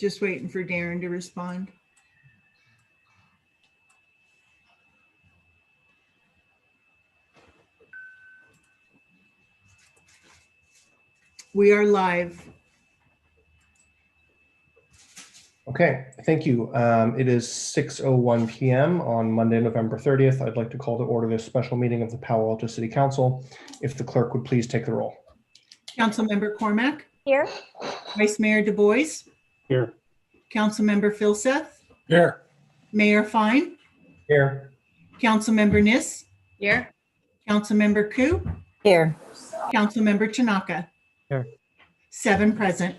Just waiting for Darren to respond. We are live. Okay, thank you. It is 6:01 p.m. on Monday, November 30th. I'd like to call to order this special meeting of the Palo Alto City Council. If the clerk would please take the roll. Councilmember Cormack. Here. Vice Mayor Du Bois. Here. Councilmember Filseth. Here. Mayor Fine. Here. Councilmember Niss. Here. Councilmember Koo. Here. Councilmember Tanaka. Here. 7 present.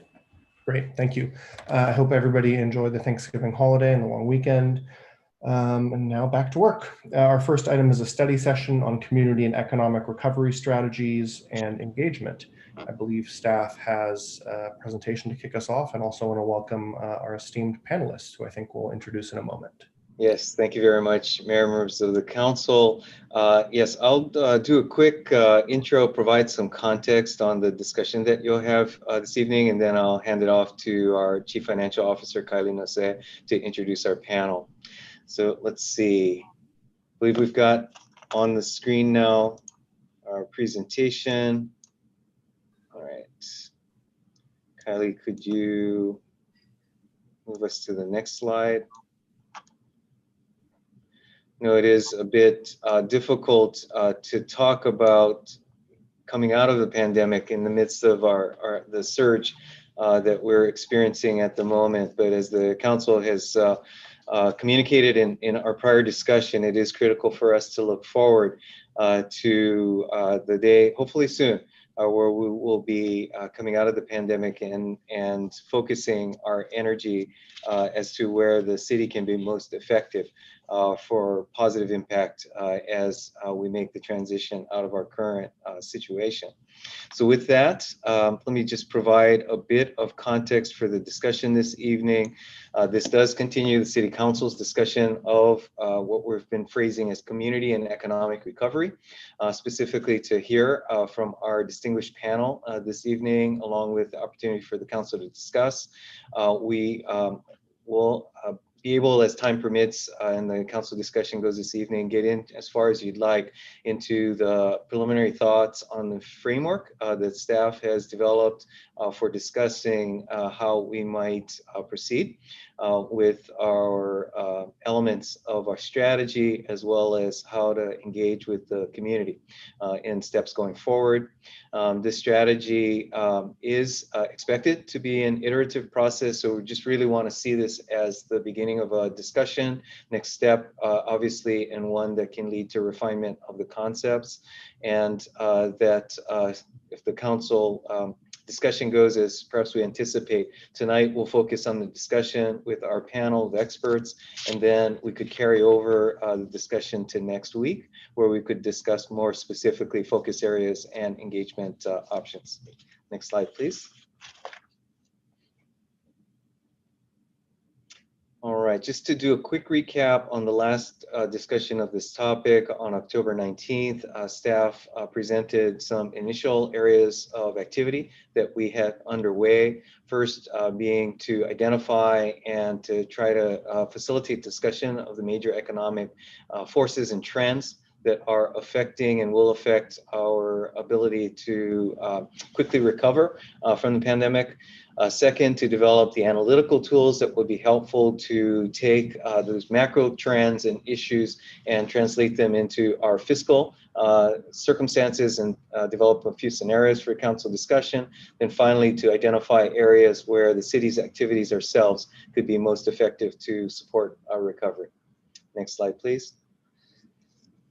Great, thank you. I hope everybody enjoyed the Thanksgiving holiday and the long weekend. And now back to work. Our first item is a study session on community and economic recovery strategies and engagement. I believe staff has a presentation to kick us off, and also want to welcome our esteemed panelists, who I think we'll introduce in a moment. Yes, thank you very much, Mayor, members of the council. Yes, I'll do a quick intro, provide some context on the discussion that you'll have this evening, and then I'll hand it off to our Chief Financial Officer, Kylie Nose, to introduce our panel. So let's see, I believe we've got on the screen now our presentation. All right, Kylie, could you move us to the next slide? No, it is a bit difficult to talk about coming out of the pandemic in the midst of the surge that we're experiencing at the moment. But as the council has communicated in our prior discussion, it is critical for us to look forward to the day, hopefully soon, where we will be coming out of the pandemic and focusing our energy as to where the city can be most effective for positive impact as we make the transition out of our current situation. So with that, let me just provide a bit of context for the discussion this evening. This does continue the City Council's discussion of what we've been phrasing as community and economic recovery, specifically to hear from our distinguished panel this evening, along with the opportunity for the council to discuss. We will be able, as time permits and the council discussion goes this evening, get in as far as you'd like into the preliminary thoughts on the framework that staff has developed for discussing how we might proceed with our elements of our strategy, as well as how to engage with the community in steps going forward. This strategy is expected to be an iterative process, so we just really want to see this as the beginning of a discussion, next step, obviously, and one that can lead to refinement of the concepts, and that if the council discussion goes as perhaps we anticipate, tonight we'll focus on the discussion with our panel of experts, and then we could carry over the discussion to next week, where we could discuss more specifically focus areas and engagement options. Next slide, please. All right, just to do a quick recap on the last discussion of this topic, on October 19th, staff presented some initial areas of activity that we had underway. First being to identify and to try to facilitate discussion of the major economic forces and trends that are affecting and will affect our ability to quickly recover from the pandemic. Second, to develop the analytical tools that would be helpful to take those macro trends and issues and translate them into our fiscal circumstances and develop a few scenarios for council discussion. And finally, to identify areas where the city's activities ourselves could be most effective to support our recovery. Next slide, please.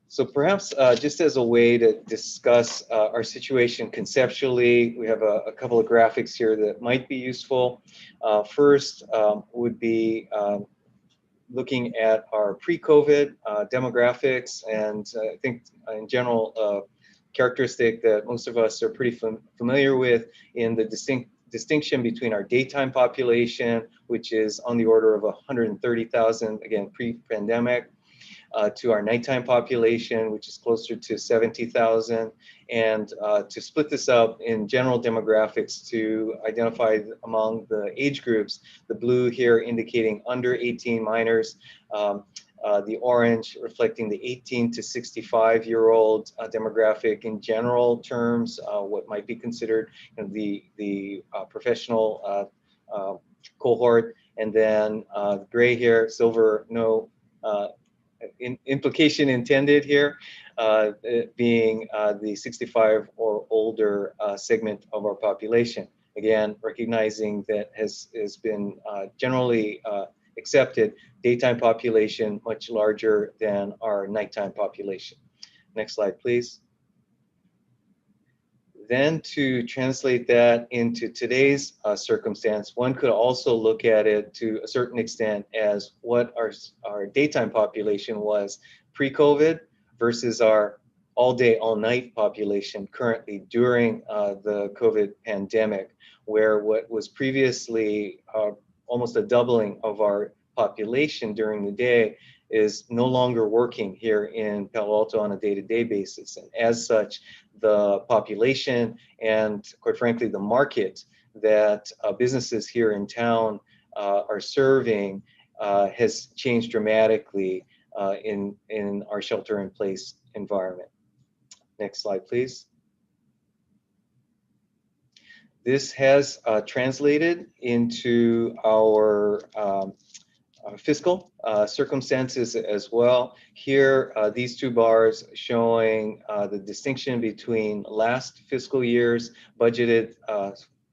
So perhaps just as a way to discuss our situation conceptually, we have a couple of graphics here that might be useful. First would be looking at our pre-COVID demographics, and I think in general characteristic that most of us are pretty familiar with in the distinction between our daytime population, which is on the order of 130,000, again, pre-pandemic. to our nighttime population, which is closer to 70,000, and to split this up in general demographics to identify among the age groups, the blue here indicating under 18 minors, the orange reflecting the 18 to 65-year-old demographic in general terms, what might be considered the professional cohort, and then gray here, silver, no implication intended here, being the 65 or older segment of our population. Again, recognizing that has been generally accepted, daytime population much larger than our nighttime population. Next slide, please. Then to translate that into today's circumstance, one could also look at it to a certain extent as what our daytime population was pre-COVID versus our all-day, all-night population currently during the COVID pandemic, where what was previously almost a doubling of our population during the day is no longer working here in Palo Alto on a day-to-day basis. And as such, the population and quite frankly, the market that businesses here in town are serving has changed dramatically in our shelter-in-place environment. Next slide, please. This has translated into our fiscal circumstances as well. Here, these two bars showing the distinction between last fiscal year's budgeted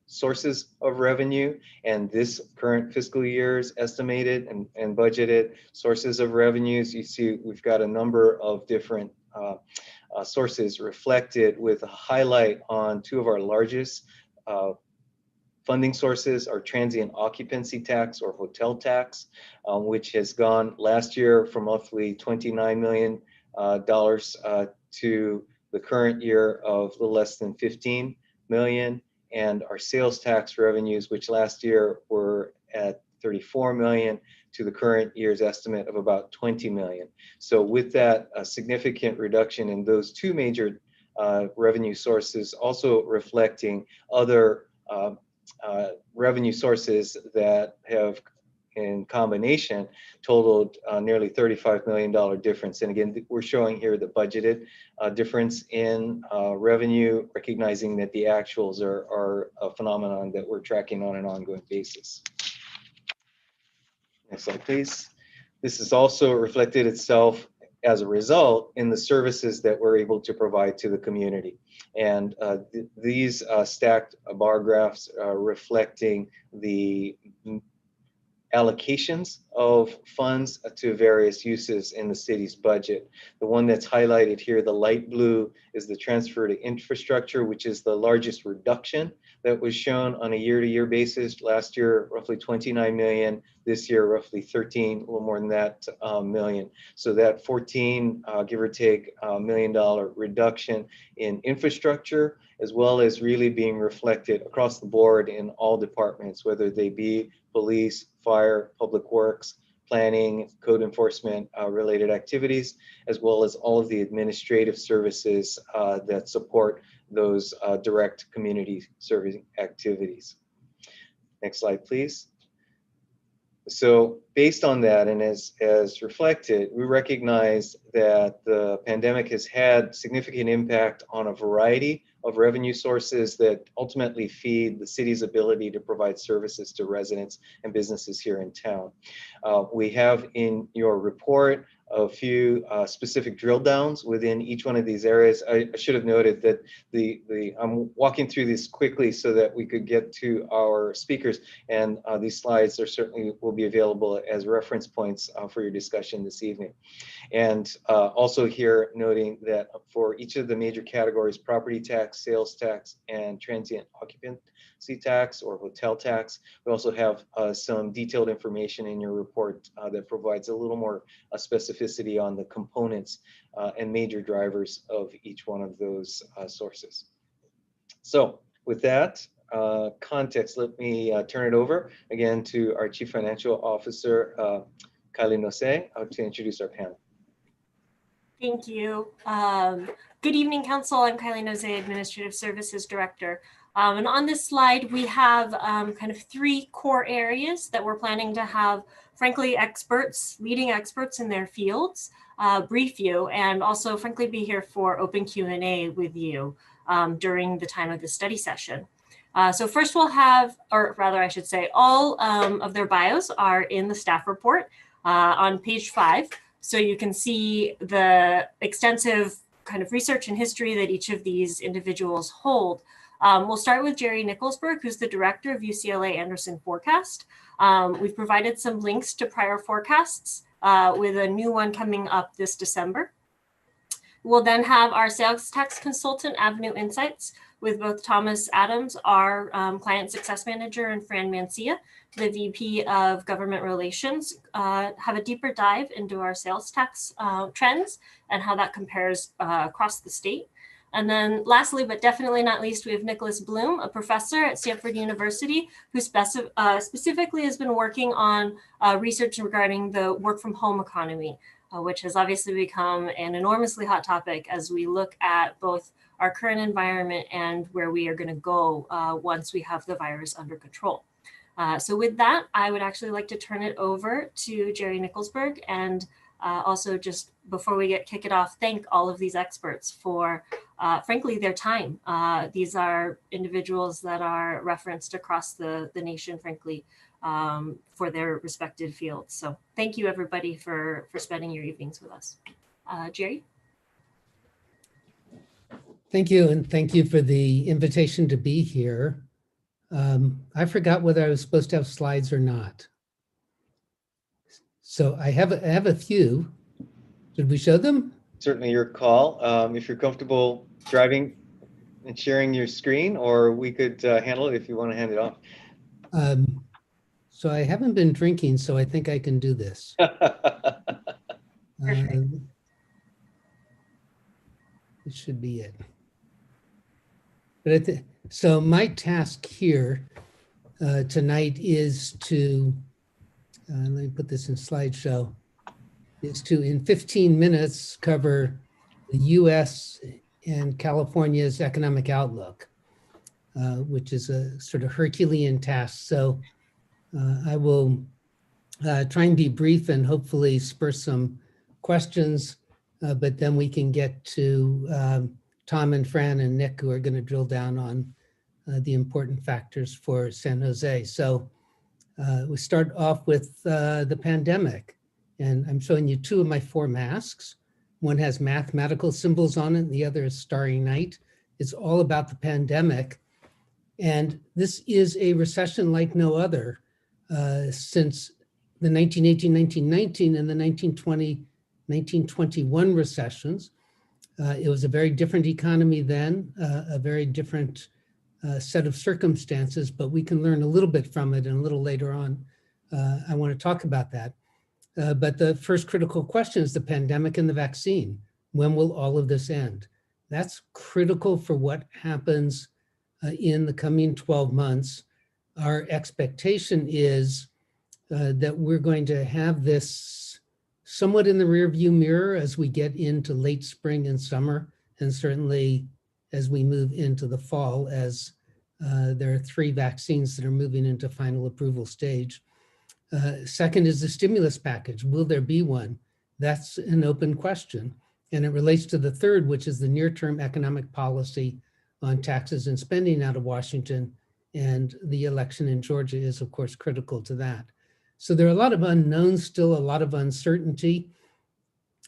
sources of revenue and this current fiscal year's estimated and budgeted sources of revenues. You see we've got a number of different sources reflected with a highlight on two of our largest funding sources are transient occupancy tax or hotel tax, which has gone last year from roughly $29 million to the current year of a little less than 15 million. And our sales tax revenues, which last year were at 34 million to the current year's estimate of about 20 million. So with that significant reduction in those two major revenue sources, also reflecting other revenue sources that have in combination totaled nearly $35 million difference. And again, we're showing here the budgeted difference in revenue, recognizing that the actuals are a phenomenon that we're tracking on an ongoing basis. Next slide, please. This has also reflected itself as a result in the services that we're able to provide to the community. And these stacked bar graphs are reflecting the allocations of funds to various uses in the city's budget. The one that's highlighted here, the light blue, is the transfer to infrastructure, which is the largest reduction that was shown on a year-to-year basis. Last year, roughly 29 million. This year, roughly 13, a little more than that million. So that 14, give or take, $1 million reduction in infrastructure, as well as really being reflected across the board in all departments, whether they be police, fire, public works, planning, code enforcement related activities, as well as all of the administrative services that support those direct community serving activities. Next slide, please. So based on that, and as reflected, we recognize that the pandemic has had significant impact on a variety of revenue sources that ultimately feed the city's ability to provide services to residents and businesses here in town. We have in your report a few specific drill downs within each one of these areas. I should have noted that I'm walking through this quickly so that we could get to our speakers, and these slides are certainly will be available as reference points for your discussion this evening. And also here noting that for each of the major categories, property tax, sales tax, and transient occupancy tax or hotel tax, we also have some detailed information in your report that provides a little more specificity on the components and major drivers of each one of those sources. So with that context, let me turn it over again to our Chief Financial Officer, Kylie Nosé, to introduce our panel. Thank you. Good evening, Council. I'm Kylie Noze, Administrative Services Director. And on this slide, we have kind of three core areas that we're planning to have, frankly, experts, leading experts in their fields, brief you, and also, frankly, be here for open Q&A with you during the time of the study session. So first we'll have, or rather I should say, all of their bios are in the staff report on page 5. So you can see the extensive kind of research and history that each of these individuals hold. We'll start with Jerry Nicholsberg, who's the director of UCLA Anderson Forecast. We've provided some links to prior forecasts with a new one coming up this December. We'll then have our sales tax consultant, Avenue Insights, with both Thomas Adams, our client success manager, and Fran Mancia, the VP of Government Relations, have a deeper dive into our sales tax trends and how that compares across the state. And then lastly, but definitely not least, we have Nicholas Bloom, a professor at Stanford University, who specifically has been working on research regarding the work from home economy, which has obviously become an enormously hot topic as we look at both our current environment and where we are going to go once we have the virus under control. So with that, I would actually like to turn it over to Jerry Nicholsberg, and also just before we kick it off, thank all of these experts for, frankly, their time. These are individuals that are referenced across the nation, frankly, for their respective fields. So thank you, everybody, for spending your evenings with us. Jerry? Thank you, and thank you for the invitation to be here. I forgot whether I was supposed to have slides or not. So I have a few. Should we show them? Certainly your call. If you're comfortable driving and sharing your screen, or we could handle it if you want to hand it off. So I haven't been drinking, so I think I can do this. This should be it. But so my task here tonight is to, let me put this in slideshow, is to, in 15 minutes, cover the US and California's economic outlook, which is a sort of Herculean task. So I will try and be brief and hopefully spur some questions, but then we can get to Tom and Fran and Nick, who are going to drill down on the important factors for San Jose. So we start off with the pandemic, and I'm showing you two of my 4 masks. One has mathematical symbols on it, and the other is Starry Night. It's all about the pandemic, and this is a recession like no other since the 1918-1919 and the 1920-1921 recessions. It was a very different economy then, a very different set of circumstances, but we can learn a little bit from it, and a little later on, I want to talk about that. But the first critical question is the pandemic and the vaccine. When will all of this end? That's critical for what happens in the coming 12 months. Our expectation is that we're going to have this somewhat in the rearview mirror as we get into late spring and summer, and certainly as we move into the fall, as there are 3 vaccines that are moving into final approval stage. Second is the stimulus package. Will there be one? That's an open question. And it relates to the third, which is the near-term economic policy on taxes and spending out of Washington. And the election in Georgia is, of course, critical to that. So there are a lot of unknowns, still a lot of uncertainty.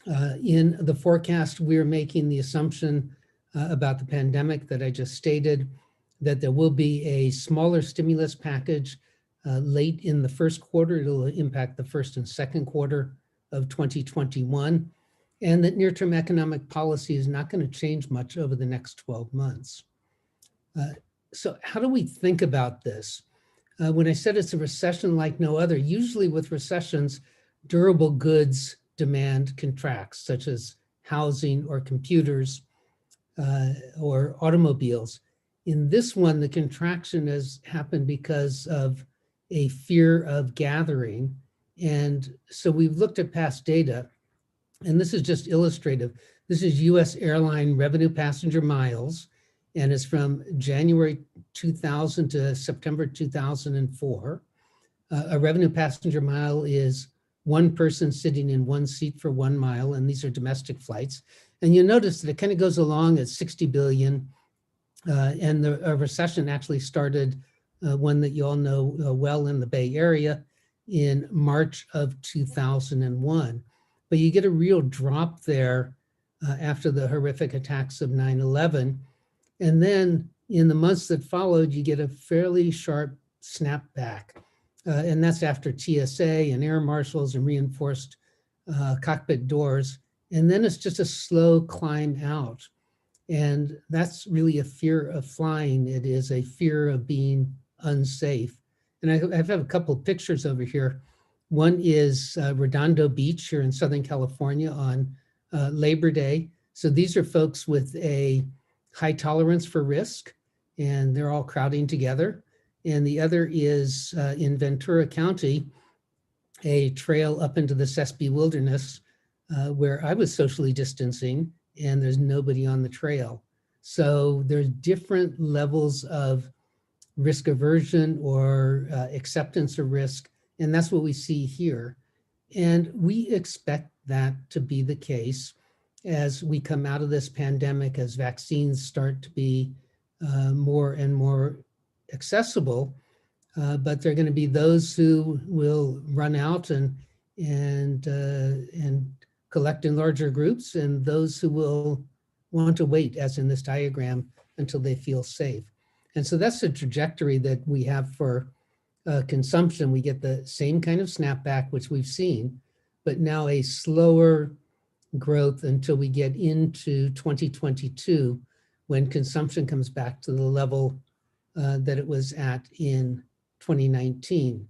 In the forecast, we're making the assumption about the pandemic that I just stated, that there will be a smaller stimulus package late in the first quarter. It'll impact the first and second quarter of 2021, and that near-term economic policy is not going to change much over the next 12 months. So how do we think about this? When I said it's a recession like no other, usually with recessions, durable goods demand contracts, such as housing or computers or automobiles. In this one, the contraction has happened because of a fear of gathering. And so we've looked at past data, And this is just illustrative. This is US airline revenue passenger miles, and it's from January 2000 to September 2004. A revenue passenger mile is one person sitting in one seat for 1 mile, and these are domestic flights. And you'll notice that it kind of goes along at 60 billion, and the recession actually started, one that you all know well in the Bay Area, in March of 2001. But you get a real drop there after the horrific attacks of 9/11. And then in the months that followed, you get a fairly sharp snapback. And that's after TSA and air marshals and reinforced cockpit doors. And then it's just a slow climb out. And that's really a fear of flying. It is a fear of being unsafe. And I have a couple of pictures over here. One is Redondo Beach here in Southern California on Labor Day. So these are folks with a high tolerance for risk, and they're all crowding together. And the other is in Ventura County, a trail up into the Sespe Wilderness where I was socially distancing, and there's nobody on the trail. So there's different levels of risk aversion or acceptance of risk, and that's what we see here. And we expect that to be the case as we come out of this pandemic, as vaccines start to be more and more accessible. But there are going to be those who will run out and collect in larger groups, and those who will want to wait, as in this diagram, until they feel safe. And so that's the trajectory that we have for consumption. We get the same kind of snapback, which we've seen, but now a slower growth until we get into 2022, when consumption comes back to the level that it was at in 2019.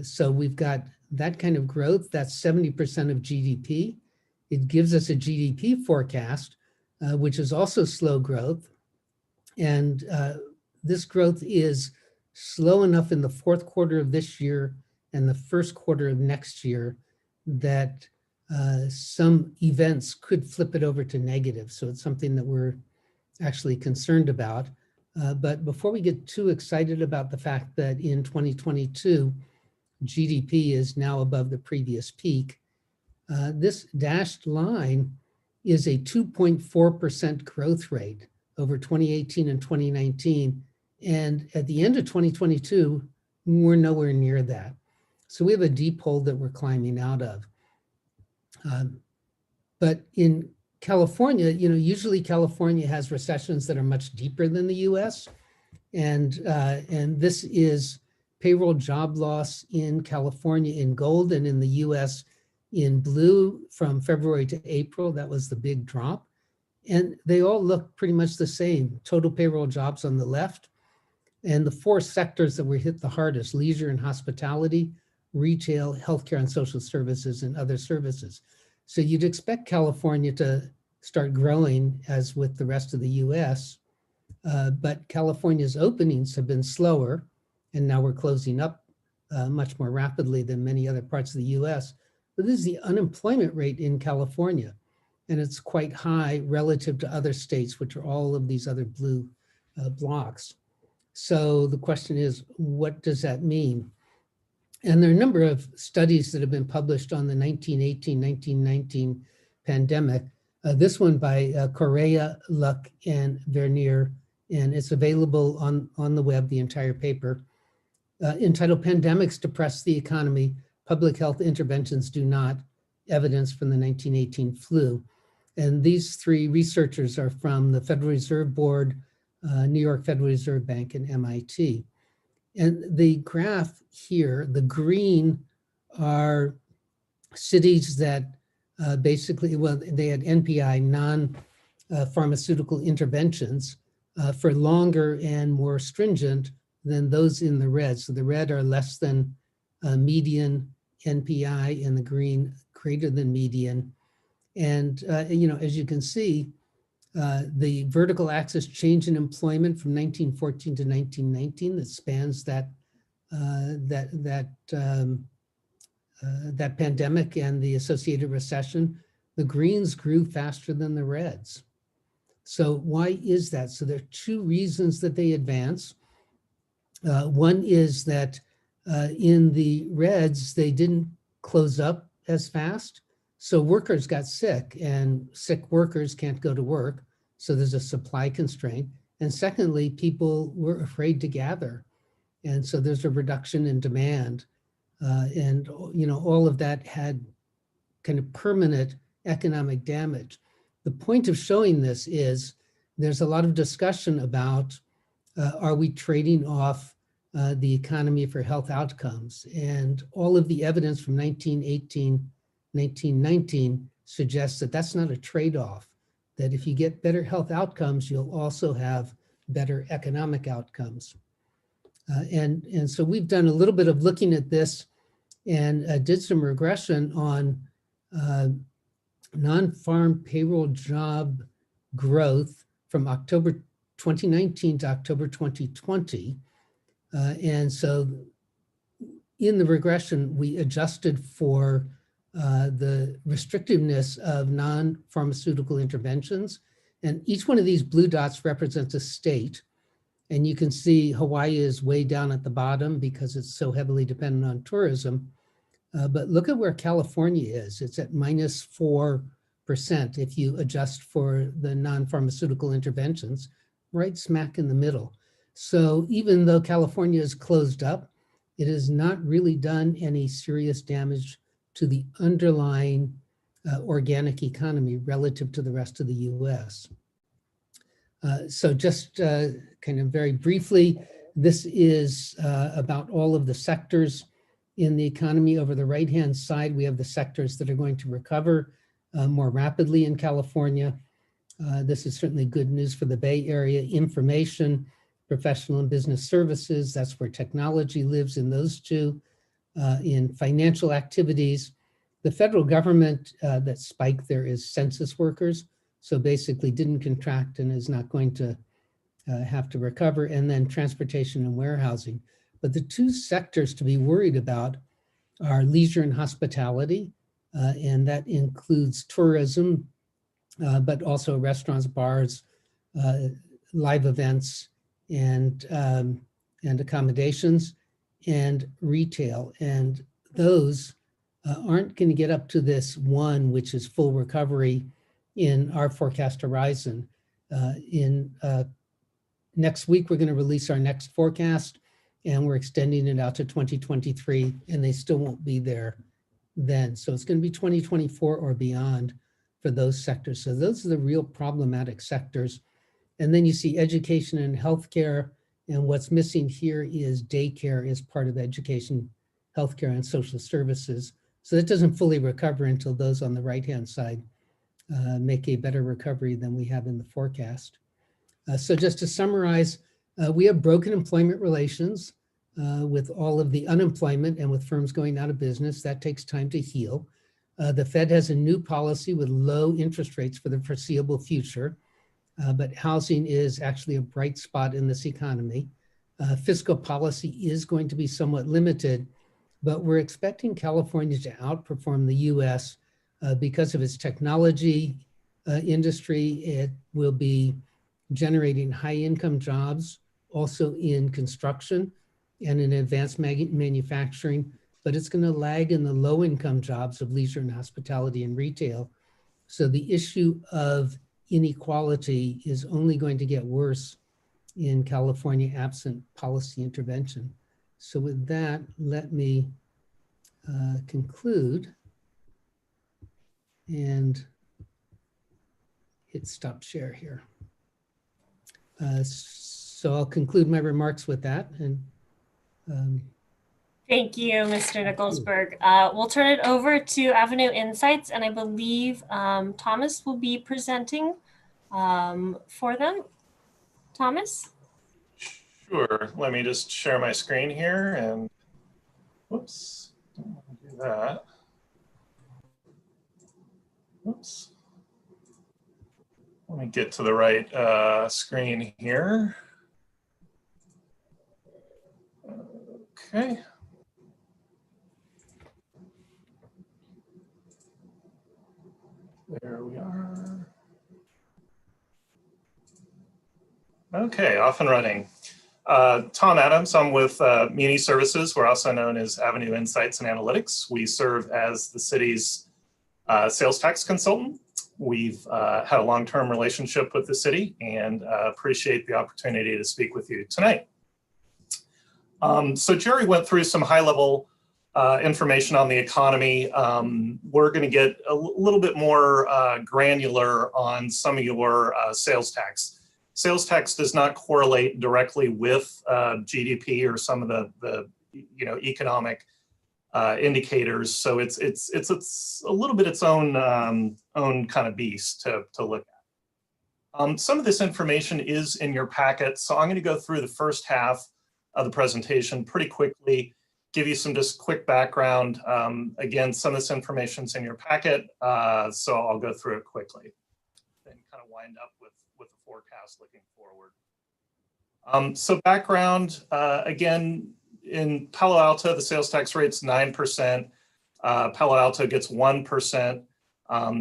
So we've got that kind of growth. That's 70% of GDP. It gives us a GDP forecast, which is also slow growth. And this growth is slow enough in the fourth quarter of this year and the first quarter of next year that some events could flip it over to negative. So it's something that we're actually concerned about. But before we get too excited about the fact that in 2022, GDP is now above the previous peak, this dashed line is a 2.4% growth rate over 2018 and 2019. And at the end of 2022, we're nowhere near that. So we have a deep hole that we're climbing out of. But in California, usually California has recessions that are much deeper than the US. And this is payroll job loss in California in gold, and in the US in blue from February to April. That was the big drop. And they all look pretty much the same. Total payroll jobs on the left. And the four sectors that were hit the hardest: leisure and hospitality, retail, healthcare and social services, and other services. So you'd expect California to start growing as with the rest of the US, but California's openings have been slower, and now we're closing up much more rapidly than many other parts of the US. But this is the unemployment rate in California, and it's quite high relative to other states, which are all of these other blue blocks. So the question is, what does that mean? And there are a number of studies that have been published on the 1918-1919 pandemic. This one by Correa, Luck, and Vernier, and it's available on the web, the entire paper, entitled "Pandemics Depress the Economy, Public Health Interventions Do Not, Evidence from the 1918 Flu." And these three researchers are from the Federal Reserve Board, New York Federal Reserve Bank, and MIT. And the graph here, the green are cities that basically, well, they had NPI, non-pharmaceutical interventions for longer and more stringent than those in the red. So the red are less than median NPI, and the green greater than median. And as you can see, the vertical axis change in employment from 1914 to 1919 that spans that that pandemic and the associated recession, the greens grew faster than the reds. So why is that? So there are two reasons that they advance. One is that in the reds, they didn't close up as fast. So workers got sick, and sick workers can't go to work. So there's a supply constraint. And secondly, people were afraid to gather. And so there's a reduction in demand. And all of that had kind of permanent economic damage. The point of showing this is there's a lot of discussion about are we trading off the economy for health outcomes? And all of the evidence from 1918, 1919 suggests that that's not a trade-off, that if you get better health outcomes, you'll also have better economic outcomes. And so we've done a little bit of looking at this and did some regression on non-farm payroll job growth from October 2019 to October 2020. And so in the regression, we adjusted for the restrictiveness of non-pharmaceutical interventions. And each one of these blue dots represents a state. And you can see Hawaii is way down at the bottom because it's so heavily dependent on tourism. But look at where California is. It's at -4% if you adjust for the non-pharmaceutical interventions, right smack in the middle. So even though California is closed up, it has not really done any serious damage to the underlying organic economy relative to the rest of the US. So just kind of very briefly, this is about all of the sectors in the economy. Over the right-hand side, we have the sectors that are going to recover more rapidly in California. This is certainly good news for the Bay Area. Information, professional and business services, that's where technology lives in those two. In financial activities, the federal government that spiked there is census workers. So basically didn't contract and is not going to have to recover, and then transportation and warehousing. But the two sectors to be worried about are leisure and hospitality, and that includes tourism, but also restaurants, bars, live events, and accommodations, and retail. And those aren't going to get up to this one, which is full recovery in our forecast horizon. Next week, we're going to release our next forecast, and we're extending it out to 2023, and they still won't be there then. So it's going to be 2024 or beyond for those sectors. So those are the real problematic sectors. And then you see education and healthcare, and what's missing here is daycare as part of education, healthcare, and social services. So that doesn't fully recover until those on the right-hand side make a better recovery than we have in the forecast. So just to summarize, we have broken employment relations with all of the unemployment and with firms going out of business. That takes time to heal. The Fed has a new policy with low interest rates for the foreseeable future, but housing is actually a bright spot in this economy. Fiscal policy is going to be somewhat limited, but we're expecting California to outperform the US because of its technology industry. It will be generating high income jobs, also in construction and in advanced manufacturing, but it's going to lag in the low income jobs of leisure and hospitality and retail. So the issue of inequality is only going to get worse in California absent policy intervention. So with that, let me conclude and hit stop share here. So I'll conclude my remarks with that. And thank you, Mr. Nicholsberg. We'll turn it over to Avenue Insights, and I believe Thomas will be presenting for them. Thomas? Sure. Let me just share my screen here and whoops, don't want to do that. Whoops. Let me get to the right screen here. Okay. There we are. Okay, off and running. Tom Adams, I'm with Muni Services. We're also known as Avenue Insights and Analytics. We serve as the city's sales tax consultant. We've had a long-term relationship with the city and appreciate the opportunity to speak with you tonight. So Jerry went through some high-level information on the economy. We're going to get a little bit more granular on some of your sales tax. Sales tax does not correlate directly with GDP or some of the economic indicators, so it's a little bit its own kind of beast to look at. Some of this information is in your packet, so I'm going to go through the first half of the presentation pretty quickly, give you some just quick background. Again, some of this information's in your packet, so I'll go through it quickly, then kind of wind up with the forecast looking forward. So background, again, in Palo Alto, the sales tax rate's 9%. Palo Alto gets 1%.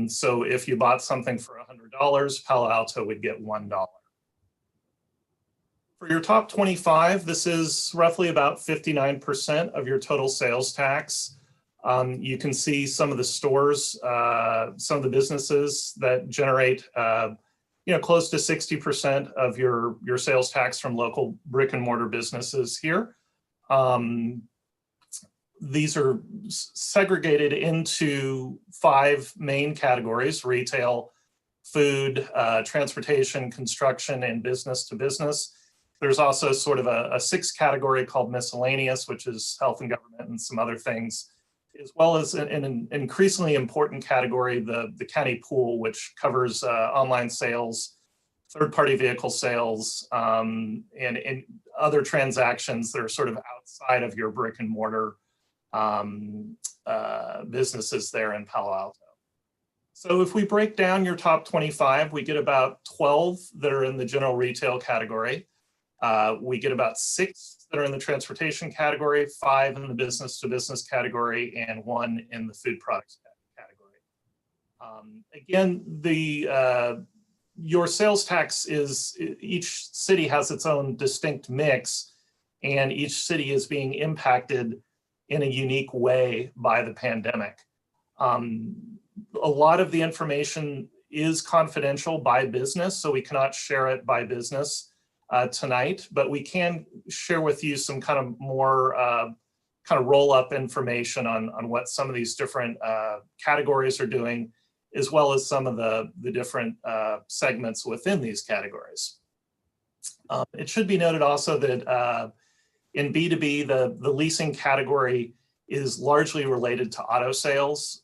So if you bought something for $100, Palo Alto would get $1. For your top 25, this is roughly about 59% of your total sales tax. You can see some of the stores, some of the businesses that generate close to 60% of your sales tax from local brick and mortar businesses here. These are segregated into 5 main categories: retail, food, transportation, construction, and business to business. There's also sort of a 6th category called miscellaneous, which is health and government and some other things, as well as an increasingly important category, the county pool, which covers online sales, third-party vehicle sales, and other transactions that are sort of outside of your brick and mortar businesses there in Palo Alto. So if we break down your top 25, we get about 12 that are in the general retail category. We get about 6 that are in the transportation category, 5 in the business to business category, and 1 in the food products category. Again, your sales tax is, each city has its own distinct mix, and each city is being impacted in a unique way by the pandemic. A lot of the information is confidential by business, so we cannot share it by business tonight, but we can share with you some kind of more kind of roll-up information on what some of these different categories are doing, as well as some of the different segments within these categories. It should be noted also that in B2B, the leasing category is largely related to auto sales.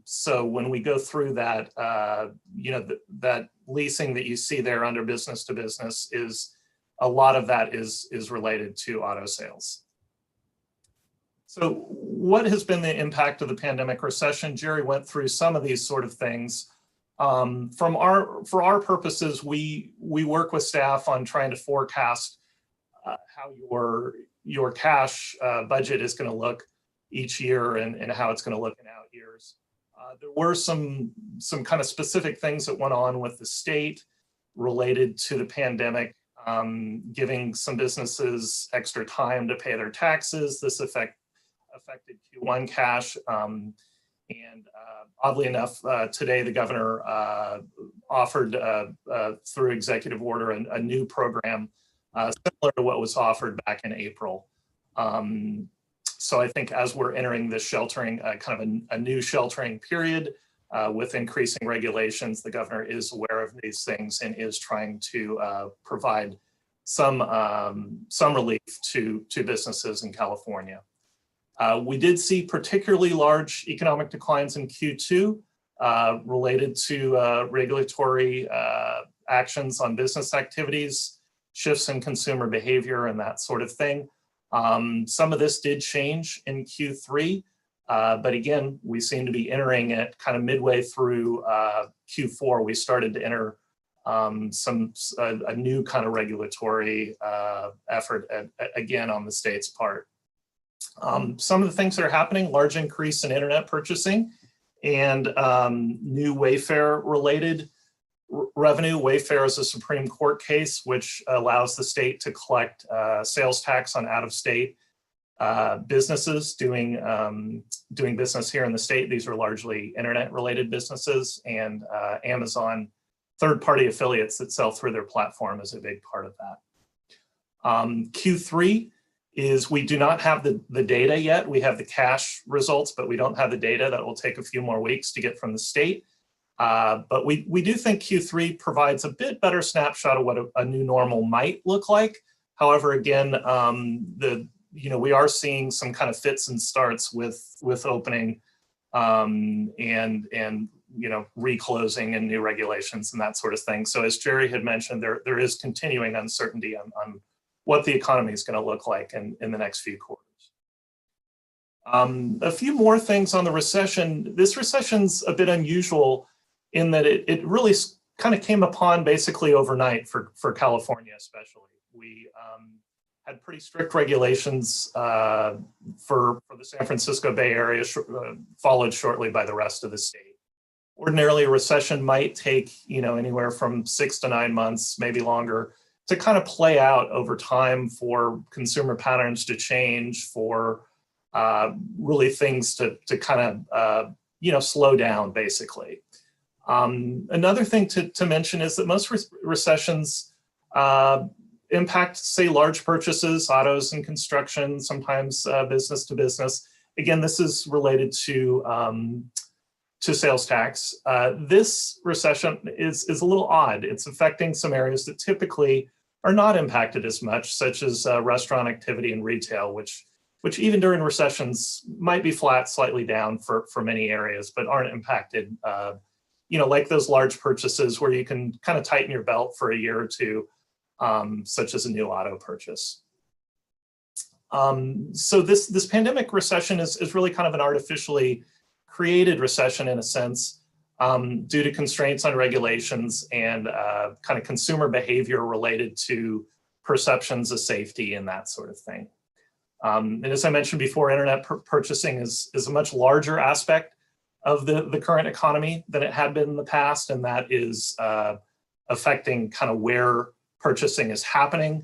So when we go through that, that leasing that you see there under business to business, is a lot of that is related to auto sales. So what has been the impact of the pandemic recession? Jerry went through some of these sort of things. For our purposes, we work with staff on trying to forecast how your cash budget is going to look each year and how it's going to look in out years. There were some kind of specific things that went on with the state related to the pandemic, giving some businesses extra time to pay their taxes. This affected Q1 cash. And oddly enough, today the governor offered through executive order a new program similar to what was offered back in April. So I think as we're entering this sheltering, kind of a new sheltering period with increasing regulations, the governor is aware of these things and is trying to provide some relief to businesses in California. We did see particularly large economic declines in Q2 related to regulatory actions on business activities, shifts in consumer behavior, and that sort of thing. Some of this did change in Q3, but again, we seem to be entering it kind of midway through Q4. We started to enter a new kind of regulatory effort again on the state's part. Some of the things that are happening: large increase in internet purchasing and new Wayfair related revenue. Wayfair is a Supreme Court case which allows the state to collect sales tax on out-of-state businesses doing business here in the state. These are largely internet-related businesses, and Amazon third-party affiliates that sell through their platform is a big part of that. Q3 is we do not have the data yet. We have the cash results, but we don't have the data. That will take a few more weeks to get from the state. But we do think Q3 provides a bit better snapshot of what a new normal might look like. However, again, we are seeing some kind of fits and starts with opening and reclosing and new regulations and that sort of thing. So as Jerry had mentioned, there is continuing uncertainty on what the economy is going to look like in the next few quarters. A few more things on the recession. This recession's a bit unusual in that it really kind of came upon basically overnight for California especially. We had pretty strict regulations for the San Francisco Bay Area, followed shortly by the rest of the state. Ordinarily, a recession might take anywhere from 6 to 9 months, maybe longer, to kind of play out over time for consumer patterns to change, for really things to kind of slow down, basically. Another thing to mention is that most recessions impact, say, large purchases, autos and construction, sometimes business to business. Again, this is related to sales tax. This recession is a little odd. It's affecting some areas that typically are not impacted as much, such as restaurant activity and retail, which even during recessions might be flat, slightly down for many areas, but aren't impacted, like those large purchases where you can kind of tighten your belt for a year or two, such as a new auto purchase. So this pandemic recession is really kind of an artificially created recession in a sense, due to constraints on regulations and kind of consumer behavior related to perceptions of safety and that sort of thing. And as I mentioned before, internet purchasing is a much larger aspect of the current economy than it had been in the past, and that is affecting kind of where purchasing is happening,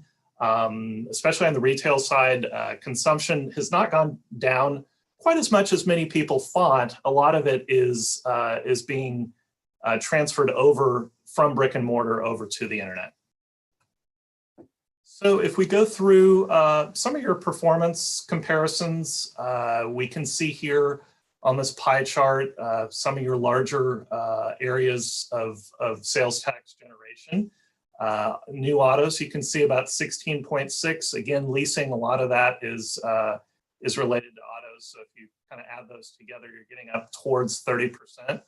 especially on the retail side. Consumption has not gone down quite as much as many people thought. A lot of it is being transferred over from brick and mortar over to the internet. So if we go through some of your performance comparisons, we can see here on this pie chart some of your larger areas of sales tax generation. New autos, you can see about 16.6. Again, leasing, a lot of that is related to autos. So if you kind of add those together, you're getting up towards 30%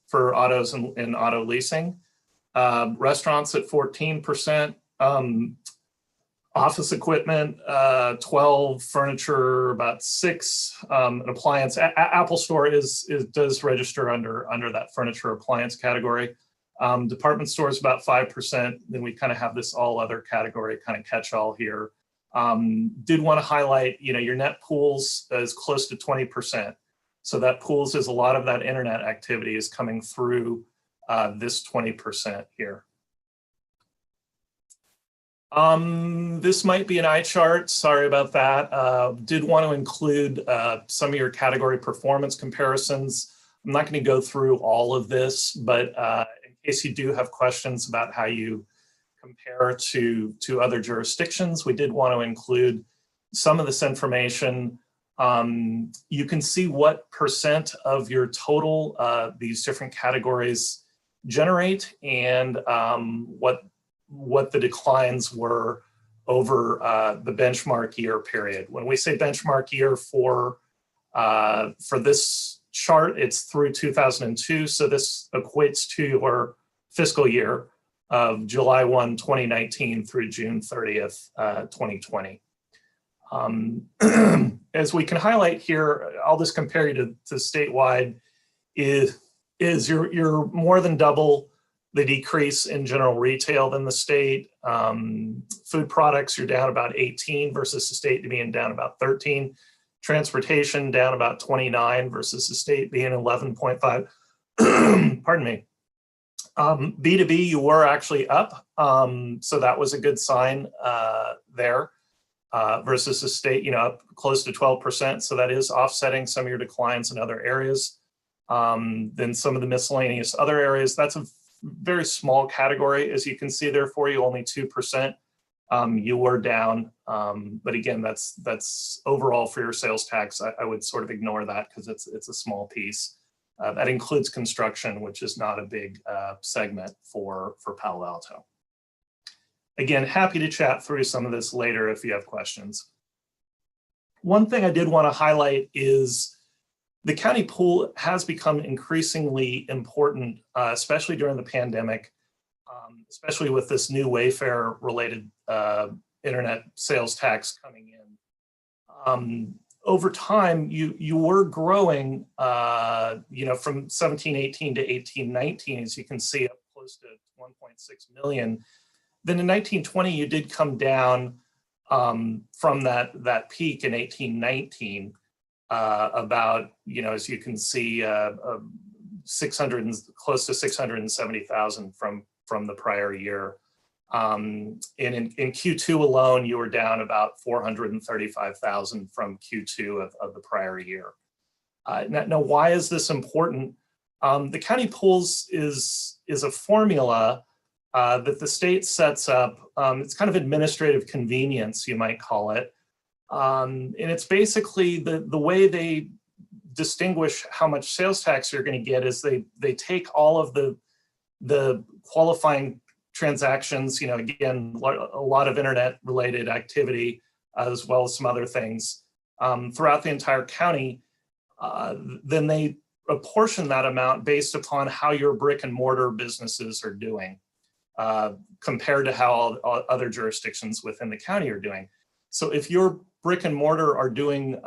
for autos and auto leasing. Restaurants at 14%. Office equipment, 12, furniture, about 6, an appliance. Apple Store does register under that furniture appliance category. Department stores about 5%. Then we kind of have this all other category kind of catch all here. Did want to highlight, your net pools is close to 20%. So that pools is a lot of that internet activity is coming through this 20% here. This might be an eye chart. Sorry about that. Did want to include some of your category performance comparisons. I'm not going to go through all of this, but in case you do have questions about how you compare to other jurisdictions, we did want to include some of this information. You can see what percent of your total these different categories generate and what the declines were over the benchmark year period. When we say benchmark year for this chart, it's through 2002. So this equates to your fiscal year of July 1, 2019 through June 30th, 2020. As we can highlight here, I'll just compare you to statewide, is you're more than double the decrease in general retail than the state. Food products, you're down about 18 versus the state being down about 13. Transportation down about 29 versus the state being 11.5. Pardon me. B2B, you were actually up. So that was a good sign there versus the state, up close to 12%. So that is offsetting some of your declines in other areas. Then some of the miscellaneous other areas, that's a very small category, as you can see there for you, only 2%. You were down, but again, that's overall for your sales tax. I would sort of ignore that because it's a small piece. That includes construction, which is not a big segment for Palo Alto. Again, happy to chat through some of this later if you have questions. One thing I did want to highlight is the county pool has become increasingly important, especially during the pandemic, especially with this new Wayfair-related internet sales tax coming in. Over time, you were growing, from 1718 to 1819, as you can see, up close to 1.6 million. Then in 1920, you did come down from that peak in 1819, about, as you can see, 600 close to 670,000 from the prior year. And in Q2 alone, you were down about 435,000 from Q2 of the prior year. Now, why is this important? The county pools is a formula that the state sets up. It's kind of administrative convenience, you might call it. And it's basically the way they distinguish how much sales tax you're going to get is they take all of the qualifying transactions, again, a lot of internet related activity, as well as some other things throughout the entire county. Then they apportion that amount based upon how your brick and mortar businesses are doing compared to how other jurisdictions within the county are doing. So if your brick and mortar are doing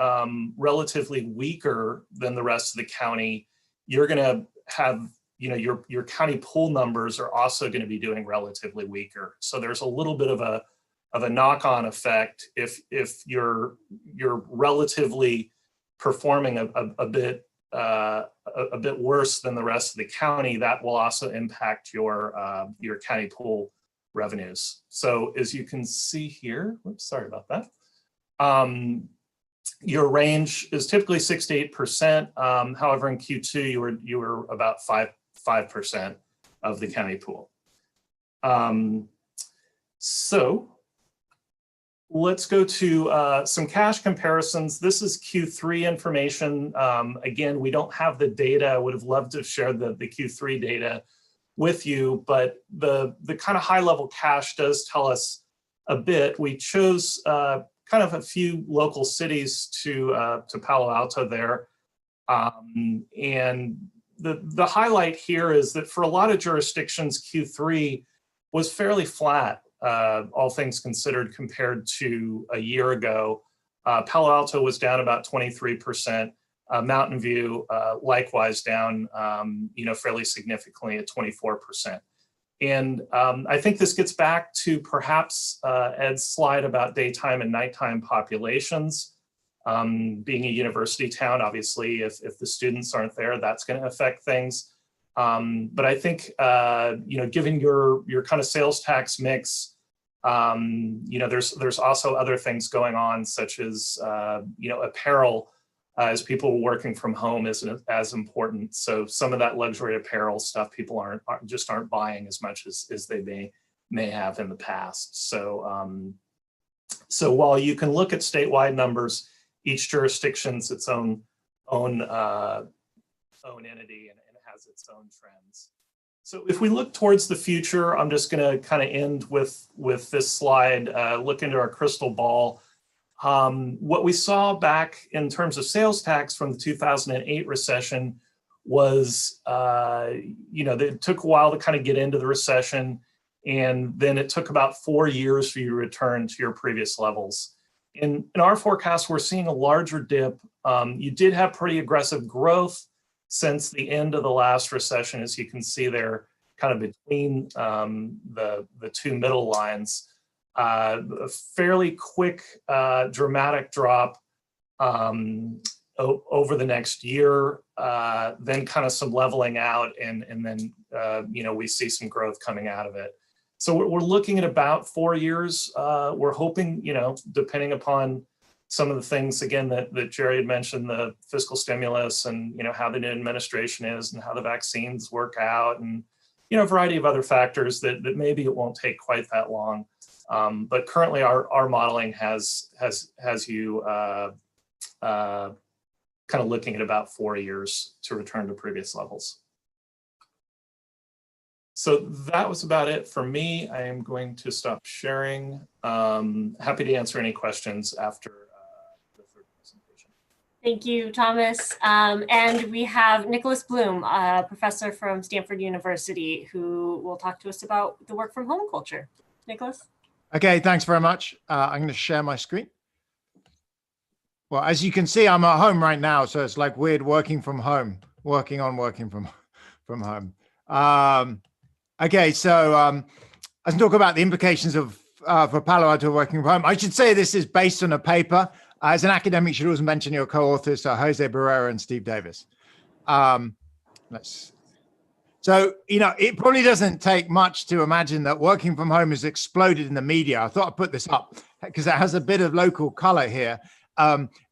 relatively weaker than the rest of the county, you're going to have your county pool numbers are also going to be doing relatively weaker. So there's a little bit of a knock-on effect if you're relatively performing a bit worse than the rest of the county. That will also impact your county pool revenues. So as you can see here, whoops, sorry about that. Your range is typically 6 to 8%. However, in Q2, you were about 5% of the county pool. So let's go to some cash comparisons. This is Q3 information. Again, we don't have the data. I would have loved to share the Q3 data with you, but the kind of high level cash does tell us a bit. We chose kind of a few local cities to Palo Alto there. And the highlight here is that for a lot of jurisdictions, Q3 was fairly flat, all things considered, compared to a year ago. Palo Alto was down about 23%. Mountain View likewise down, fairly significantly at 24%. And I think this gets back to perhaps Ed's slide about daytime and nighttime populations. Being a university town, obviously, if the students aren't there, that's going to affect things. But I think, given your kind of sales tax mix, there's also other things going on, such as, apparel, as people working from home isn't as important. So some of that luxury apparel stuff, people aren't buying as much as they may have in the past. So, so while you can look at statewide numbers, each jurisdiction's its own entity and has its own trends. So if we look towards the future, I'm just going to kind of end with this slide, look into our crystal ball. What we saw back in terms of sales tax from the 2008 recession was, it took a while to kind of get into the recession, and then it took about 4 years for you to return to your previous levels. In our forecast, we're seeing a larger dip. You did have pretty aggressive growth since the end of the last recession, as you can see there, kind of between the two middle lines. A fairly quick, dramatic drop over the next year, then kind of some leveling out, and then we see some growth coming out of it. So we're looking at about 4 years. We're hoping, depending upon some of the things, again, that Jerry had mentioned, the fiscal stimulus and, how the new administration is and how the vaccines work out, and, a variety of other factors that maybe it won't take quite that long. But currently our modeling has you kind of looking at about 4 years to return to previous levels. So that was about it for me. I am going to stop sharing. Happy to answer any questions after the third presentation. Thank you, Thomas. And we have Nicholas Bloom, a professor from Stanford University, who will talk to us about the work from home culture. Nicholas? Okay, thanks very much. I'm going to share my screen. Well, as you can see, I'm at home right now, so it's like weird working from home, working from home. Okay, so let's talk about the implications of for Palo Alto working from home. I should say this is based on a paper. As an academic, you should always mention your co-authors, Jose Barrera and Steve Davis. So, it probably doesn't take much to imagine that working from home has exploded in the media. I thought I'd put this up because it has a bit of local color here.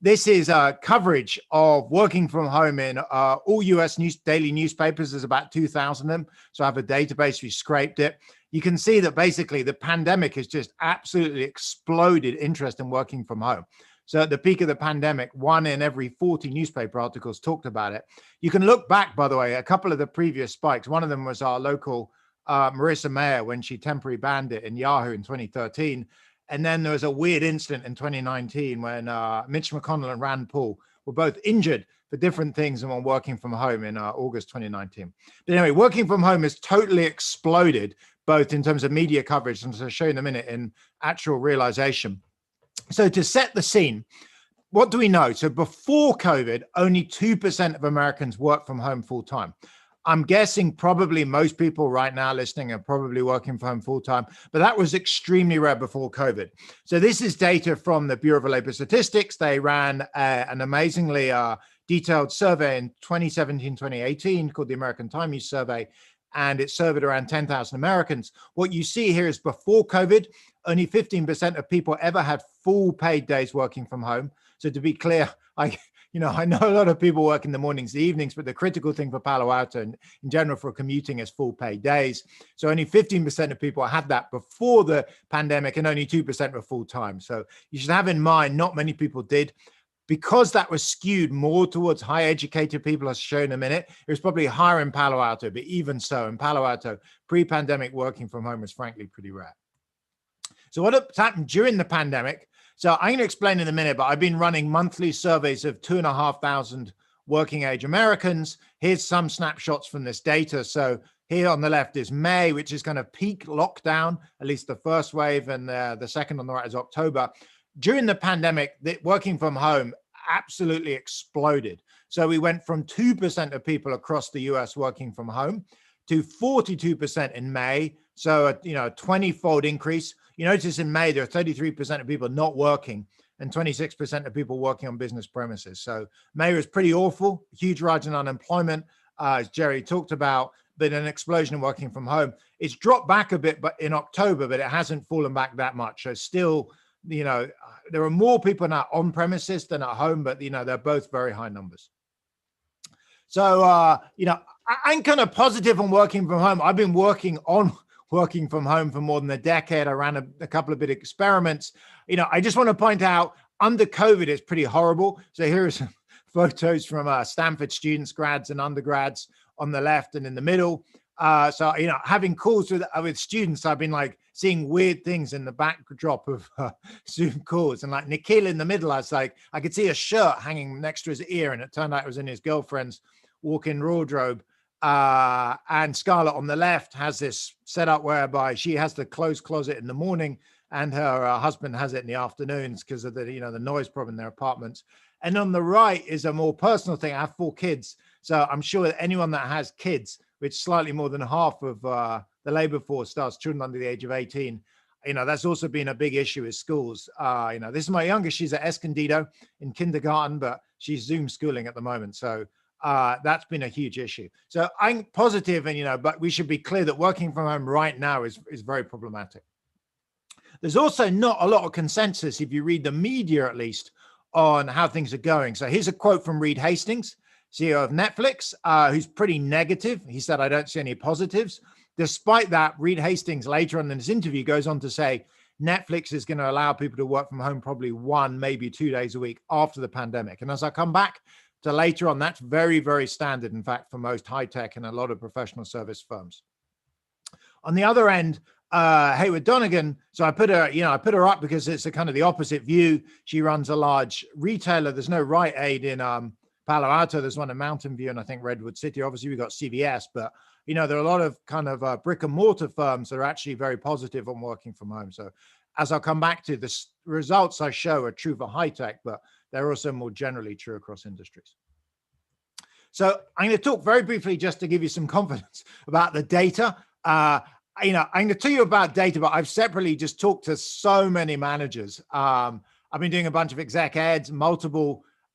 This is coverage of working from home in all US daily newspapers. There's about 2,000 of them. So I have a database, we scraped it. You can see that basically the pandemic has just absolutely exploded interest in working from home. So at the peak of the pandemic, 1 in every 40 newspaper articles talked about it. You can look back, by the way, a couple of the previous spikes. One of them was our local Marissa Mayer when she temporarily banned it in Yahoo in 2013. And then there was a weird incident in 2019 when Mitch McConnell and Rand Paul were both injured for different things and were working from home in August 2019. But anyway, working from home has totally exploded, both in terms of media coverage and, as I'll show you in a minute, in actual realization. So to set the scene, what do we know? So before COVID, only 2% of Americans work from home full time. I'm guessing probably most people right now listening are probably working from home full time, but that was extremely rare before COVID. So this is data from the Bureau of Labor Statistics. They ran an amazingly detailed survey in 2017, 2018 called the American Time Use Survey, and it surveyed around 10,000 Americans. What you see here is before COVID, only 15% of people ever had full paid days working from home. So to be clear, I know a lot of people work in the mornings, the evenings, but the critical thing for Palo Alto and in general for commuting is full paid days. So only 15% of people had that before the pandemic and only 2% were full time. So you should have in mind, not many people did. Because that was skewed more towards high educated people, as shown in a minute, it was probably higher in Palo Alto, but even so, in Palo Alto, pre-pandemic working from home was frankly pretty rare. So what happened during the pandemic? So I'm going to explain in a minute, but I've been running monthly surveys of 2,500 working age Americans. Here's some snapshots from this data. So here on the left is May, which is kind of peak lockdown, at least the first wave, and the second on the right is October. During the pandemic, working from home absolutely exploded. So we went from 2% of people across the US working from home to 42% in May. So a 20-fold increase. You notice in May, there are 33% of people not working and 26% of people working on business premises. So May was pretty awful, huge rise in unemployment, as Jerry talked about, but an explosion in working from home. It's dropped back a bit but in October, but it hasn't fallen back that much. So still, there are more people now on premises than at home, but they're both very high numbers. So I'm kind of positive on working from home. I've been working from home for more than a decade. I ran a couple of big experiments. I just want to point out under COVID, it's pretty horrible. So here are some photos from Stanford students, grads and undergrads on the left and in the middle. So, having calls with students, I've been seeing weird things in the backdrop of Zoom calls. And Nikhil in the middle, I could see a shirt hanging next to his ear, and it turned out it was in his girlfriend's walk-in wardrobe. And Scarlett on the left has this setup whereby she has the closed closet in the morning and her husband has it in the afternoons because of the noise problem in their apartments. And on the right is a more personal thing. I have 4 kids. So I'm sure that anyone that has kids, which slightly more than half of the labor force starts children under the age of 18, that's also been a big issue with schools. This is my youngest, she's at Escondido in kindergarten, but she's Zoom schooling at the moment. So that's been a huge issue. So I'm positive, and, but we should be clear that working from home right now is very problematic. There's also not a lot of consensus, if you read the media at least, on how things are going. So here's a quote from Reed Hastings, CEO of Netflix, who's pretty negative. He said, "I don't see any positives." Despite that, Reed Hastings later on in this interview goes on to say Netflix is going to allow people to work from home probably 1, maybe 2 days a week after the pandemic. And as I come back to later on, that's very, very standard, in fact, for most high tech and a lot of professional service firms. On the other end, Hayward Donegan, so I put her up because it's a kind of the opposite view. She runs a large retailer. There's no Rite Aid in Palo Alto. There's one in Mountain View and I think Redwood City. Obviously, we've got CVS, but there are a lot of kind of brick and mortar firms that are actually very positive on working from home. So as I'll come back to, the results I show are true for high tech, but they're also more generally true across industries. So I'm going to talk very briefly just to give you some confidence about the data. I'm going to tell you about data, but I've separately just talked to so many managers. I've been doing a bunch of exec eds,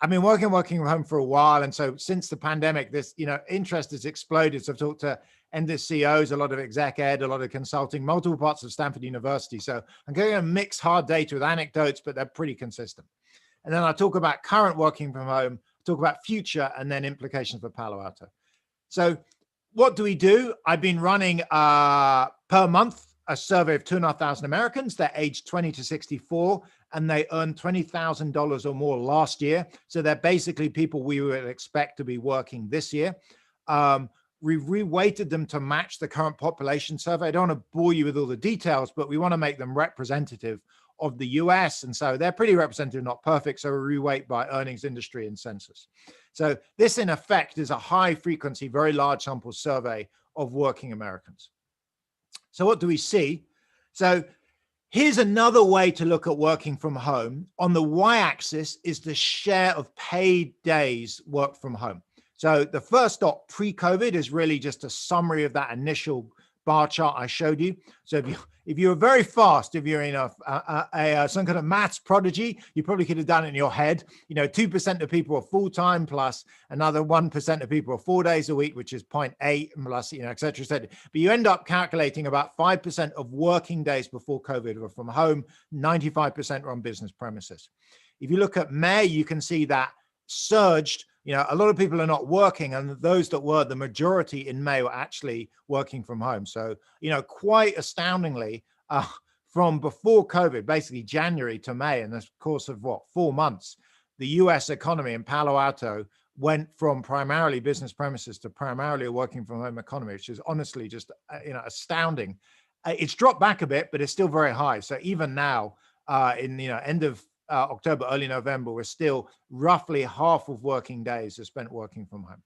I've been working from home for a while. And so since the pandemic, this, interest has exploded. So I've talked to endless CEOs, a lot of exec ed, a lot of consulting, multiple parts of Stanford University. So I'm going to mix hard data with anecdotes, but they're pretty consistent. And then I'll talk about current working from home, talk about future, and then implications for Palo Alto. So what do we do? I've been running per month a survey of 2,500 Americans. They're aged 20 to 64, and they earned $20,000 or more last year. So they're basically people we would expect to be working this year. We reweighted them to match the current population survey. I don't want to bore you with all the details, but we want to make them representative of the US. And so they're pretty representative, not perfect. So we reweight by earnings, industry, and census. So this, in effect, is a high frequency, very large sample survey of working Americans. So what do we see? So here's another way to look at working from home. On the y-axis is the share of paid days work from home. So the first dot pre-COVID is really just a summary of that initial bar chart I showed you. So if you were very fast, if you're in some kind of maths prodigy, you probably could have done it in your head. 2% of people are full-time plus another 1% of people are 4 days a week, which is 0.8 plus, et cetera, et cetera. But you end up calculating about 5% of working days before COVID were from home, 95% were on business premises. If you look at May, you can see that surged. A lot of people are not working, and those that were, the majority in May were actually working from home. So, quite astoundingly, from before COVID, basically January to May, in the course of 4 months, the US economy in Palo Alto went from primarily business premises to primarily a working from home economy, which is honestly just, astounding. It's dropped back a bit, but it's still very high. So even now, in, end of October, early November, we're still roughly half of working days are spent working from home.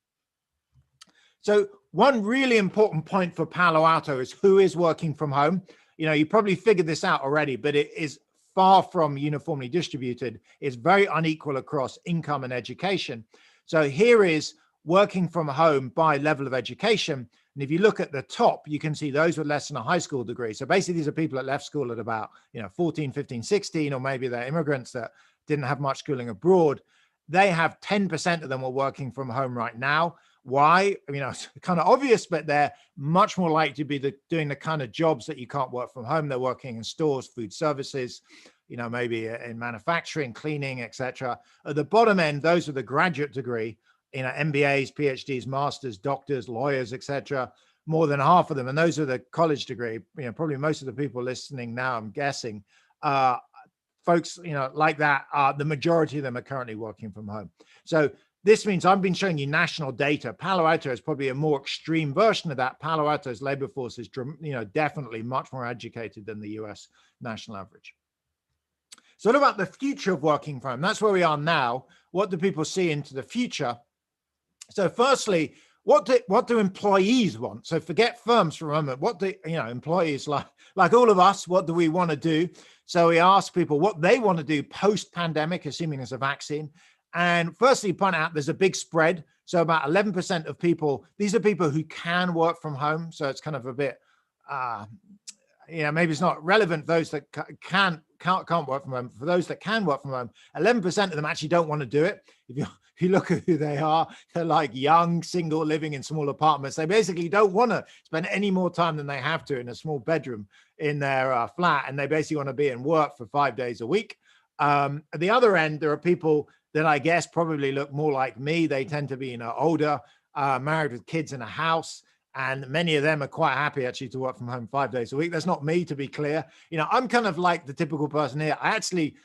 So one really important point for Palo Alto is who is working from home. You probably figured this out already, but it is far from uniformly distributed. It's very unequal across income and education. So here is working from home by level of education. And if you look at the top, you can see those with less than a high school degree. So basically, these are people that left school at about 14, 15, 16, or maybe they're immigrants that didn't have much schooling abroad. They have 10% of them are working from home right now. Why? It's kind of obvious, but they're much more likely to be doing the kind of jobs that you can't work from home. They're working in stores, food services, maybe in manufacturing, cleaning, etc. At the bottom end, those with a graduate degree, MBAs, PhDs, masters, doctors, lawyers, etc. More than half of them, and those are the college degree. Probably most of the people listening now, I'm guessing, folks, like that. The majority of them are currently working from home. So this means I've been showing you national data. Palo Alto is probably a more extreme version of that. Palo Alto's labor force is, definitely much more educated than the US national average. So what about the future of working from home? That's where we are now. What do people see into the future? So firstly, what do employees want? So forget firms for a moment. What do employees like all of us? What do we want to do? So we ask people what they want to do post-pandemic, assuming there's a vaccine. And firstly, point out there's a big spread. So about 11% of people, these are people who can work from home. So it's kind of a bit maybe it's not relevant for those that can't work from home. For those that can work from home, 11% of them actually don't want to do it. If you look at who they are, they're like young, single, living in small apartments. They basically don't want to spend any more time than they have to in a small bedroom in their flat, and they basically want to be in work for 5 days a week. At the other end, there are people that I guess probably look more like me. They tend to be older, married with kids in a house. And many of them are quite happy actually to work from home 5 days a week. That's not me, to be clear. I'm kind of like the typical person here. I actually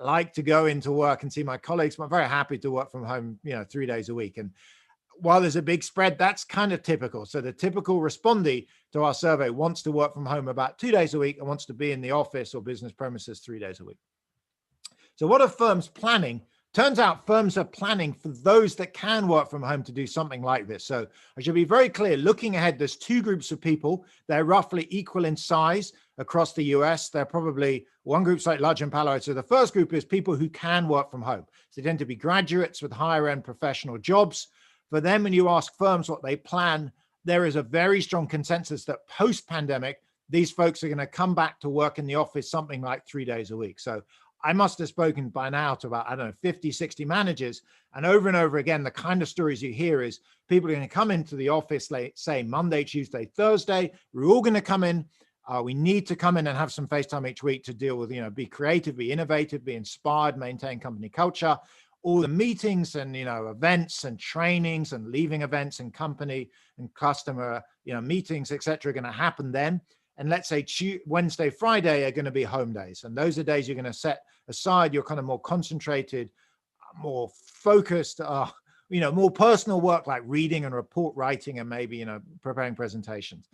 like to go into work and see my colleagues, but I'm very happy to work from home, 3 days a week. And while there's a big spread, that's kind of typical. So the typical respondee to our survey wants to work from home about 2 days a week and wants to be in the office or business premises 3 days a week. So what are firms planning? Turns out firms are planning for those that can work from home to do something like this. So I should be very clear, looking ahead, there's two groups of people. They're roughly equal in size across the US. They're probably one group's like large and Palo Alto. So the first group is people who can work from home. So they tend to be graduates with higher end professional jobs. For them, when you ask firms what they plan, there is a very strong consensus that post-pandemic, these folks are going to come back to work in the office something like 3 days a week. So I must have spoken by now to about, 50, 60 managers. And over again, the kind of stories you hear is people are going to come into the office, say Monday, Tuesday, Thursday. We're all going to come in. We need to come in and have some face time each week to deal with, be creative, be innovative, be inspired, maintain company culture. All the meetings and, events and trainings and leaving events and company and customer, meetings, et cetera, are going to happen then. And let's say Wednesday, Friday are going to be home days. And those are days you're going to set aside your kind of more concentrated, more focused, more personal work like reading and report writing and maybe, preparing presentations.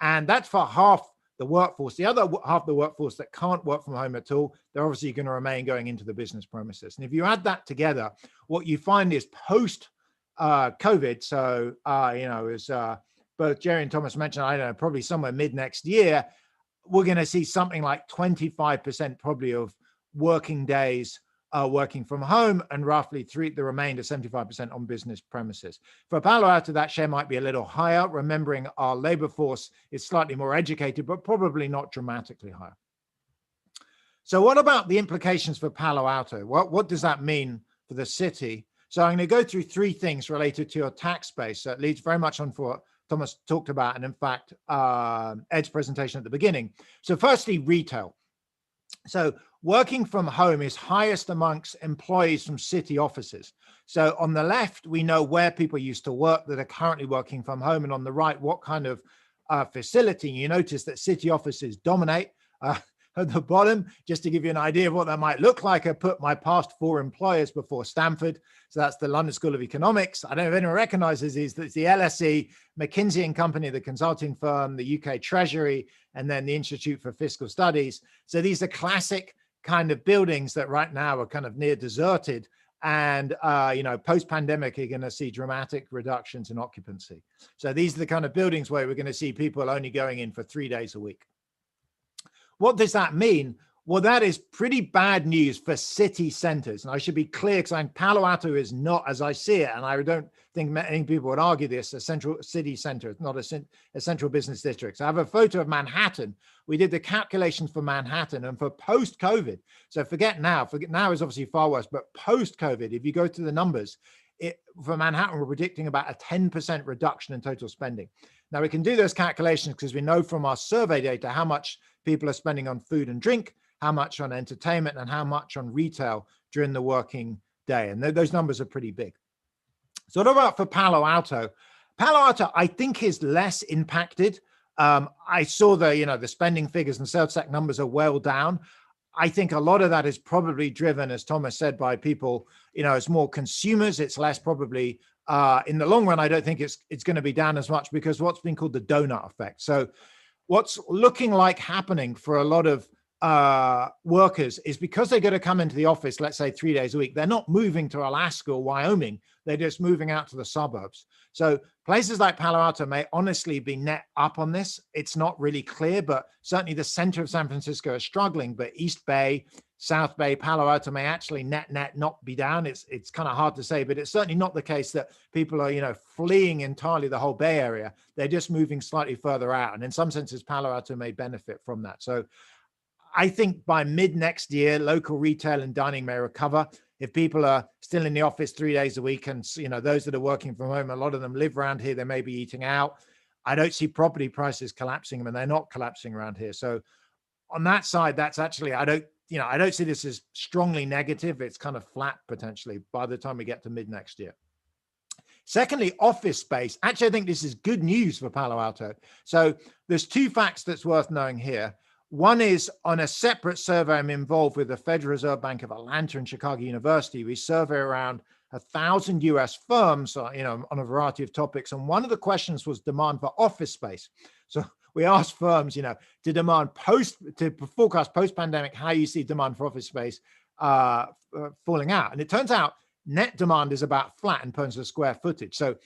And that's for half the workforce. The other half of the workforce that can't work from home at all, they're obviously going to remain going into the business premises. And if you add that together, what you find is post COVID, so, is both Jerry and Thomas mentioned, I don't know, probably somewhere mid next year, we're going to see something like 25% probably of working days working from home and roughly the remainder 75% on business premises. For Palo Alto, that share might be a little higher, remembering our labor force is slightly more educated, but probably not dramatically higher. So what about the implications for Palo Alto? What does that mean for the city? So I'm going to go through three things related to your tax base. So it leads very much on for what Thomas talked about, and in fact, Ed's presentation at the beginning. So firstly, retail. So working from home is highest amongst employees from city offices. So on the left, we know where people used to work that are currently working from home. And on the right, what kind of facility. You notice that city offices dominate. At the bottom, just to give you an idea of what that might look like, I put my past 4 employers before Stanford. So that's the London School of Economics. I don't know if anyone recognizes these. That's the LSE, McKinsey & Company, the consulting firm, the UK Treasury, and then the Institute for Fiscal Studies. So these are classic kind of buildings that right now are kind of near deserted. And, post-pandemic, you're going to see dramatic reductions in occupancy. So these are the kind of buildings where we're going to see people only going in for 3 days a week. What does that mean? Well, that is pretty bad news for city centers. And I should be clear, because Palo Alto is not, as I see it, and I don't think many people would argue this, a central city center. It's not a central business district. So I have a photo of Manhattan. We did the calculations for Manhattan and for post-COVID. So forget now is obviously far worse, but post-COVID, if you go to the numbers, for Manhattan, we're predicting about a 10% reduction in total spending. Now we can do those calculations because we know from our survey data how much people are spending on food and drink, how much on entertainment, and how much on retail during the working day. And those numbers are pretty big. So what about for Palo Alto? Palo Alto, I think, is less impacted. I saw the spending figures and sales tax numbers are well down. I think a lot of that is probably driven, as Thomas said, by people, as more consumers. It's less probably in the long run. I don't think it's going to be down as much because what's been called the donut effect. So what's looking like happening for a lot of workers is because they're going to come into the office, let's say 3 days a week, they're not moving to Alaska or Wyoming. They're just moving out to the suburbs. So places like Palo Alto may honestly be net up on this. It's not really clear, but certainly the center of San Francisco is struggling, but East Bay, South Bay, Palo Alto may actually net not be down. It's kind of hard to say, but it's certainly not the case that people are, fleeing entirely the whole Bay Area. They're just moving slightly further out. And in some senses, Palo Alto may benefit from that. So I think by mid next year, local retail and dining may recover. If people are still in the office 3 days a week, and those that are working from home, a lot of them live around here, they may be eating out. I don't see property prices collapsing, and they're not collapsing around here. So on that side, that's actually, I don't see this as strongly negative. It's kind of flat potentially by the time we get to mid next year. Secondly, office space. Actually, I think this is good news for Palo Alto. So there's two facts that's worth knowing here. One is on a separate survey I'm involved with the Federal Reserve Bank of Atlanta and Chicago University. We survey around 1,000 US firms, on a variety of topics. And one of the questions was demand for office space. So we asked firms, to forecast post-pandemic, how you see demand for office space falling out. And it turns out net demand is about flat in terms of square footage. So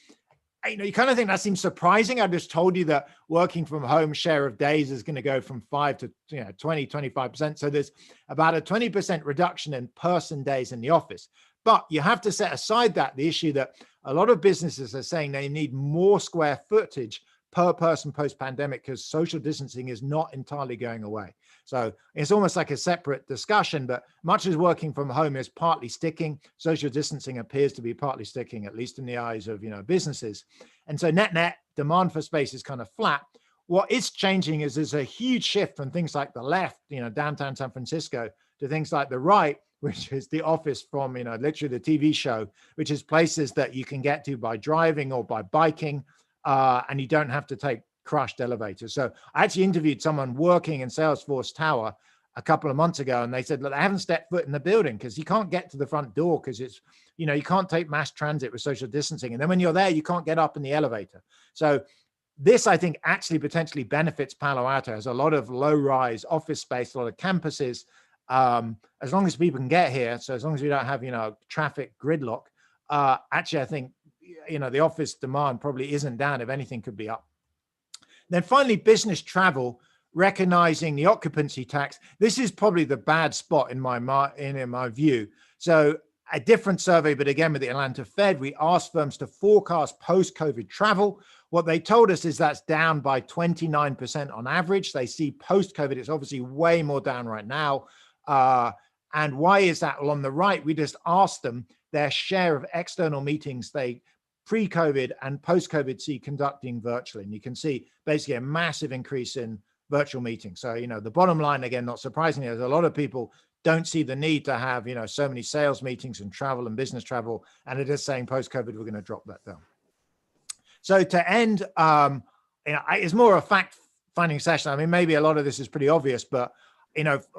you kind of think that seems surprising. I just told you that working from home share of days is going to go from 5 to 25%. So there's about a 20% reduction in person days in the office. But you have to set aside the issue that a lot of businesses are saying they need more square footage per person post-pandemic because social distancing is not entirely going away. So it's almost like a separate discussion, but much as working from home is partly sticking, social distancing appears to be partly sticking, at least in the eyes of businesses. And so net demand for space is kind of flat. What is changing is there's a huge shift from things like the left, downtown San Francisco, to things like the right, which is the office from, literally the TV show, which is places that you can get to by driving or by biking, and you don't have to take crushed elevators. So I actually interviewed someone working in Salesforce Tower a couple of months ago, and they said, look, they haven't stepped foot in the building because you can't get to the front door because it's, you can't take mass transit with social distancing. And then when you're there, you can't get up in the elevator. So this, I think, actually potentially benefits Palo Alto as a lot of low-rise office space, a lot of campuses, as long as people can get here. So as long as we don't have, traffic gridlock, actually, I think, the office demand probably isn't down. If anything, could be up. Then finally, business travel, recognizing the occupancy tax. This is probably the bad spot in my view. So a different survey, but again, with the Atlanta Fed, we asked firms to forecast post-COVID travel. What they told us is that's down by 29% on average. They see post-COVID, it's obviously way more down right now. And why is that? Well, on the right, we just asked them their share of external meetings they pre-COVID and post-COVID see conducting virtually. And you can see basically a massive increase in virtual meetings. So, the bottom line, again, not surprisingly, is a lot of people don't see the need to have, so many sales meetings and travel and business travel. And it is saying post-COVID, we're going to drop that down. So to end, it's more a fact-finding session. I mean, maybe a lot of this is pretty obvious, but,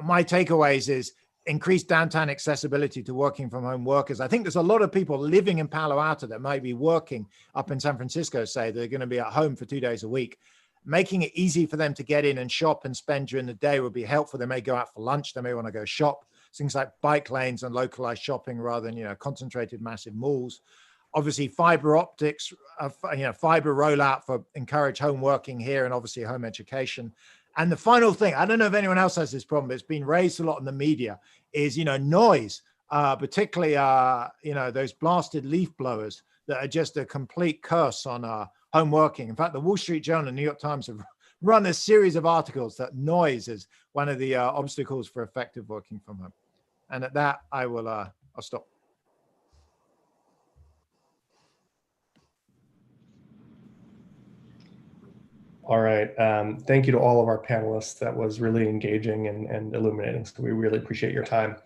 my takeaways is increased downtown accessibility to working from home workers. I think there's a lot of people living in Palo Alto that might be working up in San Francisco, say they're going to be at home for 2 days a week. Making it easy for them to get in and shop and spend during the day would be helpful. They may go out for lunch. They may want to go shop. Things like bike lanes and localized shopping rather than, concentrated massive malls. Obviously, fiber optics, fiber rollout for encourage home working here and obviously home education. And the final thing, I don't know if anyone else has this problem, but it's been raised a lot in the media, is, noise, particularly, those blasted leaf blowers that are just a complete curse on home working. In fact, the Wall Street Journal and New York Times have run a series of articles that noise is one of the obstacles for effective working from home. And at that, I'll stop. All right. Thank you to all of our panelists. That was really engaging and illuminating. So we really appreciate your time.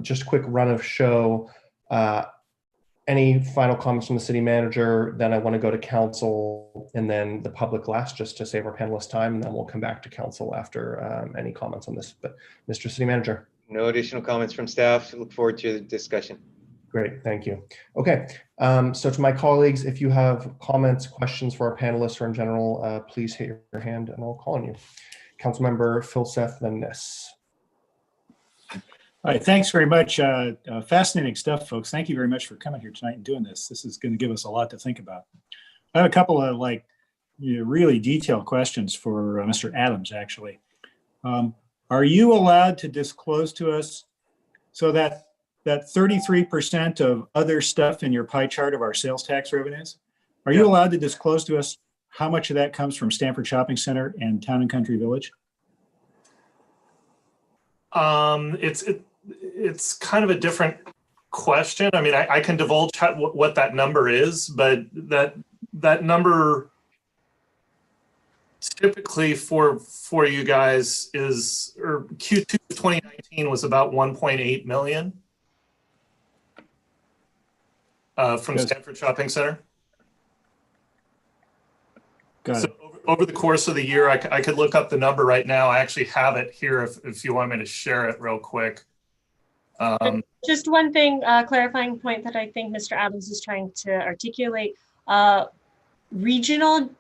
Just a quick run of show. Any final comments from the city manager? Then I want to go to council and then the public last, just to save our panelists time. And then we'll come back to council after any comments on this. But Mr. City Manager. No additional comments from staff. Look forward to the discussion. Great, thank you. Okay, so to my colleagues, if you have comments, questions for our panelists or in general, please hit your hand and I'll call on you. Councilmember Filseth, then Nis. All right, thanks very much. Fascinating stuff, folks. Thank you very much for coming here tonight and doing this. This is going to give us a lot to think about. I have a couple of really detailed questions for Mr. Adams, actually. are you allowed to disclose to us so that 33% of other stuff in your pie chart of our sales tax revenues, are you allowed to disclose to us how much of that comes from Stanford Shopping Center and Town and Country Village? It's kind of a different question. I mean, I can divulge what that number is, but that number typically for you guys is, or Q2 2019 was about 1.8 million from Stanford Shopping Center. Got it. Over the course of the year, I could look up the number right now. I actually have it here if you want me to share it real quick. Just one thing, clarifying point that I think Mr. Adams is trying to articulate. Regional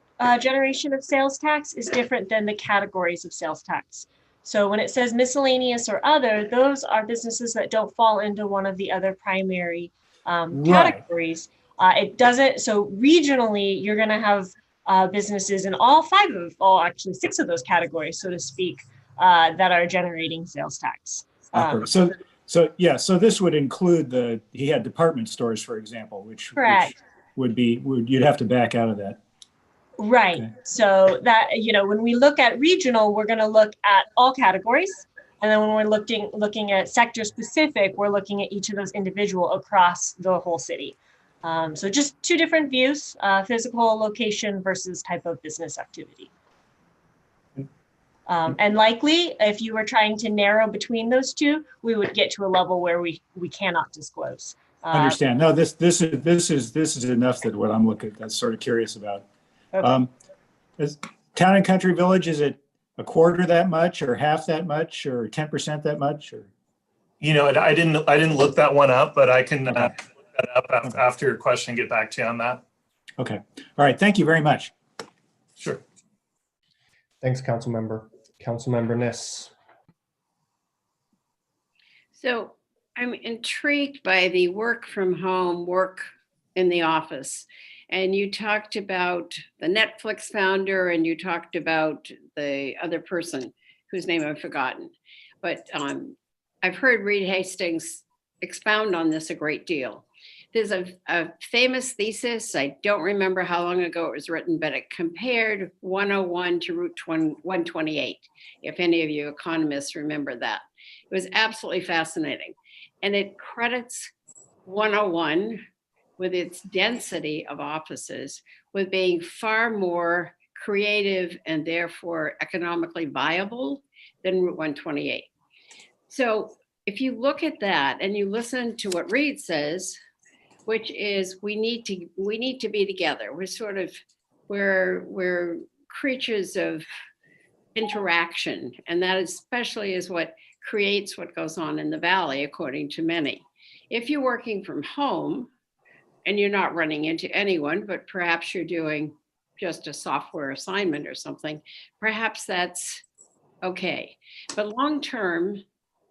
generation of sales tax is different than the categories of sales tax. So when it says miscellaneous or other, those are businesses that don't fall into one of the other primary categories. It doesn't, so regionally, you're gonna have businesses in all actually 6 of those categories, so to speak, that are generating sales tax. So this would include he had department stores, for example, which you'd have to back out of that. Right. Okay. So that, when we look at regional, we're going to look at all categories. And then when we're looking at sector specific, we're looking at each of those individual across the whole city. So just 2 different views, physical location versus type of business activity. And likely, if you were trying to narrow between those 2, we would get to a level where we cannot disclose. Understand? No, this is enough that what I'm that's sort of curious about. Okay. Is Town and Country Village, is it a quarter that much, or half that much, or 10% that much, or? I didn't look that one up, but I can look that up after your question and get back to you on that. Okay. All right. Thank you very much. Sure. Thanks, Councilmember. Councilmember Niss. So I'm intrigued by the work from home, work in the office. And you talked about the Netflix founder, and you talked about the other person whose name I've forgotten. But I've heard Reed Hastings expound on this a great deal. There's a famous thesis, I don't remember how long ago it was written, but it compared 101 to Route 128, if any of you economists remember that. It was absolutely fascinating. And it credits 101 with its density of offices with being far more creative and therefore economically viable than Route 128. So if you look at that and you listen to what Reed says, which is we need to be together. We're creatures of interaction, and that especially is what creates what goes on in the valley, according to many. If you're working from home and you're not running into anyone, but perhaps you're doing just a software assignment or something, perhaps that's okay. But long-term,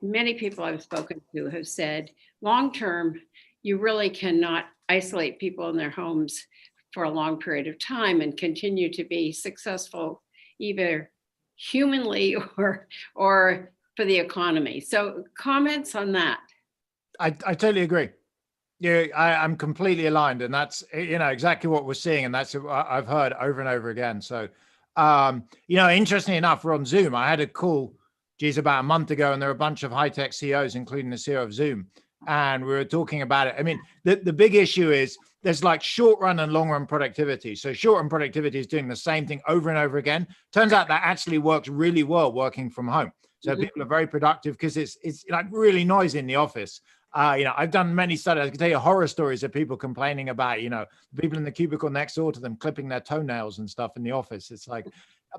many people I've spoken to have said, long-term, you really cannot isolate people in their homes for a long period of time and continue to be successful either humanly or for the economy. So comments on that? I totally agree. Yeah, I'm completely aligned, and that's exactly what we're seeing, and that's what I've heard over and over again. So, interestingly enough, we're on Zoom. I had a call, about a month ago, and there were a bunch of high-tech CEOs, including the CEO of Zoom, and we were talking about it. I mean, the big issue is there's like short-run and long-run productivity. So short-run productivity is doing the same thing over and over again. Turns out that actually works really well working from home. So people are very productive because it's like really noisy in the office. I've done many studies. I can tell you horror stories of people complaining about, people in the cubicle next door to them clipping their toenails and stuff in the office. It's like,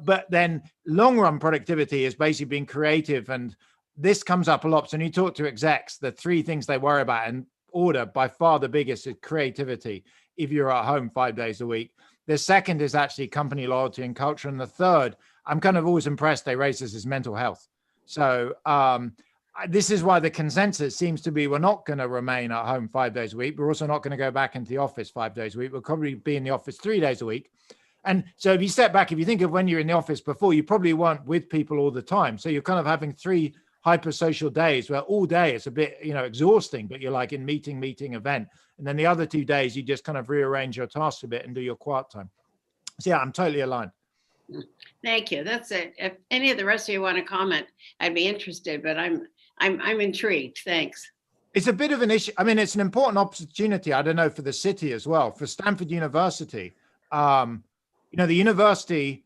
but then long run productivity is basically being creative. And this comes up a lot. So when you talk to execs, the 3 things they worry about in order, by far the biggest is creativity. If you're at home 5 days a week, the second is actually company loyalty and culture. And the third, I'm kind of always impressed they raise this, is mental health. So, this is why the consensus seems to be we're not going to remain at home 5 days a week. We're also not going to go back into the office 5 days a week. We'll probably be in the office 3 days a week. And so if you step back, if you think of when you're in the office before, you probably weren't with people all the time. So you're kind of having 3 hyper-social days where all day it's a bit, exhausting, but you're like in meeting, event. And then the other 2 days, you just kind of rearrange your tasks a bit and do your quiet time. So yeah, I'm totally aligned. Thank you. That's it. If any of the rest of you want to comment, I'd be interested, but I'm intrigued. Thanks. It's a bit of an issue. I mean, it's an important opportunity, I don't know, for the city as well, for Stanford University. The university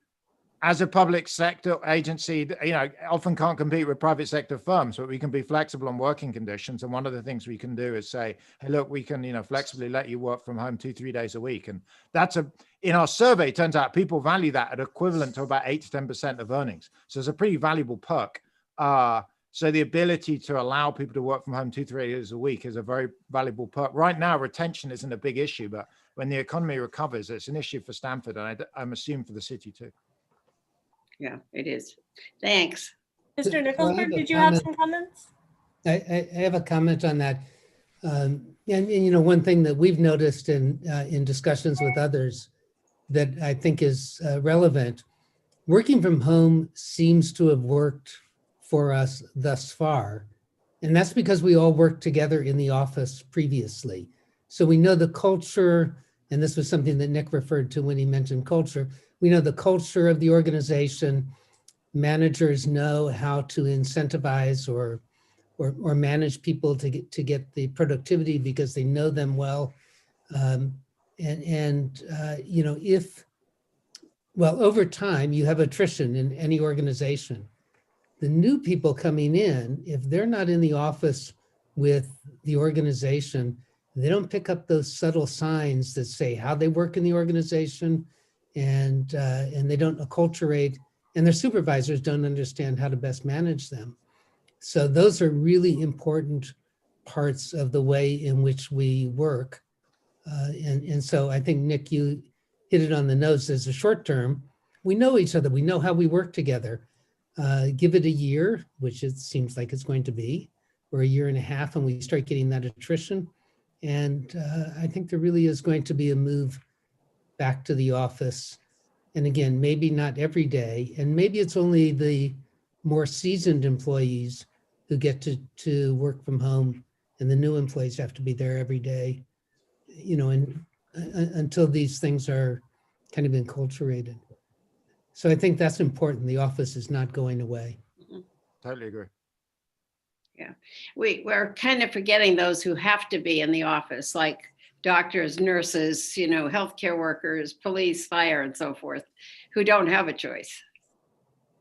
as a public sector agency, often can't compete with private sector firms, but we can be flexible on working conditions. And one of the things we can do is say, hey, look, we can, flexibly let you work from home 2-3 days a week. And that's in our survey, it turns out people value that at equivalent to about 8 to 10% of earnings. So it's a pretty valuable perk. So the ability to allow people to work from home 2-3 days a week is a very valuable perk. Right now, retention isn't a big issue, but when the economy recovers, it's an issue for Stanford, and I'm assuming for the city too. Yeah, it is. Thanks. Mr. So I have Nicholsberg, a did you have comment. some comments? I have a comment on that. And one thing that we've noticed in discussions with others that I think is relevant, working from home seems to have worked for us thus far. And that's because we all worked together in the office previously. So we know the culture, and this was something that Nick referred to when he mentioned culture. We know the culture of the organization. Managers know how to incentivize or manage people to get the productivity because they know them well. Over time, you have attrition in any organization. The new people coming in, if they're not in the office with the organization, they don't pick up those subtle signs that say how they work in the organization, and they don't acculturate, and their supervisors don't understand how to best manage them. So those are really important parts of the way in which we work. And so I think, Nick, you hit it on the nose. As a short term, we know each other. We know how we work together. Give it a year, which it seems like it's going to be, or a year and a half, and we start getting that attrition. And I think there really is going to be a move back to the office. And again, maybe not every day, and maybe it's only the more seasoned employees who get to work from home, and the new employees have to be there every day, and until these things are kind of enculturated. So I think that's important. The office is not going away. Totally agree. Yeah, we're kind of forgetting those who have to be in the office, like doctors, nurses, healthcare workers, police, fire, and so forth, who don't have a choice.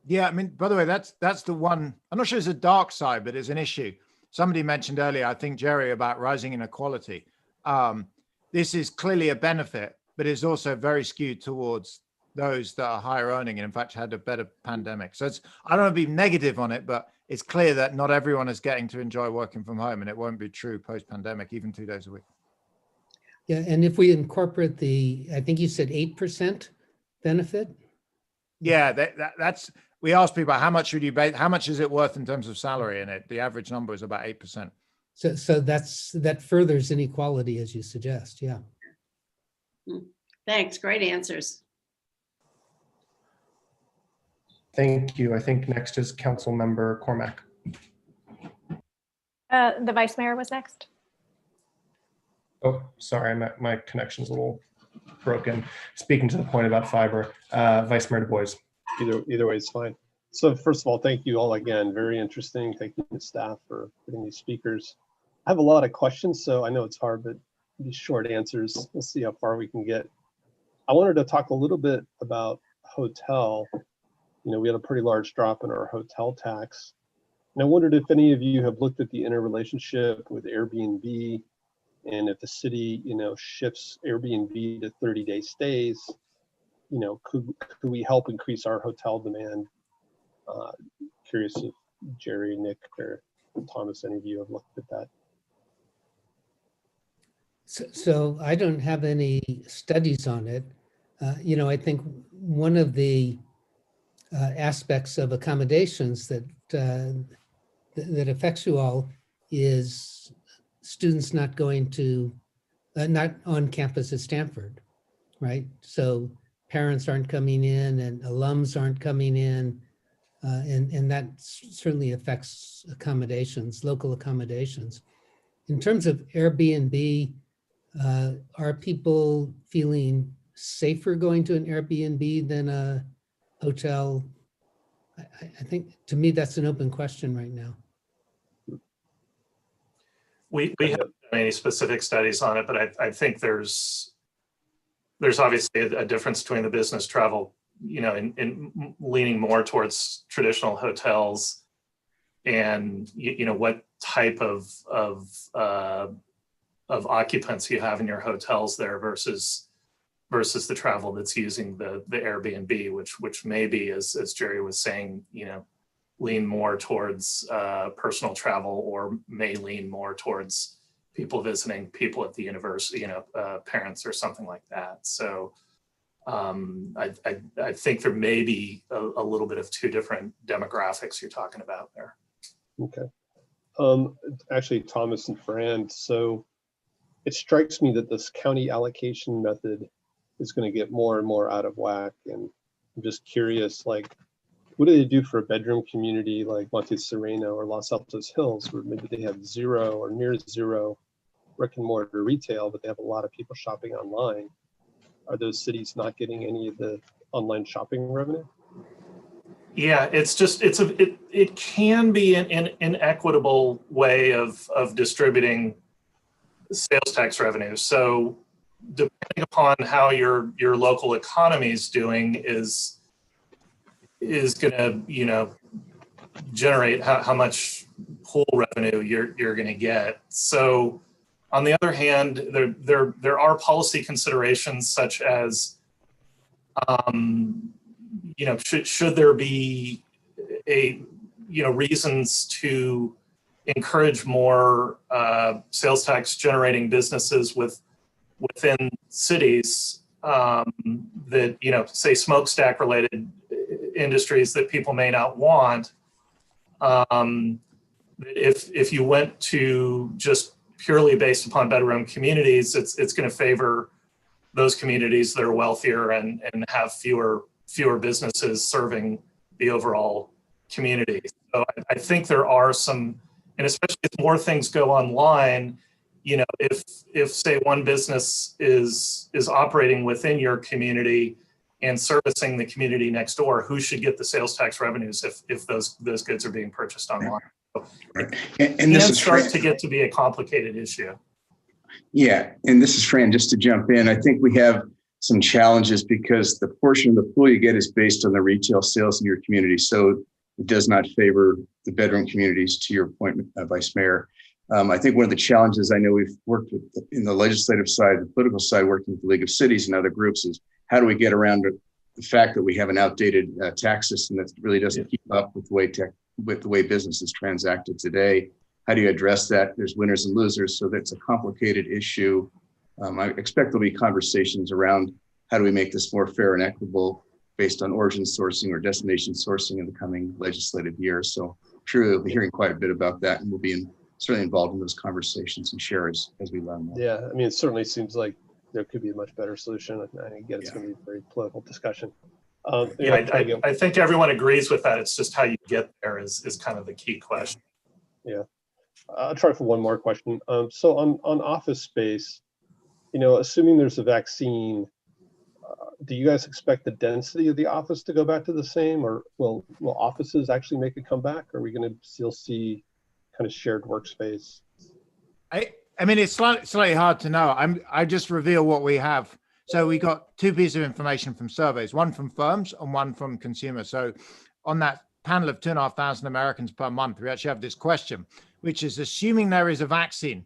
Yeah, I mean, by the way, that's the one, I'm not sure it's a dark side, but it's an issue. Somebody mentioned earlier, I think, Jerry, about rising inequality. This is clearly a benefit, but it's also very skewed towards those that are higher earning and in fact had a better pandemic. So I don't want to be negative on it, but it's clear that not everyone is getting to enjoy working from home, and it won't be true post-pandemic, even 2 days a week. Yeah, and if we incorporate I think you said 8% benefit? Yeah, that's, we asked people, how much would you pay, how much is it worth in terms of salary? And the average number is about 8%. So that furthers inequality, as you suggest, yeah. Thanks, great answers. Thank you. I think next is Council Member Cormack. The Vice Mayor was next. Oh, sorry, my connection's a little broken. Speaking to the point about fiber, Vice Mayor Du Bois. Either way is fine. So first of all, thank you all again. Very interesting. Thank you to staff for putting these speakers. I have a lot of questions, so I know it's hard, but these short answers, we'll see how far we can get. I wanted to talk a little bit about hotel. We had a pretty large drop in our hotel tax. And I wondered if any of you have looked at the interrelationship with Airbnb, and if the city, shifts Airbnb to 30-day stays, could we help increase our hotel demand? Curious if Jerry, Nick, or Thomas, any of you have looked at that. So I don't have any studies on it. I think one of the aspects of accommodations that affects you all is students not going to, not on campus at Stanford, right? So parents aren't coming in and alums aren't coming in. And that certainly affects accommodations, local accommodations. In terms of Airbnb, are people feeling safer going to an Airbnb than a hotel? I think, to me, that's an open question right now. We haven't done any specific studies on it, but I think there's obviously a difference between the business travel, in leaning more towards traditional hotels, and what type of occupants you have in your hotels there versus the travel that's using the Airbnb, which maybe, as Jerry was saying, lean more towards personal travel, or may lean more towards people visiting people at the university, parents or something like that. So I think there may be a little bit of two different demographics you're talking about there. Okay. Actually, Thomas and Fran, so it strikes me that this county allocation method is going to get more and more out of whack. And I'm just curious, like, what do they do for a bedroom community like Monte Sereno or Los Altos Hills, where maybe they have zero or near zero brick and mortar retail, but they have a lot of people shopping online? Are those cities not getting any of the online shopping revenue? Yeah, it can be an inequitable way of distributing sales tax revenue. So depending upon how your local economy is doing is going to generate how much pool revenue you're going to get. So on the other hand, there are policy considerations such as should there be reasons to encourage more sales tax generating businesses within cities that say smokestack related industries that people may not want. If you went to just purely based upon bedroom communities, it's going to favor those communities that are wealthier and have fewer businesses serving the overall community. So I think there are some, and especially as more things go online, if say one business is operating within your community and servicing the community next door, who should get the sales tax revenues if those goods are being purchased online? So right. And this is starts to get to be a complicated issue. Yeah, and this is Fran, just to jump in. I think we have some challenges because the portion of the pool you get is based on the retail sales in your community. So it does not favor the bedroom communities, to your point, Vice Mayor. I think one of the challenges I know we've worked with in the legislative side, the political side, working with the League of Cities and other groups, is how do we get around the fact that we have an outdated tax system that really doesn't keep up with the way business is transacted today? How do you address that? There's winners and losers, so that's a complicated issue. I expect there'll be conversations around how do we make this more fair and equitable based on origin sourcing or destination sourcing in the coming legislative year. So I'm sure we'll be hearing quite a bit about that, and we'll be certainly involved in those conversations and share as we learn more. Yeah, I mean, it certainly seems like there could be a much better solution. I get it's going to be a very political discussion. I think everyone agrees with that. It's just how you get there is kind of the key question. Yeah, I'll try for one more question. So on office space, assuming there's a vaccine, do you guys expect the density of the office to go back to the same, or will offices actually make a comeback? Are we going to still see kind of shared workspace? I mean, it's slightly hard to know. I just reveal what we have. So we got two pieces of information from surveys, one from firms and one from consumers. So on that panel of 2,500 Americans per month, we actually have this question, which is assuming there is a vaccine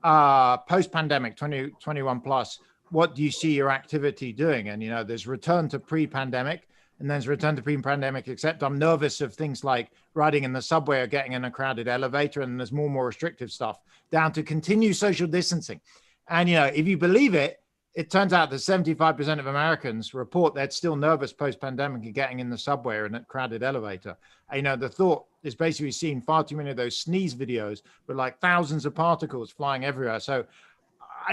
post-pandemic, 2021 plus, what do you see your activity doing? And, there's return to pre-pandemic, and there's return to pre-pandemic, except I'm nervous of things like riding in the subway or getting in a crowded elevator, and there's more and more restrictive stuff, down to continue social distancing. And, if you believe it, it turns out that 75% of Americans report they're still nervous post-pandemic of getting in the subway or in a crowded elevator. The thought is basically seeing far too many of those sneeze videos with like thousands of particles flying everywhere. So,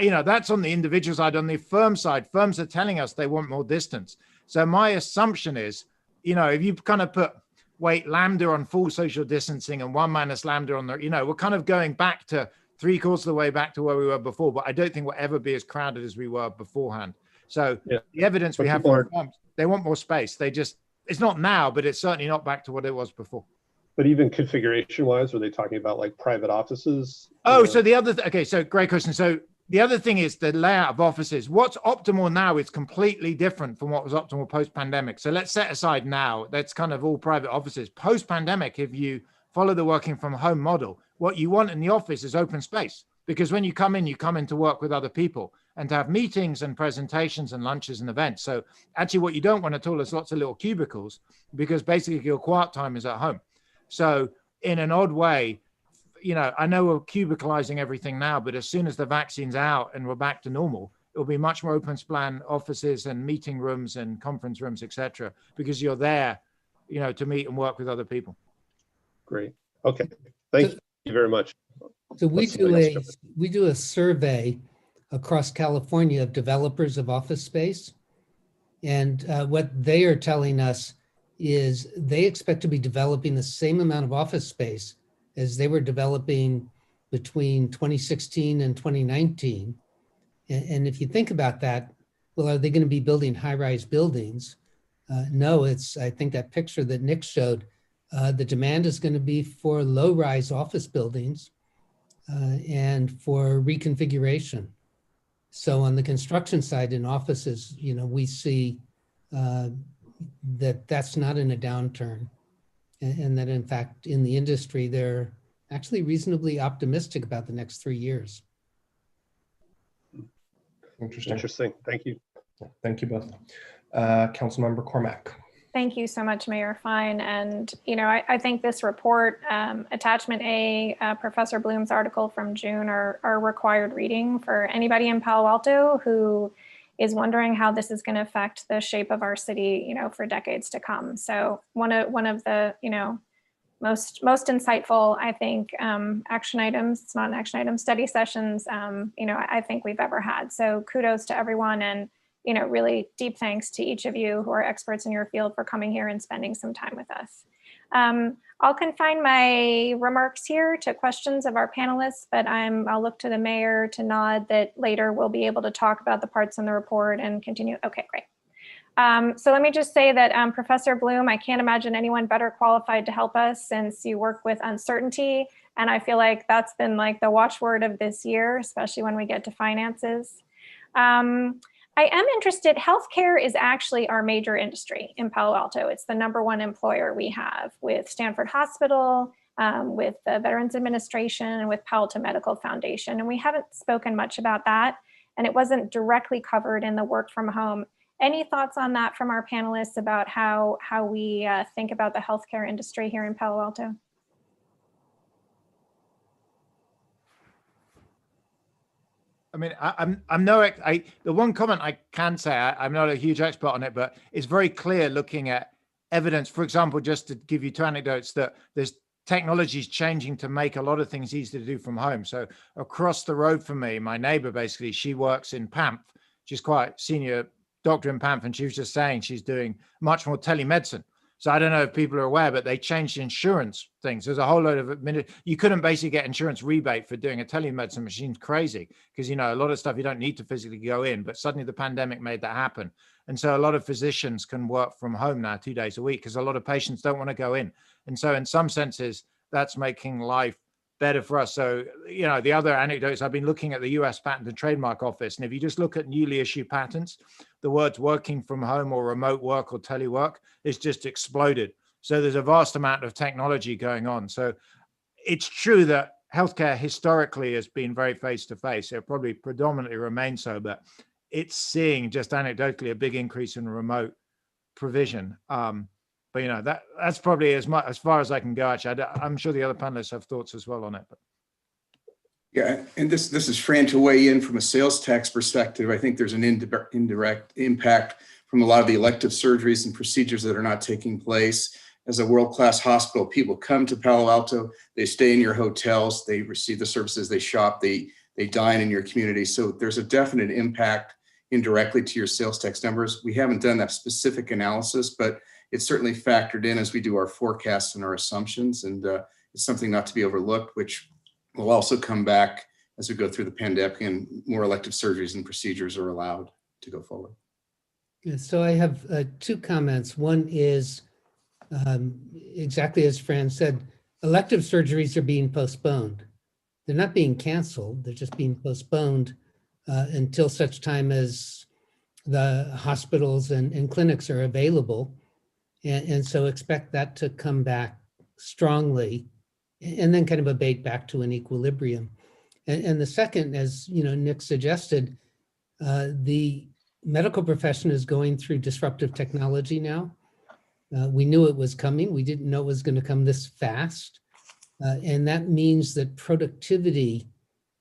that's on the individual side. On the firm side, firms are telling us they want more distance. So my assumption is, if you kind of put weight lambda on full social distancing and 1 minus lambda on we're kind of going back to 3/4 of the way back to where we were before, but I don't think we'll ever be as crowded as we were beforehand. So Yeah. the evidence we But have people from firms, they want more space. It's not now, but it's certainly not back to what it was before. But even configuration wise, are they talking about like private offices? Oh, so the other, okay, so great question. So the other thing is the layout of offices. What's optimal now is completely different from what was optimal post-pandemic. So let's set aside now, that's kind of all private offices. Post-pandemic, if you follow the working from home model, what you want in the office is open space. Because when you come in to work with other people and to have meetings and presentations and lunches and events. So actually what you don't want at all is lots of little cubicles, because basically your quiet time is at home. So in an odd way, I know we're cubicalizing everything now, but as soon as the vaccine's out and we're back to normal, it'll be much more open plan offices and meeting rooms and conference rooms, etc., because you're there, to meet and work with other people. Great. Okay. Thank you very much. So we do a survey across California of developers of office space. And what they are telling us is they expect to be developing the same amount of office space as they were developing between 2016 and 2019. And if you think about that, well, are they going to be building high-rise buildings? No, I think that picture that Nick showed, the demand is going to be for low-rise office buildings and for reconfiguration. So on the construction side in offices, we see that's not in a downturn, and that in fact in the industry they're actually reasonably optimistic about the next 3 years. Interesting. Thank you. Thank you both. Councilmember Cormack. Thank you so much, Mayor Fine. And, I think this report, attachment A, Professor Bloom's article from June are required reading for anybody in Palo Alto who is wondering how this is going to affect the shape of our city, for decades to come. So one of the, most insightful, I think, action items, it's not an action item, study sessions, I think we've ever had. So kudos to everyone, and really deep thanks to each of you who are experts in your field for coming here and spending some time with us. I'll confine my remarks here to questions of our panelists, but I'll look to the mayor to nod that later we'll be able to talk about the parts in the report and continue. Okay, great. So let me just say that Professor Bloom, I can't imagine anyone better qualified to help us since you work with uncertainty. And I feel like that's been like the watchword of this year, especially when we get to finances. I am interested, healthcare is actually our major industry in Palo Alto. It's the #1 employer we have with Stanford Hospital, with the Veterans Administration, and with Palo Alto Medical Foundation. And we haven't spoken much about that, and it wasn't directly covered in the work from home. Any thoughts on that from our panelists about how we think about the healthcare industry here in Palo Alto? I mean, the one comment I can say, I'm not a huge expert on it, but it's very clear looking at evidence. For example, just to give you 2 anecdotes, that there's technologies changing to make a lot of things easy to do from home. So across the road from me, my neighbor, basically, she works in PAMF. She's quite senior doctor in PAMF, and she was just saying she's doing much more telemedicine. So I don't know if people are aware, but they changed insurance things. There's a whole load of you couldn't basically get insurance rebate for doing a telemedicine machine. Crazy, because a lot of stuff you don't need to physically go in, but suddenly the pandemic made that happen. And so a lot of physicians can work from home now 2 days a week because a lot of patients don't want to go in. And so in some senses, that's making life better for us. So, the other anecdotes, I've been looking at the US Patent and Trademark Office. And if you just look at newly issued patents, the words working from home or remote work or telework is just exploded. So there's a vast amount of technology going on. So it's true that healthcare historically has been very face-to-face. It probably predominantly remains so, but it's seeing just anecdotally a big increase in remote provision. But that's probably as far as I can go. Actually, I'm sure the other panelists have thoughts as well on it. But. Yeah, and this is Fran to weigh in from a sales tax perspective. I think there's an indirect impact from a lot of the elective surgeries and procedures that are not taking place. As a world-class hospital, people come to Palo Alto, they stay in your hotels, they receive the services, they shop, they dine in your community. So there's a definite impact indirectly to your sales tax numbers. We haven't done that specific analysis, but it's certainly factored in as we do our forecasts and our assumptions. And it's something not to be overlooked, which will also come back as we go through the pandemic and more elective surgeries and procedures are allowed to go forward. Yeah, so I have two comments. One is exactly as Fran said, elective surgeries are being postponed. They're not being canceled, they're just being postponed until such time as the hospitals and clinics are available. And so expect that to come back strongly and then kind of abate back to an equilibrium. And the second, as Nick suggested, the medical profession is going through disruptive technology now. We knew it was coming. We didn't know it was going to come this fast. And that means that productivity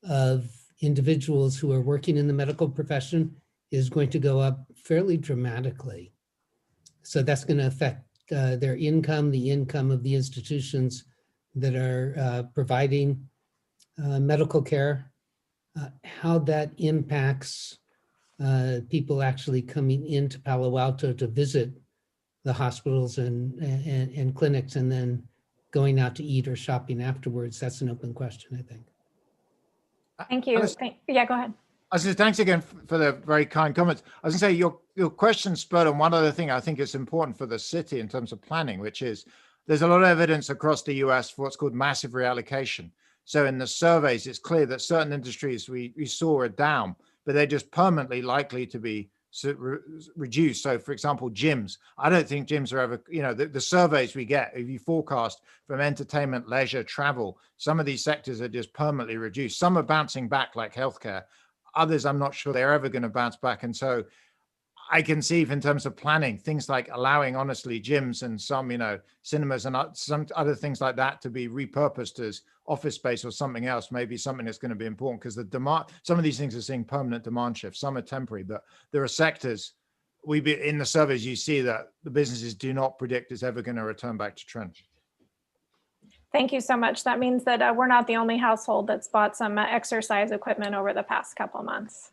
of individuals who are working in the medical profession is going to go up fairly dramatically. So that's going to affect their income, the income of the institutions that are providing medical care, how that impacts people actually coming into Palo Alto to visit the hospitals and clinics and then going out to eat or shopping afterwards. That's an open question, I think. Thank you. Yeah, go ahead. I was thanks again for the very kind comments. I was going to say your question spurred on one other thing I think is important for the city in terms of planning, which is there's a lot of evidence across the US for what's called massive reallocation. So in the surveys, it's clear that certain industries we saw are down, but they're just permanently likely to be reduced. So for example, gyms, I don't think gyms are ever, the surveys we get, if you forecast from entertainment, leisure, travel, some of these sectors are just permanently reduced. Some are bouncing back like healthcare. Others, I'm not sure they're ever going to bounce back. And so I conceive in terms of planning, things like allowing, honestly, gyms and some, cinemas and some other things like that to be repurposed as office space or something else, maybe something that's going to be important because the demand, some of these things are seeing permanent demand shifts, some are temporary, but there are sectors, in the surveys, you see that the businesses do not predict is ever going to return back to trend. Thank you so much. That means that we're not the only household that's bought some exercise equipment over the past couple of months.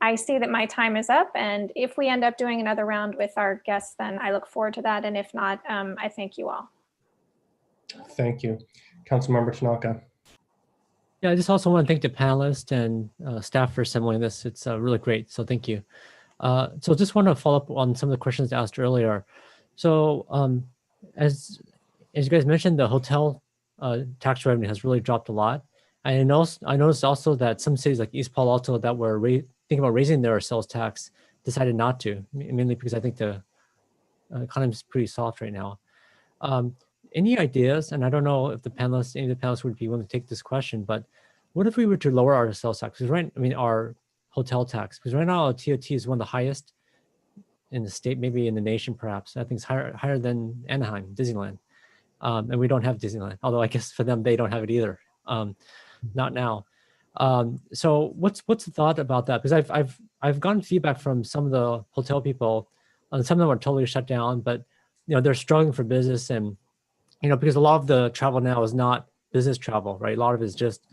I see that my time is up, and if we end up doing another round with our guests, then I look forward to that. And if not, I thank you all. Thank you. Councilmember Tanaka. Yeah, I just also want to thank the panelists and staff for assembling this. It's really great, so thank you. So just want to follow up on some of the questions asked earlier. So as you guys mentioned, the hotel tax revenue has really dropped a lot. I noticed also that some cities like East Palo Alto that were thinking about raising their sales tax decided not to, mainly because I think the economy is pretty soft right now. Any ideas, and I don't know if any of the panelists would be willing to take this question, but what if we were to lower our sales tax? Because our hotel tax, because right now our TOT is one of the highest in the state, maybe in the nation, perhaps. I think it's higher than Anaheim, Disneyland. And we don't have Disneyland, although I guess for them, they don't have it either. Not now. So what's the thought about that? Because I've gotten feedback from some of the hotel people, and some of them are totally shut down, but they're struggling for business, and because a lot of the travel now is not business travel, right? A lot of it is just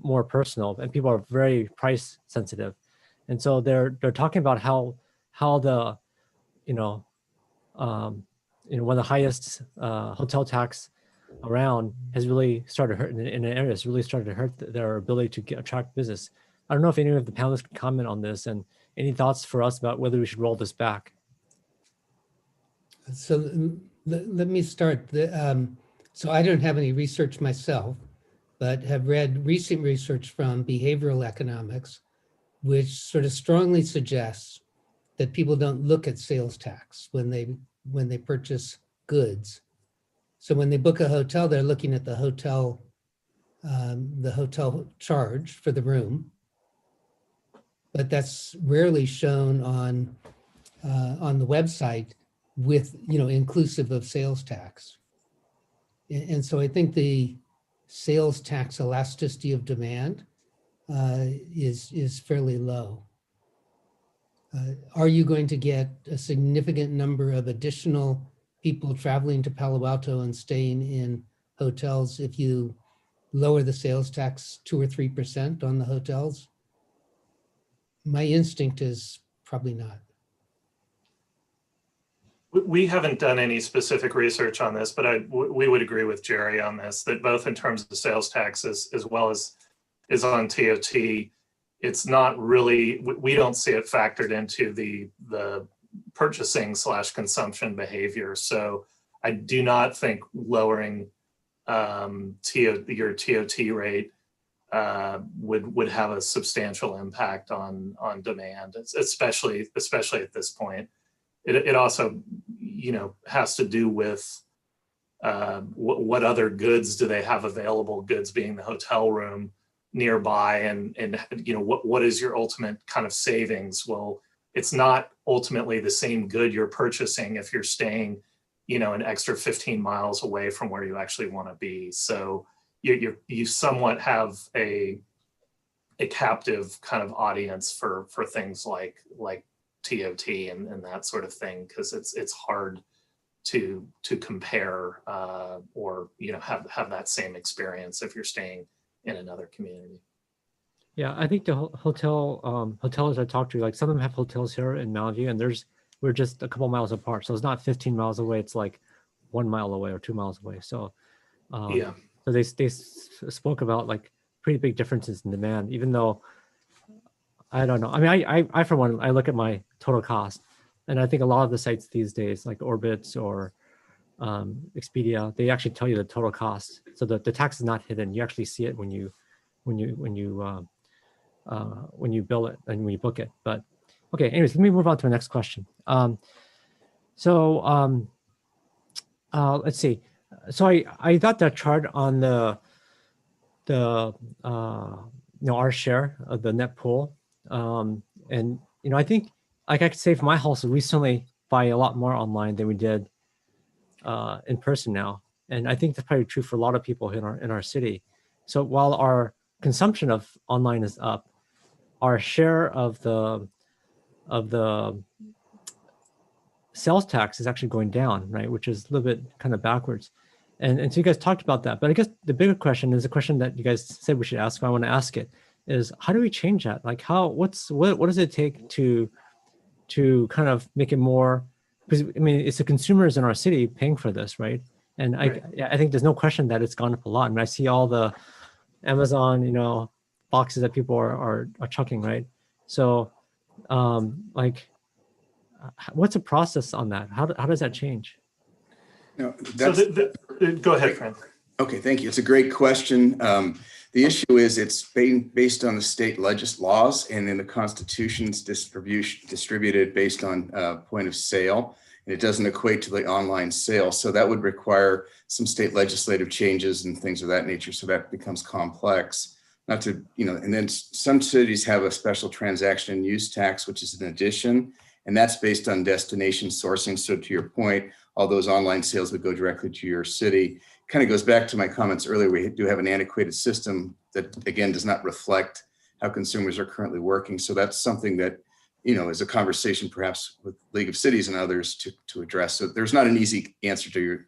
more personal, and people are very price sensitive, and so they're talking about how the one of the highest hotel tax around has really started to hurt in an area. It's really started to hurt their ability to attract business. I don't know if any of the panelists can comment on this, and any thoughts for us about whether we should roll this back. So let me start. So I don't have any research myself, but have read recent research from behavioral economics, which sort of strongly suggests that people don't look at sales tax when they purchase goods. So when they book a hotel, they're looking at the hotel charge for the room, but that's rarely shown on the website with inclusive of sales tax. And so I think the sales tax elasticity of demand is fairly low. Are you going to get a significant number of additional people traveling to Palo Alto and staying in hotels if you lower the sales tax 2 or 3% on the hotels? my instinct is probably not. We haven't done any specific research on this, but we would agree with Jerry on this, that both in terms of sales taxes as well as on TOT, it's not really, we don't see it factored into the purchasing / consumption behavior. So I do not think lowering your TOT rate would have a substantial impact on demand, especially at this point. It also, has to do with what other goods do they have available, goods being the hotel room nearby, and what is your ultimate kind of savings? Well, it's not ultimately the same good you're purchasing if you're staying, an extra 15 miles away from where you actually want to be. So you somewhat have a captive kind of audience for things like TOT and that sort of thing, because it's hard to compare or have that same experience if you're staying in another community. Yeah, I think the hotels I talked to, like some of them have hotels here in Mountain View, and we're just a couple miles apart, so it's not 15 miles away. It's like 1 mile away or 2 miles away. So Yeah. So they spoke about like pretty big differences in demand, even though I don't know. I mean, I for one, I look at my total cost, and I think a lot of the sites these days, like Orbitz or Expedia, they actually tell you the total cost. So the tax is not hidden. You actually see it when you bill it and when you book it. But okay, anyways, let me move on to the next question. Let's see. So I got that chart on our share of the net pool, and I think like I could say for my household, we recently buy a lot more online than we did in person now, and I think that's probably true for a lot of people in our city. So while our consumption of online is up, our share of the sales tax is actually going down, right? Which is a little bit kind of backwards. And so you guys talked about that, but I guess the bigger question is a question that you guys said we should ask. I want to ask it is, how do we change that? Like what does it take to kind of make it more, because I mean, it's the consumers in our city paying for this, right? And right. I think there's no question that it's gone up a lot. I mean, I see all the Amazon, boxes that people are chucking, right? So what's the process on that? How does that change? No, go ahead, Fran. Okay, thank you. It's a great question. The issue is it's based on the state laws, and then the Constitution's distributed based on point of sale, and it doesn't equate to the online sale. So that would require some state legislative changes and things of that nature. So that becomes complex. Not to, and then some cities have a special transaction and use tax, which is an addition, and that's based on destination sourcing. So to your point, all those online sales would go directly to your city. Kind of goes back to my comments earlier. We do have an antiquated system that, again, does not reflect how consumers are currently working. So that's something that, is a conversation perhaps with League of Cities and others to address. So there's not an easy answer to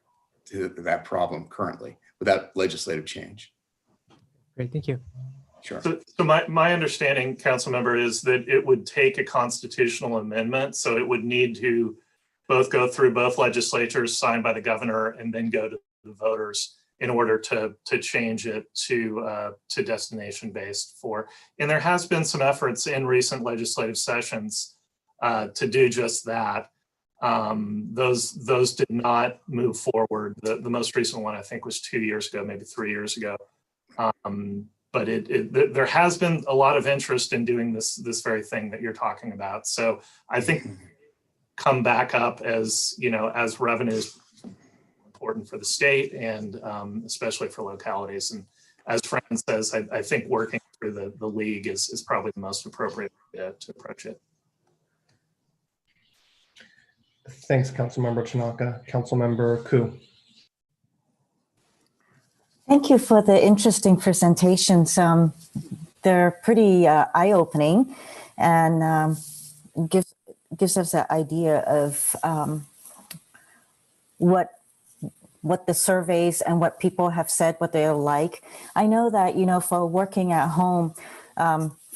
that problem currently without legislative change. Great, thank you. Sure. So my understanding, council member, is that it would take a constitutional amendment. So it would need to both go through both legislatures, signed by the governor, and then go to the voters in order to change it to destination based for. And there has been some efforts in recent legislative sessions to do just that. Those did not move forward. The most recent one, I think, was 2 years ago, maybe 3 years ago. But there has been a lot of interest in doing this very thing that you're talking about. So I think come back up as revenues important for the state and especially for localities. And as Fran says, I think working through the league is probably the most appropriate way to approach it. Thanks, Councilmember Tanaka. Councilmember Ku. Thank you for the interesting presentations. They're pretty eye-opening and gives us an idea of what the surveys and what people have said, what they're like. I know that, for working at home,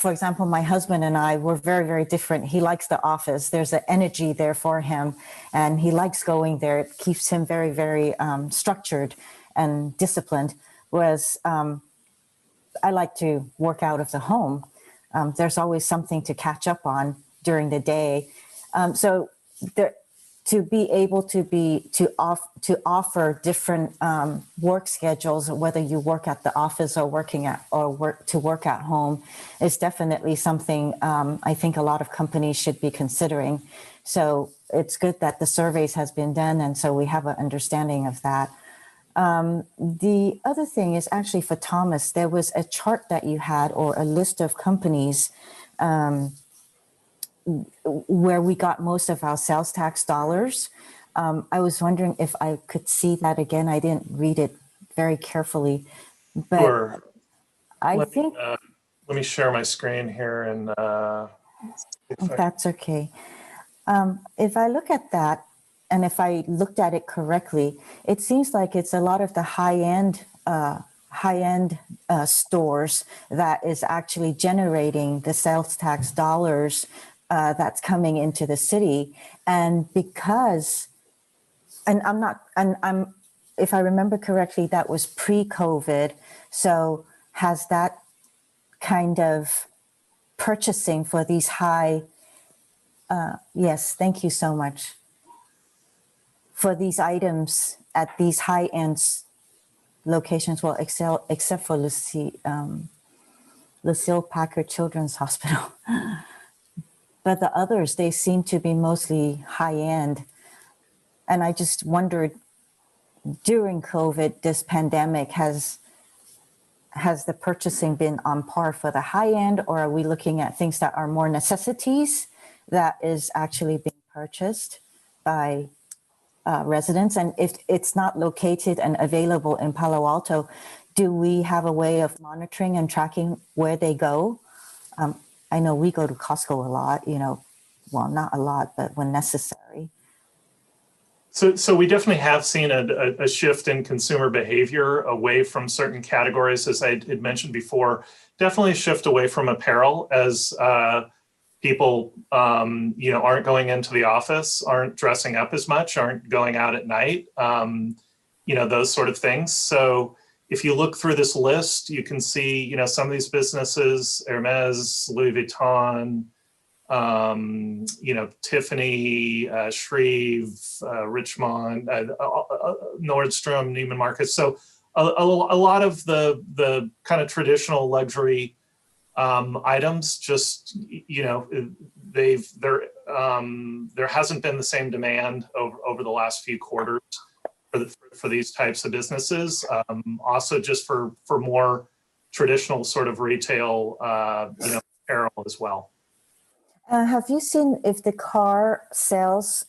for example, my husband and I were very, very different. He likes the office. There's an energy there for him, and he likes going there. It keeps him very, very structured and disciplined. Whereas I like to work out of the home. There's always something to catch up on during the day. So there, to be able to offer different work schedules, whether you work at the office or work at home, is definitely something I think a lot of companies should be considering. So it's good that the surveys has been done, and so we have an understanding of that. The other thing is actually for Thomas, there was a chart that you had, or a list of companies where we got most of our sales tax dollars. I was wondering if I could see that again. I didn't read it very carefully, but Sure. I think let me share my screen here, and if that's okay. If I look at that, and if I looked at it correctly, it seems like it's a lot of the high-end stores that is actually generating the sales tax dollars that's coming into the city. And because, and I'm, if I remember correctly, that was pre-COVID. So has that kind of purchasing for these yes, thank you so much. For these items at these high-end locations, well, except for Lucille Packard Children's Hospital. But the others, they seem to be mostly high-end. And I just wondered, during COVID, this pandemic, has the purchasing been on par for the high-end, or are we looking at things that are more necessities that is actually being purchased by residents? And if it's not located and available in Palo Alto, do we have a way of monitoring and tracking where they go? I know we go to Costco a lot, well, not a lot, but when necessary. So we definitely have seen a shift in consumer behavior away from certain categories, as I had mentioned before. Definitely a shift away from apparel, as people aren't going into the office, aren't dressing up as much, aren't going out at night, those sort of things. So if you look through this list, you can see, some of these businesses, Hermes, Louis Vuitton, Tiffany, Shreve, Richmond, Nordstrom, Neiman Marcus. So a lot of the kind of traditional luxury items, just, there hasn't been the same demand over the last few quarters for these types of businesses. Also just for more traditional sort of retail, apparel as well. Have you seen if car sales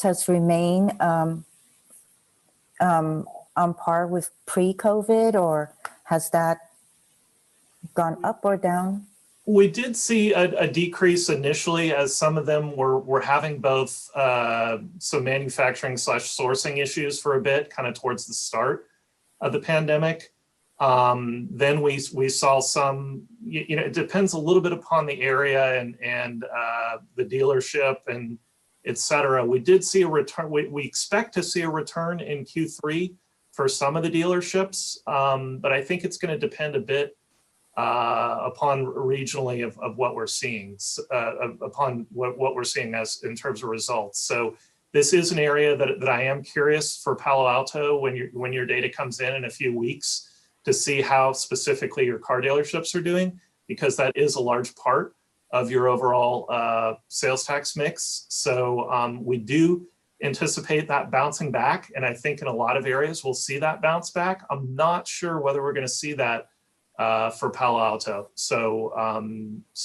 has remained on par with pre-COVID, or has that gone up or down? We did see a decrease initially, as some of them were having both some manufacturing / sourcing issues for a bit, kind of towards the start of the pandemic. Then we saw some, it depends a little bit upon the area and the dealership and et cetera. We did see a return. We expect to see a return in Q3 for some of the dealerships, but I think it's going to depend a bit upon regionally of what we're seeing, upon what we're seeing as in terms of results. So this is an area that I am curious for Palo Alto when your data comes in a few weeks, to see how specifically your car dealerships are doing, because that is a large part of your overall sales tax mix. So we do anticipate that bouncing back, and I think in a lot of areas we'll see that bounce back. I'm not sure whether we're going to see that for Palo Alto. So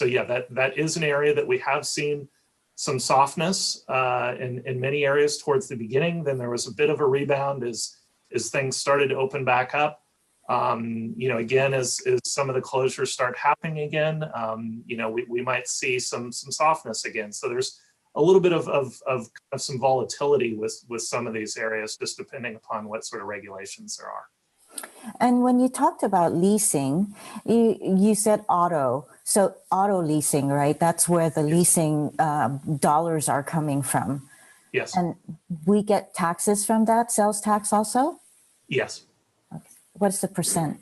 yeah, that is an area that we have seen some softness in many areas towards the beginning. Then there was a bit of a rebound as things started to open back up. Again, as some of the closures start happening again, we might see some softness again. So there's a little bit of some volatility with some of these areas, just depending upon what sort of regulations there are. And when you talked about leasing, you said auto. So auto leasing, right? That's where the leasing dollars are coming from. Yes. And we get taxes from that, sales tax also? Yes. What's the percent?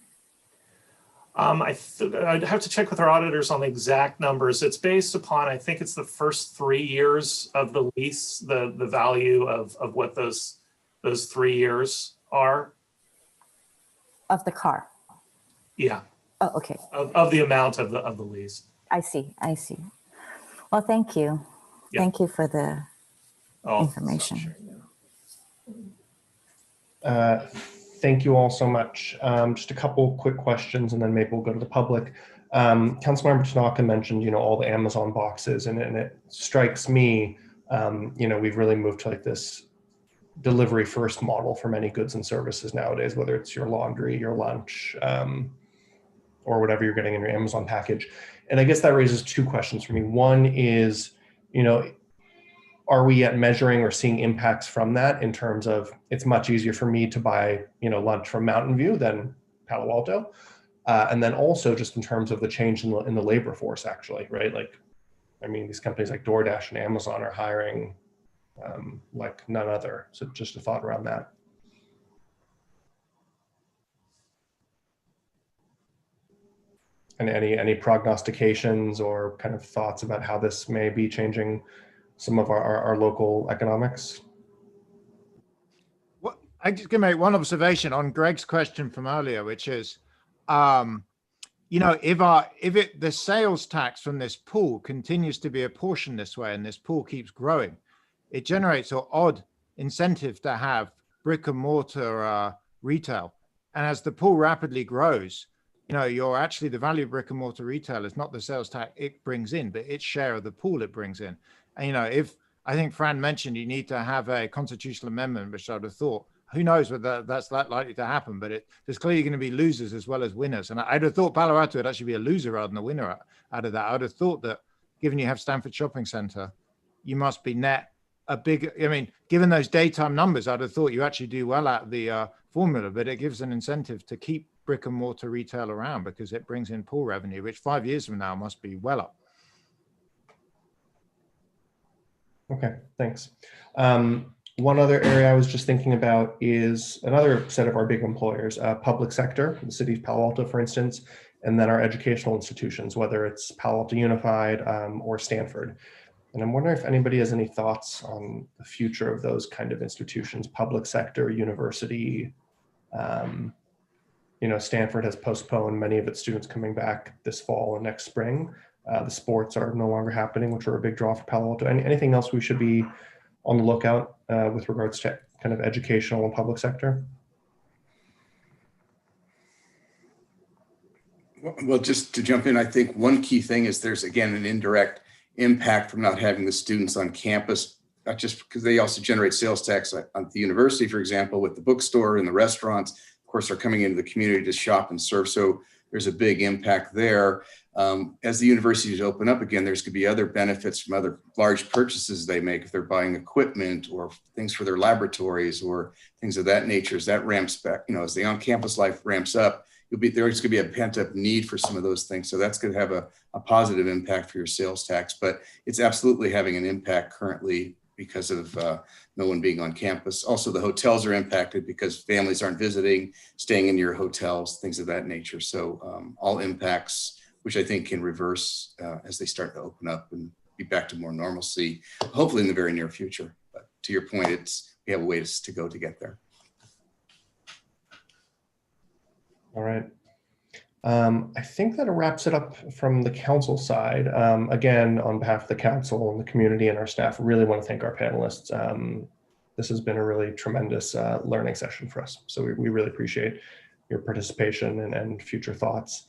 I'd have to check with our auditors on the exact numbers. It's based upon, I think it's the first 3 years of the lease, the value of what those 3 years are. Of the car? Yeah. Oh, okay. Of the amount of the lease. I see. Well, thank you. Yeah. Thank you for the information. Sure. Thank you all so much. Just a couple quick questions and then maybe we'll go to the public. Councilmember Tanaka mentioned, all the Amazon boxes, and it strikes me, we've really moved to like this delivery first model for many goods and services nowadays, whether it's your laundry, your lunch, or whatever you're getting in your Amazon package. And I guess that raises two questions for me. One is, are we yet measuring or seeing impacts from that in terms of it's much easier for me to buy, lunch from Mountain View than Palo Alto? And then also just in terms of the change in the labor force, actually, right? Like, these companies like DoorDash and Amazon are hiring like none other. So just a thought around that. And any prognostications or kind of thoughts about how this may be changing some of our local economics? Well, I'm just going to make one observation on Greg's question from earlier, which is, the sales tax from this pool continues to be apportioned this way and this pool keeps growing, it generates an odd incentive to have brick and mortar retail. And as the pool rapidly grows, you're actually, the value of brick and mortar retail is not the sales tax it brings in, but its share of the pool it brings in. And, if I think Fran mentioned you need to have a constitutional amendment, which I'd have thought, who knows whether that's likely to happen, but there's clearly going to be losers as well as winners. And I'd have thought Palo Alto would actually be a loser rather than a winner out of that. I'd have thought that given you have Stanford Shopping Center, you must be net a big, given those daytime numbers, I'd have thought you actually do well out of the formula, but it gives an incentive to keep brick and mortar retail around because it brings in pool revenue, which 5 years from now must be well up. Okay, thanks. One other area I was just thinking about is another set of our big employers, public sector, the city of Palo Alto, for instance, and then our educational institutions, whether it's Palo Alto Unified or Stanford. And I'm wondering if anybody has any thoughts on the future of those kind of institutions, public sector, university. Stanford has postponed many of its students coming back this fall and next spring. The sports are no longer happening, which are a big draw for Palo Alto. Anything else we should be on the lookout with regards to kind of educational and public sector? Well, just to jump in, I think one key thing is there's, again, an indirect impact from not having the students on campus, not just because they also generate sales tax on the university, for example, with the bookstore and the restaurants, of course, are coming into the community to shop and serve. So there's a big impact there. As the universities open up again, there's going to be other benefits from other large purchases they make if they're buying equipment or things for their laboratories or things of that nature. As that ramps back, as the on-campus life ramps up, there's going to be a pent-up need for some of those things. So that's going to have a positive impact for your sales tax, but it's absolutely having an impact currently because of no one being on campus. Also, the hotels are impacted because families aren't visiting, staying in your hotels, things of that nature. So all impacts, which I think can reverse as they start to open up and be back to more normalcy, hopefully in the very near future. But to your point, we have a ways to go to get there. All right. I think that wraps it up from the council side. Again, on behalf of the council and the community and our staff, really want to thank our panelists. This has been a really tremendous learning session for us. So we really appreciate your participation and future thoughts.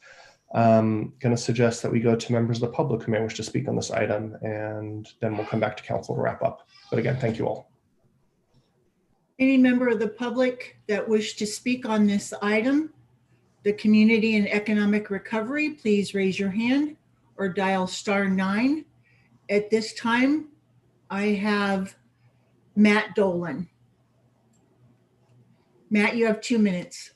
Going to suggest that we go to members of the public who may wish to speak on this item, and then we'll come back to council to wrap up. But again, thank you all. Any member of the public that wish to speak on this item, the community and economic recovery, please raise your hand or dial *9. At this time, I have Matt Dolan. Matt, you have 2 minutes.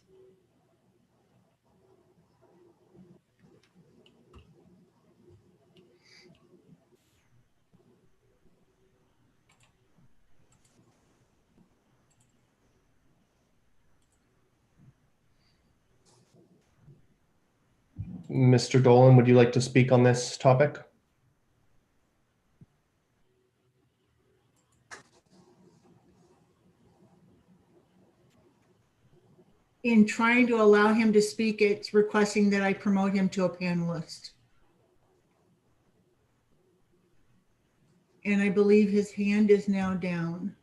Mr. Dolan, would you like to speak on this topic? In trying to allow him to speak, it's requesting that I promote him to a panelist. And I believe his hand is now down.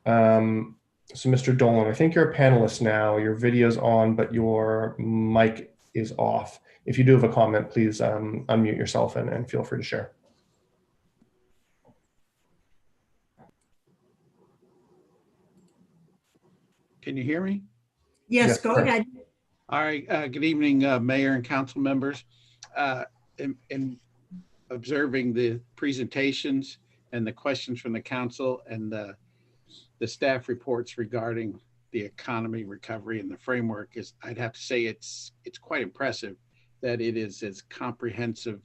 So Mr. Dolan, I think you're a panelist now. Your video's on, but your mic is off. If you do have a comment, please unmute yourself and feel free to share. Can you hear me? Yes, go ahead. All right. Good evening, Mayor and council members. In observing the presentations and the questions from the council and the staff reports regarding the economy recovery and the framework, I'd have to say it's quite impressive that it is as comprehensive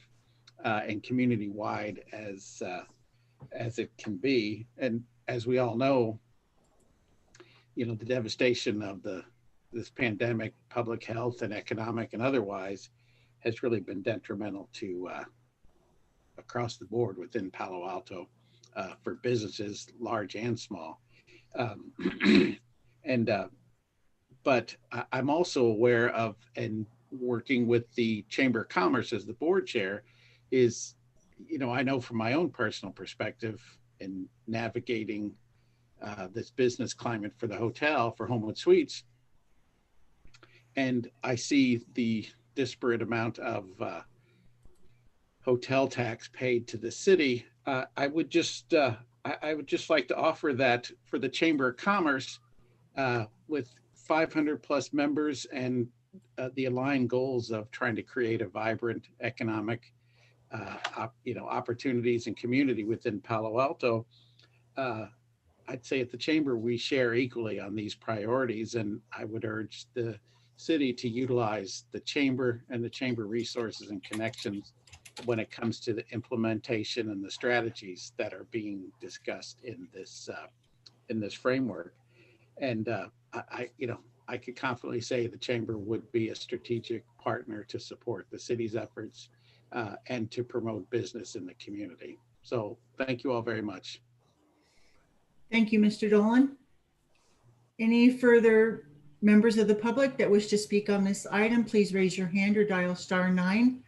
and community-wide as it can be. And as we all know, the devastation of this pandemic, public health and economic and otherwise, has really been detrimental to across the board within Palo Alto for businesses large and small. But I'm also aware of, and working with the Chamber of Commerce as the board chair, is, I know from my own personal perspective in navigating this business climate for the hotel, for Homewood Suites, and I see the disparate amount of hotel tax paid to the city. I would just like to offer that for the Chamber of Commerce, with 500 plus members and the aligned goals of trying to create a vibrant economic, opportunities and community within Palo Alto. I'd say at the Chamber, we share equally on these priorities, and I would urge the city to utilize the Chamber and the Chamber resources and connections when it comes to the implementation and the strategies that are being discussed in this framework. And I could confidently say the Chamber would be a strategic partner to support the city's efforts and to promote business in the community. So thank you all very much. Thank you, Mr. Dolan. Any further members of the public that wish to speak on this item, please raise your hand or dial *9.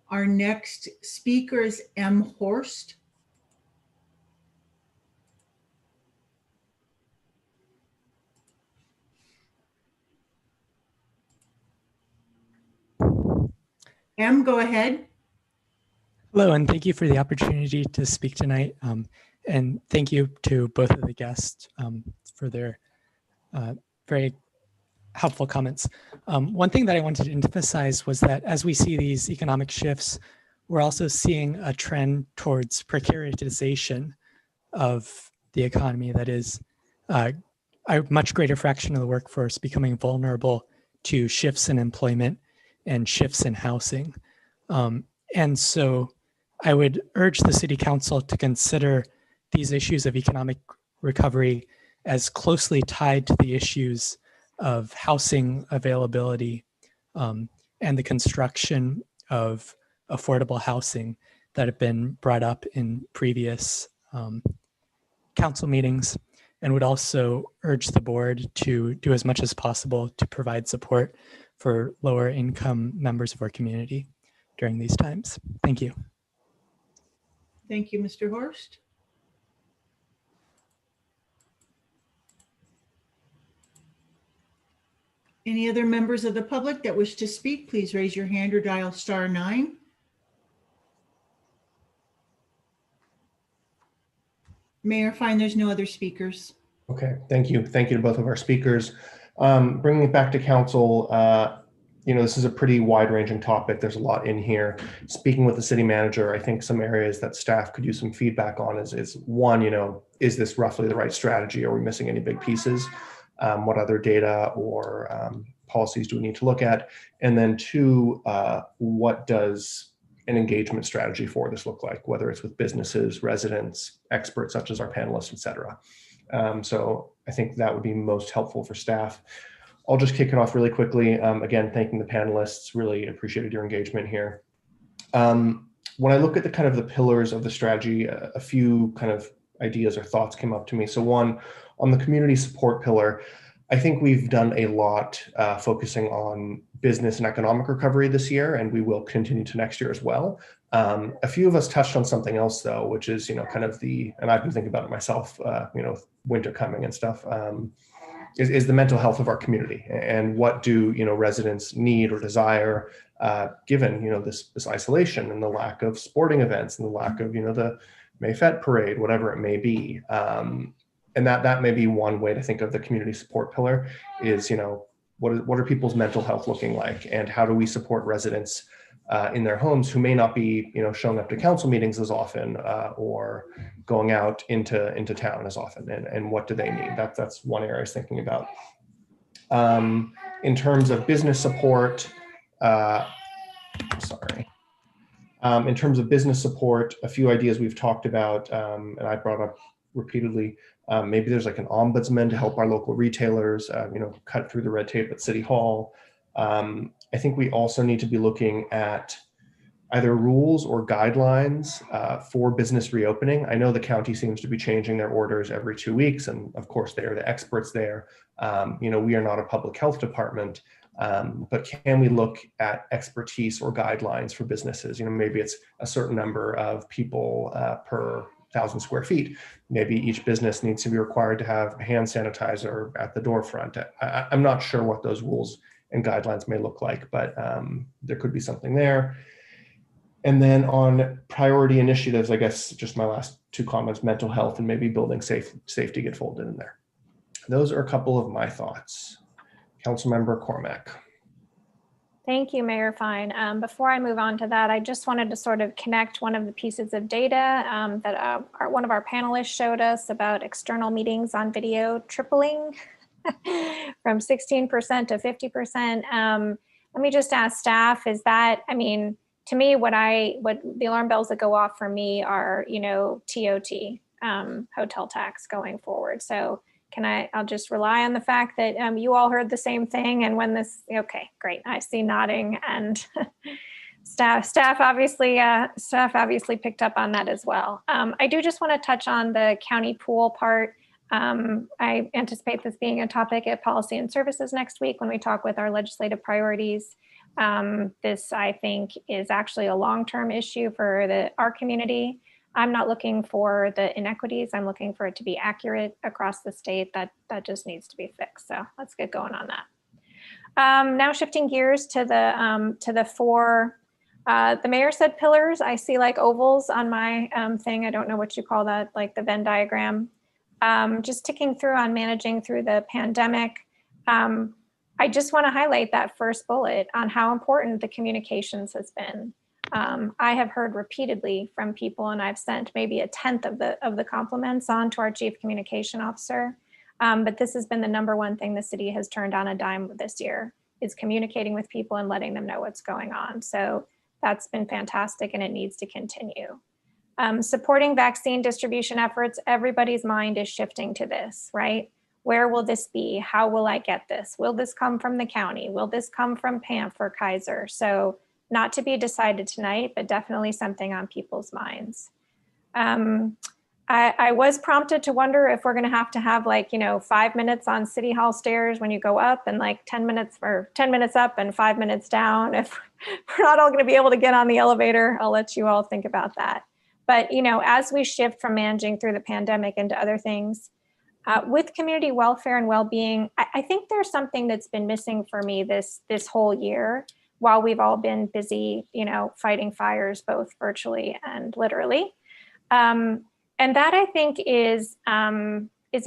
Our next speaker is M. Horst. M, go ahead. Hello, and thank you for the opportunity to speak tonight. And thank you to both of the guests for their very helpful comments. One thing that I wanted to emphasize was that as we see these economic shifts, we're also seeing a trend towards precaritization of the economy. That is, a much greater fraction of the workforce becoming vulnerable to shifts in employment and shifts in housing. And so I would urge the City Council to consider these issues of economic recovery as closely tied to the issues of housing availability and the construction of affordable housing that have been brought up in previous council meetings, and would also urge the board to do as much as possible to provide support for lower income members of our community during these times. Thank you. Thank you, Mr. Horst. Any other members of the public that wish to speak, please raise your hand or dial *9. Mayor, fine, there's no other speakers. Okay, thank you. Thank you to both of our speakers. Bringing it back to council, this is a pretty wide-ranging topic. There's a lot in here. Speaking with the city manager, I think some areas that staff could use some feedback on is one, is this roughly the right strategy? Are we missing any big pieces? What other data or policies do we need to look at? And then two, what does an engagement strategy for this look like, whether it's with businesses, residents, experts such as our panelists, et cetera. So I think that would be most helpful for staff. I'll just kick it off really quickly. Again, thanking the panelists, really appreciated your engagement here. When I look at the kind of the pillars of the strategy, a few kind of ideas or thoughts came up to me. So one, on the community support pillar, I think we've done a lot focusing on business and economic recovery this year, and we will continue to next year as well. A few of us touched on something else though, which is, kind of and I've been thinking about it myself, with winter coming and stuff, is the mental health of our community, and what do, residents need or desire, given, this isolation and the lack of sporting events and the lack of, the Mayfete parade, whatever it may be. And that may be one way to think of the community support pillar is, what are people's mental health looking like, and how do we support residents in their homes who may not be, showing up to council meetings as often, or going out into town as often, and what do they need? That's one area I was thinking about. In terms of business support, in terms of business support, a few ideas we've talked about, and I brought up repeatedly. Maybe there's like an ombudsman to help our local retailers, cut through the red tape at City Hall. I think we also need to be looking at either rules or guidelines for business reopening. I know the county seems to be changing their orders every 2 weeks, and of course they are the experts there. We are not a public health department, but can we look at expertise or guidelines for businesses? Maybe it's a certain number of people per 1,000 square feet. Maybe each business needs to be required to have hand sanitizer at the door front. I'm not sure what those rules and guidelines may look like, but there could be something there. And then on priority initiatives, I guess just my last two comments, mental health and maybe building safety get folded in there. Those are a couple of my thoughts. Councilmember Cormack. Thank you, Mayor Fine. Before I move on to that, I just wanted to sort of connect one of the pieces of data that one of our panelists showed us about external meetings on video tripling from 16% to 50%. Let me just ask staff, is that, to me, what the alarm bells that go off for me are, TOT, hotel tax going forward. So I'll just rely on the fact that you all heard the same thing, and when okay, great. I see nodding, and staff obviously picked up on that as well. I do just want to touch on the county pool part. I anticipate this being a topic at Policy and Services next week when we talk with our legislative priorities. This, I think, is actually a long-term issue for our community. I'm not looking for the inequities. I'm looking for it to be accurate across the state. That just needs to be fixed. So let's get going on that. Now shifting gears to the four, the mayor said pillars. I see like ovals on my thing. I don't know what you call that, like the Venn diagram. Just ticking through on managing through the pandemic. I just want to highlight that first bullet on how important the communications has been. I have heard repeatedly from people, and I've sent maybe a tenth of the compliments on to our chief communication officer. But this has been the number one thing the city has turned on a dime this year, is communicating with people and letting them know what's going on. So that's been fantastic, and it needs to continue. Supporting vaccine distribution efforts, everybody's mind is shifting to this, right? Where will this be? How will I get this? Will this come from the county? Will this come from PAMP or Kaiser? So not to be decided tonight, but definitely something on people's minds. I was prompted to wonder if we're going to have like, 5 minutes on City Hall stairs when you go up, and like 10 minutes up and 5 minutes down. If we're not all going to be able to get on the elevator, I'll let you all think about that. But, as we shift from managing through the pandemic into other things, with community welfare and well-being, I think there's something that's been missing for me this whole year, while we've all been busy, fighting fires, both virtually and literally. And that, I think, is a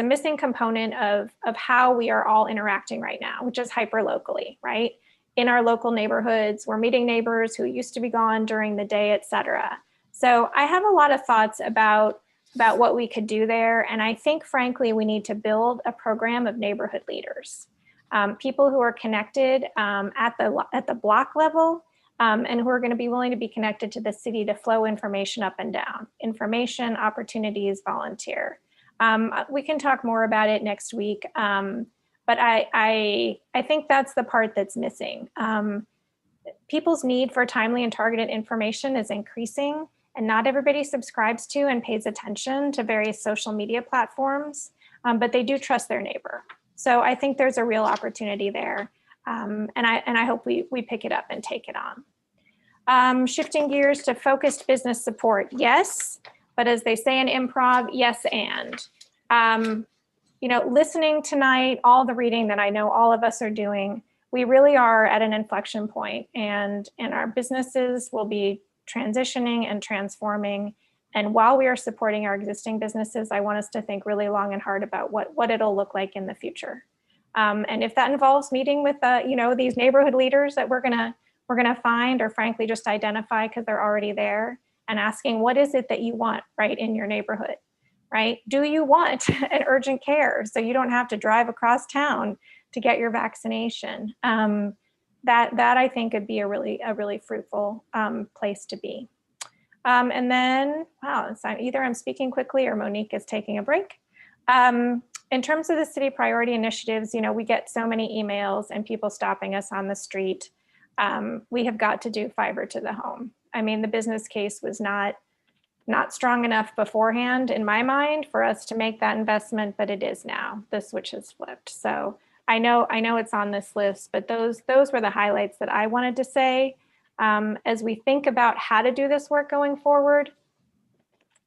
missing component of how we are all interacting right now, which is hyper-locally, right? In our local neighborhoods, we're meeting neighbors who used to be gone during the day, et cetera. So I have a lot of thoughts about what we could do there. And I think, frankly, we need to build a program of neighborhood leaders. People who are connected at the block level, and who are going to be willing to be connected to the city to flow information up and down. Information, opportunities, volunteer. We can talk more about it next week. But But I think that's the part that's missing. People's need for timely and targeted information is increasing, and not everybody subscribes to and pays attention to various social media platforms, but they do trust their neighbor. So I think there's a real opportunity there, and I hope we pick it up and take it on. Shifting gears to focused business support, yes, but as they say in improv, yes and. You know, listening tonight, all the reading that I know all of us are doing, we really are at an inflection point, and our businesses will be transitioning and transforming. And while we are supporting our existing businesses, I want us to think really long and hard about what it'll look like in the future. And if that involves meeting with you know, these neighborhood leaders that we're gonna find, or frankly just identify because they're already there, and asking, what is it that you want right in your neighborhood, right? Do you want an urgent care so you don't have to drive across town to get your vaccination? That I think could be a really fruitful place to be. And then, wow, so either I'm speaking quickly or Monique is taking a break. In terms of the city priority initiatives, you know, we get so many emails and people stopping us on the street. We have got to do fiber to the home. I mean, the business case was not strong enough beforehand in my mind for us to make that investment, but it is now. The switch has flipped. So I know it's on this list, but those were the highlights that I wanted to say. As we think about how to do this work going forward,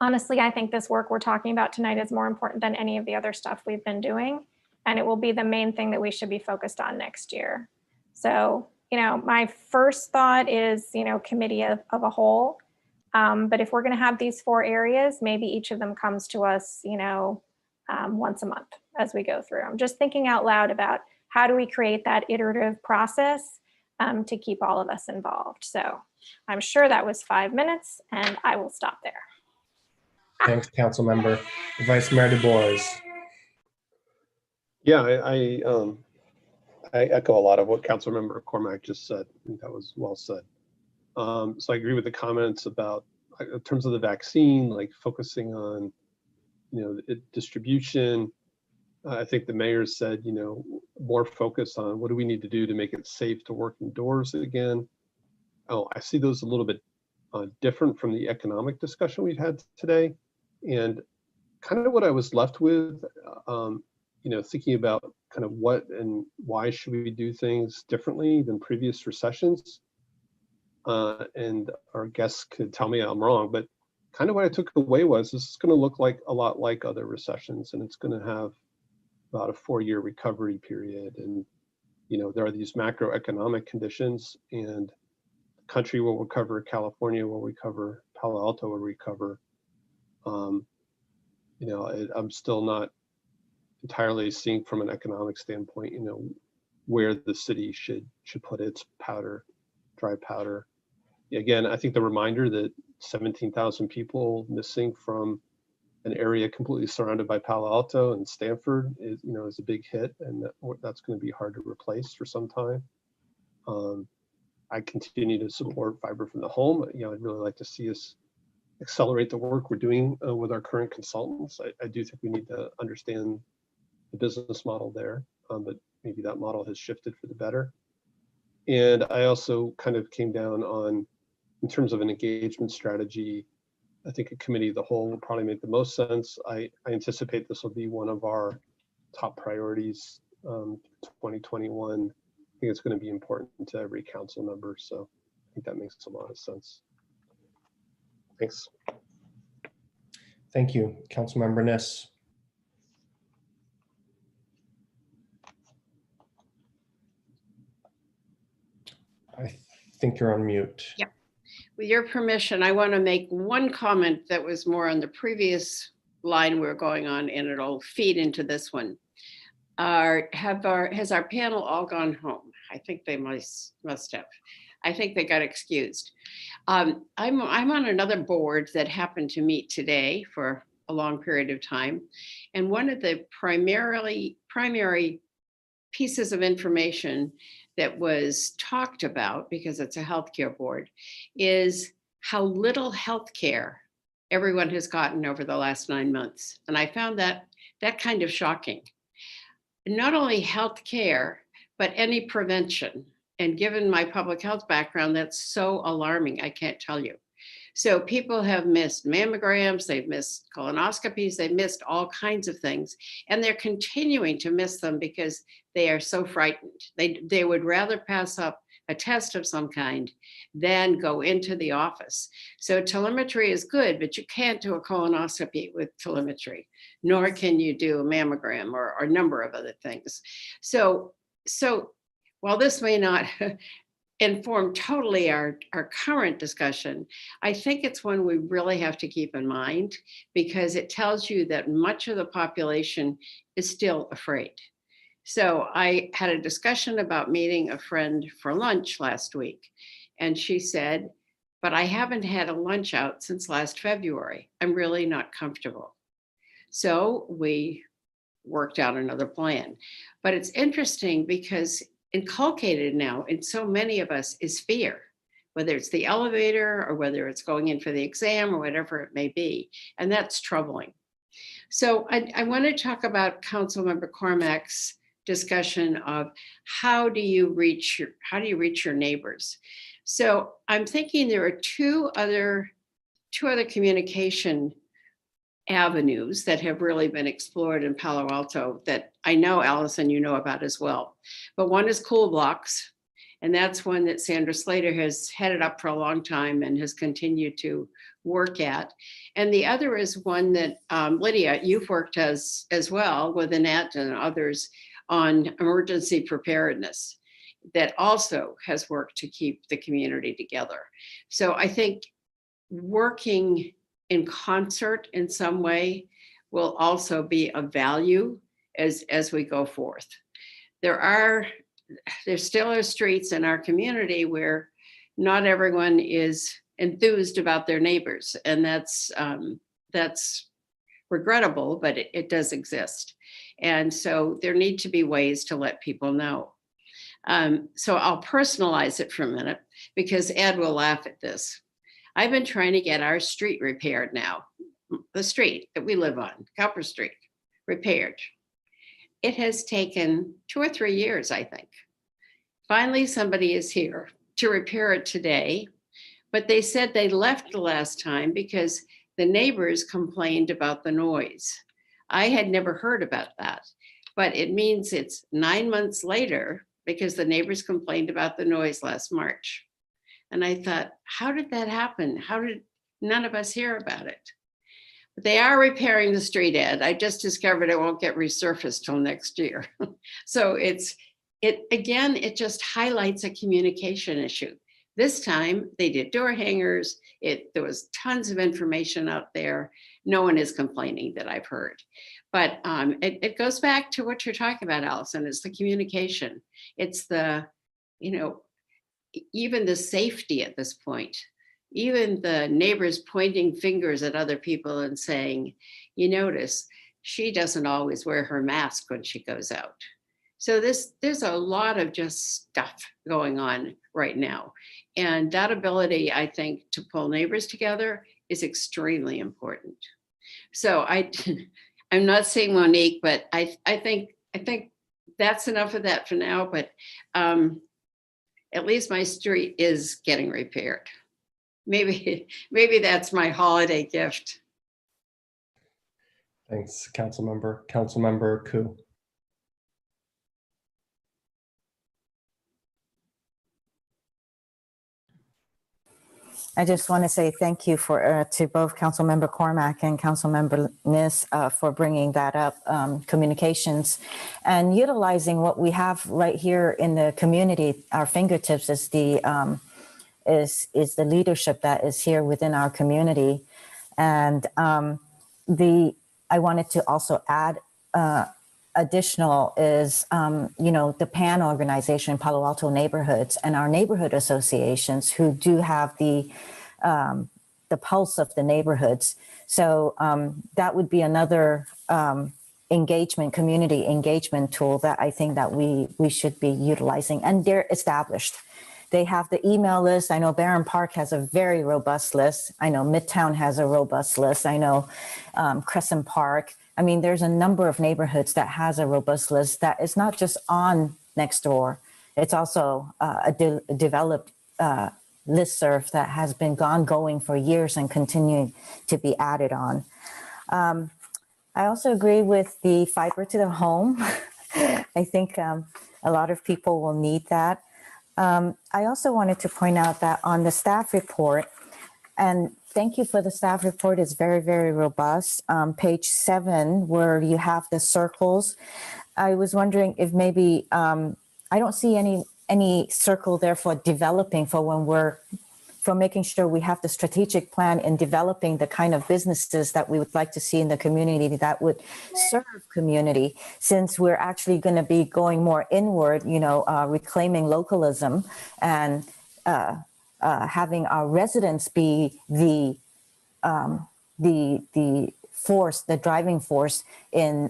honestly, I think this work we're talking about tonight is more important than any of the other stuff we've been doing, and it will be the main thing that we should be focused on next year. So, you know, my first thought is, you know, committee of a whole. But if we're going to have these 4 areas, maybe each of them comes to us, you know, once a month as we go through. I'm just thinking out loud about how do we create that iterative process to keep all of us involved. So I'm sure that was 5 minutes, and I will stop there. Thanks, Council Member. Vice Mayor DuBois. Yeah, I echo a lot of what Councilmember Cormack just said. I think that was well said. So I agree with the comments about, in terms of the vaccine, like focusing on, you know, distribution. I think the mayor said, you know, more focus on what do we need to do to make it safe to work indoors again. Oh, I see those a little bit different from the economic discussion we've had today. And kind of what I was left with, you know, thinking about kind of what and why should we do things differently than previous recessions. And our guests could tell me I'm wrong, but kind of what I took away was this is going to look like a lot like other recessions, and it's going to have about a 4-year recovery period. And, you know, there are these macroeconomic conditions, and the country will recover, California will recover, Palo Alto will recover. You know, I'm still not entirely seeing from an economic standpoint, you know, where the city should put its dry powder. Again, I think the reminder that 17,000 people missing from an area completely surrounded by Palo Alto and Stanford is, you know, is a big hit, and that's going to be hard to replace for some time. I continue to support fiber from the home. You know, I'd really like to see us accelerate the work we're doing with our current consultants. I do think we need to understand the business model there, but maybe that model has shifted for the better. And I also kind of came down on, in terms of an engagement strategy, I think a committee of the whole will probably make the most sense. I anticipate this will be one of our top priorities 2021. I think it's going to be important to every council member. So I think that makes a lot of sense. Thanks. Thank you, Councilmember Niss. I think you're on mute. Yeah. With your permission, I want to make one comment that was more on the previous line we're going on, and it'll feed into this one. Has our panel all gone home? I think they must have. I think they got excused. I'm on another board that happened to meet today for a long period of time. And one of the primary pieces of information that was talked about, because it's a healthcare board, is how little healthcare everyone has gotten over the last 9 months. And I found that kind of shocking. not only health care, but any prevention. And given my public health background, that's so alarming, I can't tell you. So people have missed mammograms, they've missed colonoscopies, they've missed all kinds of things, and they're continuing to miss them because they are so frightened. They would rather pass up a test of some kind than go into the office. So telemetry is good, but you can't do a colonoscopy with telemetry, nor can you do a mammogram or a number of other things. So while this may not inform totally our current discussion, I think it's one we really have to keep in mind, because it tells you that much of the population is still afraid. So I had a discussion about meeting a friend for lunch last week, and she said, but I haven't had a lunch out since last February. I'm really not comfortable. So we worked out another plan. But it's interesting because inculcated now in so many of us is fear, whether it's the elevator or whether it's going in for the exam or whatever it may be. And that's troubling. So I want to talk about Councilmember Cormack's discussion of how do you reach your neighbors. So I'm thinking there are two other communication avenues that have really been explored in Palo Alto that I know, Allison, you know about as well. But one is cool blocks, and that's one that Sandra Slater has headed up for a long time and has continued to work at. And the other is one that Lydia, you've worked as well with Annette and others on emergency preparedness that also has worked to keep the community together. So I think working in concert in some way will also be of value as we go forth. There still are streets in our community where not everyone is enthused about their neighbors, and that's regrettable, but it does exist. And so there need to be ways to let people know. So I'll personalize it for a minute because Ed will laugh at this. I've been trying to get our street repaired now, the street that we live on, Copper Street, repaired. It has taken 2 or 3 years, I think. Finally, somebody is here to repair it today, but they said they left the last time because the neighbors complained about the noise. I had never heard about that, but it means it's 9 months later because the neighbors complained about the noise last March. And I thought, how did that happen? How did none of us hear about it? But they are repairing the street, Ed. I just discovered it won't get resurfaced till next year. So it just highlights a communication issue. This time they did door hangers. There was tons of information out there. No one is complaining that I've heard. But it goes back to what you're talking about, Allison. It's the communication. It's the, even the safety at this point, even the neighbors pointing fingers at other people and saying, you notice she doesn't always wear her mask when she goes out. So there's a lot of just stuff going on right now. And that ability, I think, to pull neighbors together is extremely important. So I'm not saying Monique, but I think that's enough of that for now. But at least my street is getting repaired. Maybe that's my holiday gift. Thanks, Councilmember. Councilmember Koo. I just want to say thank you to both Councilmember Cormack and Councilmember Nis for bringing that up, communications, and utilizing what we have right here in the community. Our fingertips is the leadership that is here within our community, and I wanted to also add additional is, the PAN organization, Palo Alto Neighborhoods, and our neighborhood associations who do have the pulse of the neighborhoods. So that would be another community engagement tool that I think that we should be utilizing, and they're established. They have the email list. I know Barron Park has a very robust list. I know Midtown has a robust list. I know Crescent Park, I mean, there's a number of neighborhoods that has a robust list that is not just on Nextdoor. It's also a developed listserv that has been going for years and continuing to be added on. I also agree with the fiber to the home. I think a lot of people will need that. I also wanted to point out that on the staff report, and thank you for the staff report, it's very, very robust. Page 7, where you have the circles, I was wondering if maybe, I don't see any circle there for developing, for making sure we have the strategic plan in developing the kind of businesses that we would like to see in the community that would serve community, since we're actually going to be going more inward, reclaiming localism and having our residents be the force, the driving force in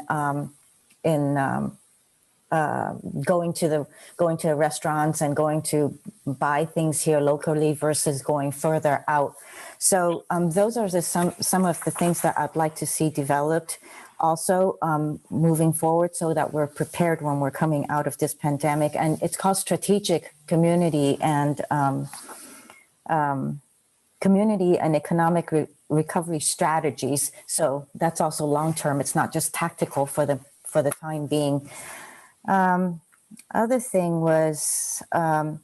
going to the restaurants and going to buy things here locally versus going further out. So those are some of the things that I'd like to see developed also moving forward, so that we're prepared when we're coming out of this pandemic. And it's called strategic community and economic recovery strategies. So that's also long term. It's not just tactical for the time being. Other thing was, I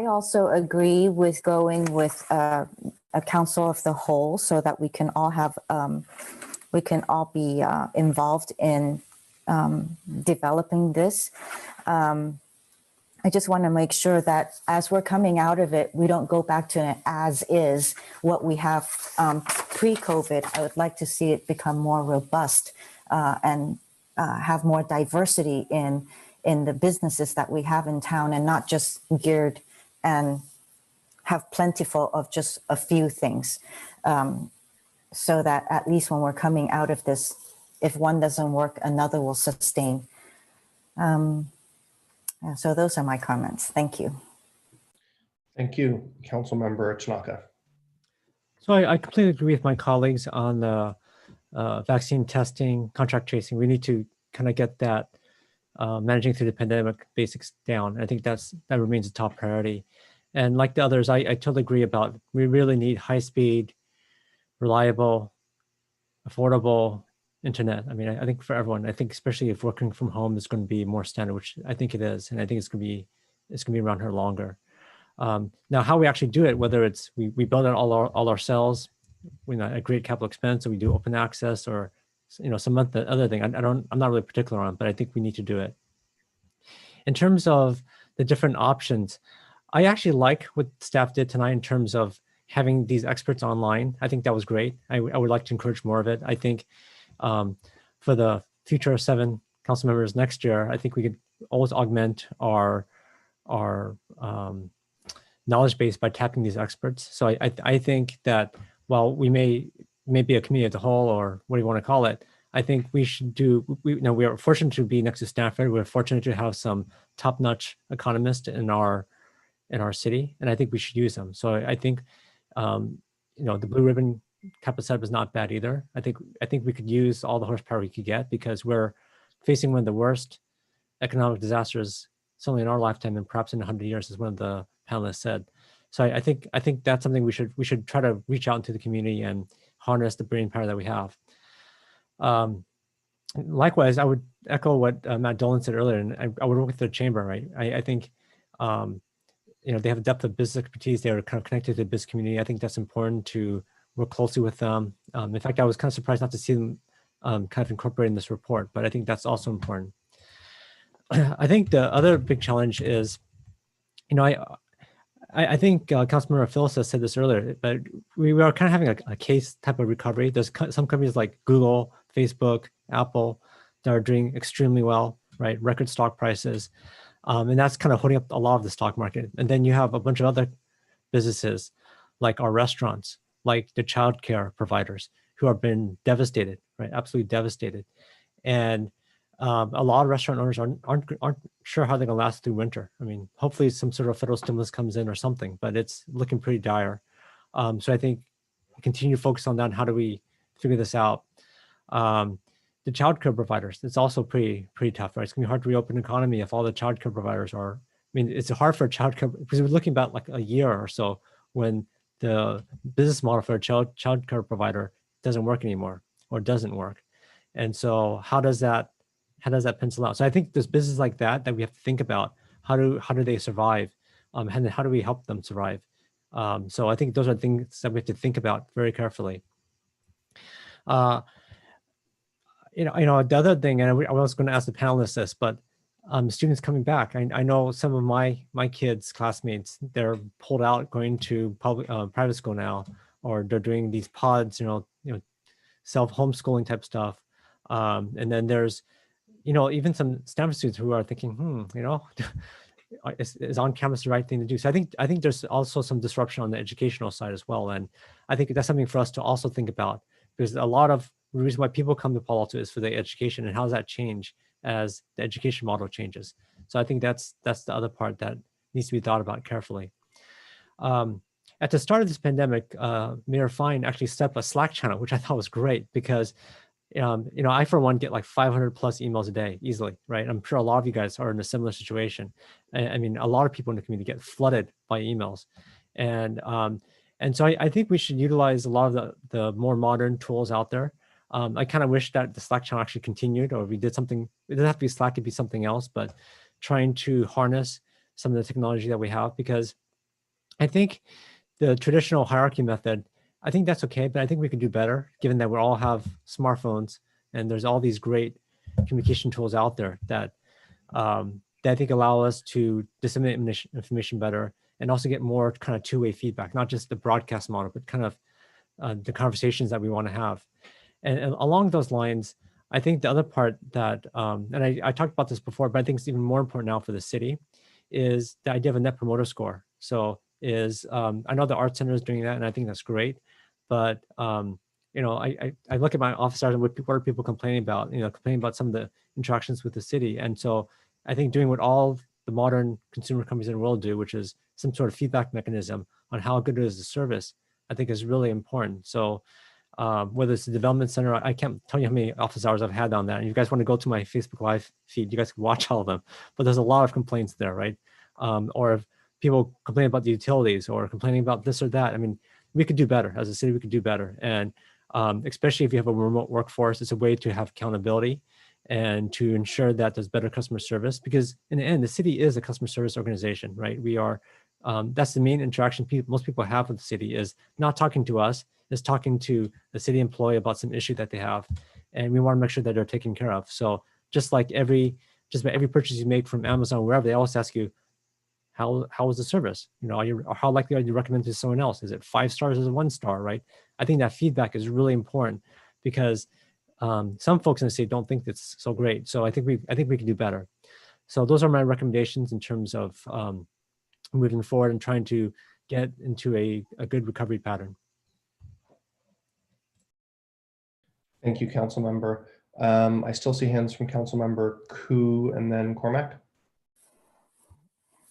also agree with going with a council of the whole, so that we can all have, we can all be involved in developing this. I just want to make sure that as we're coming out of it, we don't go back to an as is what we have pre-COVID. I would like to see it become more robust and have more diversity in the businesses that we have in town, and not just geared and have plentiful of just a few things. So that at least when we're coming out of this, if one doesn't work, another will sustain. So those are my comments. Thank you. Thank you, Councilmember Tanaka. So I completely agree with my colleagues on the vaccine testing, contract tracing. We need to kind of get that managing through the pandemic basics down. I think that remains a top priority. And like the others, I totally agree about, we really need high speed, reliable, affordable internet. I mean, I think for everyone, I think especially if working from home is going to be more standard, which I think it is, and I think it's going to be around here longer. Now, how we actually do it, whether it's we build it all ourselves, at great capital expense, or we do open access, or some other thing. I'm not really particular on, but I think we need to do it. In terms of the different options, I actually like what staff did tonight in terms of having these experts online. I think that was great. I would like to encourage more of it. I think for the future of 7 council members next year, I think we could always augment our knowledge base by tapping these experts. So I think that while we may be a community as a whole, or what do you want to call it, I think we should do, we are fortunate to be next to Stanford. We're fortunate to have some top-notch economists in our city, and I think we should use them. So I think, the blue ribbon type of setup is not bad either. I think we could use all the horsepower we could get, because we're facing one of the worst economic disasters, certainly in our lifetime, and perhaps in 100 years, as one of the panelists said. So I think that's something we should try to reach out into the community and harness the brain power that we have. Likewise, I would echo what Matt Dolan said earlier, and I would work with the chamber, right? I think, they have a depth of business expertise. They're kind of connected to the business community. I think that's important to work closely with them. In fact, I was kind of surprised not to see them kind of incorporated in this report, but I think that's also important. I think the other big challenge is, I think Councilmember Phyllis said this earlier, but we are kind of having a case type of recovery. There's some companies like Google, Facebook, Apple that are doing extremely well, right? Record stock prices. And that's kind of holding up a lot of the stock market. And then you have a bunch of other businesses like our restaurants, like the childcare providers, who have been devastated, right? Absolutely devastated. And a lot of restaurant owners aren't sure how they're going to last through winter. I mean, hopefully some sort of federal stimulus comes in or something, but it's looking pretty dire. So I think continue to focus on that. How do we figure this out. The childcare providers, it's also pretty tough, right? It's gonna be hard to reopen the economy if all the childcare providers are, I mean, it's hard for childcare because we're looking about like a year or so when the business model for a childcare provider doesn't work anymore or doesn't work. And so how does that pencil out? So I think there's businesses like that we have to think about. How do they survive? And then how do we help them survive? So I think those are things that we have to think about very carefully. The other thing, and I was going to ask the panelists this, but students coming back. I know some of my kids' classmates, they're pulled out going to private school now, or they're doing these pods, self homeschooling type stuff. And then there's, even some Stanford students who are thinking, is on campus the right thing to do? So I think there's also some disruption on the educational side as well, and I think that's something for us to also think about, because a lot of the reason why people come to Palo Alto is for the education, and how does that change as the education model changes? So I think that's the other part that needs to be thought about carefully. At the start of this pandemic, Mayor Fine actually set up a Slack channel, which I thought was great, because I for one get like 500 plus emails a day easily, right? I'm sure a lot of you guys are in a similar situation. I mean, a lot of people in the community get flooded by emails, and so I think we should utilize a lot of the more modern tools out there. I kind of wish that the Slack channel actually continued, or we did something. It doesn't have to be Slack; it could be something else. But trying to harness some of the technology that we have, because I think the traditional hierarchy method, I think that's okay, but I think we could do better, given that we all have smartphones and there's all these great communication tools out there that I think allow us to disseminate information better, and also get more kind of two-way feedback, not just the broadcast model, but kind of the conversations that we want to have. And along those lines, I think the other part that, and I talked about this before, but I think it's even more important now for the city, is the idea of a net promoter score. So I know the Art Center is doing that, and I think that's great. But I look at my office hours and what are people complaining about? Complaining about some of the interactions with the city. And so I think doing what all the modern consumer companies in the world do, which is some sort of feedback mechanism on how good it is the service, I think is really important. So whether it's the development center, I can't tell you how many office hours I've had on that. And if you guys want to go to my Facebook Live feed, you guys can watch all of them. But there's a lot of complaints there, right? Or if people complain about the utilities or complaining about this or that, I mean, we could do better as a city. We could do better, and especially if you have a remote workforce, it's a way to have accountability and to ensure that there's better customer service. Because in the end, the city is a customer service organization, right? We are. That's the main interaction most people have with the city, is not talking to us, is talking to the city employee about some issue that they have, and we want to make sure that they're taken care of. So just about every purchase you make from Amazon, wherever, they always ask you, how was the service? How likely are you to recommend to someone else? Is it 5 stars or is it 1 star, right? I think that feedback is really important, because some folks in the city don't think it's so great. So I think we can do better. So those are my recommendations in terms of moving forward and trying to get into a good recovery pattern. Thank you, Council Member. I still see hands from Council Member Koo and then Cormac.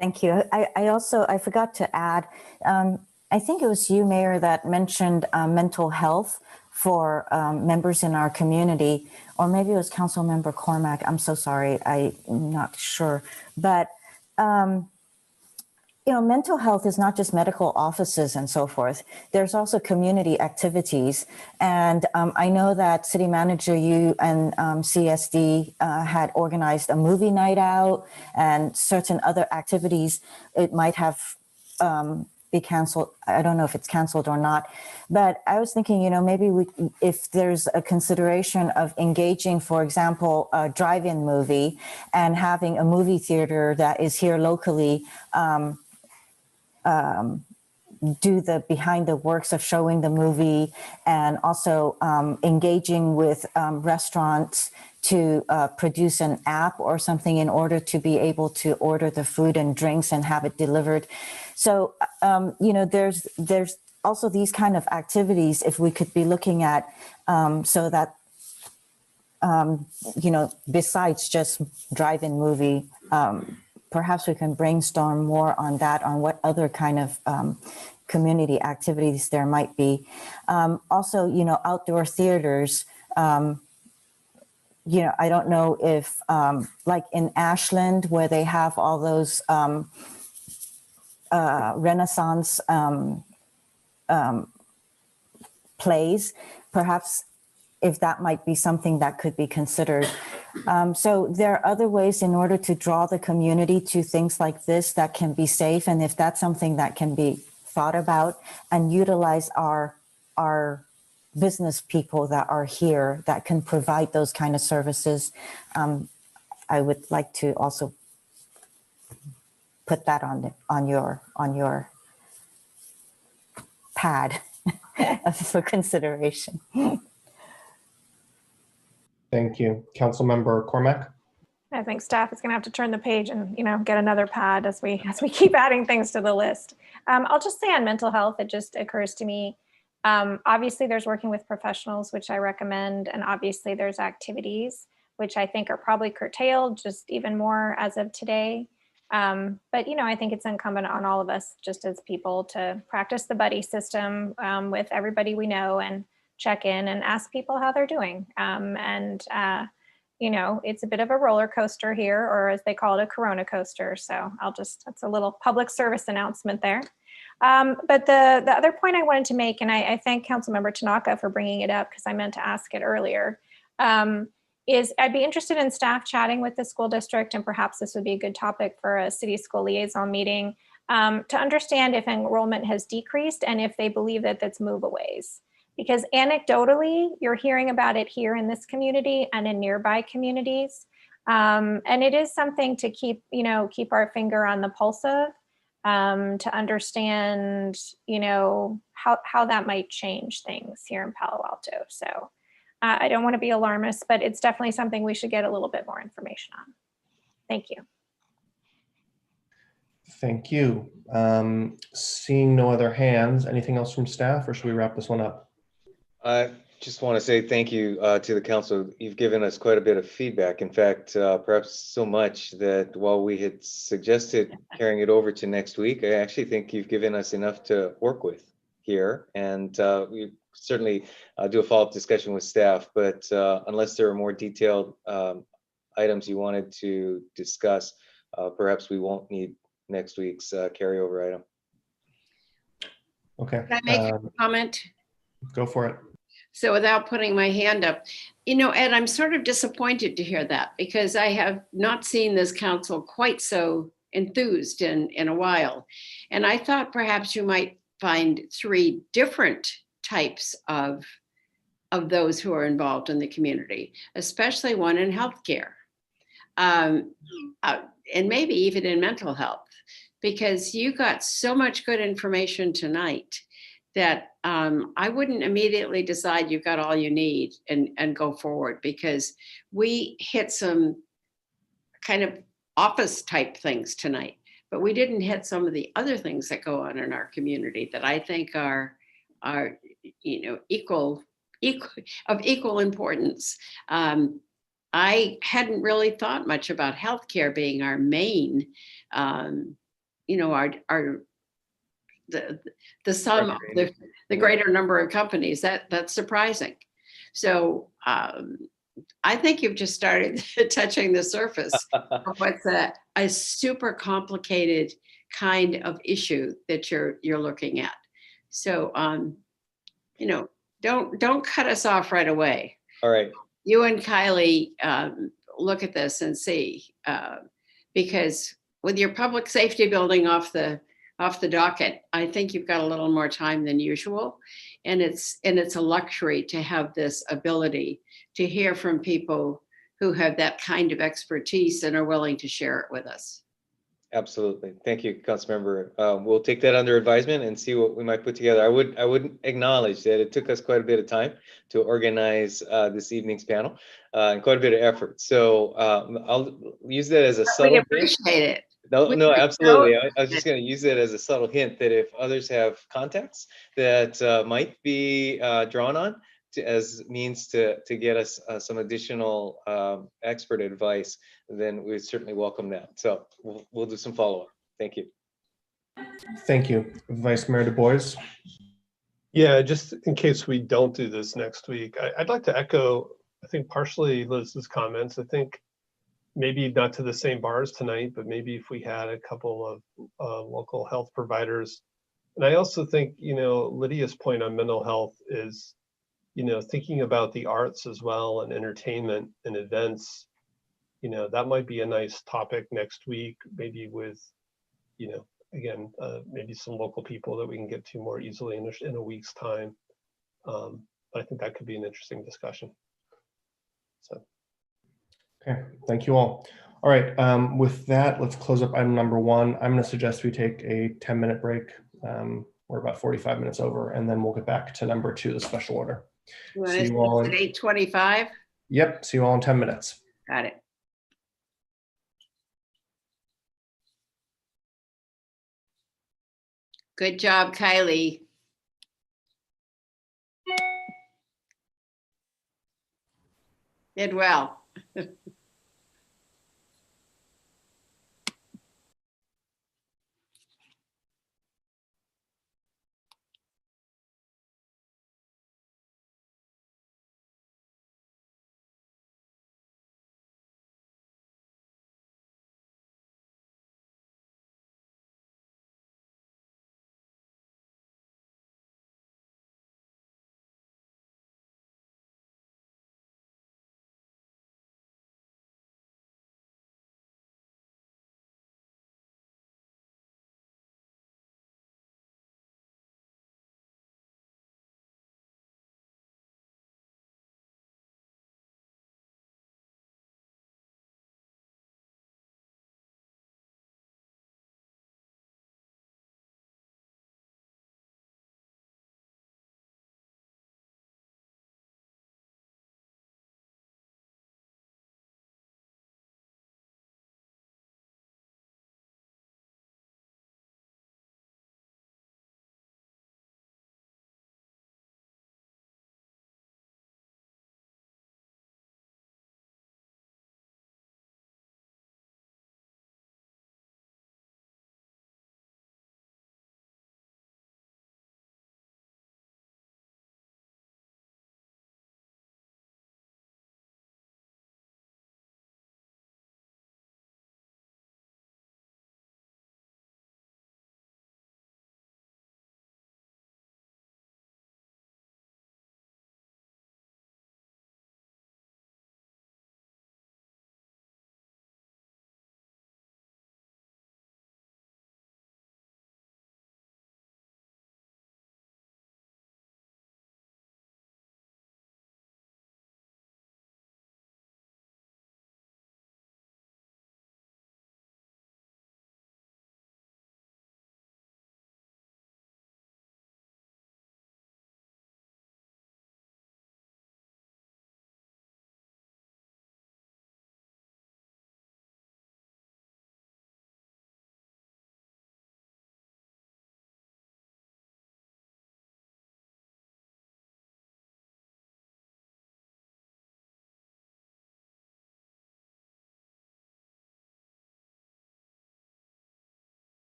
Thank you. I forgot to add, I think it was you, Mayor, that mentioned mental health for members in our community, or maybe it was Council Member Cormac. I'm so sorry, I'm not sure. But mental health is not just medical offices and so forth. There's also community activities. And I know that City Manager, you and CSD had organized a movie night out and certain other activities. It might have be canceled. I don't know if it's canceled or not. But I was thinking, maybe if there's a consideration of engaging, for example, a drive-in movie and having a movie theater that is here locally do the behind the works of showing the movie, and also engaging with restaurants to produce an app or something in order to be able to order the food and drinks and have it delivered. So, there's also these kind of activities if we could be looking at, so that, besides just drive-in movie, perhaps we can brainstorm more on that, on what other kind of community activities there might be. Also, you know, outdoor theaters. You know, I don't know if, like in Ashland, where they have all those Renaissance plays, perhaps if that might be something that could be considered. So there are other ways in order to draw the community to things like this that can be safe. And if that's something that can be thought about and utilize our business people that are here that can provide those kind of services, I would like to also put that on your pad for consideration. Thank you. Councilmember Cormack. I think staff is going to have to turn the page and, you know, get another pad as we keep adding things to the list. I'll just say on mental health, it just occurs to me, obviously there's working with professionals, which I recommend, and obviously there's activities, which I think are probably curtailed just even more as of today. But, you know, I think it's incumbent on all of us just as people to practice the buddy system with everybody we know and check in and ask people how they're doing. You know, it's a bit of a roller coaster here, or as they call it, a Corona coaster. So that's a little public service announcement there. But the other point I wanted to make, and I thank Councilmember Tanaka for bringing it up because I meant to ask it earlier, is I'd be interested in staff chatting with the school district, and perhaps this would be a good topic for a city school liaison meeting to understand if enrollment has decreased and if they believe that that's move-aways. Because anecdotally, you're hearing about it here in this community and in nearby communities. And it is something to keep our finger on the pulse of, to understand, you know, how that might change things here in Palo Alto. So I don't want to be alarmist, but it's definitely something we should get a little bit more information on. Thank you. Thank you. Seeing no other hands, anything else from staff, or should we wrap this one up? I just want to say thank you to the council. You've given us quite a bit of feedback. In fact, perhaps so much that while we had suggested carrying it over to next week, I actually think you've given us enough to work with here. And we certainly do a follow-up discussion with staff, but unless there are more detailed items you wanted to discuss, perhaps we won't need next week's carryover item. Okay. Can I make a comment? Go for it. So without putting my hand up, you know, Ed, I'm sort of disappointed to hear that because I have not seen this council quite so enthused in a while. And I thought perhaps you might find 3 different types of those who are involved in the community, especially one in healthcare, and maybe even in mental health, because you got so much good information tonight that I wouldn't immediately decide you've got all you need and go forward, because we hit some kind of office type things tonight, but we didn't hit some of the other things that go on in our community that I think are you know, of equal importance. I hadn't really thought much about healthcare being our main, you know, the sum of the greater number of companies. That's surprising. So I think you've just started touching the surface of what's a super complicated kind of issue that you're looking at. So you know, don't cut us off right away. All right. You and Kylie look at this and see, because with your public safety building off the docket, I think you've got a little more time than usual, and it's a luxury to have this ability to hear from people who have that kind of expertise and are willing to share it with us. Absolutely. Thank you, Councilmember. We'll take that under advisement and see what we might put together. I would acknowledge that it took us quite a bit of time to organize this evening's panel and quite a bit of effort. So I'll use that as a subtle hint. We appreciate it. No, absolutely. I was just going to use it as a subtle hint that if others have contacts that might be drawn on as means to get us some additional expert advice, then we certainly welcome that. So we'll do some follow-up. Thank you. Thank you. Vice Mayor Du Bois. Yeah, just in case we don't do this next week, I'd like to echo, I think partially Liz's comments. I think maybe not to the same bars tonight, but maybe if we had a couple of local health providers. And I also think, Lydia's point on mental health is, thinking about the arts as well and entertainment and events, that might be a nice topic next week, maybe with, again, maybe some local people that we can get to more easily in a week's time. But I think that could be an interesting discussion. So. Okay, thank you all. All right, with that, let's close up item number 1. I'm going to suggest we take a 10-minute break. We're about 45 minutes over, and then we'll get back to number 2, the special order. See you all at 8:25? Yep, see you all in 10 minutes. Got it. Good job, Kylie. Did well.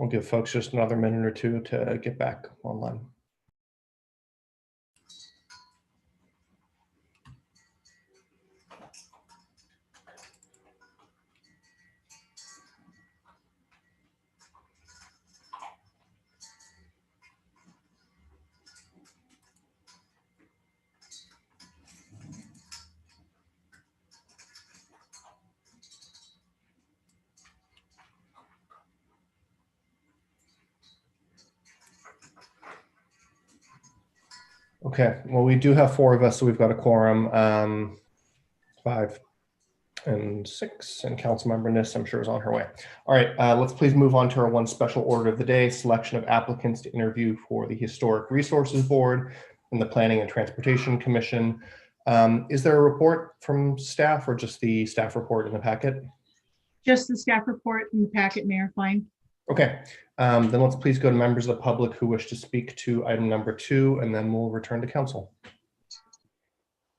I'll give folks just another minute or two to get back online. Okay, well, we do have 4 of us, so we've got a quorum, 5 and 6, and Councilmember Niss, I'm sure, is on her way. All right, let's please move on to our one special order of the day, selection of applicants to interview for the Historic Resources Board and the Planning and Transportation Commission. Is there a report from staff or just the staff report in the packet? Just the staff report in the packet, Mayor Fine. Okay, then let's please go to members of the public who wish to speak to item number 2, and then we'll return to council.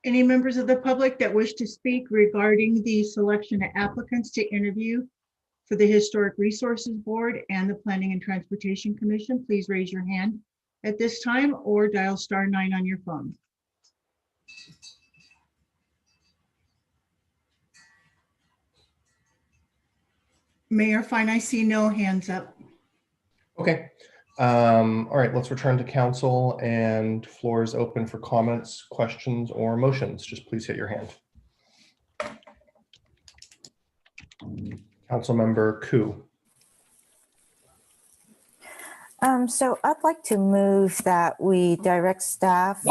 Any members of the public that wish to speak regarding the selection of applicants to interview for the Historic Resources Board and the Planning and Transportation Commission, please raise your hand at this time or dial *9 on your phone. Mayor Fine, I see no hands up. Okay. All right, let's return to council, and floor is open for comments, questions, or motions. Just please hit your hand. Councilmember Koo. So I'd like to move that we direct staff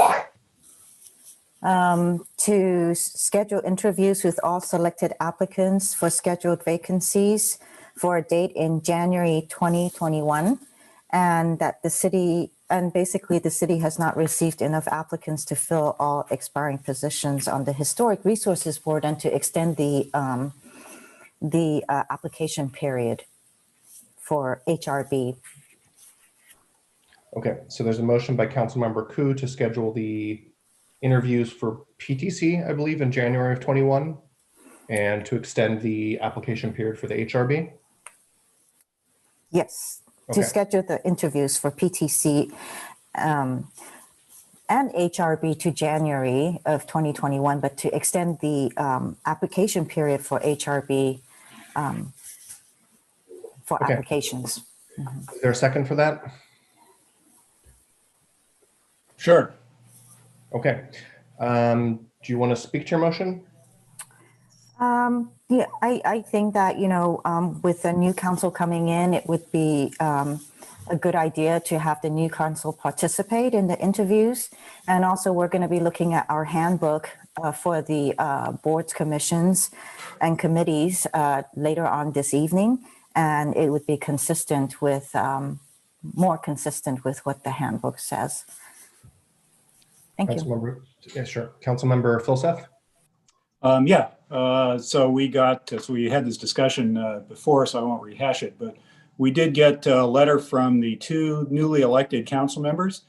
to schedule interviews with all selected applicants for scheduled vacancies for a date in January 2021, and that the city, and basically the city has not received enough applicants to fill all expiring positions on the Historic Resources Board, and to extend the application period for HRB. Okay, so there's a motion by Councilmember Koo to schedule the interviews for PTC, I believe, in January of 21, and to extend the application period for the HRB. Yes, okay. To schedule the interviews for PTC and HRB to January of 2021, but to extend the application period for HRB for Okay. applications. Is there a second for that? Sure. Okay. Do you want to speak to your motion? Yeah, I think that, with the new council coming in, it would be a good idea to have the new council participate in the interviews. And also, we're going to be looking at our handbook for the boards, commissions, and committees later on this evening. And it would be consistent with, more consistent with what the handbook says. Thank you. Yeah, sure. Councilmember Filseth? So we had this discussion before, so I won't rehash it, but we did get a letter from the 2 newly elected council members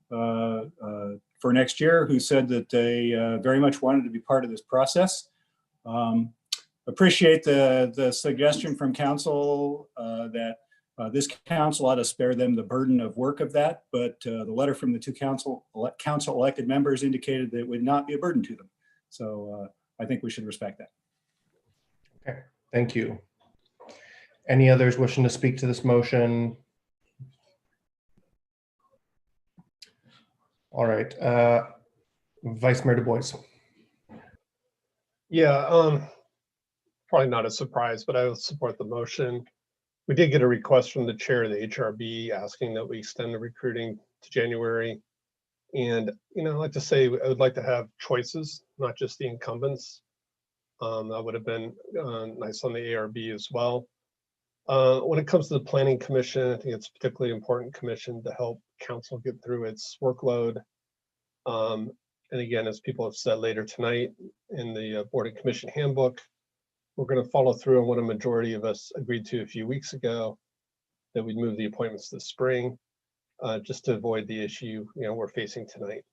for next year, who said that they very much wanted to be part of this process. Appreciate the suggestion from council that this council ought to spare them the burden of work of that, but the letter from the 2 council elected members indicated that it would not be a burden to them. So I think we should respect that. Okay, thank you. Any others wishing to speak to this motion? All right, Vice Mayor Du Bois. Yeah, probably not a surprise, but I will support the motion. We did get a request from the chair of the HRB asking that we extend the recruiting to January. And, I'd like to say I would like to have choices, not just the incumbents. That would have been nice on the ARB as well. When it comes to the Planning Commission, I think it's a particularly important commission to help council get through its workload. And again, as people have said later tonight in the Board and Commission handbook, we're going to follow through on what a majority of us agreed to a few weeks ago, that we'd move the appointments this spring, just to avoid the issue we're facing tonight.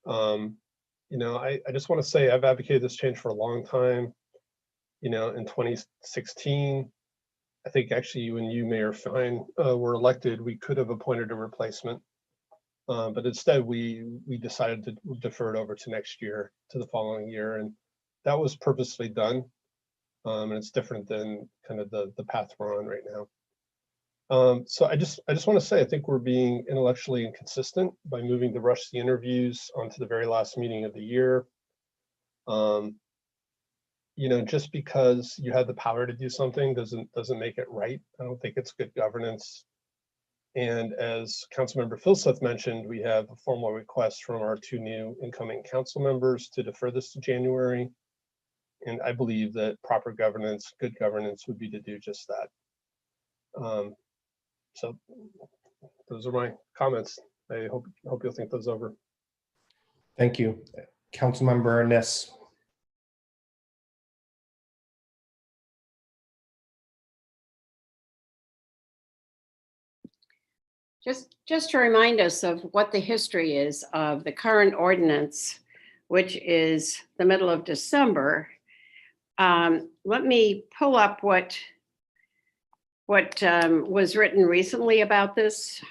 I just want to say I've advocated this change for a long time. In 2016, I think actually when you, Mayor Fine, were elected, we could have appointed a replacement. But instead we decided to defer it over to next year, to the following year. And that was purposely done. And it's different than kind of the path we're on right now. So I just want to say, I think we're being intellectually inconsistent by moving to rush the interviews onto the very last meeting of the year. You know, just because you have the power to do something doesn't make it right. I don't think it's good governance. And as Councilmember Filseth mentioned, we have a formal request from our 2 new incoming council members to defer this to January. And I believe that proper governance, good governance would be to do just that. So those are my comments. I hope you'll think those over. Thank you. Councilmember Niss. Just to remind us of what the history is of the current ordinance, which is the middle of December. Let me pull up what was written recently about this,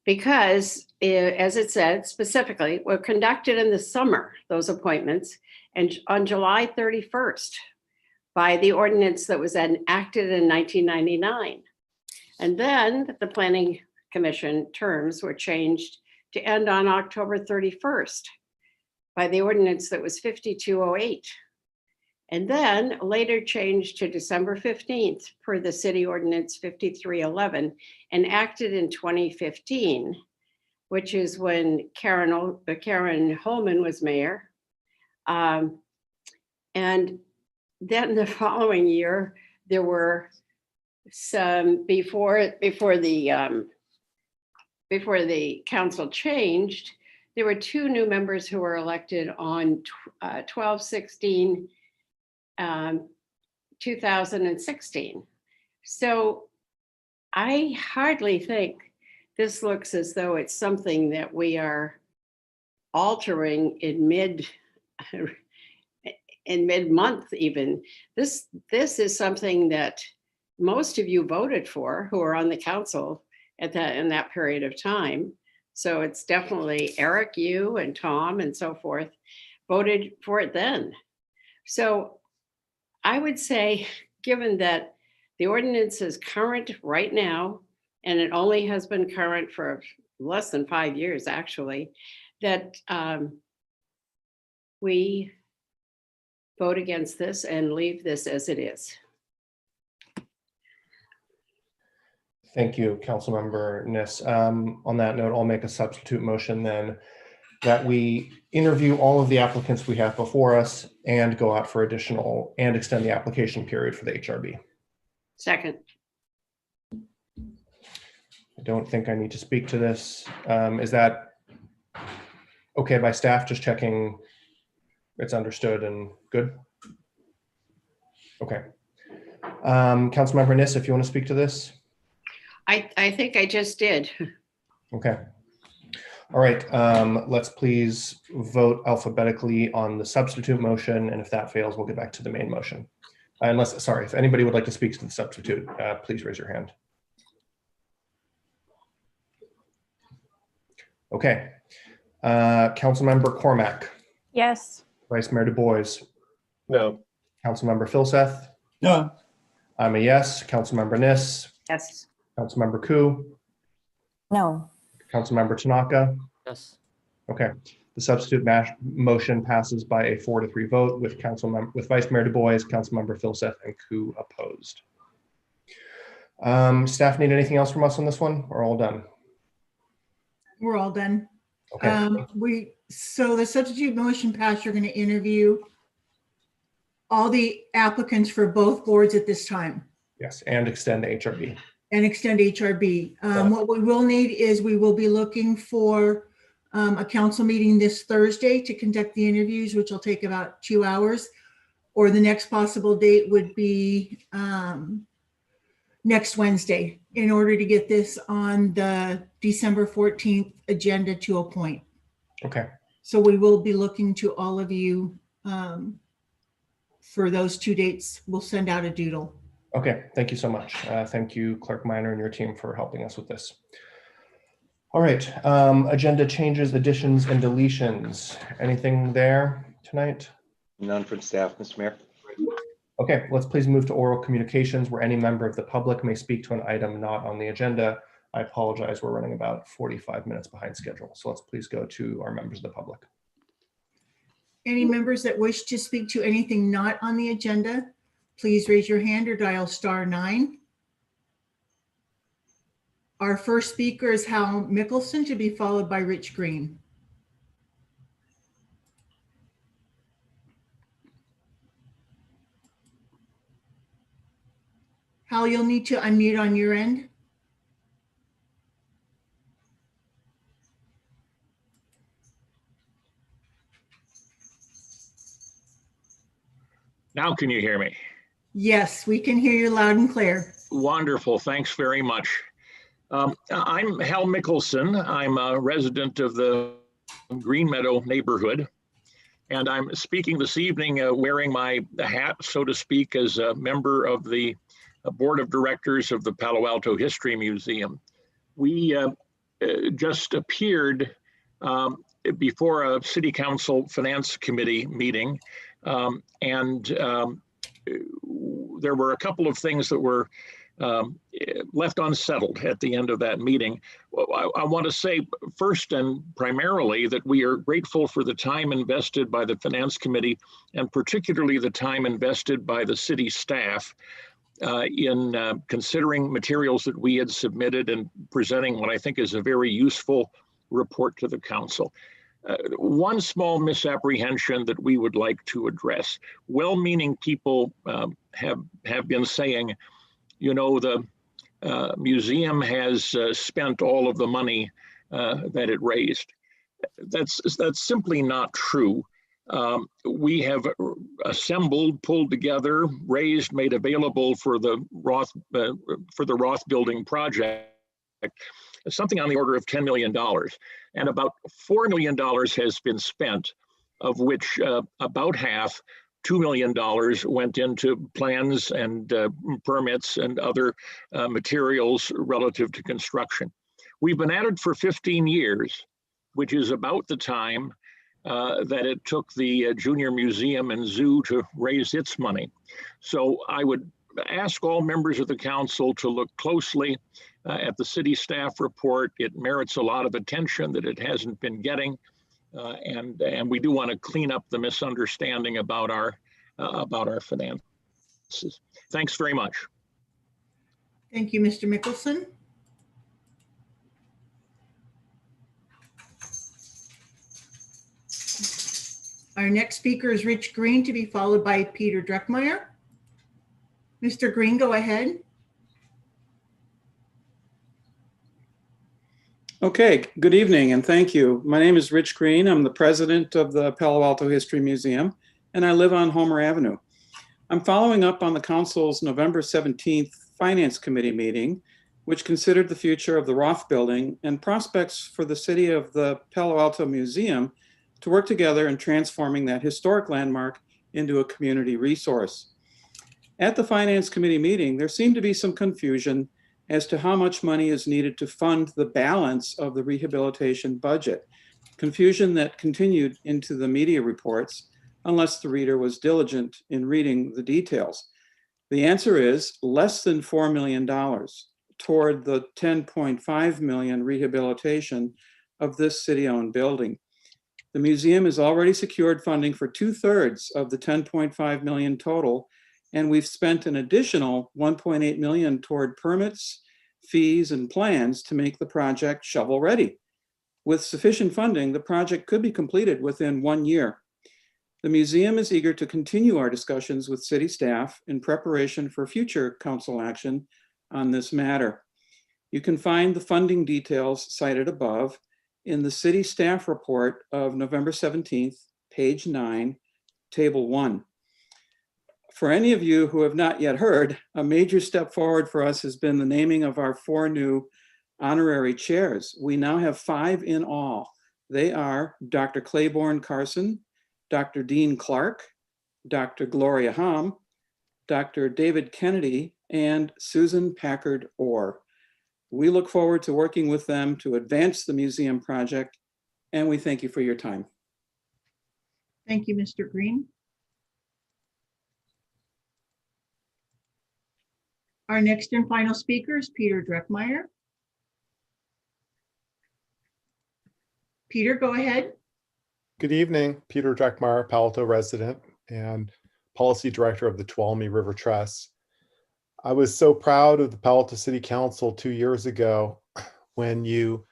because as it said specifically, were conducted in the summer, those appointments, and on July 31st by the ordinance that was enacted in 1999. And then the Planning Commission terms were changed to end on October 31st by the ordinance that was 5208. And then later changed to December 15th per the city ordinance 5311, enacted in 2015, which is when Karen Holman was mayor. And then the following year, there were some, before the council changed, there were 2 new members who were elected on 12/16, 2016. So I hardly think this looks as though it's something that we are altering in mid-month even. This is something that most of you voted for who are on the council in that period of time. So it's definitely Eric, you and Tom and so forth voted for it then. So I would say, given that the ordinance is current right now, and it only has been current for less than 5 years actually, that we vote against this and leave this as it is. Thank you, Councilmember Niss. On that note, I'll make a substitute motion then that we interview all of the applicants we have before us and go out for additional and extend the application period for the HRB. Second. I don't think I need to speak to this. Is that okay by staff? Just checking it's understood and good. Okay. Councilmember Niss, if you want to speak to this. I think I just did. Okay. All right. Let's please vote alphabetically on the substitute motion. And if that fails, we'll get back to the main motion. Sorry, if anybody would like to speak to the substitute, please raise your hand. Okay. Councilmember Cormack. Yes. Vice Mayor Du Bois. No. Councilmember Filseth. No. I'm a yes. Councilmember Niss. Yes. Councilmember Koo. No. Councilmember Tanaka. Yes. Okay. The substitute motion passes by a 4-3 vote with Vice Mayor Du Bois, Councilmember Filseth, and Koo opposed. Staff need anything else from us on this one, or all done? We're all done. Okay. So the substitute motion passed. You're going to interview all the applicants for both boards at this time. Yes, and extend the HRB. And extend HRB. What we will need is we will be looking for a council meeting this Thursday to conduct the interviews, which will take about 2 hours. Or the next possible date would be next Wednesday in order to get this on the December 14th agenda to appoint. Okay. So we will be looking to all of you for those 2 dates. We'll send out a doodle. Okay, thank you so much. Thank you, Clerk Minor and your team for helping us with this. All right, agenda changes, additions, and deletions. Anything there tonight? None from staff, Mr. Mayor. Okay, let's please move to oral communications where any member of the public may speak to an item not on the agenda. I apologize, we're running about 45 minutes behind schedule. So let's please go to our members of the public. Any members that wish to speak to anything not on the agenda, please raise your hand or dial *9. Our first speaker is Hal Mickelson, to be followed by Rich Green. Hal, you'll need to unmute on your end. Now can you hear me? Yes, we can hear you loud and clear. Wonderful, thanks very much. I'm Hal Mickelson. I'm a resident of the Green Meadow neighborhood, and I'm speaking this evening wearing my hat, so to speak, as a member of the board of directors of the Palo Alto History Museum. We just appeared before a city council finance committee meeting, and there were a couple of things that were left unsettled at the end of that meeting. I want to say first and primarily that we are grateful for the time invested by the Finance Committee, and particularly the time invested by the city staff in considering materials that we had submitted and presenting what I think is a very useful report to the council. One small misapprehension that we would like to address. Well-meaning people have been saying, you know, the museum has spent all of the money that it raised. That's simply not true. We have assembled, pulled together, raised, made available for the Roth building project something on the order of $10 million, and about $4 million has been spent, of which about half, $2 million, went into plans and permits and other materials relative to construction. We've been at it for 15 years, which is about the time that it took the Junior Museum and Zoo to raise its money. So I would ask all members of the council to look closely at the city staff report. It merits a lot of attention that it hasn't been getting, and we do want to clean up the misunderstanding about our finances. Thanks very much. Thank you, Mr. Mickelson. Our next speaker is Rich Green, to be followed by Peter Druckmeyer. Mr. Green, go ahead. Okay, good evening and thank you. My name is Rich Green. I'm the president of the Palo Alto History Museum, and I live on Homer Avenue. I'm following up on the council's November 17th Finance Committee meeting, which considered the future of the Roth building and prospects for the city of the Palo Alto Museum to work together in transforming that historic landmark into a community resource. At the Finance Committee meeting, there seemed to be some confusion as to how much money is needed to fund the balance of the rehabilitation budget. Confusion that continued into the media reports, unless the reader was diligent in reading the details. The answer is less than $4 million toward the $10.5 million rehabilitation of this city-owned building. The museum has already secured funding for 2/3 of the $10.5 million total, and we've spent an additional $1.8 million toward permits, fees, and plans to make the project shovel ready. With sufficient funding, the project could be completed within 1 year. The museum is eager to continue our discussions with city staff in preparation for future council action on this matter. You can find the funding details cited above in the city staff report of November 17th, page 9, table 1. For any of you who have not yet heard, a major step forward for us has been the naming of our 4 new honorary chairs. We now have 5 in all. They are Dr. Claiborne Carson, Dr. Dean Clark, Dr. Gloria Hom, Dr. David Kennedy, and Susan Packard Orr. We look forward to working with them to advance the museum project, and we thank you for your time. Thank you, Mr. Green. Our next and final speaker is Peter Dreckmeyer. Peter, go ahead. Good evening, Peter Dreckmeyer, Palo Alto resident and policy director of the Tuolumne River Trust. I was so proud of the Palo Alto City Council 2 years ago when you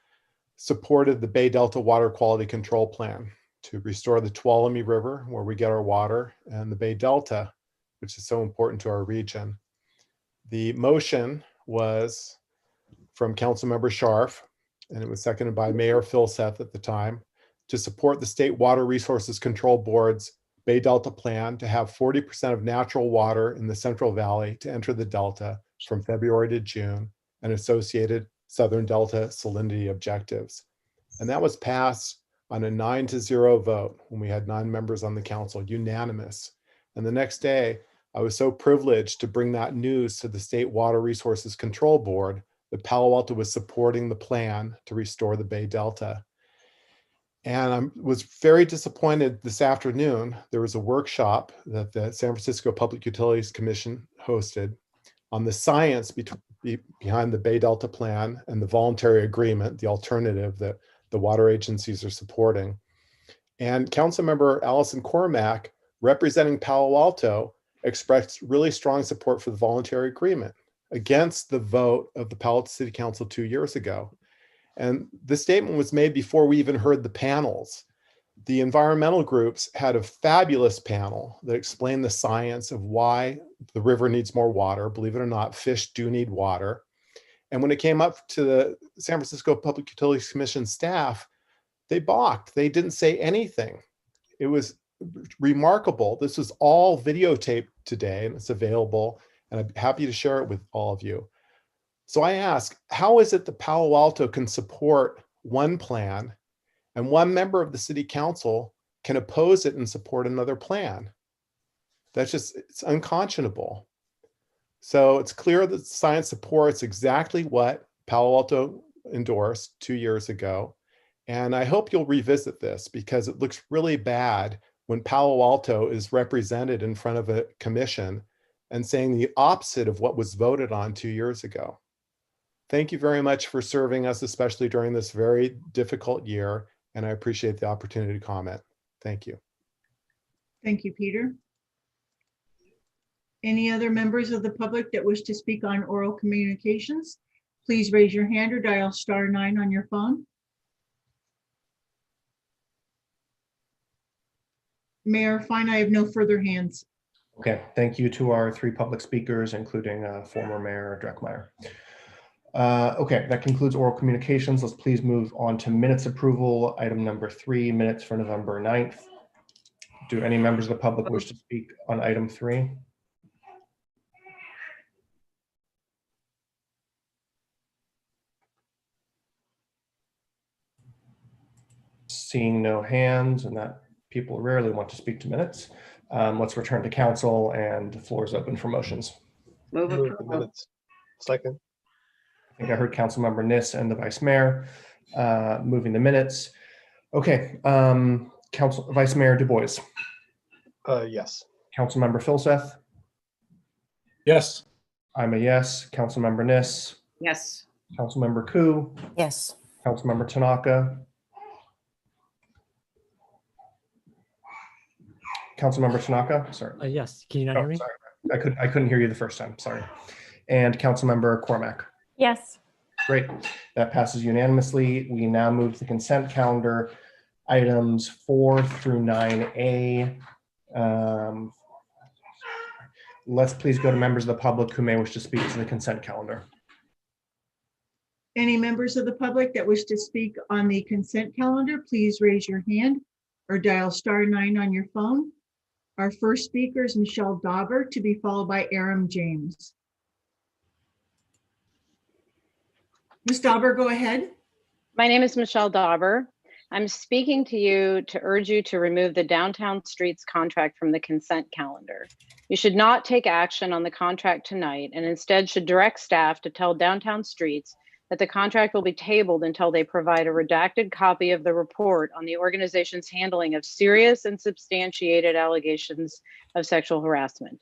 supported the Bay Delta Water Quality Control Plan to restore the Tuolumne River, where we get our water, and the Bay Delta, which is so important to our region. The motion was from Councilmember Scharf, and it was seconded by Mayor Filseth at the time, to support the State Water Resources Control Board's Bay Delta plan to have 40% of natural water in the Central Valley to enter the Delta from February to June, and associated Southern Delta salinity objectives. And that was passed on a 9-0 vote when we had 9 members on the council, unanimous. And the next day, I was so privileged to bring that news to the State Water Resources Control Board that Palo Alto was supporting the plan to restore the Bay Delta. And I was very disappointed this afternoon. There was a workshop that the San Francisco Public Utilities Commission hosted on the science behind the Bay Delta plan and the voluntary agreement, the alternative that the water agencies are supporting. And Councilmember Allison Cormack, representing Palo Alto, expressed really strong support for the voluntary agreement against the vote of the Palo Alto City Council 2 years ago. And the statement was made before we even heard the panels. The environmental groups had a fabulous panel that explained the science of why the river needs more water. Believe it or not, fish do need water. And when it came up to the San Francisco Public Utilities Commission staff, they balked. They didn't say anything. It was remarkable. This was all videotaped today, and it's available, and I'm happy to share it with all of you. So I ask, how is it that Palo Alto can support one plan and one member of the city council can oppose it and support another plan? That's just, it's unconscionable. So it's clear that science supports exactly what Palo Alto endorsed 2 years ago. And I hope you'll revisit this, because it looks really bad when Palo Alto is represented in front of a commission and saying the opposite of what was voted on 2 years ago. Thank you very much for serving us, especially during this very difficult year, and I appreciate the opportunity to comment. Thank you. Thank you, Peter. Any other members of the public that wish to speak on oral communications? Please raise your hand or dial *9 on your phone. Mayor Fine, I have no further hands. Okay, thank you to our 3 public speakers, including former Mayor Dreckmeyer. Okay, that concludes oral communications. Let's please move on to minutes approval. Item number 3, minutes for November 9th. Do any members of the public wish to speak on item 3? Seeing no hands, and that people rarely want to speak to minutes, let's return to council, and the floor is open for motions. Move the minutes. Second. I think I heard Councilmember Niss and the Vice Mayor moving the minutes. Okay, Vice Mayor Du Bois. Yes. Councilmember Filseth. Yes. I'm a yes. Councilmember Niss. Yes. Councilmember Koo. Yes. Councilmember Tanaka. Councilmember Tanaka. Sorry. Yes. Can you not hear me? Sorry. I couldn't hear you the first time. Sorry. And Councilmember Cormack. Yes. Great. That passes unanimously. We now move to the consent calendar, items 4 through 9A. Let's please go to members of the public who may wish to speak to the consent calendar. Any members of the public that wish to speak on the consent calendar, please raise your hand or dial *9 on your phone. Our first speaker is Michelle Dauber, to be followed by Aram James. Ms. Dauber, go ahead. My name is Michelle Dauber. I'm speaking to you to urge you to remove the downtown streets contract from the consent calendar. You should not take action on the contract tonight and instead should direct staff to tell downtown streets that the contract will be tabled until they provide a redacted copy of the report on the organization's handling of serious and substantiated allegations of sexual harassment.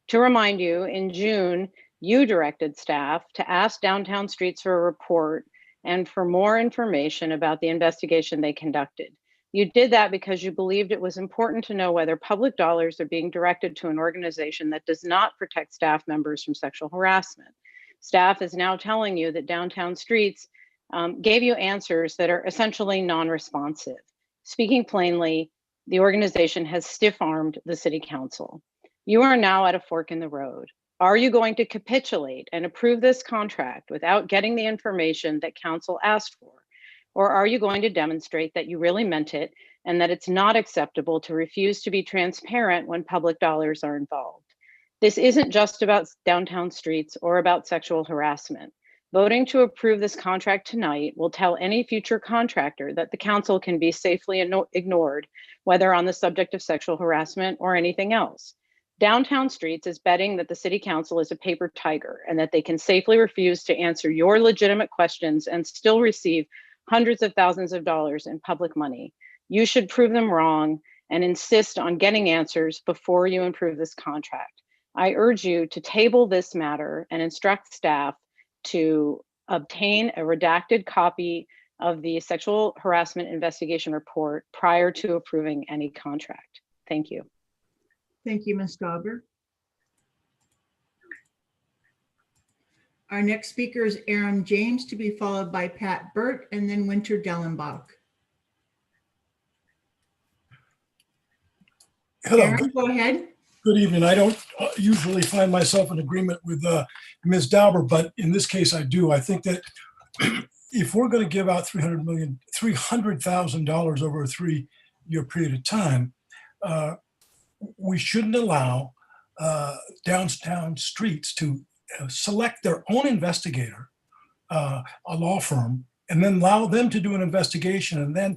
To remind you, in June, you directed staff to ask downtown streets for a report and for more information about the investigation they conducted. You did that because you believed it was important to know whether public dollars are being directed to an organization that does not protect staff members from sexual harassment. Staff is now telling you that downtown streets gave you answers that are essentially non-responsive. Speaking plainly, the organization has stiff-armed the city council. You are now at a fork in the road. Are you going to capitulate and approve this contract without getting the information that council asked for? Or are you going to demonstrate that you really meant it and that it's not acceptable to refuse to be transparent when public dollars are involved? This isn't just about downtown streets or about sexual harassment. Voting to approve this contract tonight will tell any future contractor that the council can be safely ignored, whether on the subject of sexual harassment or anything else. Downtown Streets is betting that the city council is a paper tiger and that they can safely refuse to answer your legitimate questions and still receive hundreds of thousands of dollars in public money. You should prove them wrong and insist on getting answers before you approve this contract. I urge you to table this matter and instruct staff to obtain a redacted copy of the sexual harassment investigation report prior to approving any contract. Thank you. Thank you, Ms. Dauber. Our next speaker is Aaron James, to be followed by Pat Burt and then Winter Dellenbach. Hello. Aaron, go ahead. Good evening. I don't usually find myself in agreement with Ms. Dauber, but in this case I do. I think that if we're going to give out $300,000 over a 3-year period of time, we shouldn't allow downtown streets to select their own investigator, a law firm, and then allow them to do an investigation and then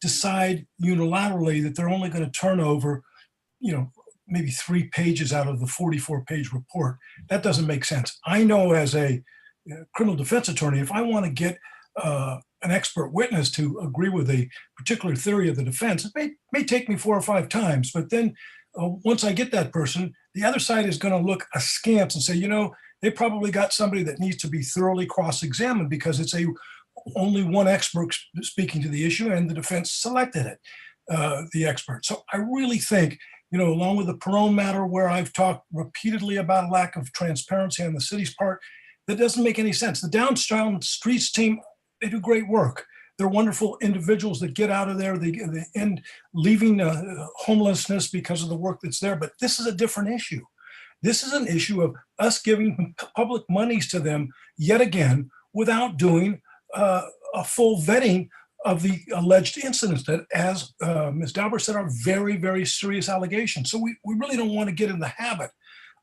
decide unilaterally that they're only going to turn over, maybe 3 pages out of the 44-page report. That doesn't make sense. I know as a criminal defense attorney, if I want to get an expert witness to agree with a particular theory of the defense, it may take me 4 or 5 times, but then once I get that person, the other side is going to look askance and say, they probably got somebody that needs to be thoroughly cross-examined because it's only one expert speaking to the issue and the defense selected it, the expert. So I really think, along with the Perone matter where I've talked repeatedly about a lack of transparency on the city's part, that doesn't make any sense. The downtown streets team, they do great work. They're wonderful individuals that get out of there. They end leaving homelessness because of the work that's there. But this is a different issue. This is an issue of us giving public monies to them yet again without doing a full vetting of the alleged incidents that, as Ms. Dauber said, are very, very serious allegations. So we really don't want to get in the habit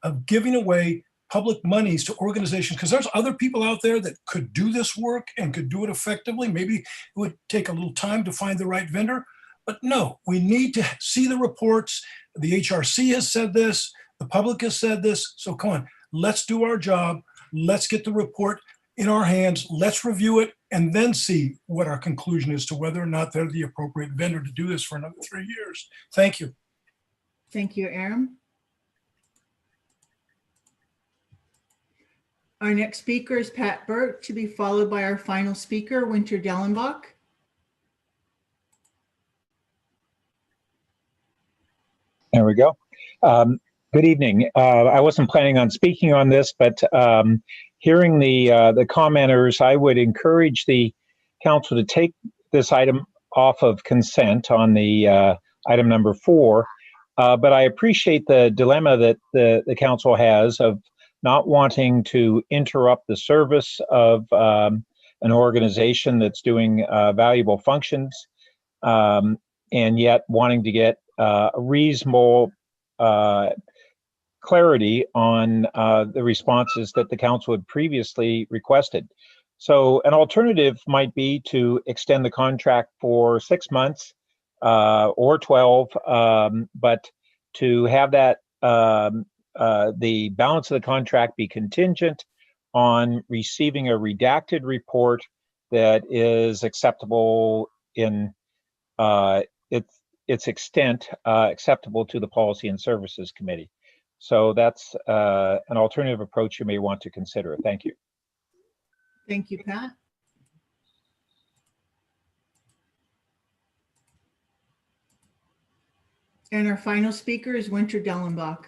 of giving away public monies to organizations, because there's other people out there that could do this work and could do it effectively. Maybe it would take a little time to find the right vendor, but no, we need to see the reports. The HRC has said this, the public has said this, so come on, let's do our job. Let's get the report in our hands, let's review it, and then see what our conclusion is to whether or not they're the appropriate vendor to do this for another 3 years. Thank you. Thank you, Aaron. Our next speaker is Pat Burt, to be followed by our final speaker, Winter Dellenbach. There we go. Good evening. I wasn't planning on speaking on this, but hearing the commenters, I would encourage the council to take this item off of consent on the item number 4. But I appreciate the dilemma that the council has of not wanting to interrupt the service of an organization that's doing valuable functions, and yet wanting to get reasonable clarity on the responses that the council had previously requested. So an alternative might be to extend the contract for 6 months or 12, but to have that the balance of the contract be contingent on receiving a redacted report that is acceptable in its extent, acceptable to the Policy and Services Committee. So that's an alternative approach you may want to consider. Thank you. Thank you, Pat. And our final speaker is Winter Dellenbach.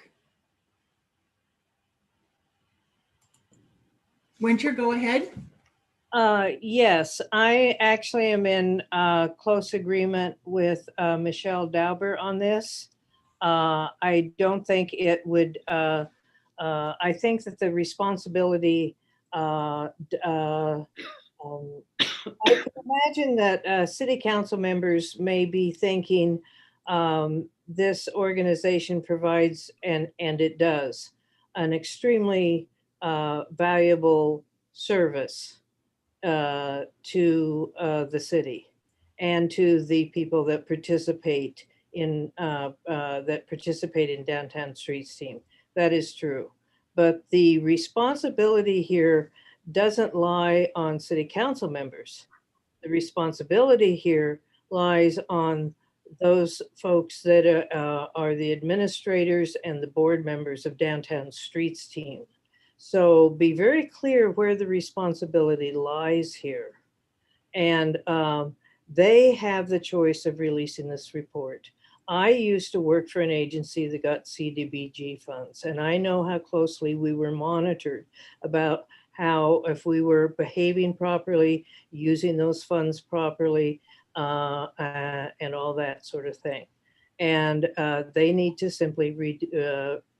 Winter, go ahead. Yes, I actually am in close agreement with Michelle Dauber on this. I don't think it would, I think that the responsibility, I can imagine that city council members may be thinking this organization provides, and it does, an extremely valuable service to the city and to the people that participate in downtown streets team. That is true. But the responsibility here doesn't lie on city council members. The responsibility here lies on those folks that are the administrators and the board members of downtown streets team. So be very clear where the responsibility lies here. And they have the choice of releasing this report. I used to work for an agency that got CDBG funds, and I know how closely we were monitored about how, if we were behaving properly, using those funds properly, and all that sort of thing. And they need to simply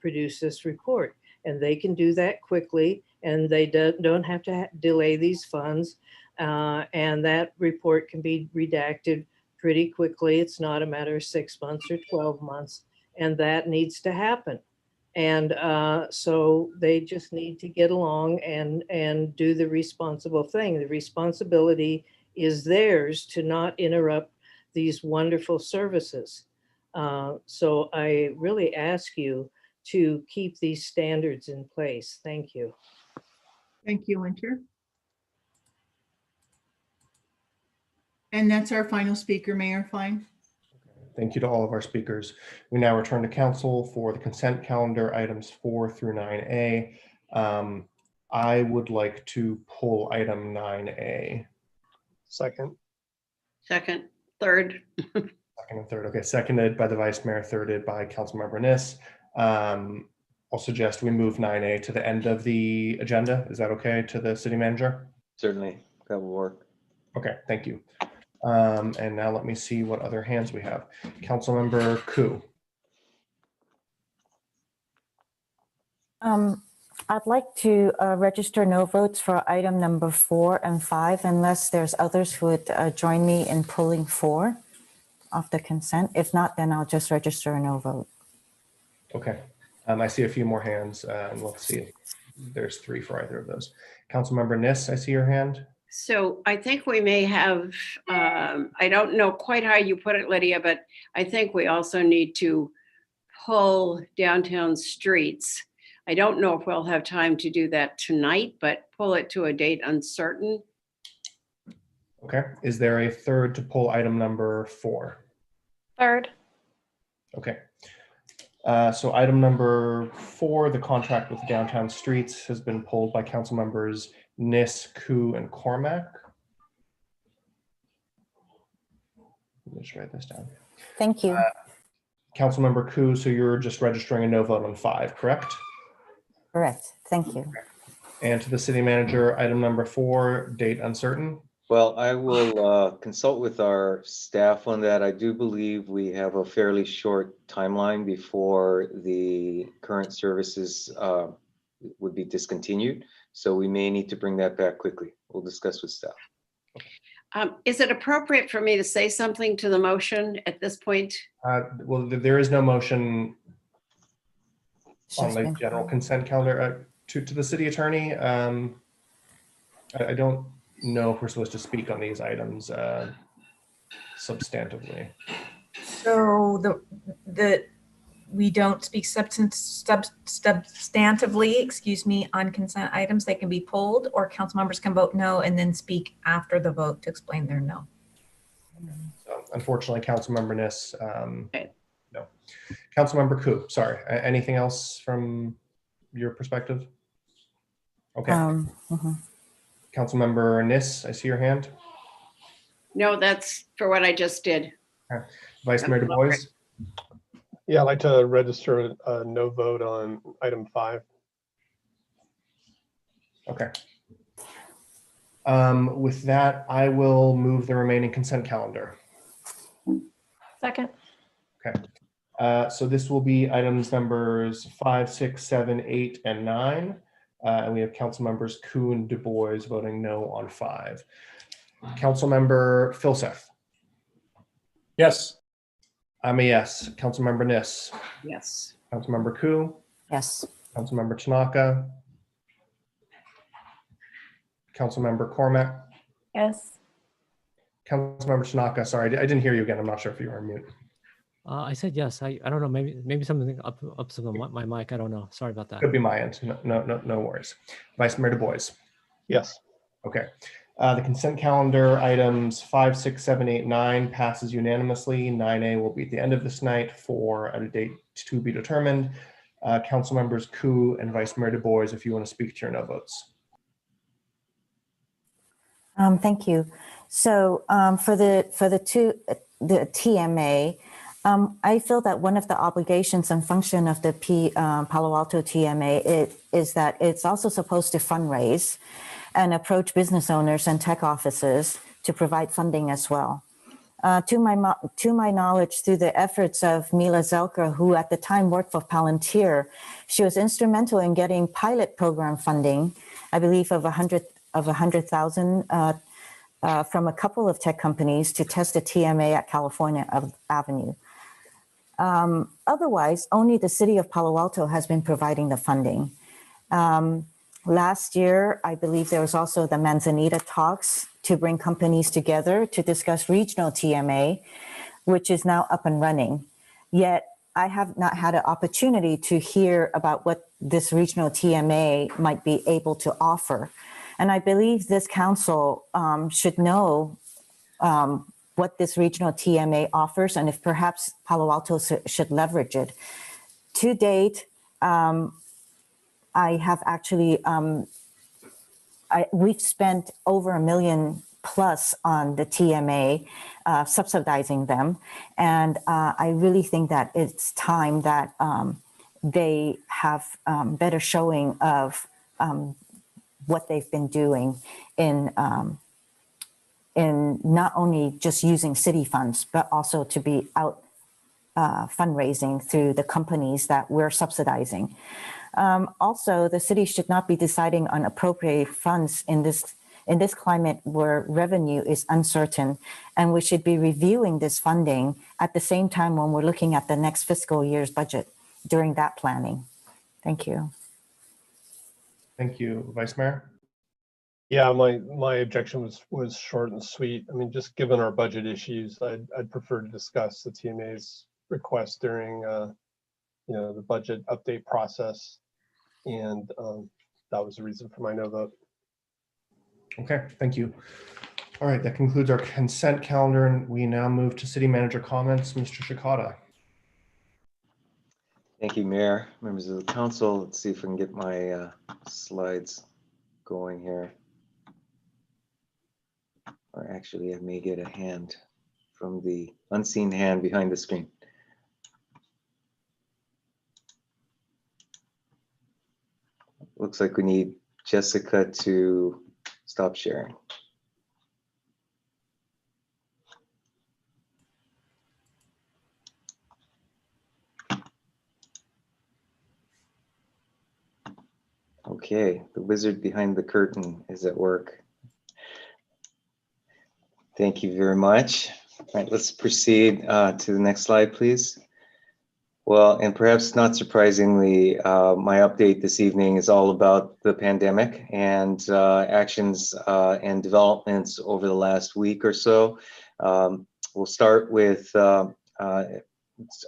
produce this report. And they can do that quickly, and they don't have to delay these funds. And that report can be redacted pretty quickly. It's not a matter of 6 months or 12 months, and that needs to happen. And so they just need to get along and do the responsible thing. The responsibility is theirs to not interrupt these wonderful services. So I really ask you to keep these standards in place. Thank you. Thank you, Winter. And that's our final speaker, Mayor Fine. Thank you to all of our speakers. We now return to council for the consent calendar items 4 through 9A. I would like to pull item 9A. Second. Second, third. Second and third. Okay, seconded by the Vice Mayor, thirded by Councilmember Niss. I'll suggest we move 9A to the end of the agenda. Is that okay to the city manager? Certainly, that will work. Okay, thank you. And now let me see what other hands we have. Councilmember Koo. I'd like to register no votes for item number 4 and 5, unless there's others who would join me in pulling 4 off the consent. If not, then I'll just register a no vote. Okay, I see a few more hands, and let's see if there's 3 for either of those. Councilmember Niss, I see your hand. So I think we may have, I don't know quite how you put it, Lydia, but I think we also need to pull downtown streets. I don't know if we'll have time to do that tonight, but pull it to a date uncertain. Okay, is there a third to pull item number 4? Third. Okay. So item number 4, the contract with downtown streets, has been pulled by council members Niss, Koo, and Cormack. Let me just write this down. Thank you. Councilmember Koo, so you're just registering a no vote on 5, correct? Correct. Thank you. And to the city manager, item number 4, date uncertain. Well, I will consult with our staff on that. I do believe we have a fairly short timeline before the current services would be discontinued. So we may need to bring that back quickly. We'll discuss with staff. Is it appropriate for me to say something to the motion at this point? Well, there is no motion on the general consent calendar. To the city attorney, I don't know if we're supposed to speak on these items substantively. So we don't speak substantively, excuse me, on consent items. They can be pulled, or council members can vote no and then speak after the vote to explain their no. So unfortunately, Councilmember Niss, no. Councilmember Koo, sorry. Anything else from your perspective? Okay. Councilmember Niss, I see your hand. No, that's for what I just did. Okay. Vice Mayor Du Bois. Yeah, I'd like to register a no vote on item 5. Okay. With that, I will move the remaining consent calendar. Second. Okay. So this will be items numbers 5, 6, 7, 8, and 9. And we have council members Koo and Du Bois voting no on 5. Councilmember Filseth. Yes. I'm a yes. Councilmember Niss. Yes. Councilmember Koo. Yes. Councilmember Tanaka. Councilmember Cormack. Yes. Councilmember Tanaka, sorry, I didn't hear you again. I'm not sure if you were on mute. I said yes. I don't know. Maybe something up to my mic. I don't know. Sorry about that. Could be my end. No worries. Vice Mayor Du Bois. Yes. Okay. The consent calendar items 5, 6, 7, 8, 9 passes unanimously. 9A will be at the end of this night for a date to be determined. Council members Koo and Vice Mayor Du Bois, if you want to speak to your no votes. Thank you. So for the TMA, I feel that one of the obligations and function of the Palo Alto TMA is that it's also supposed to fundraise and approach business owners and tech offices to provide funding as well. To my knowledge, through the efforts of Mila Zelka, who at the time worked for Palantir, she was instrumental in getting pilot program funding, I believe of 100,000 from a couple of tech companies to test a TMA at California Avenue. Otherwise, only the city of Palo Alto has been providing the funding. Last year, I believe there was also the Manzanita talks to bring companies together to discuss regional TMA, which is now up and running. Yet I have not had an opportunity to hear about what this regional TMA might be able to offer. And I believe this council should know what this regional TMA offers and if perhaps Palo Alto should leverage it. To date, I have actually, we've spent over $1 million plus on the TMA, subsidizing them. And I really think that it's time that they have better showing of what they've been doing in not only just using city funds, but also to be out fundraising through the companies that we're subsidizing. Also, the city should not be deciding on appropriate funds in this climate where revenue is uncertain, and we should be reviewing this funding at the same time when we're looking at the next fiscal year's budget during that planning. Thank you. Thank you, Vice Mayor. Yeah, my objection was short and sweet. I mean, just given our budget issues, I'd prefer to discuss the TMA's request during the budget update process, and that was the reason for my no vote. Okay, thank you. All right, that concludes our consent calendar, and we now move to city manager comments. Mr. Shikata. Thank you, Mayor, members of the council. Let's see if we can get my slides going here. Or actually, I may get a hand from the unseen hand behind the screen. Looks like we need Jessica to stop sharing. Okay, the wizard behind the curtain is at work. Thank you very much. All right, let's proceed to the next slide, please. Well, and perhaps not surprisingly, my update this evening is all about the pandemic and actions and developments over the last week or so. We'll start with,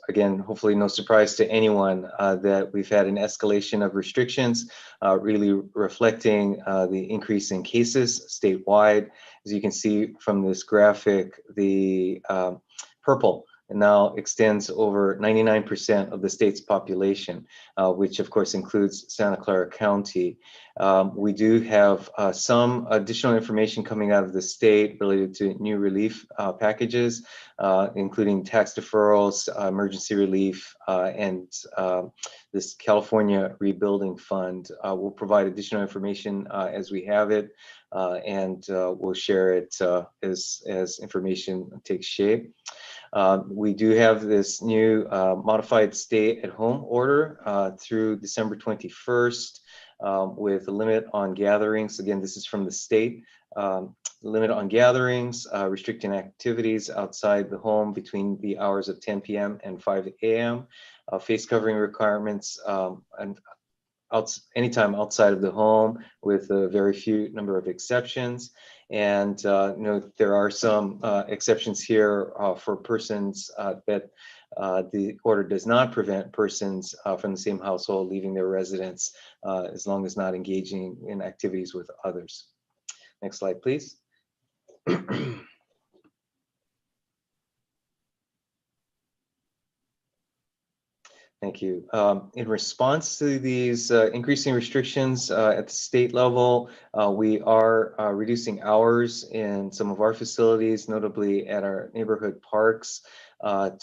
again, hopefully no surprise to anyone that we've had an escalation of restrictions, really reflecting the increase in cases statewide. As you can see from this graphic, the purple and now extends over 99% of the state's population, which of course includes Santa Clara County. We do have some additional information coming out of the state related to new relief packages, including tax deferrals, emergency relief, and this California Rebuilding Fund. We'll provide additional information as we have it, and we'll share it as information takes shape. We do have this new modified stay-at-home order through December 21st with a limit on gatherings. Again, this is from the state. Limit on gatherings, restricting activities outside the home between the hours of 10 p.m. and 5 a.m. Face covering requirements and anytime outside of the home, with a very few number of exceptions. And there are some exceptions here for persons that the order does not prevent persons from the same household leaving their residence as long as not engaging in activities with others. Next slide, please. Thank you. In response to these increasing restrictions at the state level, we are reducing hours in some of our facilities, notably at our neighborhood parks,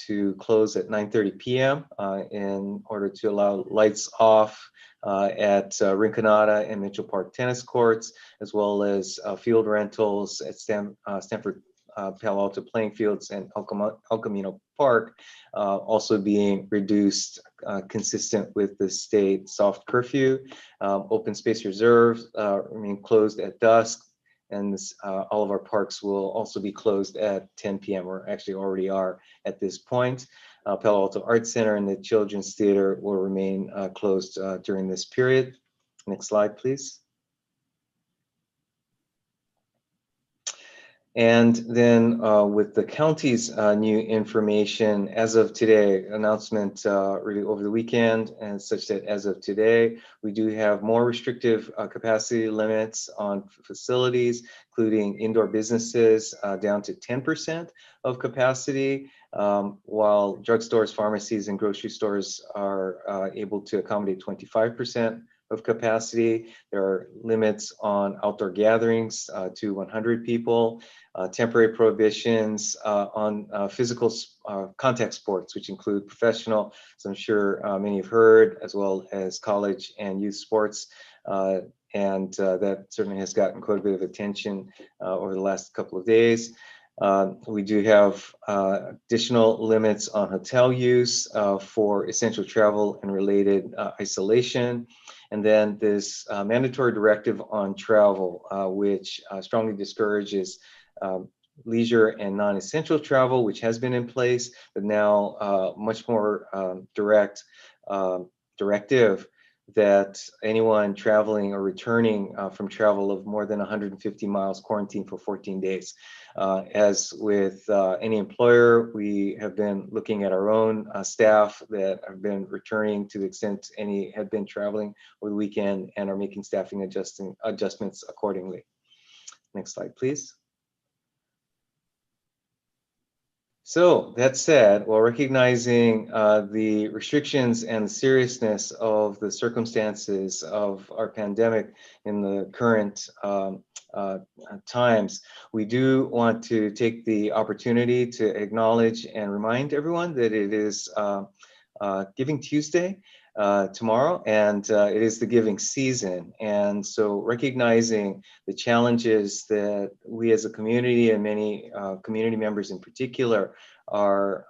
to close at 9:30 p.m. In order to allow lights off at Rinconada and Mitchell Park tennis courts, as well as field rentals at Stanford Palo Alto playing fields and El Camino Park also being reduced consistent with the state soft curfew. Open space reserves remain closed at dusk, and all of our parks will also be closed at 10 p.m. or actually already are at this point. Palo Alto Arts Center and the Children's Theater will remain closed during this period. Next slide, please. And then with the county's new information, as of today, announcement really over the weekend, and such that as of today, we do have more restrictive capacity limits on facilities, including indoor businesses down to 10% of capacity, while drugstores, pharmacies, and grocery stores are able to accommodate 25% of capacity. There are limits on outdoor gatherings to 100 people, temporary prohibitions on physical contact sports, which include professional, as I'm sure many have heard, as well as college and youth sports. And that certainly has gotten quite a bit of attention over the last couple of days. We do have additional limits on hotel use for essential travel and related isolation. And then this mandatory directive on travel, which strongly discourages leisure and non-essential travel, which has been in place, but now much more direct directive that anyone traveling or returning from travel of more than 150 miles quarantine for 14 days. As with any employer, we have been looking at our own staff that have been returning to the extent any have been traveling over the weekend and are making staffing adjustments accordingly. Next slide, please. So that said, while recognizing the restrictions and the seriousness of the circumstances of our pandemic in the current times, we do want to take the opportunity to acknowledge and remind everyone that it is Giving Tuesday tomorrow, and it is the giving season. And so recognizing the challenges that we as a community and many community members in particular are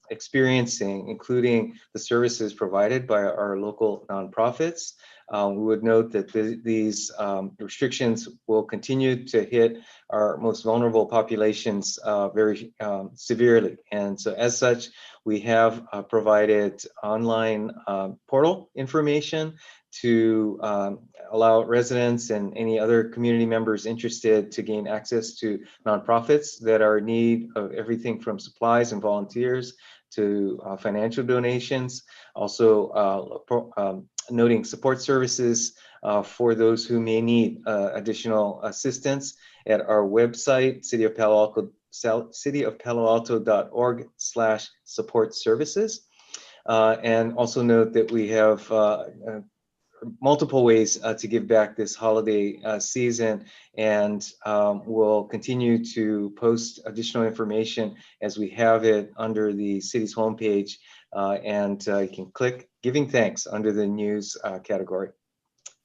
experiencing, including the services provided by our local nonprofits, We would note that these restrictions will continue to hit our most vulnerable populations very severely. And so as such, we have provided online portal information to allow residents and any other community members interested to gain access to nonprofits that are in need of everything from supplies and volunteers to financial donations. Also noting support services for those who may need additional assistance at our website, cityofpaloalto.org/support services. And also note that we have multiple ways to give back this holiday season, and we'll continue to post additional information as we have it under the city's homepage, and you can click Giving Thanks under the news category.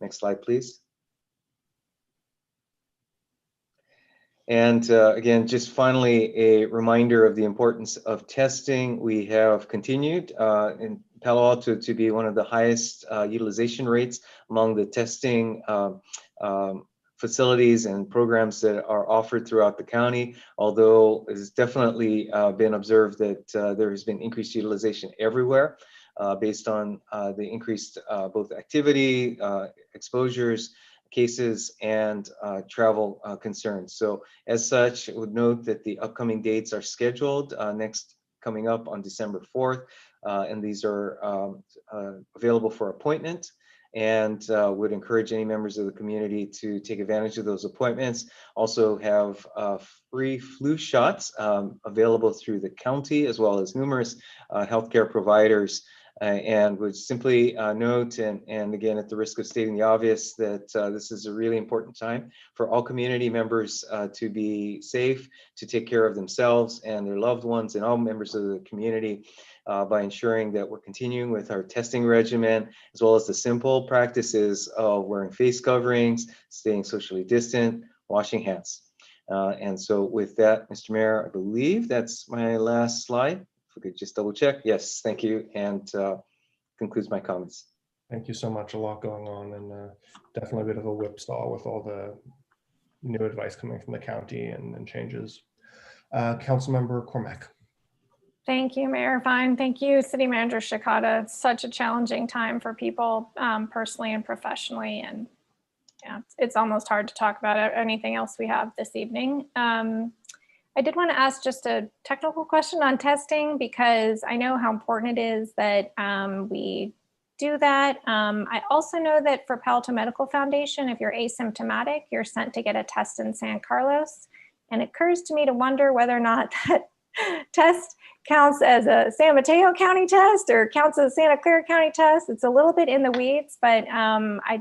Next slide, please. And again, just finally, a reminder of the importance of testing. We have continued in Palo Alto to be one of the highest utilization rates among the testing facilities and programs that are offered throughout the county, although it's definitely been observed that there has been increased utilization everywhere based on the increased both activity, exposures, cases, and travel concerns. So as such, I would note that the upcoming dates are scheduled next coming up on December 4th, and these are available for appointment, and would encourage any members of the community to take advantage of those appointments. Also have free flu shots available through the county, as well as numerous healthcare providers. And would simply note, and again, at the risk of stating the obvious, that this is a really important time for all community members to be safe, to take care of themselves and their loved ones, and all members of the community by ensuring that we're continuing with our testing regimen, as well as the simple practices of wearing face coverings, staying socially distant, washing hands. And so with that, Mr. Mayor, I believe that's my last slide. If we could just double check. Yes, thank you. And concludes my comments. Thank you so much. A lot going on, and definitely a bit of a whipsaw with all the new advice coming from the county and changes. Councilmember Cormack. Thank you, Mayor Fine. Thank you, City Manager Shikata. It's such a challenging time for people personally and professionally. And yeah, it's almost hard to talk about anything else we have this evening. I did want to ask just a technical question on testing, because I know how important it is that we do that. I also know that for Palo Alto Medical Foundation, if you're asymptomatic, you're sent to get a test in San Carlos. And it occurs to me to wonder whether or not that test counts as a San Mateo County test or counts as a Santa Clara County test. It's a little bit in the weeds, but I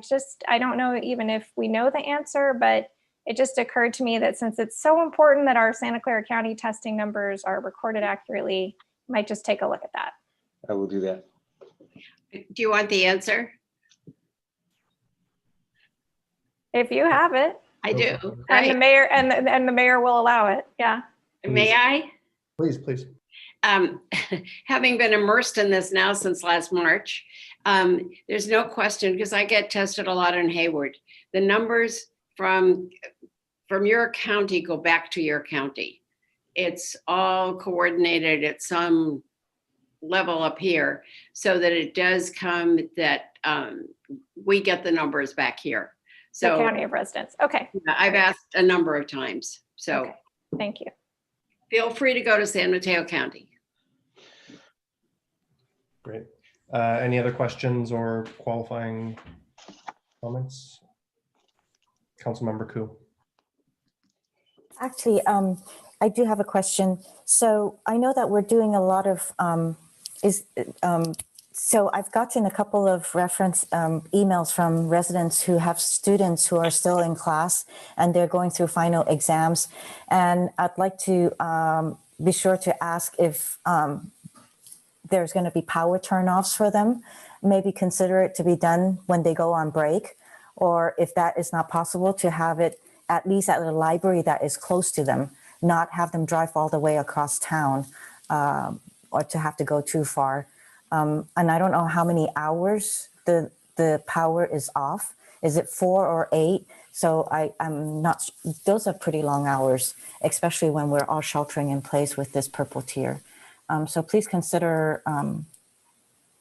don't know even if we know the answer, but it just occurred to me that since it's so important that our Santa Clara County testing numbers are recorded accurately, I might just take a look at that. I will do that. Do you want the answer? If you have it. I do. And the mayor and the mayor will allow it. Yeah. May I? Please, please. Having been immersed in this now since last March, there's no question, because I get tested a lot in Hayward. The numbers from your county go back to your county. It's all coordinated at some level up here, so that it does come that we get the numbers back here. So the county of residence. Okay. I've asked a number of times. So okay. Thank you. Feel free to go to San Mateo County. Great. Any other questions or qualifying comments? Councilmember Koo. Actually, I do have a question. So I know that we're doing a lot of, so I've gotten a couple of reference emails from residents who have students who are still in class and they're going through final exams. And I'd like to be sure to ask if there's going to be power turnoffs for them. Maybe consider it to be done when they go on break, or if that is not possible, to have it at least at a library that is close to them, not have them drive all the way across town or to have to go too far. And I don't know how many hours the the power is off. Is it 4 or 8? So I'm not, those are pretty long hours, especially when we're all sheltering in place with this purple tier. So please consider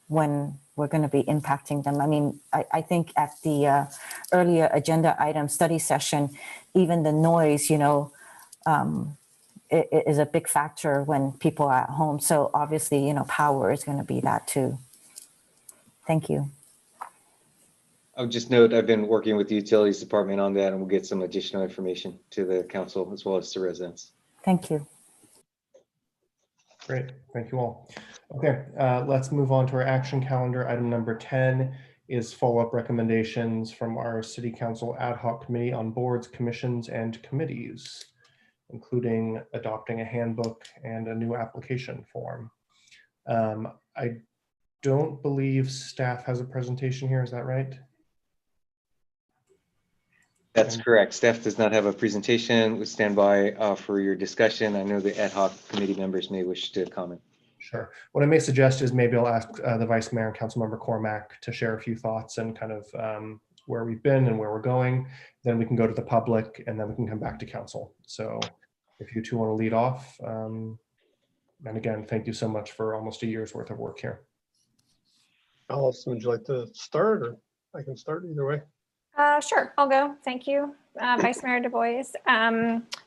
when we're going to be impacting them. I mean, I think at the earlier agenda item study session, even the noise, it is a big factor when people are at home. So obviously, power is going to be that too. Thank you. I would just note I've been working with the utilities department on that, and we'll get some additional information to the council as well as to residents. Thank you. Great, thank you all. Okay, let's move on to our action calendar. Item number 10 is follow-up recommendations from our City Council Ad Hoc Committee on boards, commissions, and committees, including adopting a handbook and a new application form. I don't believe staff has a presentation here, is that right? That's correct. Staff does not have a presentation. We stand by for your discussion. I know the ad hoc committee members may wish to comment. Sure. What I may suggest is maybe I'll ask the Vice Mayor and Councilmember Cormack to share a few thoughts and kind of where we've been and where we're going. Then we can go to the public and then we can come back to council. So if you two want to lead off. And again, thank you so much for almost a year's worth of work here. Allison, would you like to start, or I can start either way? Sure, I'll go. Thank you, Vice Mayor Du Bois.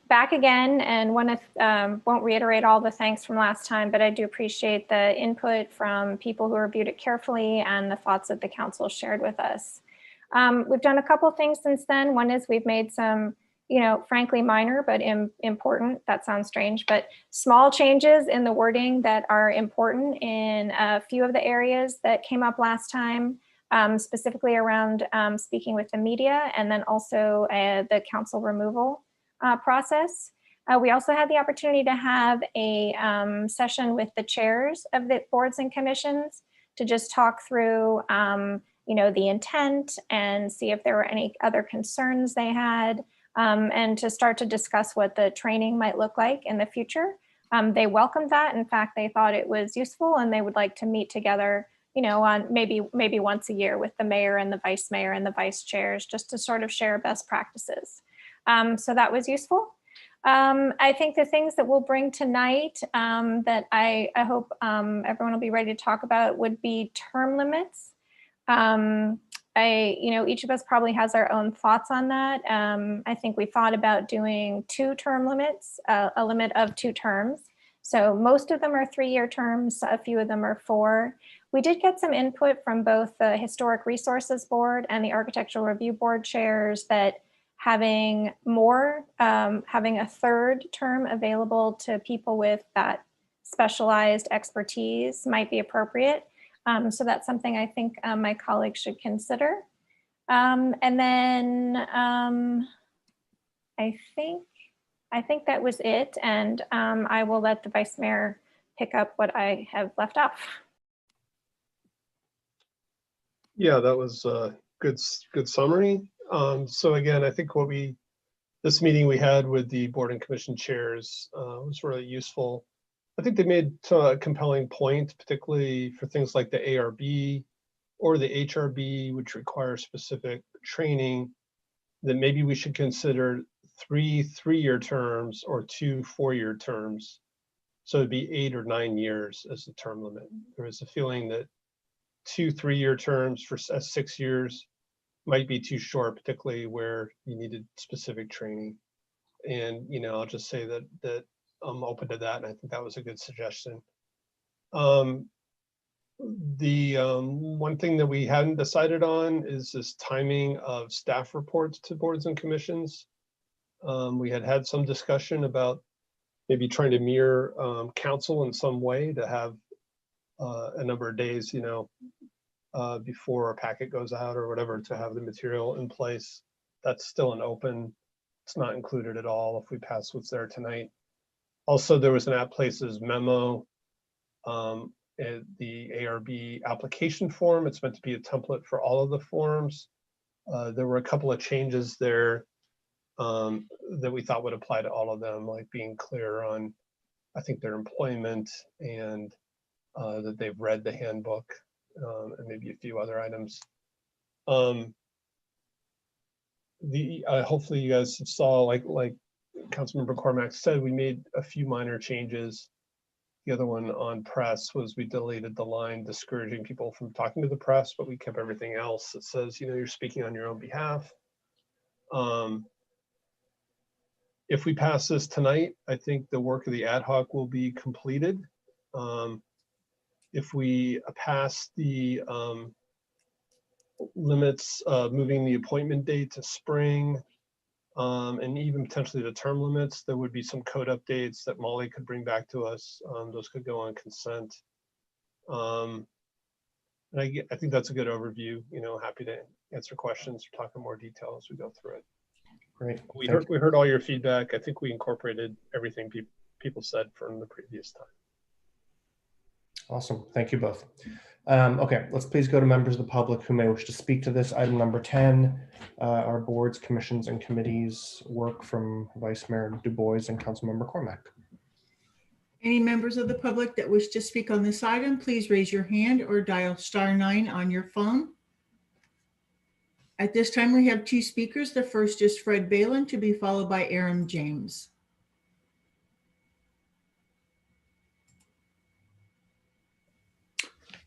Back again, and won't reiterate all the thanks from last time, but I do appreciate the input from people who reviewed it carefully and the thoughts that the council shared with us. We've done a couple things since then. One is we've made some, frankly minor but important, that sounds strange, but small changes in the wording that are important in a few of the areas that came up last time. Specifically around speaking with the media, and then also the council removal process. We also had the opportunity to have a session with the chairs of the boards and commissions to just talk through the intent and see if there were any other concerns they had, and to start to discuss what the training might look like in the future. They welcomed that. In fact, they thought it was useful and they would like to meet together on maybe once a year with the mayor and the vice mayor and the vice chairs, just to sort of share best practices. So that was useful. I think the things that we'll bring tonight that I hope everyone will be ready to talk about would be term limits. Each of us probably has our own thoughts on that. I think we thought about doing 2 term limits, a limit of 2 terms. So most of them are 3-year terms, a few of them are 4. We did get some input from both the Historic Resources Board and the Architectural Review Board chairs that having a 3rd term available to people with that specialized expertise might be appropriate. So that's something I think my colleagues should consider. And then I think that was it. And I will let the Vice Mayor pick up what I have left off. Yeah, that was a good summary. So again, I think this meeting we had with the board and commission chairs was really useful. I think they made a compelling point, particularly for things like the ARB or the HRB, which require specific training, that maybe we should consider 3 3-year terms or 2 4-year terms. So it'd be 8 or 9 years as the term limit. There was a feeling that 2 3-year terms for 6 years might be too short, particularly where you needed specific training. And I'll just say that I'm open to that, and I think that was a good suggestion. The one thing that we hadn't decided on is this timing of staff reports to boards and commissions. We had some discussion about maybe trying to mirror council in some way, to have a number of days, before a packet goes out or whatever, to have the material in place. That's still an open, it's not included at all if we pass what's there tonight. Also, there was an App Places memo, the ARB application form. It's meant to be a template for all of the forms. There were a couple of changes there that we thought would apply to all of them, like being clear on, I think, their employment and that they've read the handbook, and maybe a few other items. Hopefully you guys saw, like Councilmember Cormack said, we made a few minor changes. The other one on press was we deleted the line discouraging people from talking to the press, but we kept everything else that says, you're speaking on your own behalf. If we pass this tonight, I think the work of the ad hoc will be completed. If we pass the limits, moving the appointment date to spring, and even potentially the term limits, there would be some code updates that Molly could bring back to us. Those could go on consent. And I think that's a good overview. Happy to answer questions or talk in more detail as we go through it. Great. We heard all your feedback. I think we incorporated everything people said from the previous time. Awesome. Thank you both. Okay, let's please go to members of the public who may wish to speak to this. Item number 10, our boards, commissions, and committees work from Vice Mayor Du Bois and Councilmember Cormack. Any members of the public that wish to speak on this item, please raise your hand or dial *9 on your phone. At this time, we have 2 speakers. The first is Fred Balin, to be followed by Aaron James.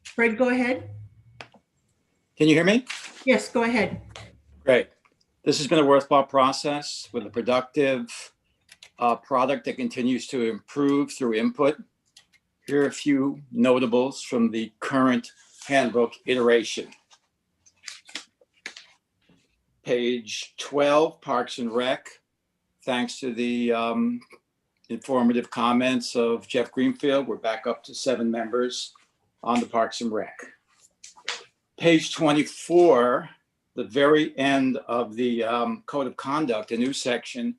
Fred, go ahead. Can you hear me? Yes, go ahead. Great. This has been a worthwhile process with a productive product that continues to improve through input. Here are a few notables from the current handbook iteration. Page 12, Parks and Rec. Thanks to the informative comments of Jeff Greenfield, we're back up to 7 members on the Parks and Rec. Page 24, the very end of the Code of Conduct, a new section.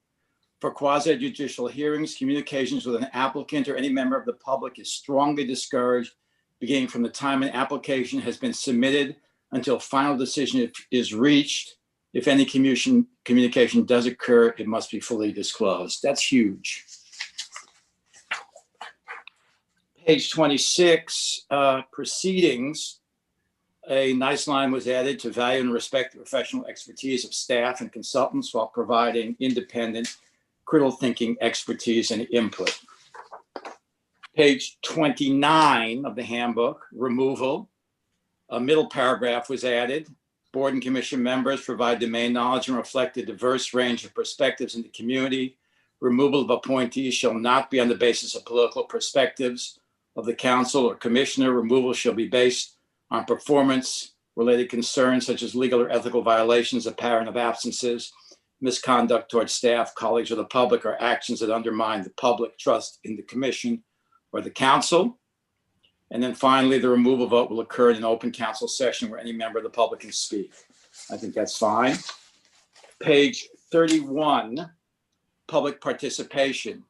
For quasi-judicial hearings, communications with an applicant or any member of the public is strongly discouraged, beginning from the time an application has been submitted until final decision is reached. If any communication does occur, it must be fully disclosed. That's huge. Page 26, proceedings. A nice line was added to value and respect the professional expertise of staff and consultants while providing independent, critical thinking expertise and input. Page 29 of the handbook, removal. A middle paragraph was added. Board and commission members provide domain knowledge and reflect a diverse range of perspectives in the community. Removal of appointees shall not be on the basis of political perspectives of the council or commissioner. Removal shall be based on performance-related concerns such as legal or ethical violations, apparent of absences, misconduct towards staff, colleagues, or the public, or actions that undermine the public trust in the commission or the council. And then finally, the removal vote will occur in an open council session where any member of the public can speak. I think that's fine. Page 31, public participation.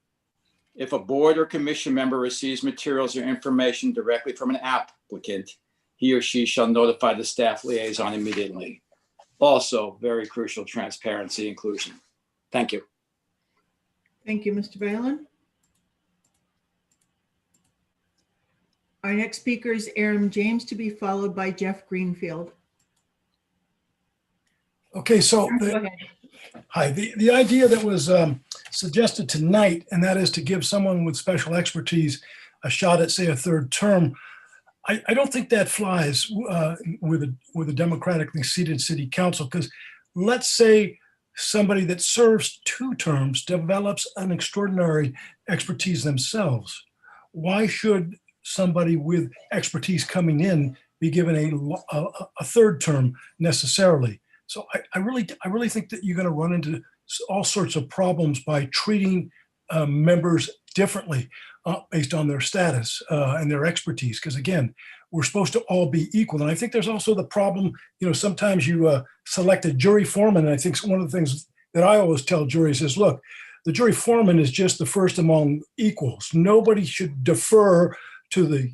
If a board or commission member receives materials or information directly from an applicant, he or she shall notify the staff liaison immediately. Also, very crucial, transparency, inclusion. Thank you. Thank you, Mr. Balin. Our next speaker is Aaron James, to be followed by Jeff Greenfield. Okay, so the idea that was suggested tonight, and that is to give someone with special expertise a shot at, say, a 3rd term, I don't think that flies with a democratically seated city council, because let's say somebody that serves 2 terms develops an extraordinary expertise themselves. Why should somebody with expertise coming in be given a 3rd term necessarily? So I really think that you're going to run into all sorts of problems by treating members differently based on their status and their expertise. Because again, we're supposed to all be equal. And I think there's also the problem, sometimes you select a jury foreman. And I think one of the things that I always tell juries is, look, the jury foreman is just the first among equals. Nobody should defer to the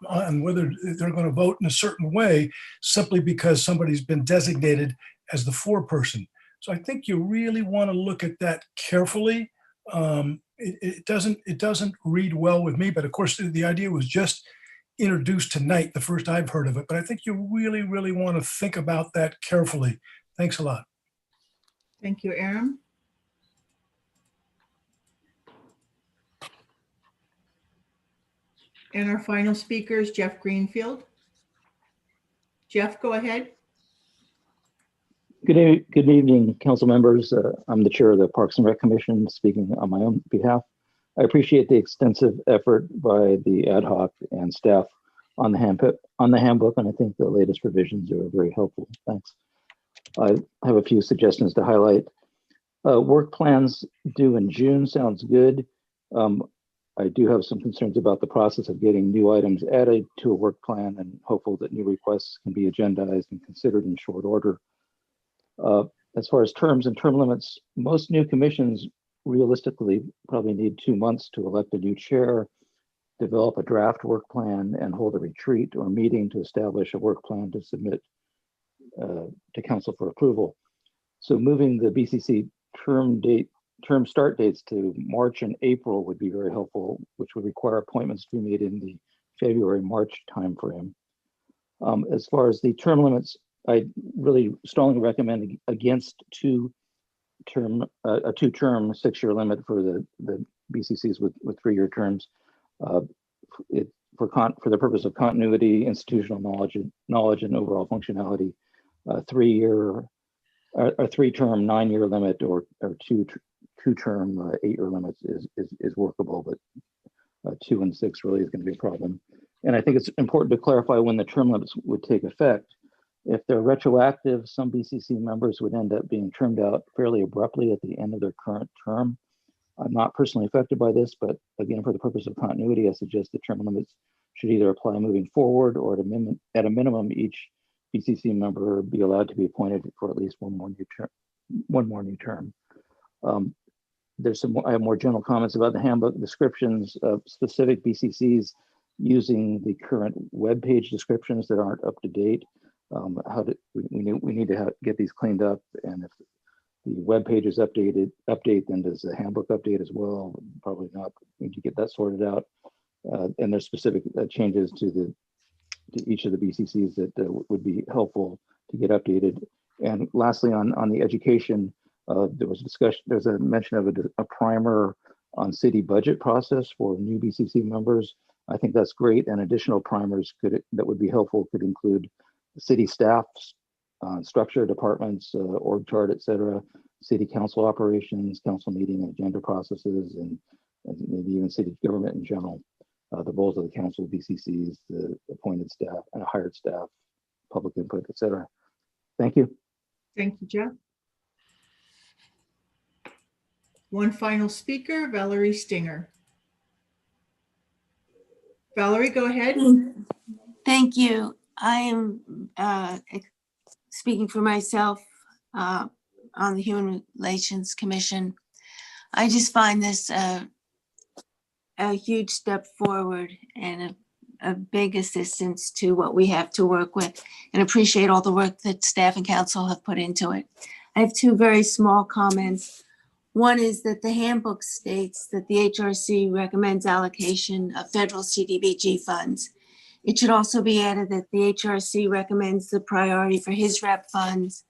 on whether they're going to vote in a certain way simply because somebody's been designated as the foreperson. So I think you really want to look at that carefully. It doesn't read well with me, but of course the idea was just introduced tonight, the first I've heard of it, but I think you really, really want to think about that carefully. Thanks a lot. Thank you, Aaron. And our final speaker is Jeff Greenfield. Jeff, go ahead. Good evening, council members. I'm the chair of the Parks and Rec Commission, speaking on my own behalf. I appreciate the extensive effort by the ad hoc and staff on the handbook, and I think the latest revisions are very helpful. Thanks. I have a few suggestions to highlight. Work plans due in June sounds good. I do have some concerns about the process of getting new items added to a work plan, and hopeful that new requests can be agendized and considered in short order. As far as terms and term limits, most new commissions realistically probably need 2 months to elect a new chair, develop a draft work plan, and hold a retreat or meeting to establish a work plan to submit to council for approval. So moving the BCC term start dates to March and April would be very helpful, which would require appointments to be made in the February-March timeframe. As far as the term limits, I really strongly recommend against a two-term 6-year limit for the BCCs with 3-year terms. For the purpose of continuity, institutional knowledge, and overall functionality, a 3-term 9-year limit or two-term 8-year limits is workable, but 2 and 6 really is going to be a problem. And I think it's important to clarify when the term limits would take effect. If they're retroactive, some BCC members would end up being termed out fairly abruptly at the end of their current term. I'm not personally affected by this, but again, for the purpose of continuity, I suggest the term limits should either apply moving forward, or at a minimum, each BCC member be allowed to be appointed for at least one more new term. I have more general comments about the handbook descriptions of specific BCCs using the current web page descriptions that aren't up to date. We need to get these cleaned up, and if the web page is update, then does the handbook update as well? Probably not. We need to get that sorted out. And there's specific changes to each of the BCCs that would be helpful to get updated. And lastly, on the education, there was discussion. There's a mention of a primer on city budget process for new BCC members. I think that's great, and additional primers that would be helpful could include city staffs, structure, departments, org chart, et cetera, city council operations, council meeting and agenda processes, and maybe even city government in general, the roles of the council, BCCs, the appointed staff and hired staff, public input, et cetera. Thank you. Thank you, Jeff. One final speaker, Valerie Stinger. Valerie, go ahead. Thank you. I am speaking for myself on the Human Relations Commission. I just find this a huge step forward and a big assistance to what we have to work with, and appreciate all the work that staff and council have put into it. I have 2 very small comments. One is that the handbook states that the HRC recommends allocation of federal CDBG funds. It should also be added that the HRC recommends the priority for his rep funds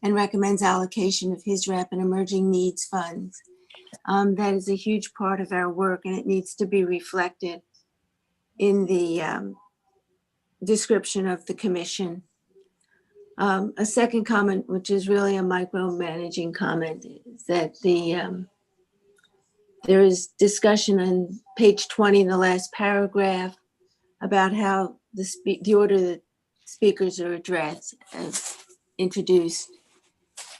and recommends allocation of his rep and emerging needs funds. That is a huge part of our work, and it needs to be reflected in the description of the commission. A second comment, which is really a micromanaging comment, is that there is discussion on page 20 in the last paragraph about how the order that speakers are addressed as introduced.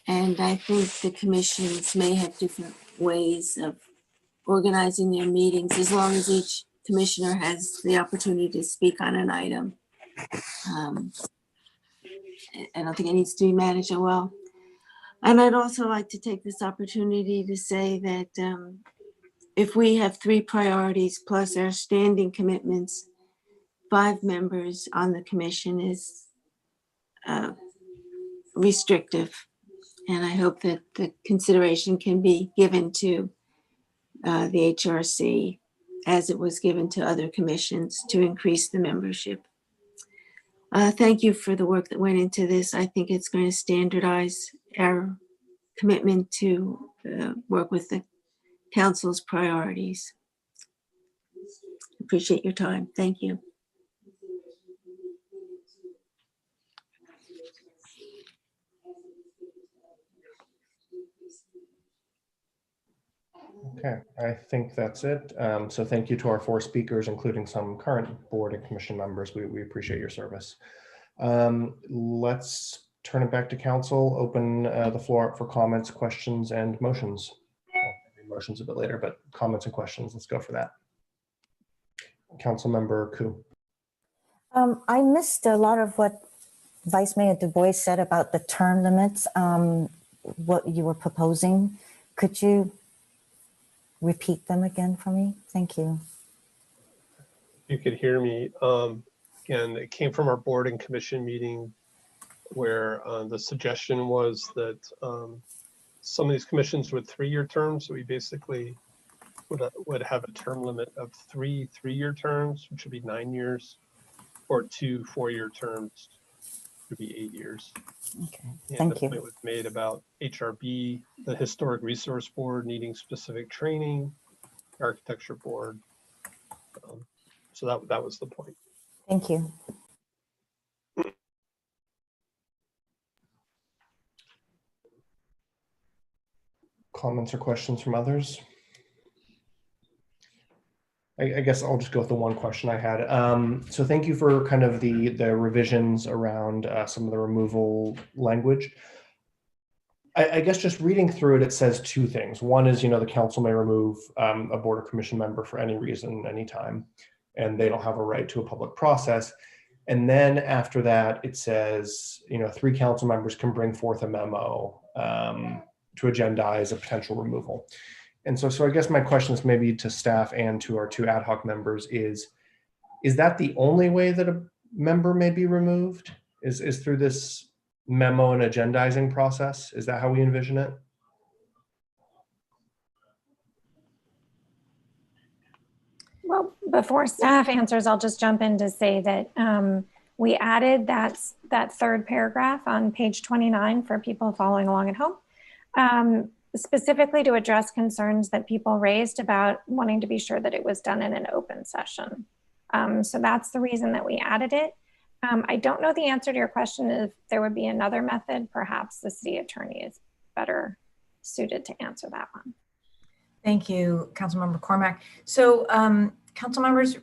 And I think the commissions may have different ways of organizing their meetings, as long as each commissioner has the opportunity to speak on an item. I don't think it needs to be managed well. And I'd also like to take this opportunity to say that if we have 3 priorities plus our standing commitments, 5 members on the commission is restrictive. And I hope that the consideration can be given to the HRC as it was given to other commissions to increase the membership. Thank you for the work that went into this. I think it's going to standardize our commitment to work with the council's priorities. Appreciate your time. Thank you. Okay, I think that's it. So thank you to our 4 speakers, including some current board and commission members. We appreciate your service. Let's turn it back to council, open the floor up for comments, questions, and motions. Well, maybe motions a bit later, but comments and questions, let's go for that. Councilmember Koo. I missed a lot of what Vice Mayor Du Bois said about the term limits, what you were proposing. Could you repeat them again for me? Thank you. You could hear me. Again, it came from our board and commission meeting where the suggestion was that some of these commissions with 3-year terms, so we basically would have a term limit of 3 3-year terms, which would be 9 years, or 2 4-year terms, would be 8 years. Okay, and thank the you. point was made about HRB, the Historic Resource Board needing specific training, Architecture Board. So that was the point. Thank you. Comments or questions from others? I guess I'll just go with the one question I had. So thank you for kind of the revisions around some of the removal language. I guess just reading through it, it says 2 things. One is, the council may remove a board or commission member for any reason, anytime, and they don't have a right to a public process. And then after that, it says, 3 council members can bring forth a memo to agendize a potential removal. And so I guess my question is maybe to staff and to our 2 ad hoc members is that the only way that a member may be removed is through this memo and agendizing process? Is that how we envision it? Well, before staff answers, I'll just jump in to say that we added that 3rd paragraph on page 29 for people following along at home, specifically to address concerns that people raised about wanting to be sure that it was done in an open session. So that's the reason that we added it. I don't know the answer to your question. If there would be another method, perhaps the city attorney is better suited to answer that one. Thank you, Councilmember Cormack. So council members,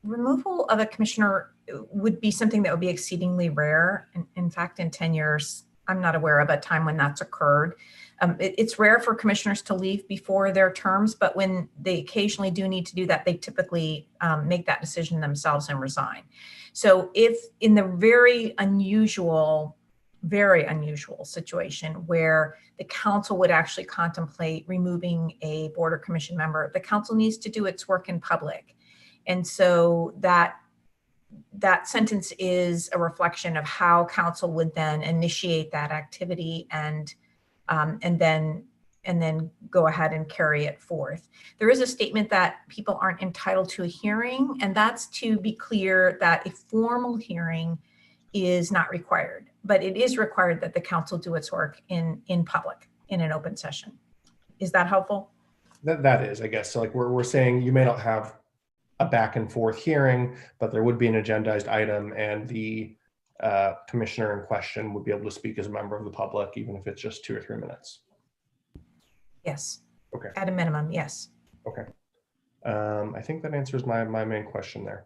removal of a commissioner would be something that would be exceedingly rare. In fact, in 10 years, I'm not aware of a time when that's occurred. It's rare for commissioners to leave before their terms, but when they occasionally do need to do that, they typically make that decision themselves and resign. So if in the very unusual situation where the council would actually contemplate removing a board or commission member, the council needs to do its work in public. And so that sentence is a reflection of how council would then initiate that activity and then go ahead and carry it forth. There is a statement that people aren't entitled to a hearing, and that's to be clear that a formal hearing is not required, but it is required that the council do its work in public, in an open session. Is that helpful? That is, I guess. So like we're saying you may not have a back and forth hearing, but there would be an agendized item, and the commissioner in question would be able to speak as a member of the public, even if it's just 2 or 3 minutes. Yes. Okay. At a minimum, yes. Okay. I think that answers my main question there.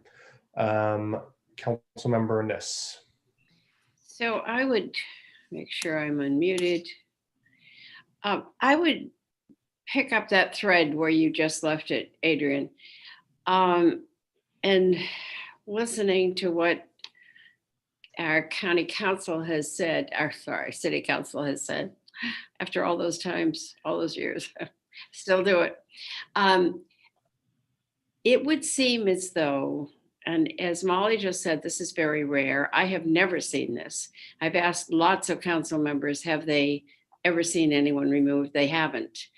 Councilmember Niss. So I would make sure I'm unmuted. I would pick up that thread where you just left it, Adrian. And listening to what our county council has said, city council has said, after all those times, all those years, still do it. It would seem as though, and as Molly just said, this is very rare. I have never seen this. I've asked lots of council members, have they ever seen anyone removed? They haven't.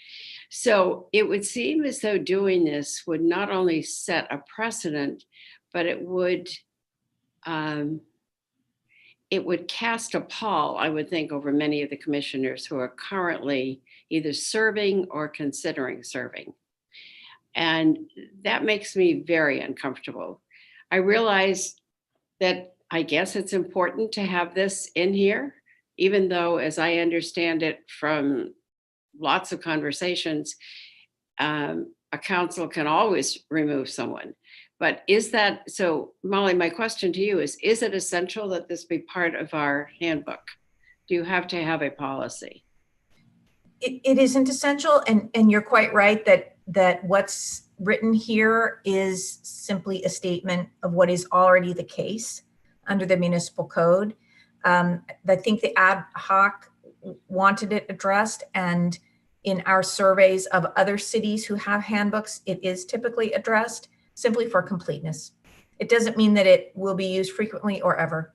So it would seem as though doing this would not only set a precedent, but it would cast a pall, I would think, over many of the commissioners who are currently either serving or considering serving. And that makes me very uncomfortable. I realize that I guess it's important to have this in here, even though, as I understand it from lots of conversations, a council can always remove someone. But is that, so Molly, my question to you is it essential that this be part of our handbook? Do you have to have a policy? It isn't essential, and you're quite right that what's written here is simply a statement of what is already the case under the municipal code. I think the ad hoc wanted it addressed, and in our surveys of other cities who have handbooks, it is typically addressed simply for completeness. It doesn't mean that it will be used frequently or ever,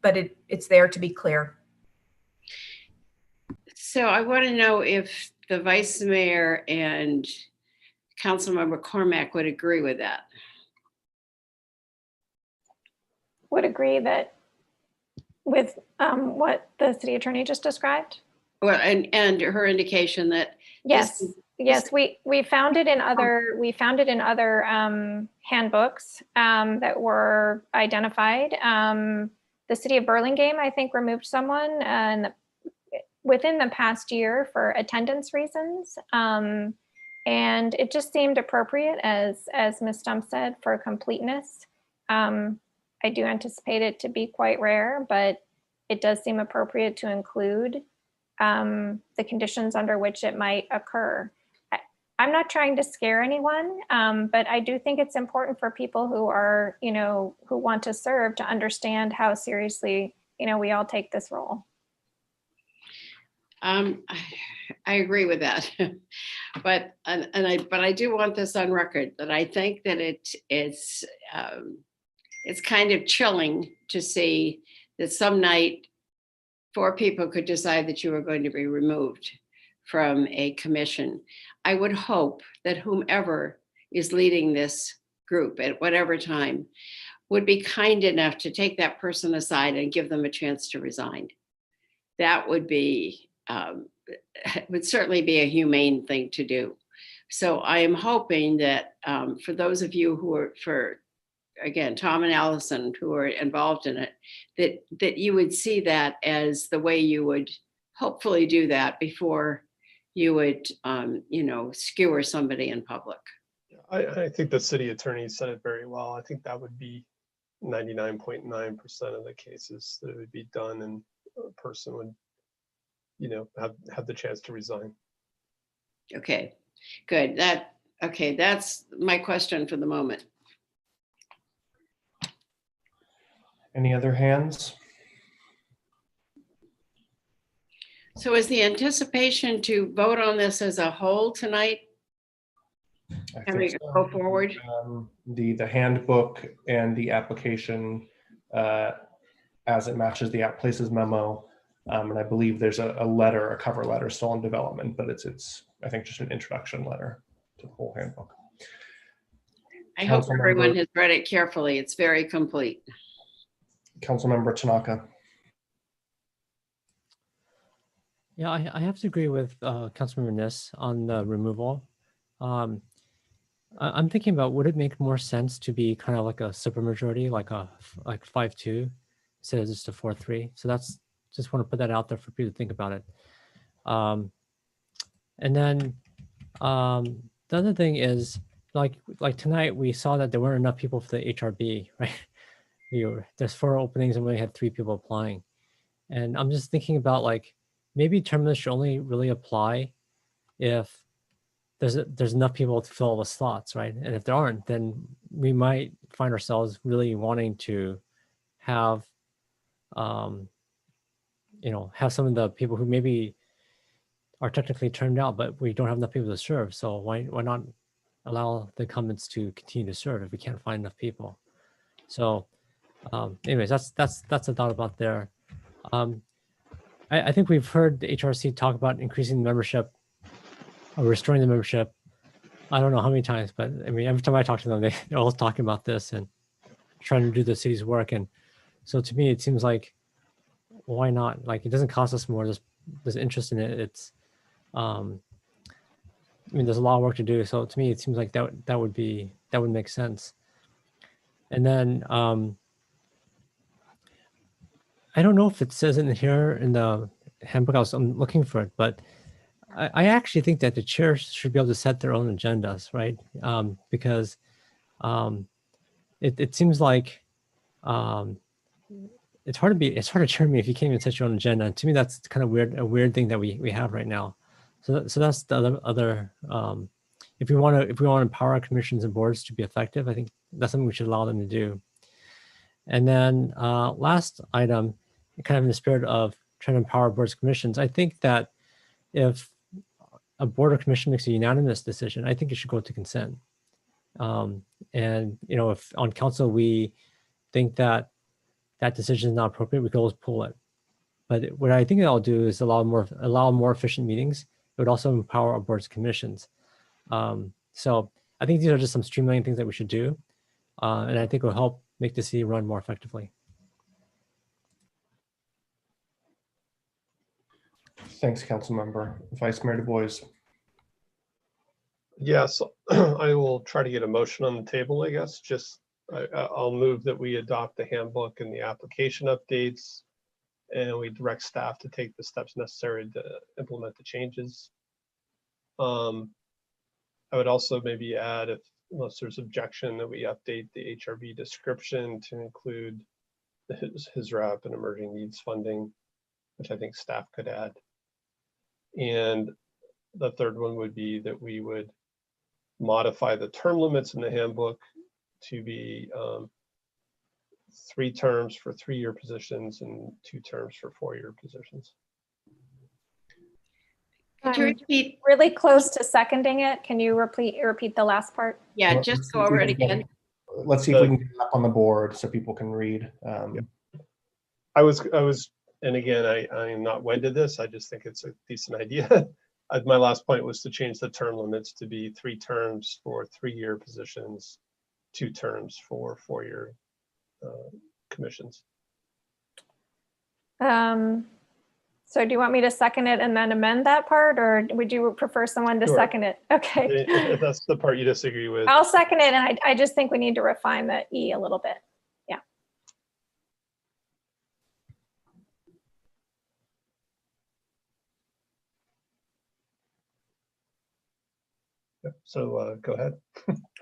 but it's there to be clear. So I want to know if the vice mayor and Councilmember Cormack would agree with that. Would agree that with what the city attorney just described? Well, and her indication that yes, we found it in other handbooks that were identified. The city of Burlingame, I think, removed someone within the past year for attendance reasons. And it just seemed appropriate, as Ms. Stump said, for completeness. I do anticipate it to be quite rare, but it does seem appropriate to include the conditions under which it might occur. I'm not trying to scare anyone, but I do think it's important for people who are, who want to serve to understand how seriously, we all take this role. I agree with that, but I do want this on record that I think that it's kind of chilling to see that some night 4 people could decide that you are going to be removed from a commission. I would hope that whomever is leading this group at whatever time would be kind enough to take that person aside and give them a chance to resign. That would be, would certainly be a humane thing to do. So I am hoping that for those of you who are, again, Tom and Allison, who are involved in it, that you would see that as the way you would hopefully do that before you would, skewer somebody in public. I think the city attorney said it very well. I think that would be 99.9% of the cases that it would be done, and a person would, have the chance to resign. Okay, good. That's my question for the moment. Any other hands? So is the anticipation to vote on this as a whole tonight? Can we go forward? The handbook and the application as it matches the app places memo. And I believe there's a cover letter still in development, but it's I think just an introduction letter to the whole handbook. I hope everyone has read it carefully. It's very complete. Councilmember Tanaka. Yeah, I have to agree with Councilmember Niss on the removal. I'm thinking about, would it make more sense to be kind of like a supermajority, like 5-2 instead of just a 4-3? So that's, just want to put that out there for people to think about it. And then the other thing is, like tonight we saw that there weren't enough people for the HRB, right? There's 4 openings and we only had 3 people applying. And I'm just thinking about, like, maybe term limits should only really apply if there's enough people to fill all the slots, right? And if there aren't, then we might find ourselves really wanting to have, have some of the people who maybe are technically turned out, but we don't have enough people to serve. So why not allow the incumbents to continue to serve if we can't find enough people? So, anyways, that's a thought about there. I think we've heard the HRC talk about increasing the membership restoring the membership. I don't know how many times, but I mean, every time I talk to them, they're all talking about this and trying to do the city's work. And so to me, it seems like, why not? Like, it doesn't cost us more. There's interest in it. It's, I mean, there's a lot of work to do. So to me, it seems like that would make sense. And then I don't know if it says in here in the handbook. I'm looking for it, but I actually think that the chairs should be able to set their own agendas, right? Because it seems like it's hard to chair me if you can't even set your own agenda. And to me, that's kind of a weird thing that we have right now. So that's the other if we want to empower our commissions and boards to be effective, I think that's something we should allow them to do. And then last item, kind of in the spirit of trying to empower boards and commissions, I think that if a board or commission makes a unanimous decision, I think it should go to consent. And if on council we think that decision is not appropriate, we can always pull it. But what I think that'll do is allow more efficient meetings. It would also empower our boards and commissions. So I think these are just some streamlining things that we should do, and I think it will help make the city run more effectively. Thanks, Councilmember. Vice Mayor Du Bois. Yes, I will try to get a motion on the table, I guess. I'll move that we adopt the handbook and the application updates, and we direct staff to take the steps necessary to implement the changes. I would also maybe add, unless there's objection, that we update the HRB description to include his rep and emerging needs funding, which I think staff could add. And the third one would be that we would modify the term limits in the handbook to be 3 terms for 3-year positions and 2 terms for 4-year positions. Could you repeat? Really close to seconding it. Can you repeat the last part? Yeah, just go over it again. Let's see if we can get it up on the board so people can read. I was, and again, I am not wed to this. I just think it's a decent idea. My last point was to change the term limits to be 3 terms for 3-year positions, 2 terms for 4-year commissions. So do you want me to second it and then amend that part, or would you prefer someone to second it? Okay. If that's the part you disagree with. I'll second it, and I just think we need to refine the E a little bit. Yeah. So go ahead.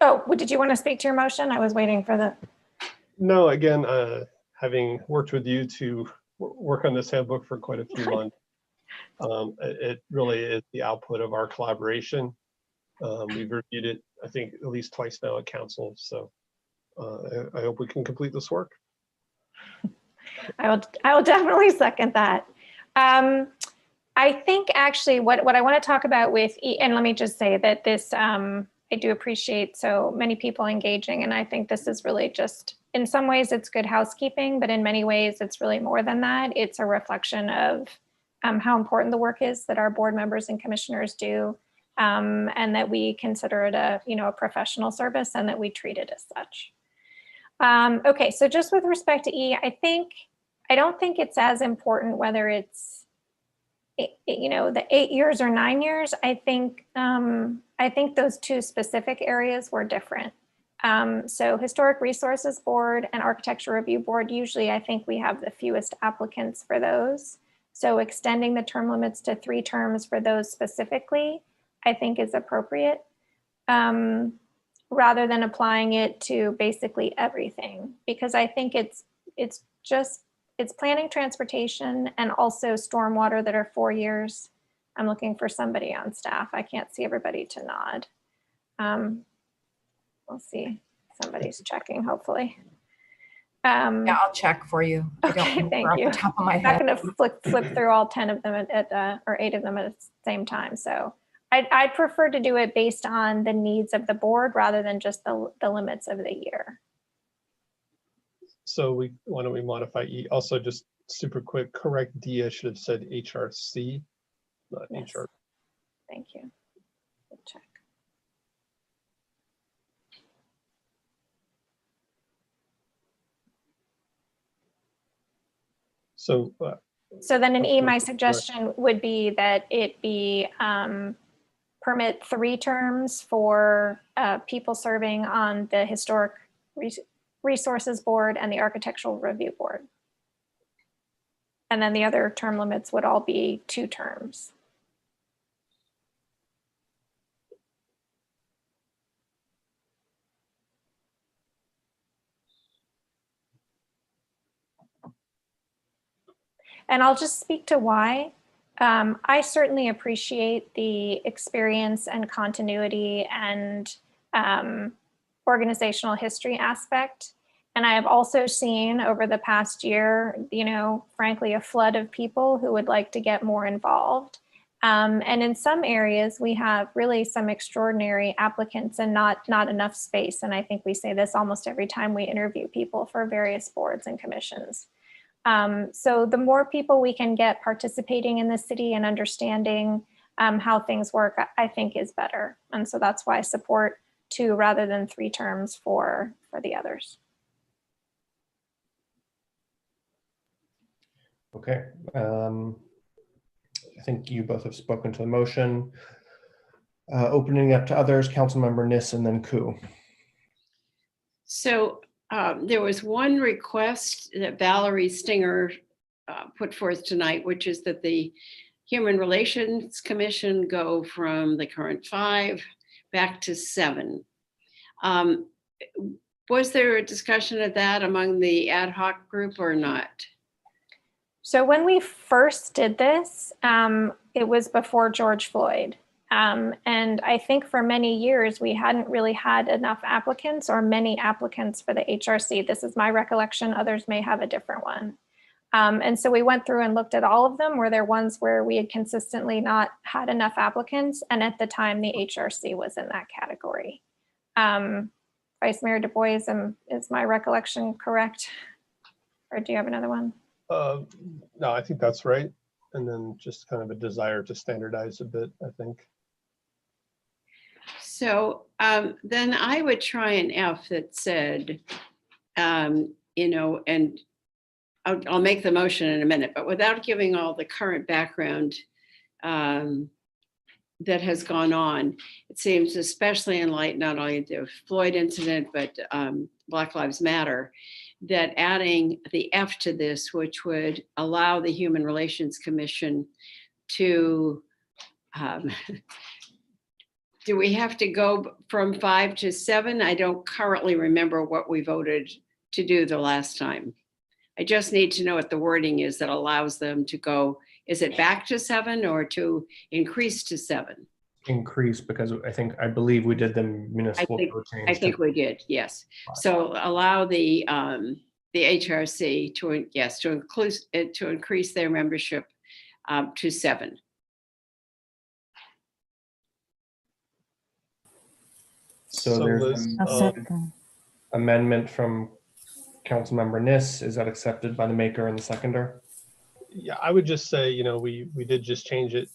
Oh, did you want to speak to your motion? I was waiting for the. No, again, having worked with you to work on this handbook for quite a few months, it really is the output of our collaboration. We've reviewed it, I think, at least twice now at council. So I hope we can complete this work. I will definitely second that. I think actually what I want to talk about with E, and let me just say that this, I do appreciate so many people engaging, and I think this is really just, in some ways it's good housekeeping, but in many ways it's really more than that. It's a reflection of how important the work is that our board members and commissioners do, and that we consider it a professional service and that we treat it as such. Okay, so just with respect to E, I don't think it's as important whether it's the 8 years or 9 years. I think those 2 specific areas were different. So Historic Resources Board and Architecture Review Board, usually I think we have the fewest applicants for those. So extending the term limits to 3 terms for those specifically, I think is appropriate, rather than applying it to basically everything, because I think it's planning, transportation, and also stormwater that are 4 years. I'm looking for somebody on staff. I can't see everybody to nod. We'll see. Somebody's checking, hopefully. Yeah, I'll check for you. Okay, thank you. Off the top of my I'm head. not going to flip through all 10 of them or 8 of them at the same time. So I'd prefer to do it based on the needs of the board rather than just the limits of the year. So why don't we modify E? Also, just super quick, correct D. I should have said HRC, not Yes. HR. Thank you. So So then in E, my Correct. suggestion would be that it be permit 3 terms for people serving on the Historic Resources Board and the Architectural Review Board. And then the other term limits would all be 2 terms. And I'll just speak to why. I certainly appreciate the experience and continuity and organizational history aspect. And I have also seen over the past year, frankly, a flood of people who would like to get more involved. And in some areas, we have really some extraordinary applicants and not enough space. And I think we say this almost every time we interview people for various boards and commissions. So the more people we can get participating in the city and understanding how things work, I think is better. And so that's why I support 2 rather than 3 terms for the others. Okay. I think you both have spoken to the motion. Opening up to others, Councilmember Niss and then Koo. So there was one request that Valerie Stinger put forth tonight, which is that the Human Relations Commission go from the current 5 back to 7. Was there a discussion of that among the ad hoc group or not? So when we first did this, it was before George Floyd. And I think for many years, we hadn't really had enough applicants or many applicants for the HRC. This is my recollection. Others may have a different one. And so we went through and looked at all of them. Were there ones where we had consistently not had enough applicants? And at the time, the HRC was in that category. Vice Mayor Du Bois, is my recollection correct? Or do you have another one? No, I think that's right. And then just kind of a desire to standardize a bit, I think. So then I would try an F that said, and I'll make the motion in a minute, but without giving all the current background that has gone on, it seems, especially in light not only of the Floyd incident, but Black Lives Matter, that adding the F to this, which would allow the Human Relations Commission to, do we have to go from 5 to 7? I don't currently remember what we voted to do the last time. I just need to know what the wording is that allows them to go. Is it back to 7 or to increase to 7? Increase, because I believe we did the municipal code change. I think we did, yes. So allow the HRC to increase their membership to 7. So there's an amendment from Councilmember Niss. Is that accepted by the maker and the seconder? Yeah, I would just say, we did just change it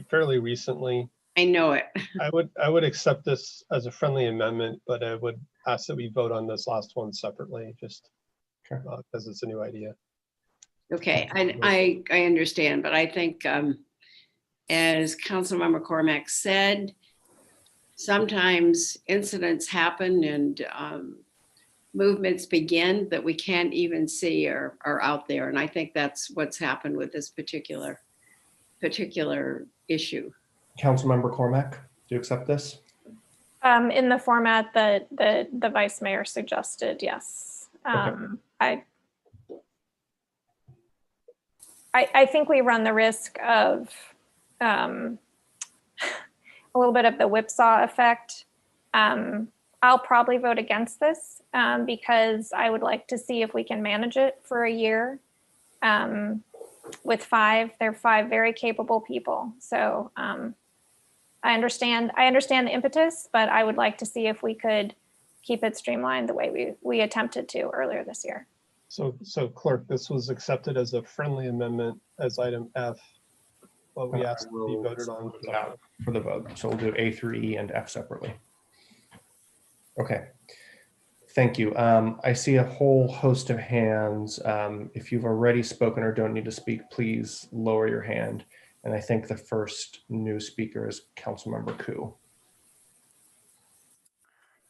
fairly recently. I know it. I would accept this as a friendly amendment, but I would ask that we vote on this last one separately, just because it's a new idea. Okay, I understand, but I think as Councilmember Cormack said, sometimes incidents happen and movements begin that we can't even see are out there. And I think that's what's happened with this particular issue. Councilmember Cormack, do you accept this? In the format that the Vice Mayor suggested, yes. Okay. I think we run the risk of a little bit of the whipsaw effect. I'll probably vote against this because I would like to see if we can manage it for a year. With 5, they're 5 very capable people. So I understand the impetus, but I would like to see if we could keep it streamlined the way we attempted to earlier this year. So Clerk, this was accepted as a friendly amendment as item F, but we asked to be voted on for the vote. So we'll do A through E and F separately. Okay. Thank you. I see a whole host of hands. If you've already spoken or don't need to speak, please lower your hand. And I think the first new speaker is Councilmember Koo.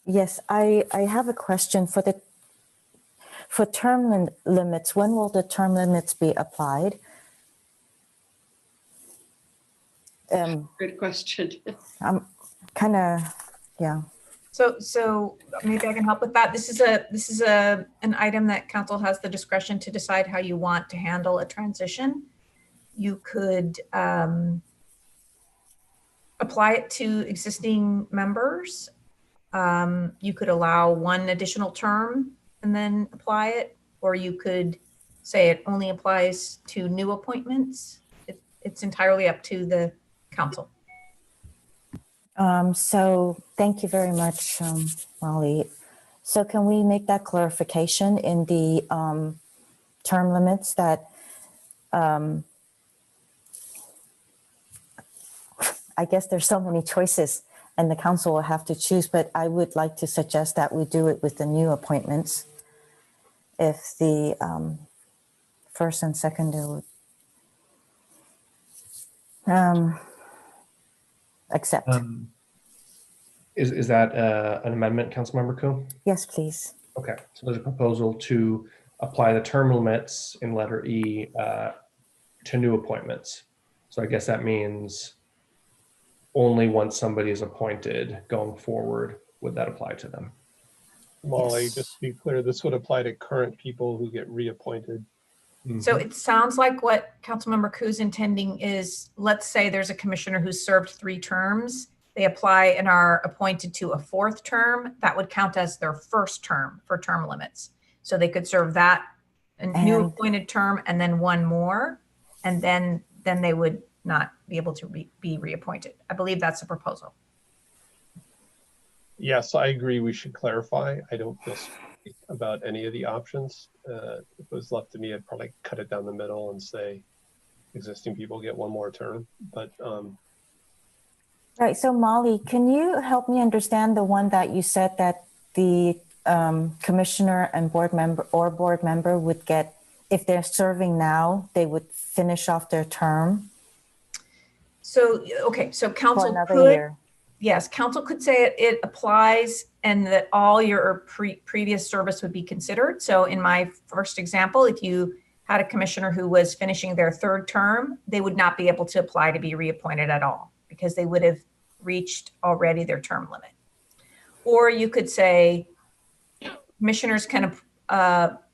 Yes, I have a question for term limits. When will the term limits be applied? Good question. I'm kind of, yeah. So maybe I can help with that. This is an item that council has the discretion to decide how you want to handle a transition. You could apply it to existing members. You could allow one additional term and then apply it, or you could say it only applies to new appointments. It's entirely up to the council. So thank you very much, Molly. So can we make that clarification in the term limits that I guess there's so many choices and the council will have to choose, but I would like to suggest that we do it with the new appointments. If the first and second would accept. Is that an amendment, Councilmember Koo? Yes, please. Okay, so there's a proposal to apply the term limits in letter E to new appointments. So I guess that means only once somebody is appointed going forward would that apply to them. Molly, just to be clear, this would apply to current people who get reappointed. So it sounds like what Councilmember Koo's intending is, let's say there's a commissioner who's served 3 terms. They apply and are appointed to a 4th term. That would count as their first term for term limits. So they could serve that a new appointed term and then one more, and then they would not be able to be reappointed. I believe that's the proposal. Yes, I agree. We should clarify. I don't feel strongly about any of the options. If it was left to me, I'd probably cut it down the middle and say existing people get one more term. But Right. So Molly, can you help me understand the one that you said that the commissioner and board member would get, if they're serving now, they would finish off their term? So, okay, so council another could, year. Yes, council could say it applies and that all your previous service would be considered. So in my first example, if you had a commissioner who was finishing their 3rd term, they would not be able to apply to be reappointed at all because they would have reached already their term limit. Or you could say commissioners can,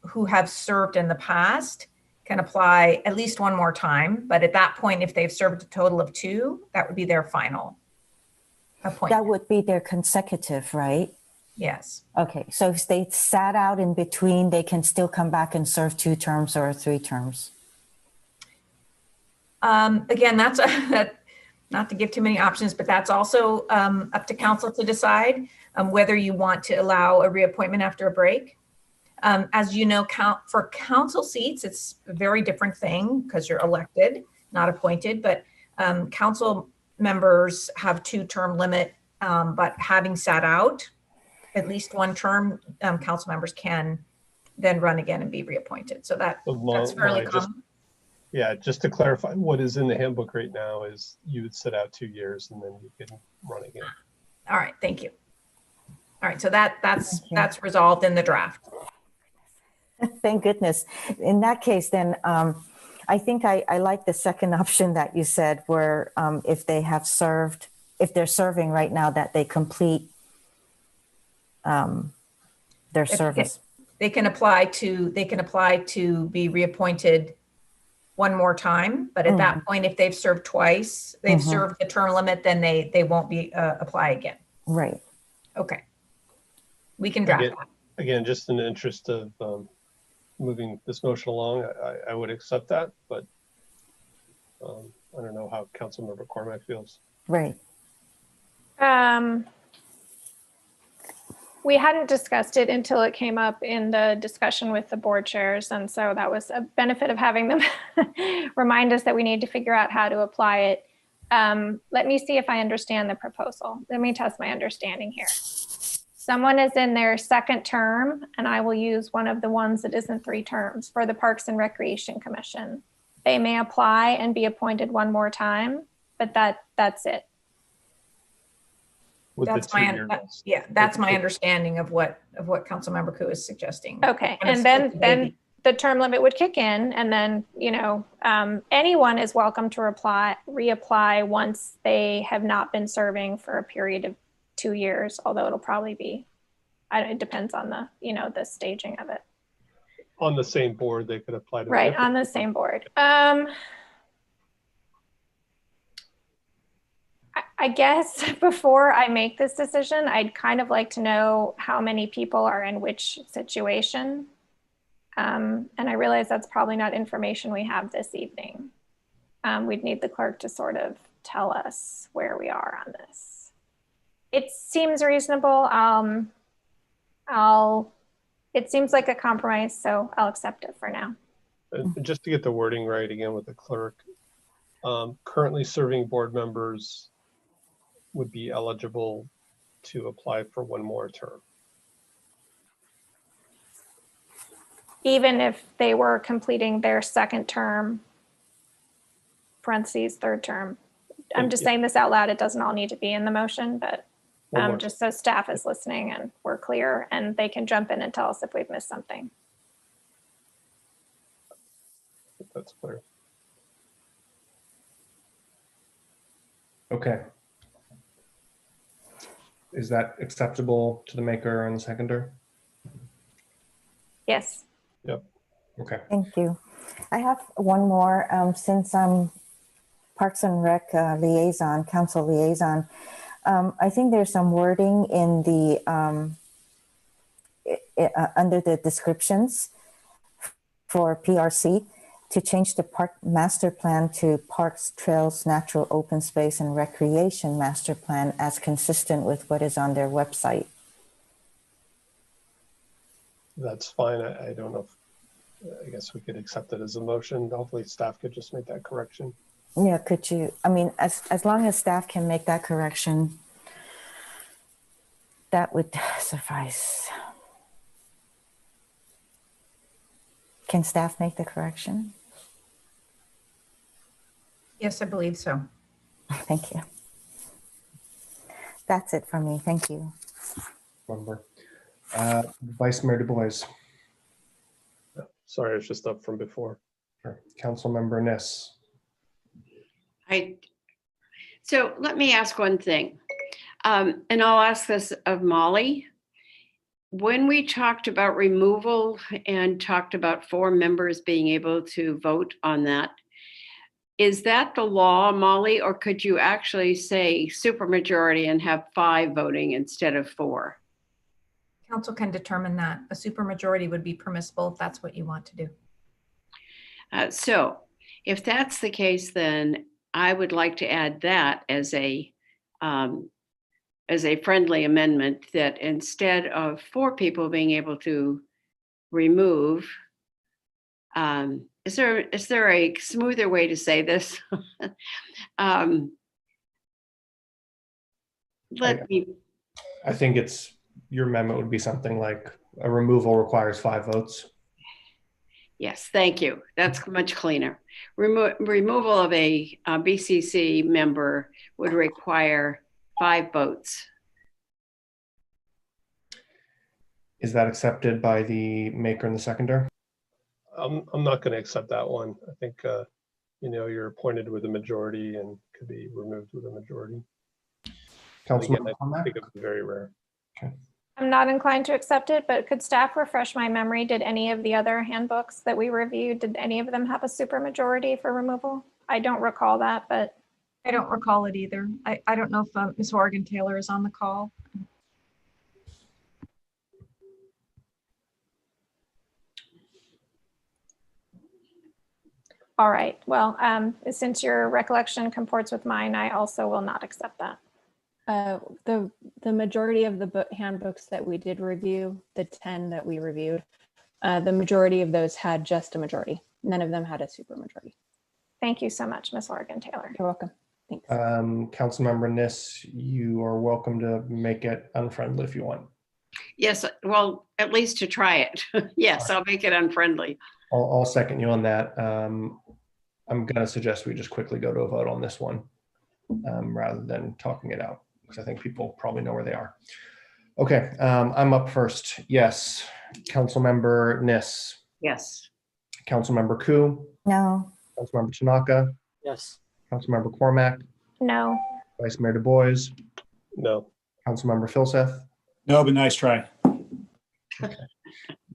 who have served in the past can apply at least one more time. But at that point, if they've served a total of 2, that would be their final appointment. That would be their consecutive, right? Yes. Okay, so if they sat out in between, they can still come back and serve 2 terms or 3 terms. Again, that's not to give too many options, but that's also up to council to decide whether you want to allow a reappointment after a break. As you know, for council seats, it's a very different thing because you're elected, not appointed, but council members have 2-term limit, but having sat out at least 1 term, council members can then run again and be reappointed. So that's fairly common. Just to clarify, what is in the handbook right now is you would sit out 2 years and then you can run again. All right, thank you. All right, so that's resolved in the draft. Thank goodness. In that case, then I think I like the second option that you said, where if they have served, if they're serving right now, that they complete their service. They can apply to be reappointed one more time, but at that point, if they've served twice, they've served the term limit, then they won't be apply again. Right. Okay. We can draft that. Again, just in the interest of moving this motion along, I would accept that, but I don't know how Councilmember Cormack feels. Right. We hadn't discussed it until it came up in the discussion with the board chairs. And so that was a benefit of having them remind us that we need to figure out how to apply it. Let me see if I understand the proposal. Let me test my understanding here. someone is in their second term, and I will use one of the ones that isn't 3 terms for the Parks and Recreation Commission. They may apply and be appointed one more time, but that's it. That's my that's my understanding of what Councilmember Koo is suggesting. Okay, and then the term limit would kick in, and then anyone is welcome to reapply once they have not been serving for a period of 2 years. Although it'll probably be, it depends on the the staging of it. On the same board, they could apply to Right, on the same board. I guess before I make this decision, I'd kind of like to know how many people are in which situation. And I realize that's probably not information we have this evening. We'd need the clerk to sort of tell us where we are on this. It seems reasonable. It seems like a compromise, so I'll accept it for now. Just to get the wording right again with the clerk, currently serving board members would be eligible to apply for one more term. Even if they were completing their second term, parentheses, third term. I'm just saying this out loud. It doesn't all need to be in the motion, but just so staff is listening and we're clear, and they can jump in and tell us if we've missed something. That's clear. Okay. Is that acceptable to the maker and the seconder? Yes. Yep. Okay. Thank you. I have one more. Since I'm Parks and Rec liaison, council liaison, I think there's some wording in the under the descriptions for PRC to change the park master plan to Parks, Trails, Natural Open Space and Recreation Master Plan as consistent with what is on their website. That's fine. I don't know if, I guess we could accept it as a motion. Hopefully staff could just make that correction. Yeah, could you, I mean, as long as staff can make that correction, that would suffice. Can staff make the correction? Yes, I believe so. Thank you. That's it for me. Thank you. Vice Mayor Du Bois. Sorry, I was just up from before. Sure. Councilmember Niss. So let me ask one thing, and I'll ask this of Molly. When we talked about removal and talked about 4 members being able to vote on that, is that the law, Molly, or could you actually say supermajority and have 5 voting instead of 4? Council can determine that. A supermajority would be permissible if that's what you want to do. So if that's the case, then I would like to add that as a friendly amendment, that instead of 4 people being able to remove, is there a smoother way to say this? I think your amendment would be something like a removal requires 5 votes. Yes, thank you. That's much cleaner. Removal of a BCC member would require 5 votes. Is that accepted by the maker and the seconder? I'm not going to accept that one. I think you're appointed with a majority and could be removed with a majority. Councilmember, I think it would be very rare. Okay. I'm not inclined to accept it, but could staff refresh my memory? Did any of the other handbooks that we reviewed, did any of them have a supermajority for removal? I don't recall that, but. I don't recall it either. I don't know if Ms. Horgan Taylor is on the call. All right, well, since your recollection comports with mine, I also will not accept that. The majority of the handbooks that we did review, the 10 that we reviewed, the majority of those had just a majority. None of them had a supermajority. Thank you so much, Ms. Horgan Taylor. You're welcome. Thanks. Councilmember Niss, you are welcome to make it unfriendly if you want. Yes, well, at least to try it. Yes, I'll make it unfriendly. I'll second you on that. I'm going to suggest we just quickly go to a vote on this one rather than talking it out, because I think people probably know where they are. Okay, I'm up first. Yes. Councilmember Nis. Yes. Councilmember Ku. No. Councilmember Tanaka. Yes. Councilmember Cormack. No. Vice Mayor Du Bois. No. Councilmember Filseth. No, but nice try. Okay.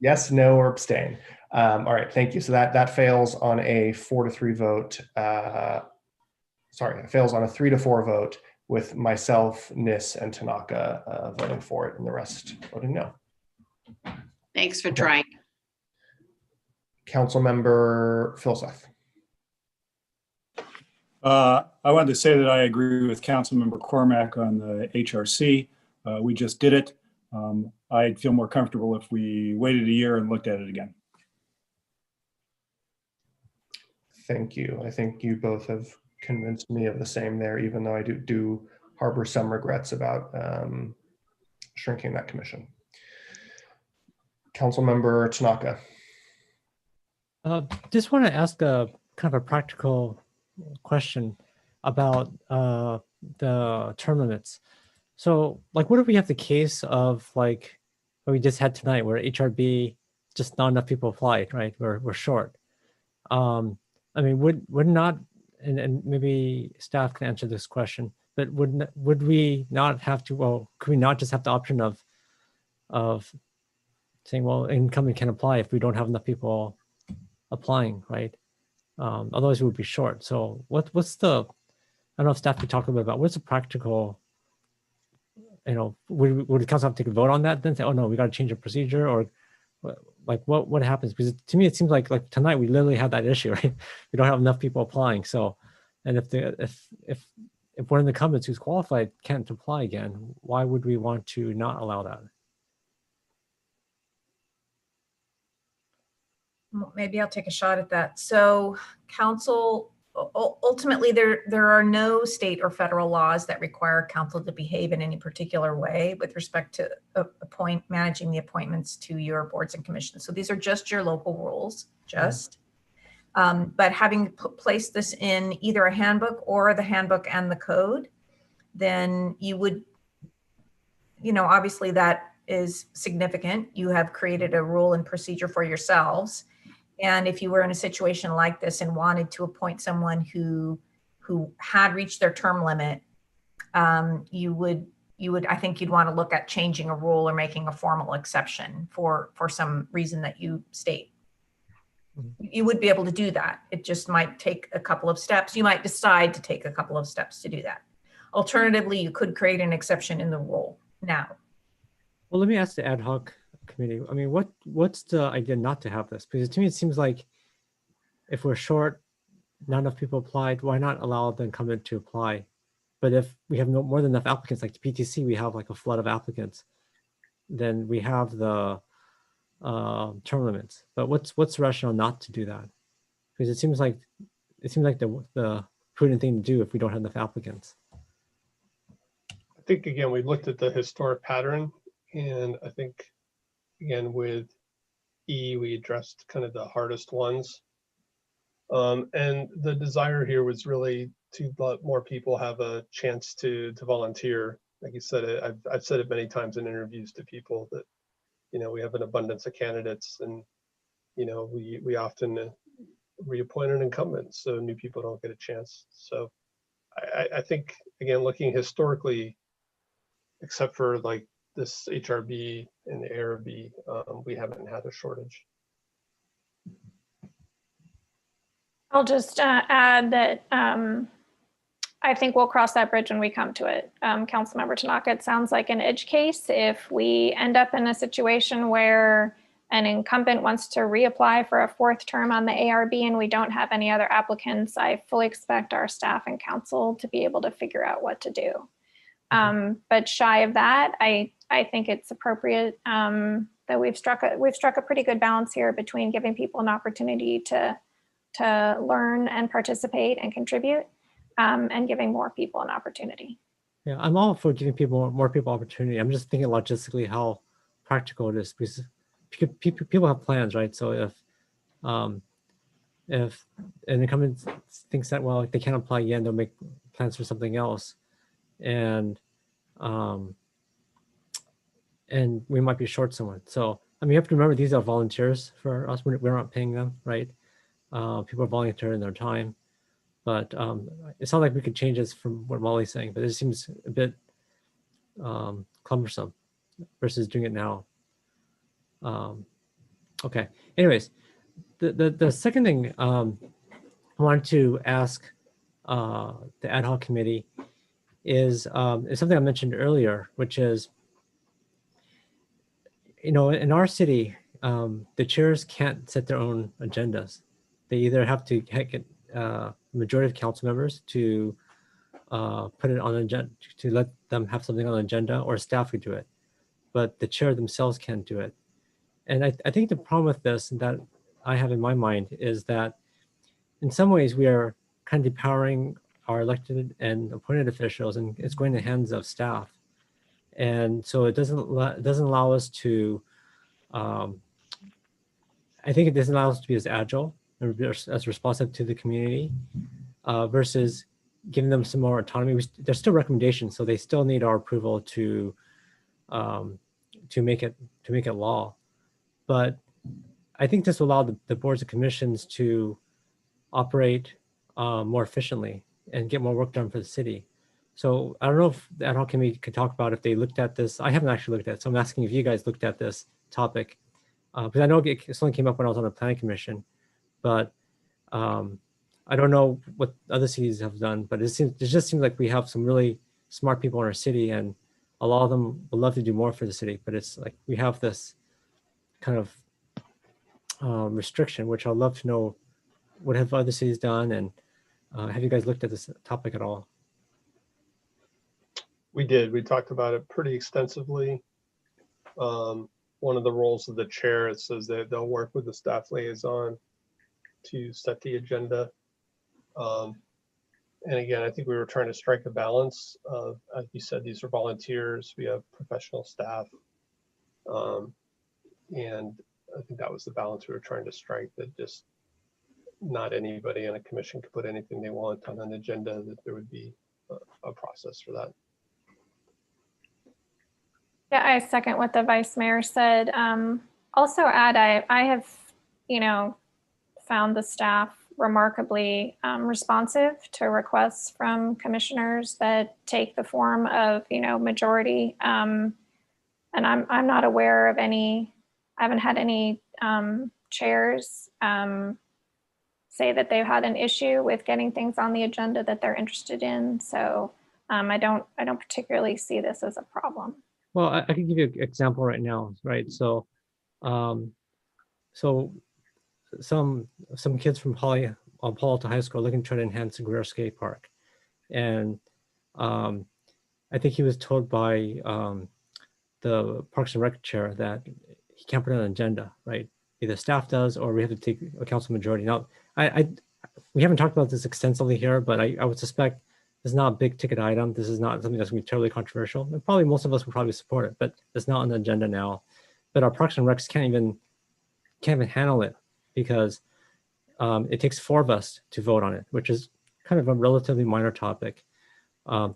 Yes, no, or abstain. All right, thank you. So that fails on a 4-3 vote. Sorry, it fails on a 3-4 vote with myself, Nis, and Tanaka voting for it, and the rest voting no. Thanks for Okay. trying. Councilmember Filseth. I wanted to say that I agree with Councilmember Cormack on the HRC. We just did it. I'd feel more comfortable if we waited a year and looked at it again. Thank you. I think you both have convinced me of the same there, even though I do harbor some regrets about shrinking that commission. Councilmember Tanaka. Just want to ask a kind of a practical question about the term limits. So, like, what if we have the case of like what we just had tonight, where HRB just not enough people applied, right? We're short. I mean, would not, and maybe staff can answer this question, but would we not have to? Well, could we not just have the option of saying, well, incumbent can apply if we don't have enough people applying, right? Otherwise, we would be short. So, what's the? I don't know if staff could talk a little bit about what's the practical. Would the council have to take a vote on that? Then say, oh no, we got to change the procedure, or like what happens? Because to me, it seems like tonight we literally had that issue, right? We don't have enough people applying. So, and if one of the incumbents who's qualified can't apply again, why would we want to not allow that? Maybe I'll take a shot at that. So council, ultimately there are no state or federal laws that require council to behave in any particular way with respect to managing the appointments to your boards and commissions. So these are just your local rules, but having placed this in either a handbook or the handbook and the code, then you would, obviously that is significant. You have created a rule and procedure for yourselves. And if you were in a situation like this and wanted to appoint someone who had reached their term limit, you would, I think you'd want to look at changing a rule or making a formal exception for some reason that you state. You would be able to do that. It just might take a couple of steps. You might decide to take a couple of steps to do that. Alternatively, you could create an exception in the rule now. Well, let me ask the ad hoc committee. I mean, what's the idea not to have this? Because to me, it seems like if we're short, not enough people applied, why not allow the incumbent to apply? But if we have more than enough applicants, like the PTC, we have like a flood of applicants, then we have the term limits. But what's the rationale not to do that? Because it seems like the prudent thing to do if we don't have enough applicants. I think, again, we looked at the historic pattern, and I think, again, with E, we addressed kind of the hardest ones. And the desire here was really to let more people have a chance to volunteer. Like you said, I've said it many times in interviews to people that, we have an abundance of candidates, and, we often reappoint an incumbent, so new people don't get a chance. So I think, again, looking historically, except for like this HRB and the ARB, we haven't had a shortage. I'll just add that I think we'll cross that bridge when we come to it. Councilmember Tanaka, it sounds like an edge case. If we end up in a situation where an incumbent wants to reapply for a fourth term on the ARB and we don't have any other applicants, I fully expect our staff and council to be able to figure out what to do. But shy of that, I think it's appropriate that we've struck a pretty good balance here between giving people an opportunity to learn and participate and contribute, and giving more people an opportunity. Yeah, I'm all for giving more people opportunity. I'm just thinking logistically how practical it is, because people have plans, right? So if an incumbent thinks that, well, they can't apply again, they'll make plans for something else, and we might be short someone. So I mean, you have to remember these are volunteers for us. We're not paying them, right? People are volunteering their time, but it's not like we could change this from what Molly's saying, but it seems a bit cumbersome versus doing it now. Okay. Anyways, the second thing I wanted to ask the ad hoc committee is something I mentioned earlier, which is, in our city, the chairs can't set their own agendas. They either have to get majority of council members to put it on an agenda, to let them have something on the agenda, or staff could do it, but the chair themselves can't do it. And I think the problem with this that I have in my mind is that in some ways we are kind of depowering our elected and appointed officials, and it's going in the hands of staff. And so it doesn't allow us to, I think it doesn't allow us to be as agile and as responsive to the community versus giving them some more autonomy. There's still recommendations, so they still need our approval to make it law. But I think this will allow the boards and commissions to operate more efficiently and get more work done for the city. So I don't know if the ad hoc committee could talk about if they looked at this. I haven't actually looked at it, so I'm asking if you guys looked at this topic. Because I know it only came up when I was on the planning commission, but I don't know what other cities have done, but it just seems like we have some really smart people in our city, and a lot of them would love to do more for the city, but it's like we have this kind of restriction, which I'd love to know what have other cities done, and have you guys looked at this topic at all? We did. We talked about it pretty extensively. One of the roles of the chair, it says that they'll work with the staff liaison to set the agenda. And again, I think we were trying to strike a balance of, like you said, these are volunteers, we have professional staff. And I think that was the balance we were trying to strike, that just not anybody on a commission could put anything they want on an agenda, that there would be a process for that. Yeah, I second what the vice mayor said. Also add, I have, found the staff remarkably responsive to requests from commissioners that take the form of, majority. And I'm not aware of any, I haven't had any chairs say that they've had an issue with getting things on the agenda that they're interested in. So I don't particularly see this as a problem. Well, I can give you an example right now, right? So, some kids from Palo Alto High School are looking to try to enhance the Guerrero Skate Park, and I think he was told by the Parks and Rec chair that he can't put it on an agenda, right? Either staff does, or we have to take a council majority. Now, we haven't talked about this extensively here, but I would suspect this is not a big ticket item. This is not something that's going to be terribly controversial. And probably most of us will probably support it, but it's not on the agenda now. But our Parks and Recs can't even handle it because it takes 4 of us to vote on it, which is kind of a relatively minor topic,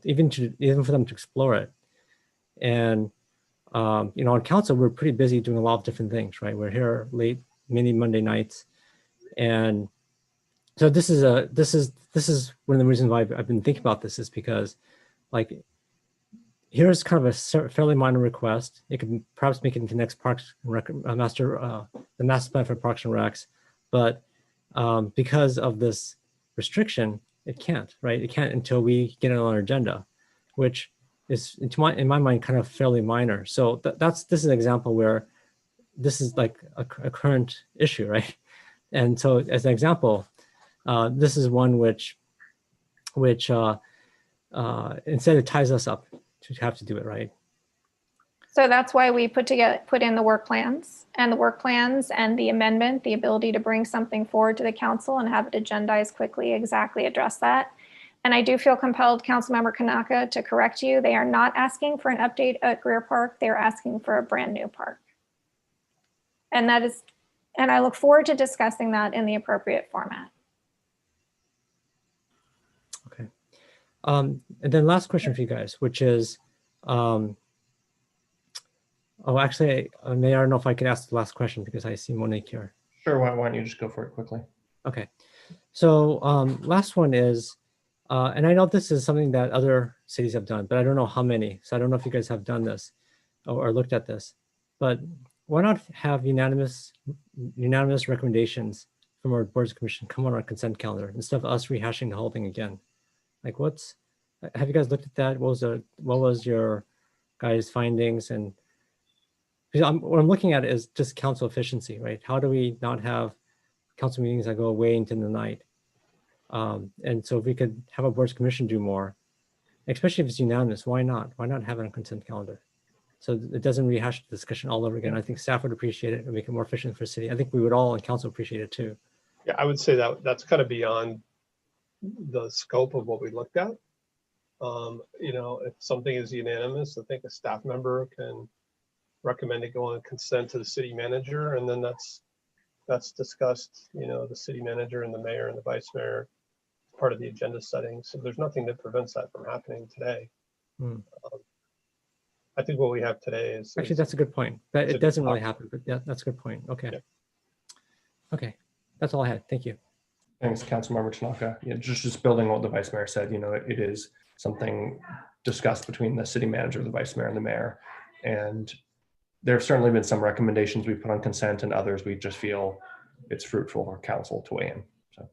even for them to explore it. And on council, we're pretty busy doing a lot of different things, right? We're here late, many Monday nights, and so this is one of the reasons why I've been thinking about this, is because, like, here's kind of a fairly minor request. It could perhaps make it into next Parks and Rec, the master plan for Parks and Recs, but because of this restriction, it can't, right? It can't until we get it on our agenda, which is, in my mind, kind of fairly minor. So this is an example where this is like a current issue, right? And so, as an example, this is one which instead it ties us up to have to do it, right? So that's why we put in the work plans, and the amendment, the ability to bring something forward to the council and have it agendized quickly, exactly address that. And I do feel compelled, Councilmember Kanaka, to correct you. They are not asking for an update at Greer Park. They're asking for a brand new park. And I look forward to discussing that in the appropriate format. Okay. And then last question for you guys, which is, oh, actually, I don't know if I could ask the last question because I see Monique here. Sure, why don't you just go for it quickly? Okay. So last one is, and I know this is something that other cities have done, but I don't know how many. So I don't know if you guys have done this or looked at this, but why not have unanimous recommendations from our boards commission come on our consent calendar instead of us rehashing the whole thing again? Like have you guys looked at that? What was your guys' findings? And what I'm looking at is just council efficiency, right? How do we not have council meetings that go way into the night? And so if we could have a boards commission do more, especially if it's unanimous, why not? Why not have it on consent calendar? So it doesn't rehash the discussion all over again. I think staff would appreciate it and make it more efficient for the city. I think we would all in council appreciate it too. Yeah, I would say that that's kind of beyond the scope of what we looked at. You know, if something is unanimous, I think a staff member can recommend it go on consent to the city manager, and then that's discussed, you know, the city manager and the mayor and the vice mayor, part of the agenda setting. So there's nothing that prevents that from happening today. I think what we have today is actually, that's a good point. But it doesn't really happen, but yeah, that's a good point. Okay. Yeah. Okay, that's all I had. Thank you. Thanks, Councilmember Tanaka. Yeah, just building on what the vice mayor said, you know, it is something discussed between the city manager, the vice mayor, and the mayor. And there have certainly been some recommendations we put on consent, and others we just feel it's fruitful for council to weigh in. So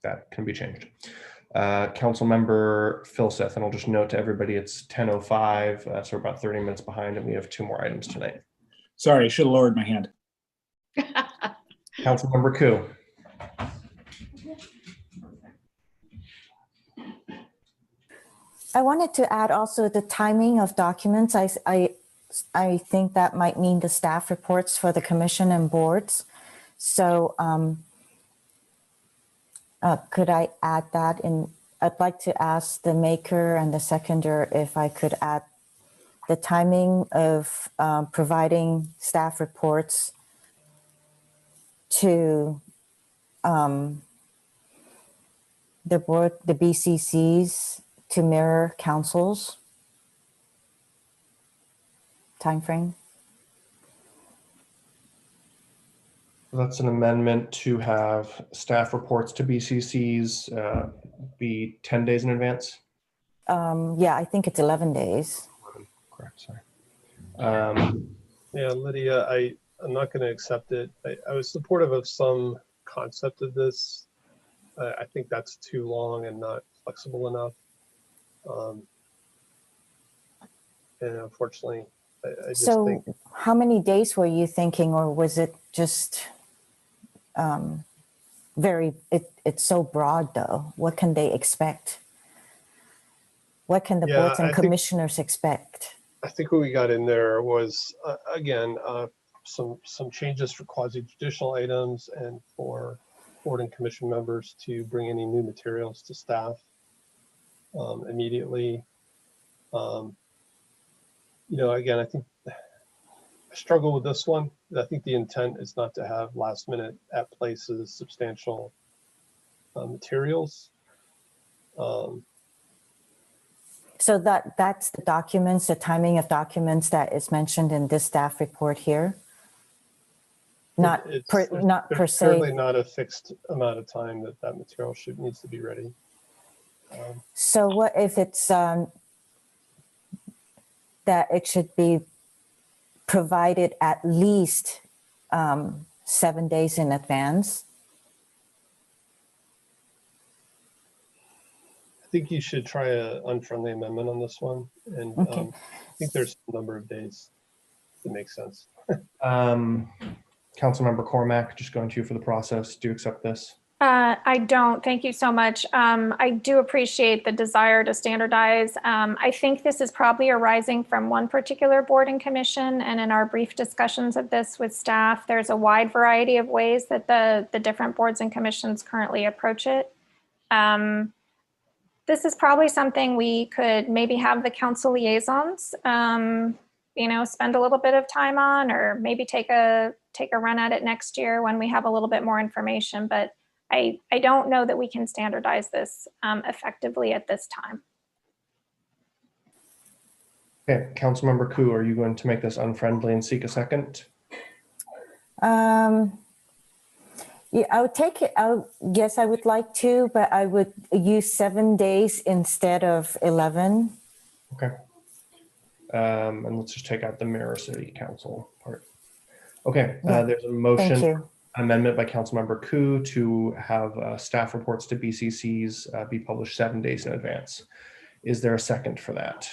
that can be changed. Councilmember Filseth, and I'll just note to everybody it's 10:05, so we're about 30 minutes behind, and we have 2 more items tonight. Sorry, I should have lowered my hand. Councilmember Koo. I wanted to add also the timing of documents. I think that might mean the staff reports for the commission and boards. So could I add that in? I'd like to ask the maker and the seconder if I could add the timing of providing staff reports to the board, the BCCs, to mirror council's timeframe. That's an amendment to have staff reports to BCCs be 10 days in advance. Yeah, I think it's 11 days. 11, correct, sorry. Yeah, Lydia, I'm not going to accept it. I was supportive of some concept of this. I think that's too long and not flexible enough. And unfortunately, I just think. So how many days were you thinking, or was it just it's so broad though? What can they expect? What can the boards and commissioners expect? I think what we got in there was, again, some changes for quasi-judicial items and for board and commission members to bring any new materials to staff immediately. You know, again, I think I struggle with this one. I think the intent is not to have last minute at places substantial materials. So that's the documents, the timing of documents that is mentioned in this staff report here. Not per se. Certainly not a fixed amount of time that material needs to be ready. So what if it's that it should be provided at least 7 days in advance? I think you should try an unfriendly amendment on this one. And I think there's a number of days that make sense. Councilmember Cormack, just going to you for the process. Do you accept this? I don't. Thank you so much. I do appreciate the desire to standardize. I think this is probably arising from one particular board and commission, and in our brief discussions of this with staff, there's a wide variety of ways that the different boards and commissions currently approach it. this is probably something we could maybe have the council liaisons, spend a little bit of time on, or maybe take a run at it next year when we have a little bit more information. But I don't know that we can standardize this effectively at this time. Okay, Councilmember Koo, are you going to make this unfriendly and seek a second? Yeah, I would take it. Yes, I would like to, but I would use 7 days instead of 11. Okay. And let's just take out the Mirror City Council part. Okay, Yeah. there's a motion, Thank you. amendment by Councilmember Koo to have staff reports to BCCs be published 7 days in advance. Is there a second for that?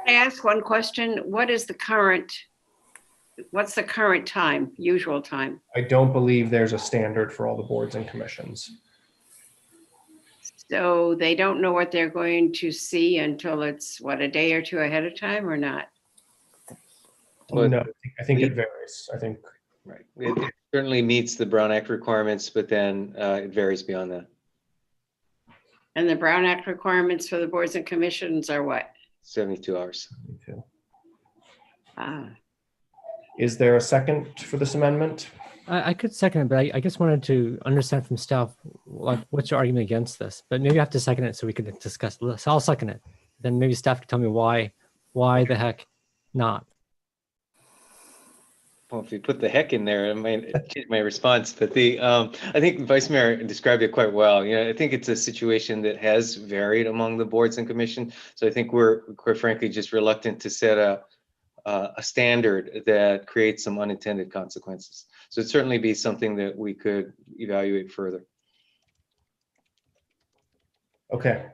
I ask one question. What's the current time, usual time? I don't believe there's a standard for all the boards and commissions. So they don't know what they're going to see until it's, what, a day or two ahead of time or not? Well, No, I think it varies. I think, right. It certainly meets the Brown Act requirements, but then it varies beyond that. And the Brown Act requirements for the boards and commissions are what? 72 hours. 72. Ah. Is there a second for this amendment? I could second it, but I just wanted to understand from staff, like, what's your argument against this? But maybe I have to second it so we can discuss. So I'll second it. Then maybe staff can tell me why the heck not? Well, if you put the heck in there, I might change my response. But I think Vice Mayor described it quite well. I think it's a situation that has varied among the boards and commission. So I think we're, quite frankly, just reluctant to set a standard that creates some unintended consequences. So it'd certainly be something that we could evaluate further. Okay.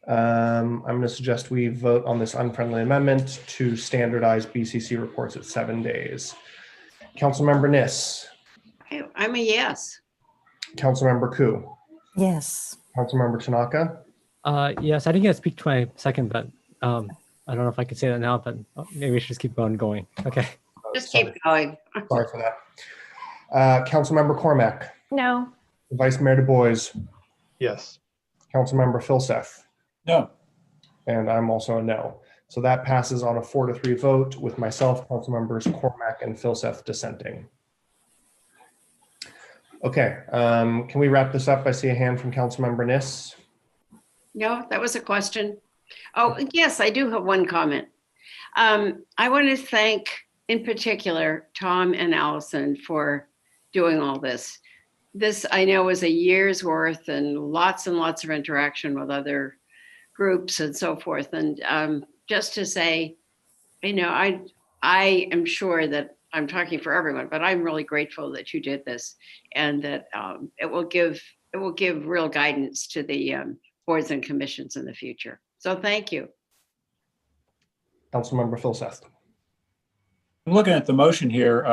I'm going to suggest we vote on this unfriendly amendment to standardize BCC reports at 7 days. Councilmember Niss. I'm a yes. Councilmember Koo. Yes. Councilmember Tanaka. Yes, I didn't get to speak to my second, but I don't know if I can say that now, but maybe we should just keep going. Okay. Just keep going. Sorry for that. Councilmember Cormack. No. Vice Mayor Du Bois. Yes. Councilmember Filseth. No. And I'm also a no. So that passes on a 4-3 vote with myself, Councilmembers Cormack and Filseth dissenting. Okay, can we wrap this up? I see a hand from Councilmember Niss. No, that was a question. Oh, yes, I do have one comment. I want to thank, in particular, Tom and Allison for doing all this. This, I know, was a year's worth and lots of interaction with other groups and so forth. And just to say, I am sure that I'm talking for everyone, but I'm really grateful that you did this, and that it will give real guidance to the boards and commissions in the future. So thank you. Councilmember Filseth. I'm looking at the motion here.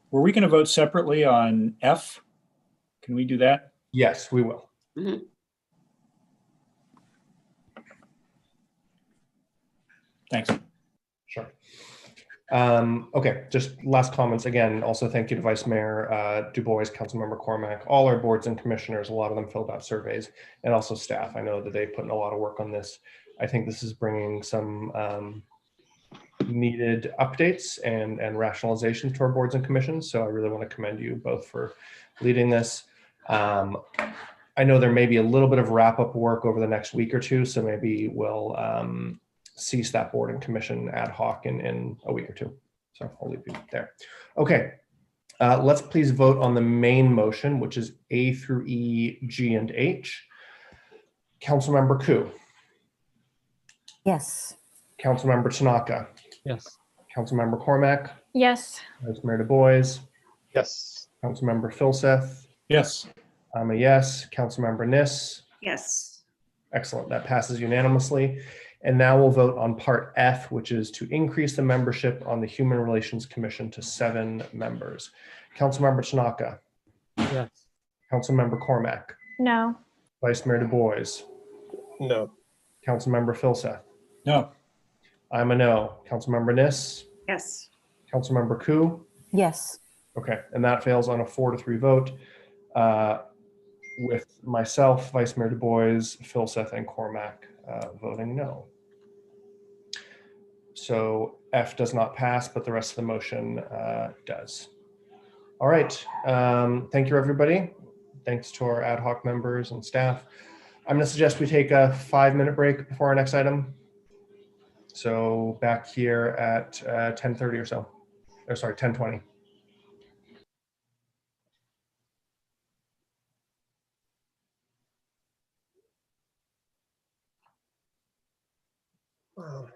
Were we going to vote separately on F? Can we do that? Yes, we will. Mm-hmm. Thanks. Sure. Okay, just last comments again. Also, thank you to Vice Mayor Du Bois, Councilmember Cormack, all our boards and commissioners. A lot of them filled out surveys, and also staff. I know that they put in a lot of work on this. I think this is bringing some needed updates and rationalizations to our boards and commissions. So I really want to commend you both for leading this. I know there may be a little bit of wrap-up work over the next week or two, so maybe we'll cease that board and commission ad hoc in a week or two. So I'll leave you there. Okay, let's please vote on the main motion, which is A through E, G, and H. Councilmember Koo. Yes. Councilmember Tanaka. Yes. Councilmember Cormack. Yes. Vice Mayor Du Bois. Yes. Councilmember Filseth. Yes. I'm a yes. Councilmember Niss. Yes. Excellent. That passes unanimously. And now we'll vote on part F, which is to increase the membership on the Human Relations Commission to 7 members. Councilmember Tanaka. Yes. Councilmember Cormack. No. Vice Mayor Du Bois. No. Councilmember Filseth. No. I'm a no. Councilmember Niss. Yes. Councilmember Koo. Yes. Okay, and that fails on a 4-3 vote. with myself, Vice Mayor Du Bois, Philseth, and Cormac voting no. So F does not pass, but the rest of the motion does. All right. Thank you, everybody. Thanks to our ad hoc members and staff. I'm going to suggest we take a 5-minute break before our next item. So back here at 10:30 or so. Or sorry, 10:20. Wow.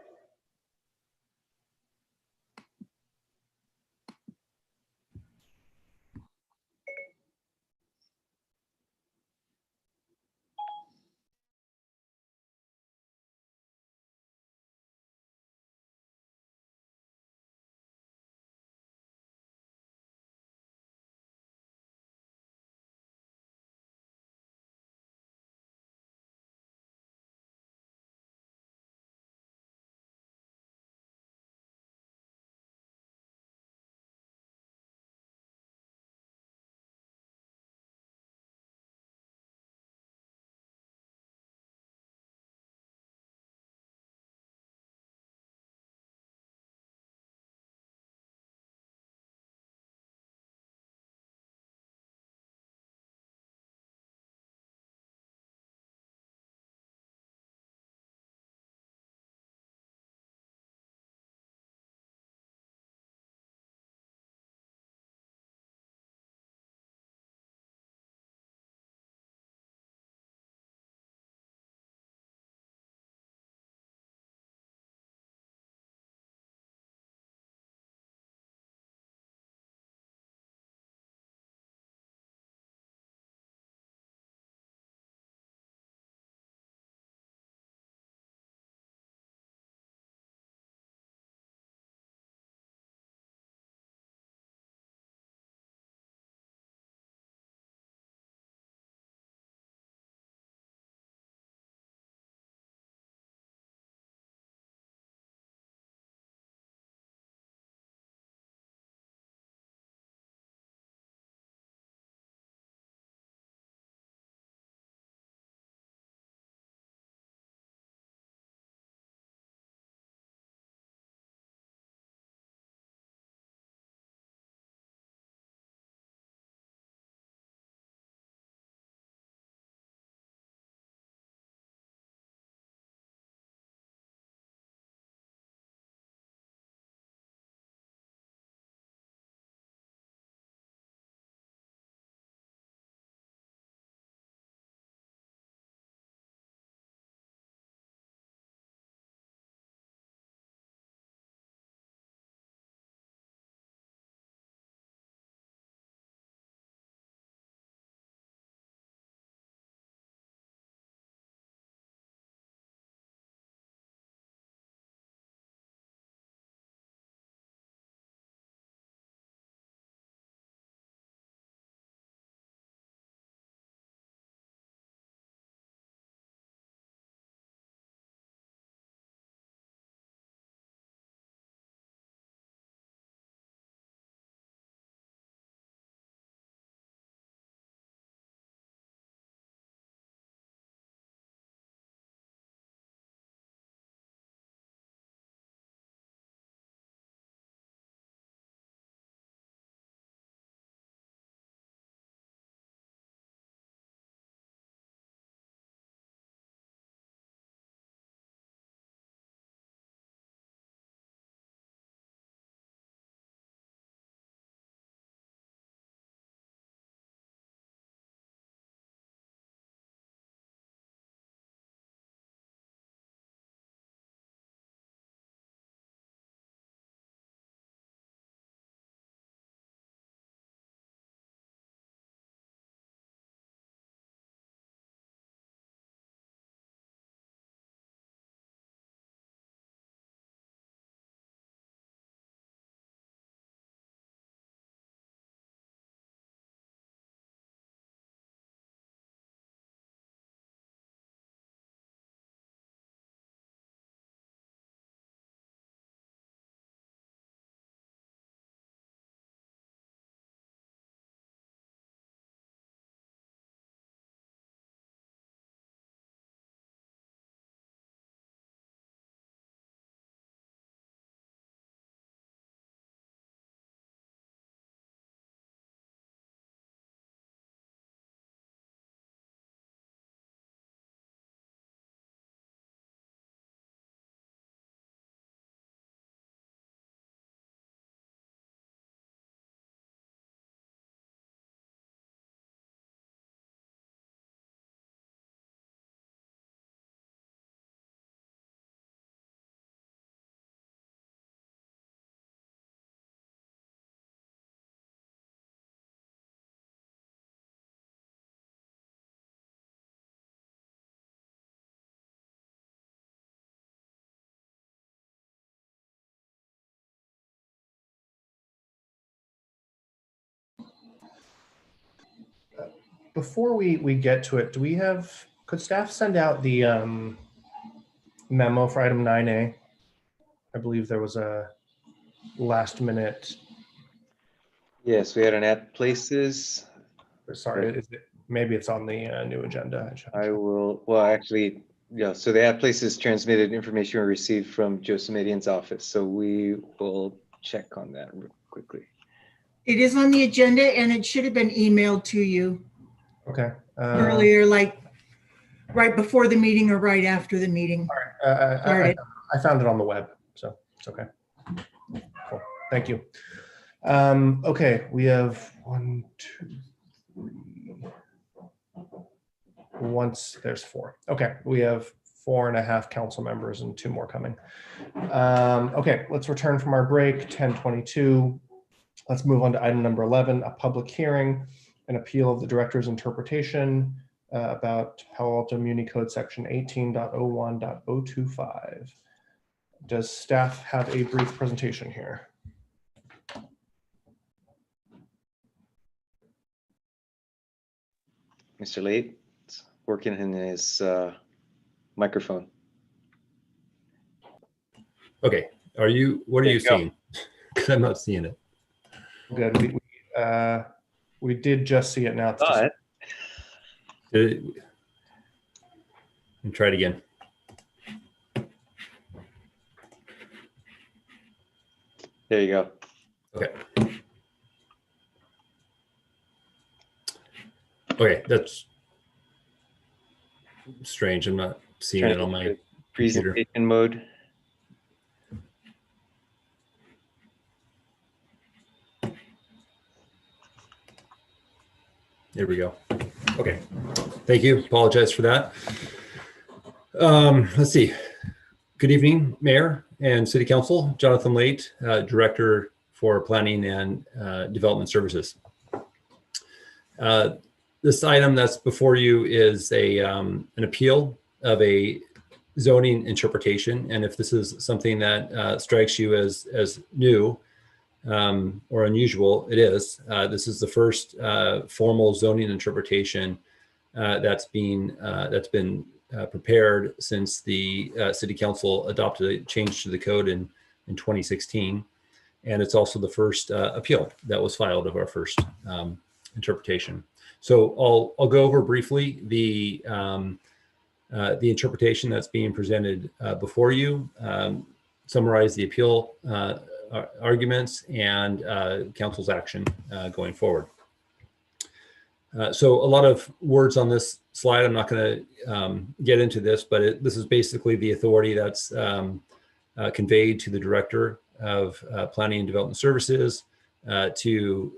before we get to it, could staff send out the memo for item 9A? I believe there was a last minute. Yes, we had an at places. Sorry, maybe it's on the new agenda. I will, well, actually, yeah, so the at places transmitted information we received from Joe Samadian's office. So we will check on that real quickly. It is on the agenda and it should have been emailed to you Okay. earlier, like right before the meeting or right after the meeting. I found it on the web, so it's okay. Cool. Thank you. Okay, we have 1, 2, 3. Once there's 4. Okay, we have 4.5 council members and 2 more coming. Okay, let's return from our break. 10:22. Let's move on to item number 11, a public hearing, an appeal of the director's interpretation about Palo Alto Muni Code section 18.01.025. Does staff have a brief presentation here? Mr. Late, working in his microphone. Okay, what are you seeing? Because I'm not seeing it. Good. We did just see it now. And try it again. There you go. Okay. Okay, that's strange. I'm not seeing it on my presentation computer. mode. There we go. Okay, thank you. Apologize for that. Let's see. Good evening, Mayor and City Council. Jonathan Late, Director for Planning and Development Services. This item that's before you is an appeal of a zoning interpretation. And if this is something that strikes you as new or unusual, it is. This is the first formal zoning interpretation that's been prepared since the City Council adopted a change to the code in 2016. And it's also the first appeal that was filed of our first interpretation. So I'll go over briefly the interpretation that's being presented before you, summarize the appeal arguments and council's action going forward. So a lot of words on this slide. I'm not going to get into this, but this is basically the authority that's conveyed to the Director of Planning and Development Services to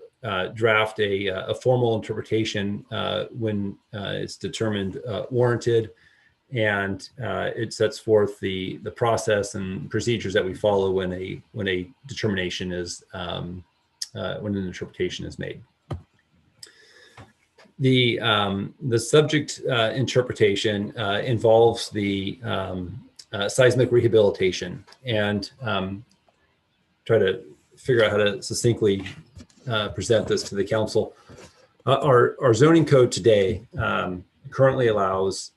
draft a formal interpretation when it's determined warranted, and it sets forth the process and procedures that we follow when a determination is when an interpretation is made. The subject interpretation involves the seismic rehabilitation, and try to figure out how to succinctly present this to the council. Our zoning code today currently allows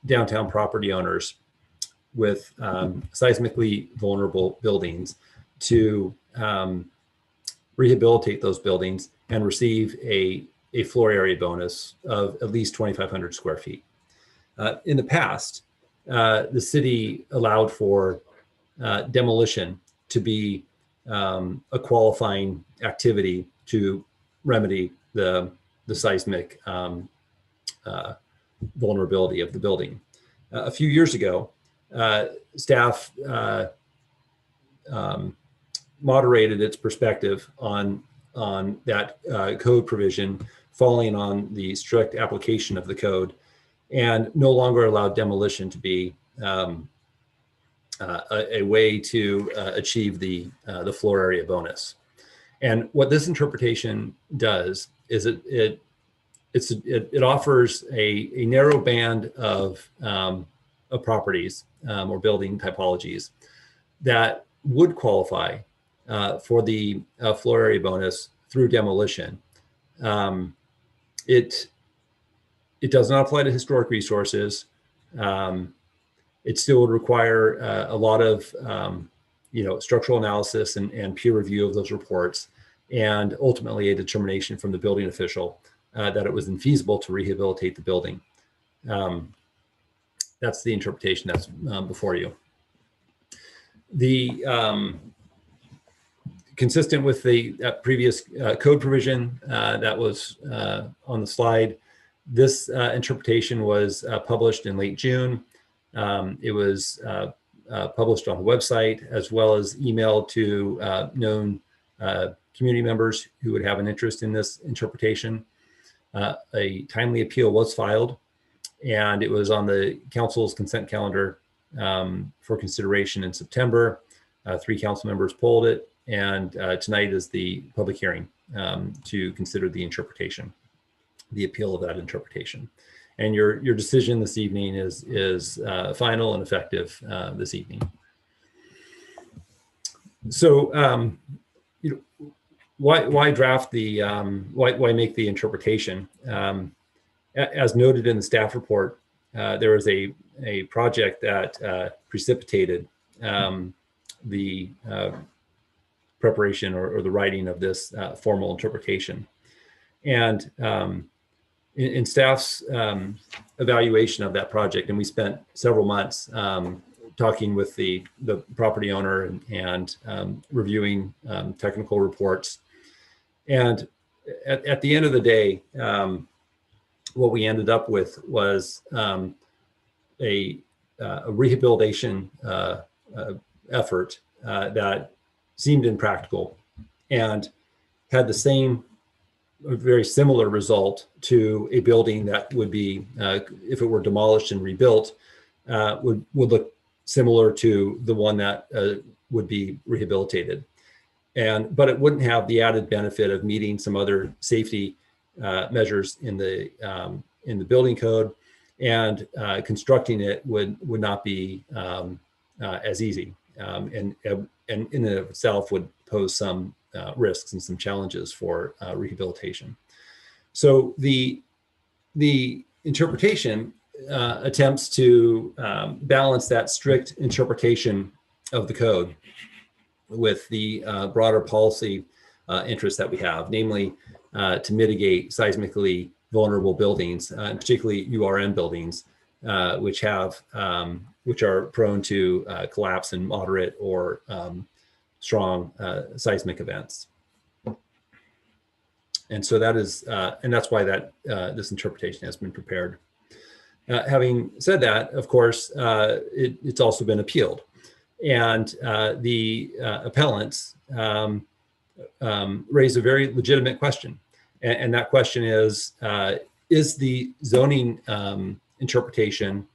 downtown property owners with seismically vulnerable buildings to rehabilitate those buildings and receive a floor area bonus of at least 2,500 square feet. In the past, the city allowed for demolition to be a qualifying activity to remedy the seismic vulnerability of the building. A few years ago, staff moderated its perspective on that code provision, following on the strict application of the code, and no longer allowed demolition to be a way to achieve the floor area bonus. And what this interpretation does is it offers a narrow band of properties or building typologies that would qualify for the floor area bonus through demolition, It does not apply to historic resources. It still would require a lot of structural analysis and peer review of those reports, and ultimately a determination from the building official that it was infeasible to rehabilitate the building. That's the interpretation that's before you. Consistent with the previous code provision that was on the slide, this interpretation was published in late June. It was published on the website, as well as emailed to known community members who would have an interest in this interpretation. A timely appeal was filed, and it was on the council's consent calendar for consideration in September. 3 council members polled it, and tonight is the public hearing to consider the interpretation, the appeal of that interpretation. And your decision this evening is final and effective this evening. So, why draft the why make the interpretation? As noted in the staff report, there was a project that precipitated the preparation or the writing of this formal interpretation. And in staff's evaluation of that project, and we spent several months talking with the property owner and reviewing technical reports. And at the end of the day, what we ended up with was a rehabilitation effort that seemed impractical and had the same very similar result to a building that would be, if it were demolished and rebuilt, would look similar to the one that would be rehabilitated. But it wouldn't have the added benefit of meeting some other safety measures in the building code, and constructing it would not be as easy, and in and of itself would pose some risks and some challenges for rehabilitation. So the interpretation attempts to balance that strict interpretation of the code with the broader policy interests that we have, namely to mitigate seismically vulnerable buildings, and particularly URM buildings, which are prone to collapse in moderate or strong seismic events. And so that is, and that's why this interpretation has been prepared. Having said that, of course, it's also been appealed, and the appellants raise a very legitimate question, and that question is the zoning interpretation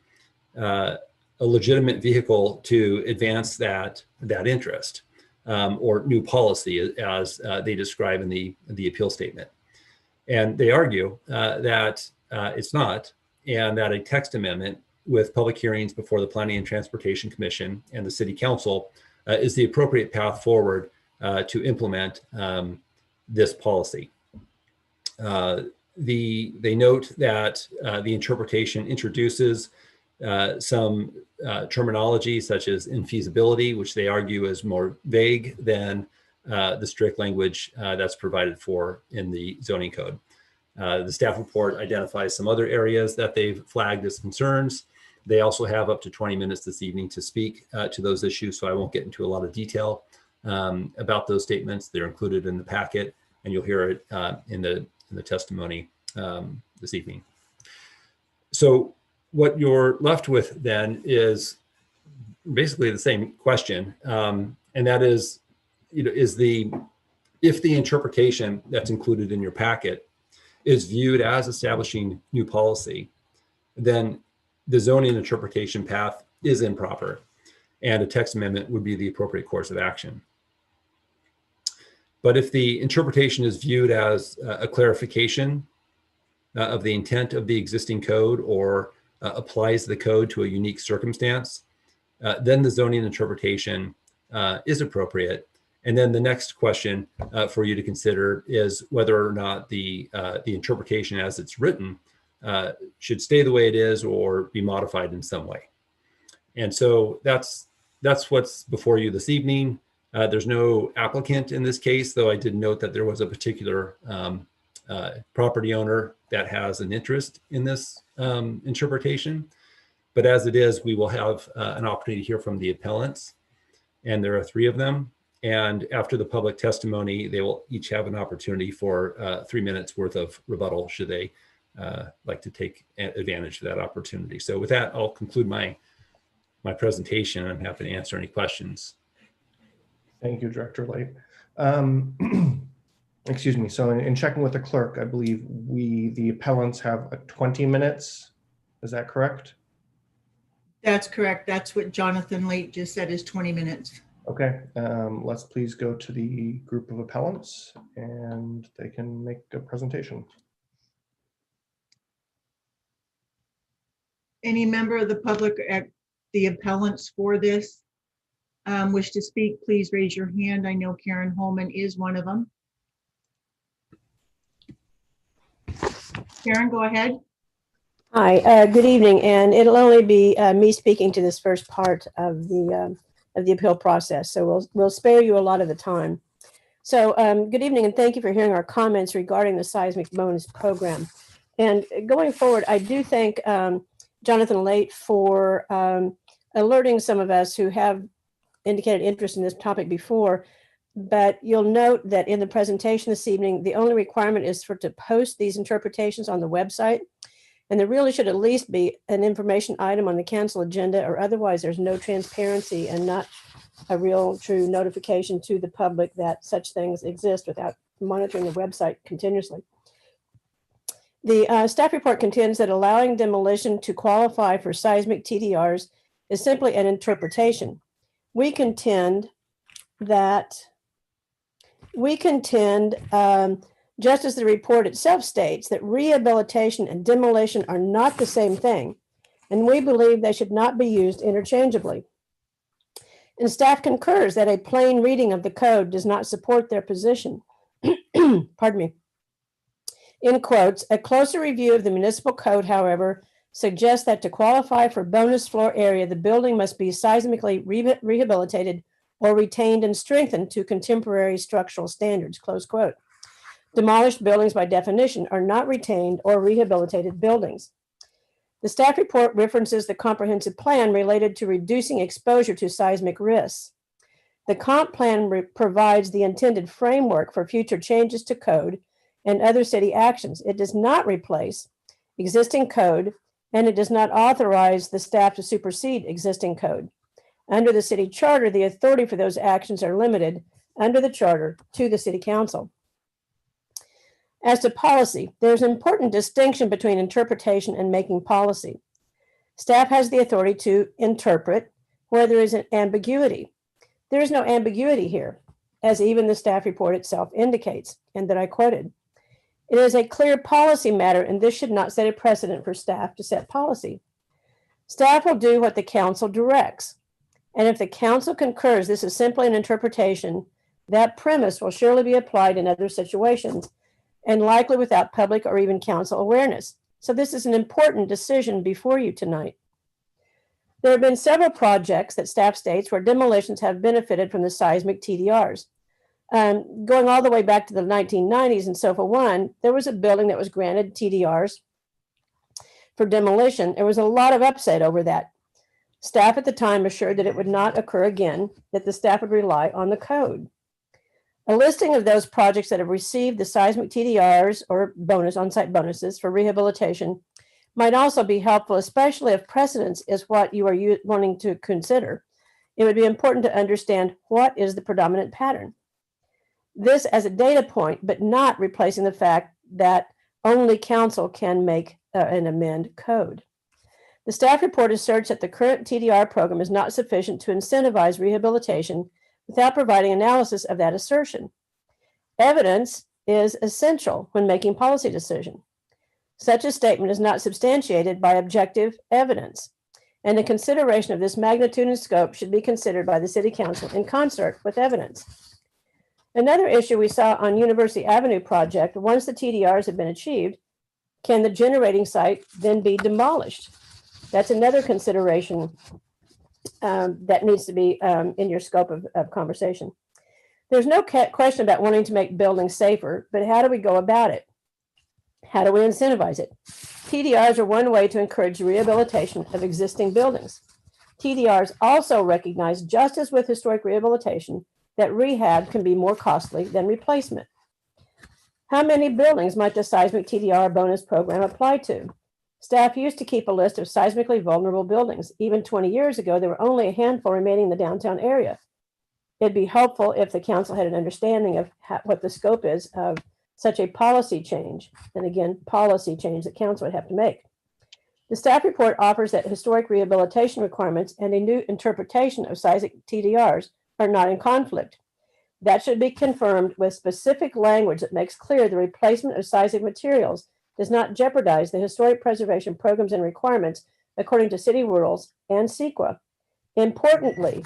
a legitimate vehicle to advance that interest, or new policy, as they describe in the appeal statement? And they argue that it's not, and that a text amendment with public hearings before the Planning and Transportation Commission and the City Council is the appropriate path forward to implement this policy. They note that the interpretation introduces some terminology such as infeasibility, which they argue is more vague than the strict language that's provided for in the zoning code. The staff report identifies some other areas that they've flagged as concerns. They also have up to 20 minutes this evening to speak to those issues, so I won't get into a lot of detail about those statements. They're included in the packet, and you'll hear it in the testimony this evening. So what you're left with then is basically the same question, and that is, if the interpretation that's included in your packet is viewed as establishing new policy, then the zoning interpretation path is improper, and a text amendment would be the appropriate course of action. But if the interpretation is viewed as a clarification of the intent of the existing code, or applies the code to a unique circumstance, then the zoning interpretation is appropriate, And then the next question for you to consider is whether or not the interpretation as it's written should stay the way it is or be modified in some way. And so that's what's before you this evening. There's no applicant in this case, though I did note that there was a particular property owner that has an interest in this interpretation. But as it is, we will have an opportunity to hear from the appellants, and there are 3 of them. And after the public testimony, they will each have an opportunity for 3 minutes worth of rebuttal should they like to take advantage of that opportunity. So with that, I'll conclude my presentation. I'm happy to answer any questions. Thank you, Director Light. Excuse me. So in checking with the clerk, I believe the appellants have 20 minutes. Is that correct? That's correct. That's what Jonathan Late just said is 20 minutes. Okay, let's please go to the group of appellants and they can make a presentation. Any member of the public at the appellants for this wish to speak, please raise your hand. I know Karen Holman is one of them. Karen, go ahead. Hi, good evening, and it'll only be me speaking to this first part of the appeal process, so we'll spare you a lot of the time. So good evening, and thank you for hearing our comments regarding the seismic bonus program. And going forward, I do thank Jonathan Late for alerting some of us who have indicated interest in this topic before, but you'll note that in the presentation this evening, the only requirement is to post these interpretations on the website. And there really should at least be an information item on the council agenda, or otherwise there's no transparency and not a real true notification to the public that such things exist without monitoring the website continuously. The staff report contends that allowing demolition to qualify for seismic TDRs is simply an interpretation. We contend just as the report itself states, that rehabilitation and demolition are not the same thing, and we believe they should not be used interchangeably. And staff concurs that a plain reading of the code does not support their position. Pardon me. In quotes, a closer review of the municipal code, however, suggests that to qualify for bonus floor area, the building must be seismically rehabilitated or retained and strengthened to contemporary structural standards, close quote. Demolished buildings, by definition, are not retained or rehabilitated buildings. The staff report references the comprehensive plan related to reducing exposure to seismic risks. The comp plan provides the intended framework for future changes to code and other city actions. It does not replace existing code, and it does not authorize the staff to supersede existing code. Under the city charter, the authority for those actions are limited under the charter to the city council. As to policy, there's an important distinction between interpretation and making policy. Staff has the authority to interpret where there is an ambiguity. There is no ambiguity here, as even the staff report itself indicates, and that I quoted. It is a clear policy matter, and this should not set a precedent for staff to set policy. Staff will do what the council directs, and if the council concurs this is simply an interpretation, that premise will surely be applied in other situations, and likely without public or even council awareness. So this is an important decision before you tonight. There have been several projects that staff states where demolitions have benefited from the seismic TDRs. Going all the way back to the 1990s in SOFA 1, there was a building that was granted TDRs for demolition. There was a lot of upset over that. Staff at the time assured that it would not occur again, that the staff would rely on the code. A listing of those projects that have received the seismic TDRs or on-site bonuses for rehabilitation might also be helpful, especially if precedence is what you are wanting to consider. It would be important to understand what is the predominant pattern. This as a data point, but not replacing the fact that only council can make and amend code. The staff report asserts that the current TDR program is not sufficient to incentivize rehabilitation without providing analysis of that assertion. Evidence is essential when making policy decisions. Such a statement is not substantiated by objective evidence, and the consideration of this magnitude and scope should be considered by the City Council in concert with evidence. Another issue we saw on University Avenue project, once the TDRs have been achieved, can the generating site then be demolished? That's another consideration that needs to be in your scope of conversation. There's no question about wanting to make buildings safer, but how do we go about it? How do we incentivize it? TDRs are one way to encourage rehabilitation of existing buildings. TDRs also recognize, just as with historic rehabilitation, that rehab can be more costly than replacement. How many buildings might the seismic TDR bonus program apply to? Staff used to keep a list of seismically vulnerable buildings. Even 20 years ago, there were only a handful remaining in the downtown area. It'd be helpful if the council had an understanding of what the scope is of such a policy change, and again, policy change that council would have to make. The staff report offers that historic rehabilitation requirements and a new interpretation of seismic TDRs are not in conflict. That should be confirmed with specific language that makes clear the replacement of seismic materials does not jeopardize the historic preservation programs and requirements according to city rules and CEQA. Importantly,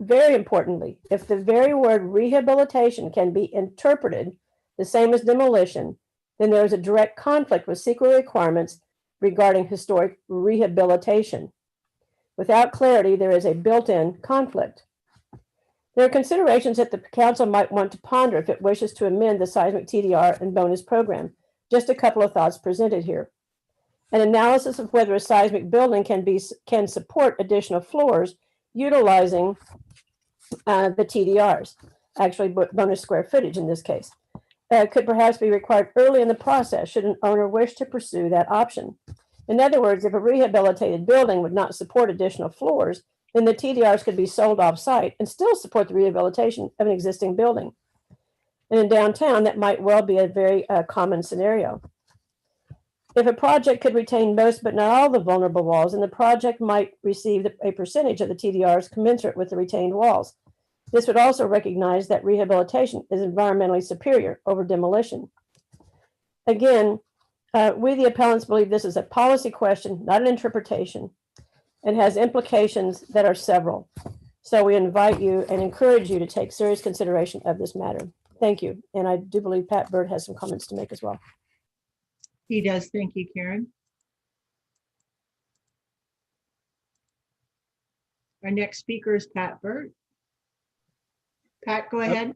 very importantly, if the very word rehabilitation can be interpreted the same as demolition, then there is a direct conflict with CEQA requirements regarding historic rehabilitation. Without clarity, there is a built-in conflict. There are considerations that the council might want to ponder if it wishes to amend the seismic TDR and bonus program. Just a couple of thoughts presented here. An analysis of whether a seismic building can support additional floors utilizing the TDRs, actually bonus square footage in this case, could perhaps be required early in the process should an owner wish to pursue that option. In other words, if a rehabilitated building would not support additional floors, then the TDRs could be sold off-site and still support the rehabilitation of an existing building. And in downtown, that might well be a very common scenario. If a project could retain most but not all the vulnerable walls, then the project might receive a percentage of the TDRs commensurate with the retained walls. This would also recognize that rehabilitation is environmentally superior over demolition. Again, we the appellants believe this is a policy question, not an interpretation, and has implications that are several. So we invite you and encourage you to take serious consideration of this matter. Thank you. And I do believe Pat Bird has some comments to make as well. He does. Thank you, Karen. Our next speaker is Pat Bird. Pat, go ahead.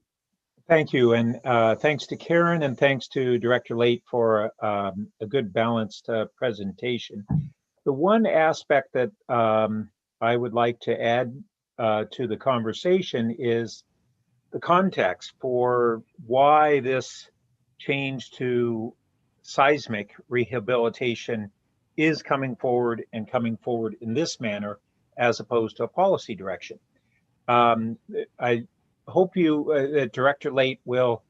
Thank you, and thanks to Karen and thanks to Director Late for a good balanced presentation. The one aspect that I would like to add to the conversation is the context for why this change to seismic rehabilitation is coming forward and coming forward in this manner as opposed to a policy direction. I hope you, Director Late, will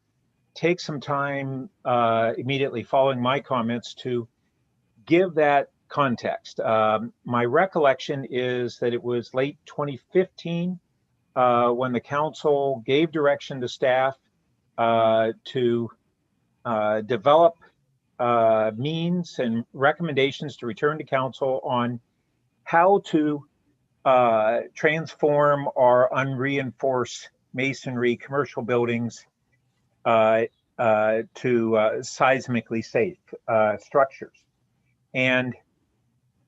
take some time immediately following my comments to give that context. My recollection is that it was late 2015 when the council gave direction to staff to develop means and recommendations to return to council on how to transform our unreinforced masonry commercial buildings to seismically safe structures. And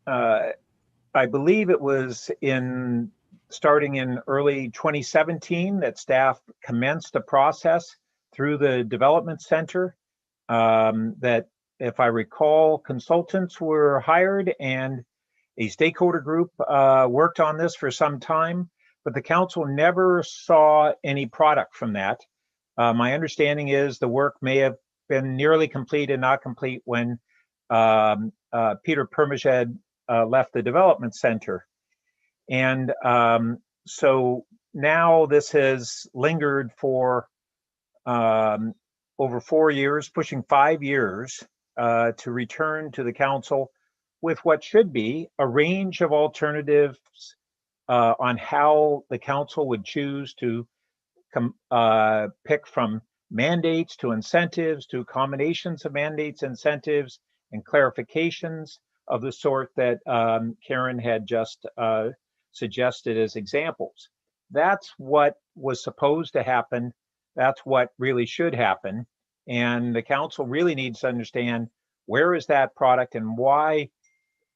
I believe it was starting in early 2017 that staff commenced a process through the development center that, if I recall, consultants were hired and a stakeholder group worked on this for some time, but the council never saw any product from that. My understanding is the work may have been nearly complete and not complete when Peter Permajed left the development center. And so now this has lingered for over 4 years, pushing 5 years, to return to the council with what should be a range of alternatives on how the council would choose to pick from mandates to incentives to combinations of mandates, incentives, and clarifications of the sort that Karen had just suggested as examples. That's what was supposed to happen That's what really should happen. And the council really needs to understand where is that product and why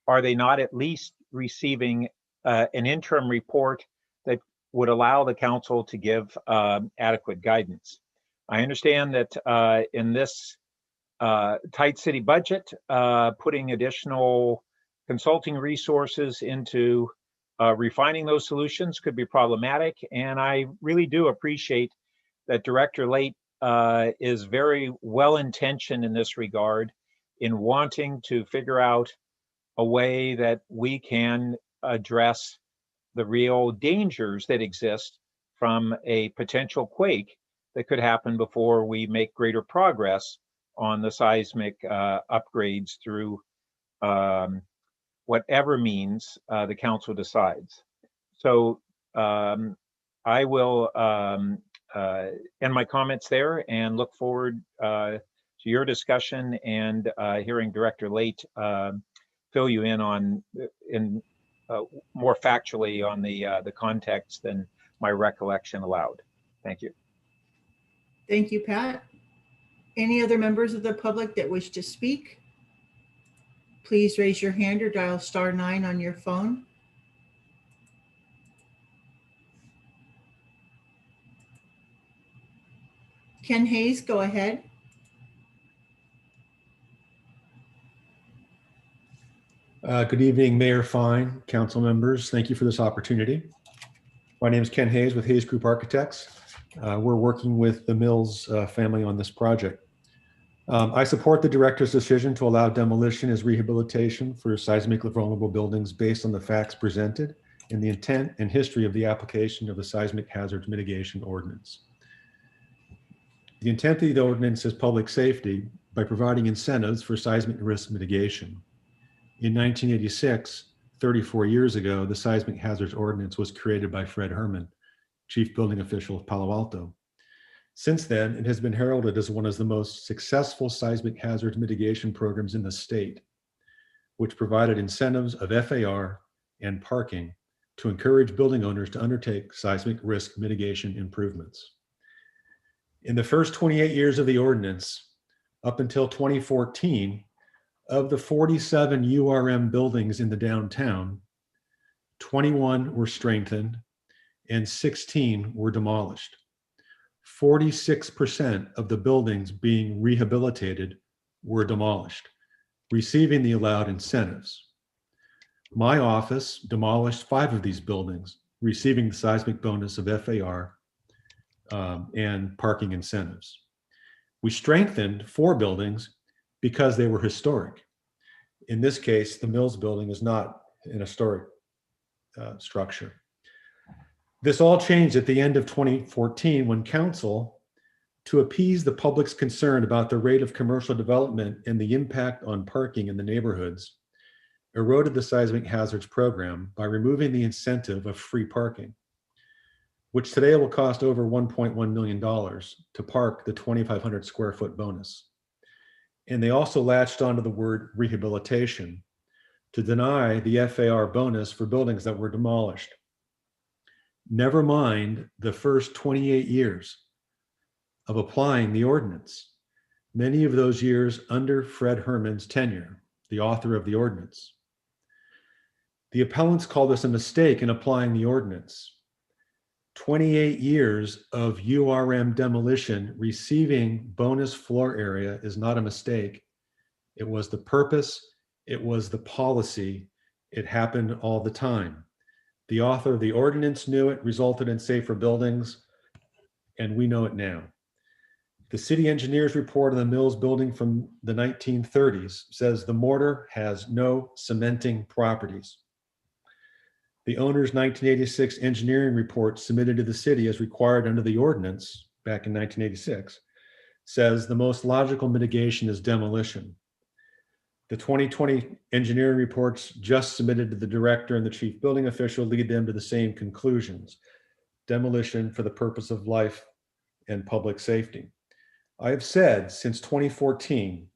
are they not at least receiving an interim report that would allow the council to give adequate guidance. I understand that in this tight city budget, putting additional consulting resources into refining those solutions could be problematic. And I really do appreciate that Director Late is very well-intentioned in this regard in wanting to figure out a way that we can address the real dangers that exist from a potential quake that could happen before we make greater progress on the seismic upgrades through whatever means the council decides. So I will end my comments there and look forward to your discussion and hearing Director Late fill you in on more factually on the context than my recollection allowed. Thank you. Thank you, Pat. Any other members of the public that wish to speak? Please raise your hand or dial *9 on your phone. Ken Hayes, go ahead. Good evening, Mayor Fine, council members. Thank you for this opportunity. My name is Ken Hayes with Hayes Group Architects. We're working with the Mills family on this project. I support the director's decision to allow demolition as rehabilitation for seismically vulnerable buildings based on the facts presented and the intent and history of the application of the Seismic Hazards Mitigation Ordinance. The intent of the ordinance is public safety by providing incentives for seismic risk mitigation. In 1986, 34 years ago, the Seismic Hazards Ordinance was created by Fred Herman, Chief Building Official of Palo Alto. Since then, it has been heralded as one of the most successful seismic hazards mitigation programs in the state, which provided incentives of FAR and parking to encourage building owners to undertake seismic risk mitigation improvements. In the first 28 years of the ordinance, up until 2014, of the 47 URM buildings in the downtown, 21 were strengthened and 16 were demolished. 46% of the buildings being rehabilitated were demolished, receiving the allowed incentives. My office demolished 5 of these buildings, receiving the seismic bonus of FAR and parking incentives. We strengthened 4 buildings because they were historic. In this case, the Mills building is not an historic structure. This all changed at the end of 2014 when council, to appease the public's concern about the rate of commercial development and the impact on parking in the neighborhoods, eroded the seismic hazards program by removing the incentive of free parking, which today will cost over $1.1 million to park the 2,500 square foot bonus. And they also latched onto the word rehabilitation to deny the FAR bonus for buildings that were demolished. Never mind the first 28 years of applying the ordinance, many of those years under Fred Herman's tenure, the author of the ordinance. The appellants call this a mistake in applying the ordinance. 28 years of URM demolition receiving bonus floor area is not a mistake. It was the purpose, it was the policy, it happened all the time. The author of the ordinance knew it resulted in safer buildings, and we know it now. The city engineer's report on the Mills building from the 1930s says the mortar has no cementing properties. The owner's 1986 engineering report submitted to the city as required under the ordinance back in 1986 says the most logical mitigation is demolition. The 2020 engineering reports just submitted to the director and the chief building official lead them to the same conclusions: demolition for the purpose of life and public safety. I have said since 2014,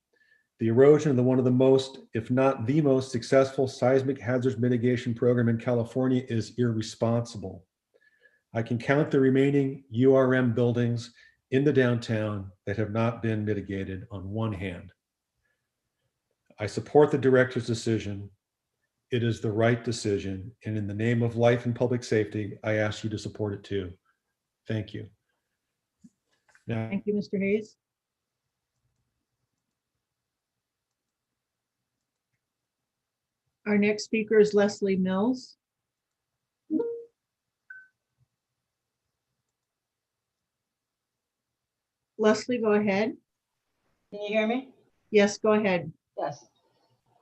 the erosion of one of the most, if not the most successful seismic hazards mitigation program in California is irresponsible. I can count the remaining URM buildings in the downtown that have not been mitigated on one hand. I support the director's decision. It is the right decision. And in the name of life and public safety, I ask you to support it too. Thank you. Now, Thank you, Mr. Hayes. Our next speaker is Leslie Mills. Leslie, go ahead. Can you hear me? Yes, go ahead. Yes.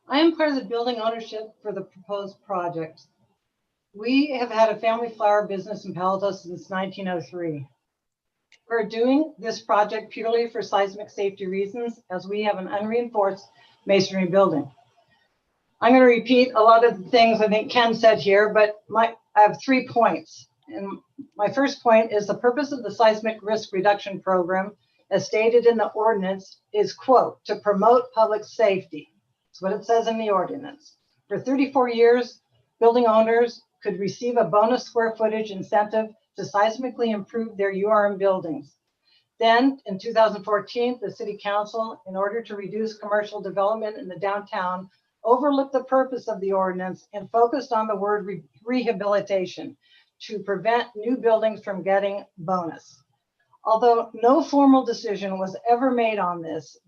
I am part of the building ownership for the proposed project. We have had a family flower business in Palo Alto since 1903. We're doing this project purely for seismic safety reasons, as we have an unreinforced masonry building. I'm going to repeat a lot of the things I think Ken said here, but I have 3 points. And my first point is the purpose of the seismic risk reduction program, as stated in the ordinance, is, quote, to promote public safety. That's what it says in the ordinance. For 34 years, building owners could receive a bonus square footage incentive to seismically improve their URM buildings. Then in 2014, the city council, in order to reduce commercial development in the downtown, overlooked the purpose of the ordinance and focused on the word rehabilitation to prevent new buildings from getting bonus. Although no formal decision was ever made on this,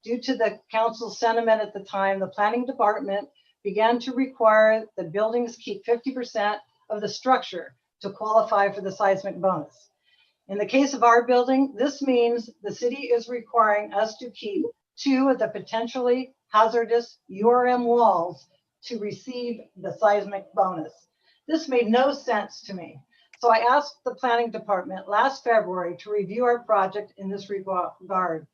due to the council's sentiment at the time, the planning department began to require the buildings keep 50% of the structure to qualify for the seismic bonus. In the case of our building, this means the city is requiring us to keep 2 of the potentially hazardous URM walls to receive the seismic bonus. This made no sense to me. So I asked the planning department last February to review our project in this regard.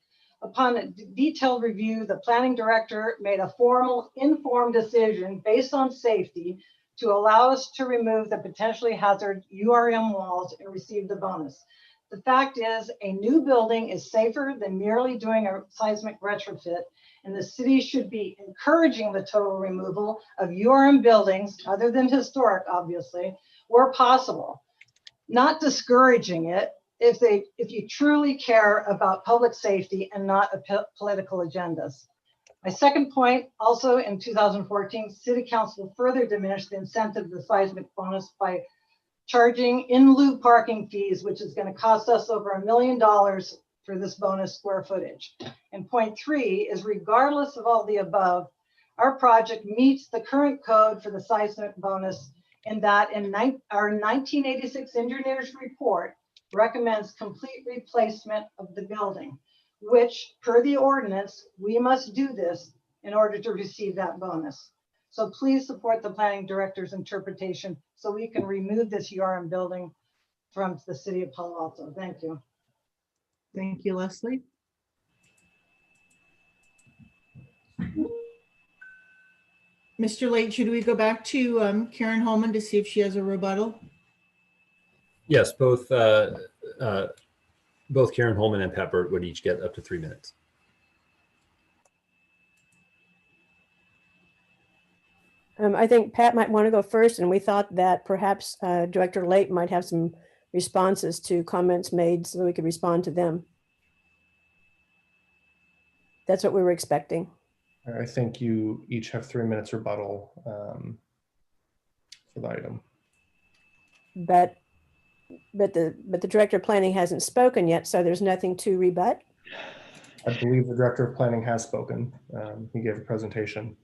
Upon a detailed review, the planning director made a formal, informed decision based on safety to allow us to remove the potentially hazard URM walls and receive the bonus. The fact is, a new building is safer than merely doing a seismic retrofit, and the city should be encouraging the total removal of URM buildings, other than historic, obviously, where possible, not discouraging it if you truly care about public safety and not political agendas. My second point, also in 2014, City Council further diminished the incentive of the seismic bonus by charging in lieu parking fees, which is going to cost us over $1 million for this bonus square footage. And point 3 is, regardless of all the above, our project meets the current code for the seismic bonus in that our 1986 engineer's report recommends complete replacement of the building, which per the ordinance, we must do this in order to receive that bonus. So please support the planning director's interpretation so we can remove this URM building from the city of Palo Alto. Thank you. Thank you, Leslie. Mr. Late, should we go back to Karen Holman to see if she has a rebuttal? Yes, both Karen Holman and Pat Burt would each get up to 3 minutes. I think Pat might want to go first, and we thought that perhaps Director Late might have some responses to comments made so we could respond to them. That's what we were expecting. I think you each have 3 minutes rebuttal for the item. But the Director of Planning hasn't spoken yet, so there's nothing to rebut. I believe the Director of Planning has spoken. He gave a presentation.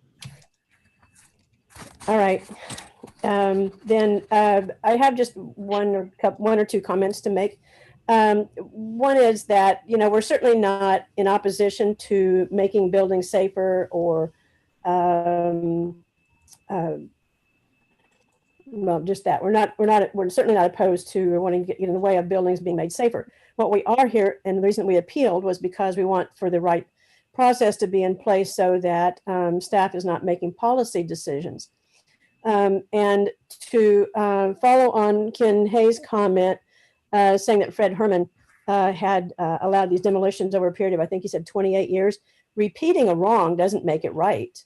All right. Then I have just one or two comments to make. One is that, we're certainly not in opposition to making buildings safer or, well, just that we're certainly not opposed to wanting to get in the way of buildings being made safer. What we are here, and the reason we appealed was because we want for the right process to be in place so that staff is not making policy decisions. And to follow on Ken Hayes' comment, saying that Fred Herman had allowed these demolitions over a period of, I think he said 28 years. Repeating a wrong doesn't make it right.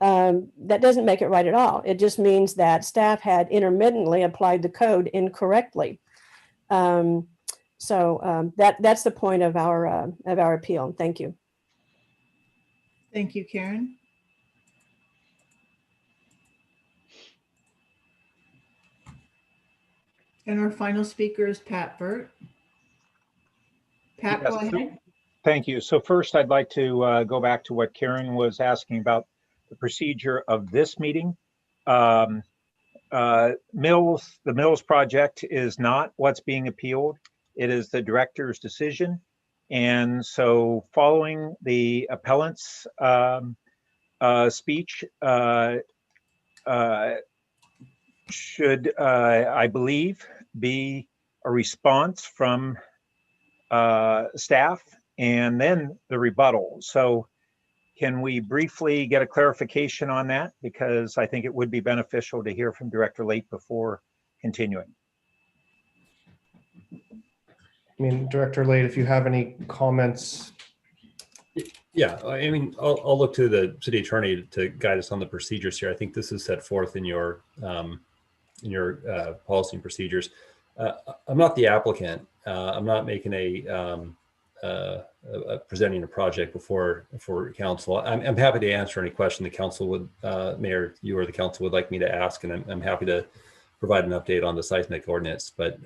That doesn't make it right at all. It just means that staff had intermittently applied the code incorrectly. So that's the point of our appeal. Thank you. Thank you, Karen. And our final speaker is Pat Burt. Pat, Yes, go ahead. Thank you. So first, I'd like to go back to what Karen was asking about the procedure of this meeting. The Mills project is not what's being appealed. It is the director's decision. And so following the appellant's speech should, I believe, be a response from staff and then the rebuttal. So can we briefly get a clarification on that? Because I think it would be beneficial to hear from Director Late before continuing. I mean, Director Late, if you have any comments. Yeah, I mean, I'll look to the city attorney to guide us on the procedures here. I think this is set forth in your policy and procedures. I'm not the applicant. I'm not making presenting a project before council. I'm happy to answer any question the council would, Mayor, you or the council would like me to ask, and I'm happy to provide an update on the seismic ordinance. But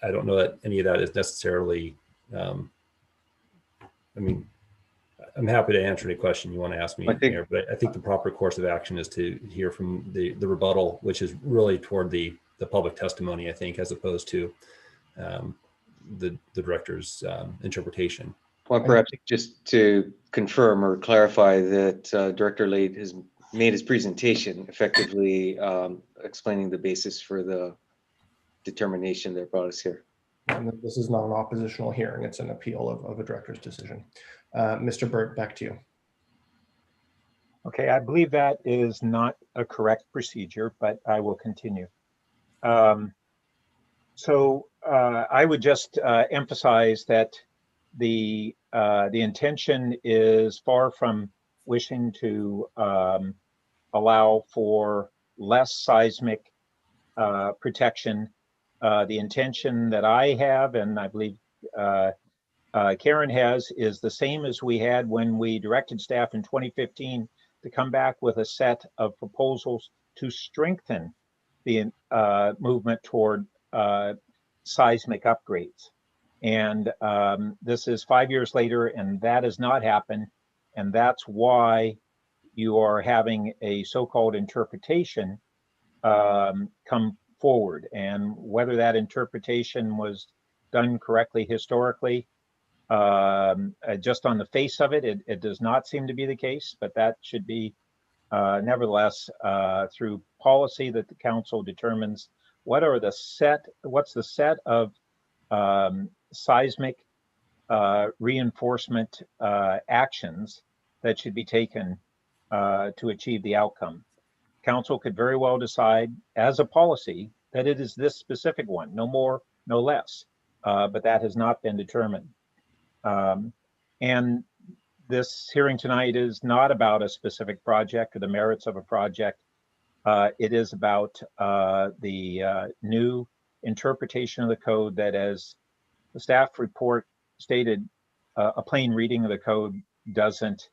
I don't know that any of that is necessarily. I mean, I'm happy to answer any question you want to ask me, Mayor, but I think the proper course of action is to hear from the rebuttal, which is really toward the public testimony, I think, as opposed to the director's interpretation. Well, perhaps just to confirm or clarify that Director Late has made his presentation effectively explaining the basis for the determination that brought us here. And this is not an oppositional hearing, it's an appeal of a director's decision. Mr. Burt, back to you. Okay, I believe that is not a correct procedure, but I will continue. So I would just emphasize that the intention is far from wishing to allow for less seismic protection. The intention that I have, and I believe Karen has, is the same as we had when we directed staff in 2015 to come back with a set of proposals to strengthen the movement toward seismic upgrades. And this is 5 years later, and that has not happened. And that's why you are having a so-called interpretation come forward. And whether that interpretation was done correctly historically, just on the face of it, it does not seem to be the case, but that should be nevertheless through policy that the council determines what's the set of seismic reinforcement actions that should be taken to achieve the outcome. Council could very well decide as a policy that it is this specific one, no more, no less, but that has not been determined. And this hearing tonight is not about a specific project or the merits of a project. It is about the new interpretation of the code that, as the staff report stated, a plain reading of the code doesn't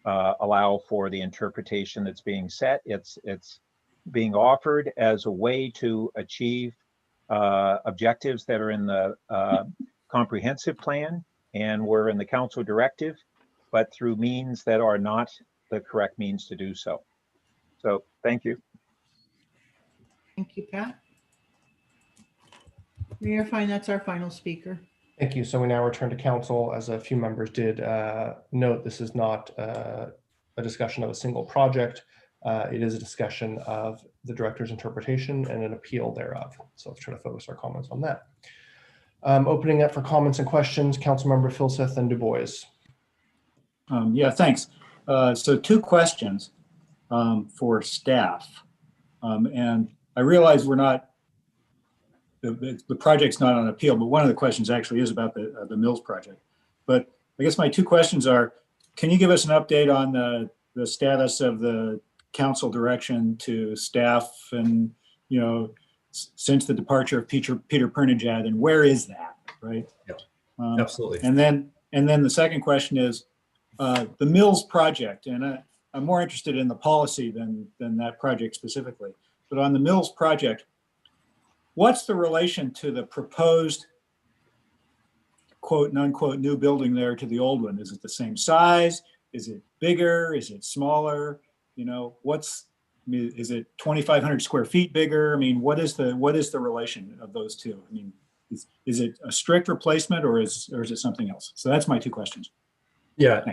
allow for the interpretation that's being set. It's being offered as a way to achieve objectives that are in the comprehensive plan and were in the council directive, but through means that are not the correct means to do so. So thank you. Thank you, Pat. Mayor Fine, that's our final speaker. Thank you. So we now return to council. As a few members did note, this is not a discussion of a single project. It is a discussion of the director's interpretation and an appeal thereof. So let's try to focus our comments on that. Opening up for comments and questions, Councilmember Filseth and Du Bois. Yeah, thanks. So two questions for staff. And I realize we're not, the project's not on appeal, but one of the questions actually is about the Mills project. But I guess my two questions are, can you give us an update on the status of the council direction to staff and, since the departure of Peter Pernijad, and where is that? right? Yeah, Absolutely. absolutely. And then the second question is the Mills project, and I'm more interested in the policy than that project specifically. But on the Mills project, what's the relation to the proposed quote unquote new building there to the old one? Is it the same size? Is it bigger? Is it smaller? You know, is it 2,500 square feet bigger? I mean, what is the relation of those two? I mean, is it a strict replacement or is it something else? So that's my two questions. Yeah.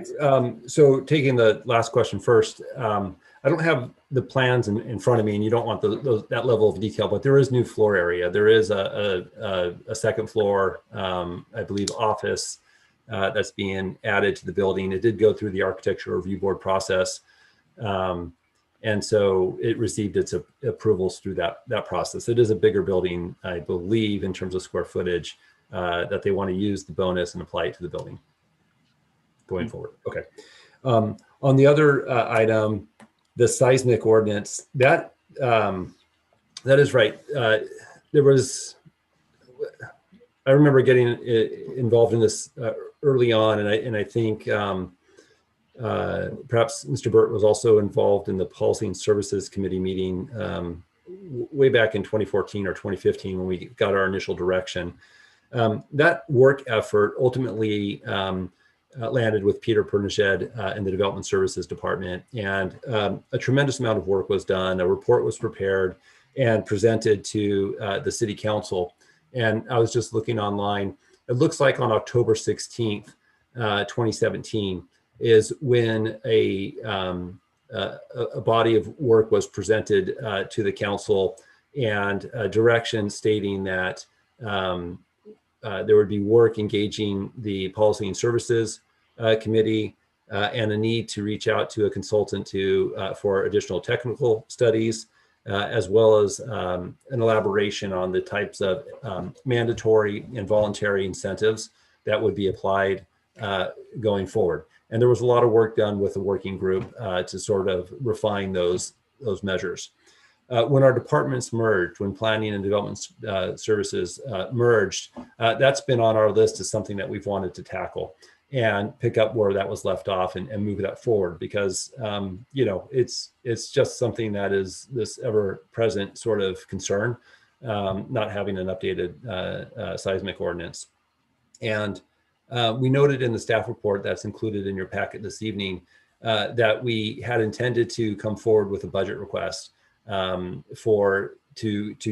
So taking the last question first, I don't have the plans in front of me, and you don't want that level of detail, but there is new floor area. There is a second floor, I believe, office that's being added to the building. It did go through the architecture review board process. And so it received its approvals through that process. It is a bigger building, I believe, in terms of square footage, that they want to use the bonus and apply it to the building going forward. Okay. On the other item, the seismic ordinance, that is right. There was, I remember getting involved in this early on, and I think perhaps Mr. Burt was also involved in the Policy and Services Committee meeting way back in 2014 or 2015 when we got our initial direction. That work effort ultimately landed with Peter Perniged in the Development Services Department, and a tremendous amount of work was done. A report was prepared and presented to the City Council. And I was just looking online. It looks like on October 16th, 2017, is when a body of work was presented to the council, and a direction stating that there would be work engaging the Policy and Services Committee, and a need to reach out to a consultant for additional technical studies, as well as an elaboration on the types of mandatory and voluntary incentives that would be applied going forward. And there was a lot of work done with the working group to sort of refine those measures. When our departments merged, when Planning and Development Services merged, that's been on our list as something that we've wanted to tackle and pick up where that was left off and move that forward, because you know, it's just something that is this ever-present sort of concern, not having an updated seismic ordinance. And we noted in the staff report that's included in your packet this evening that we had intended to come forward with a budget request to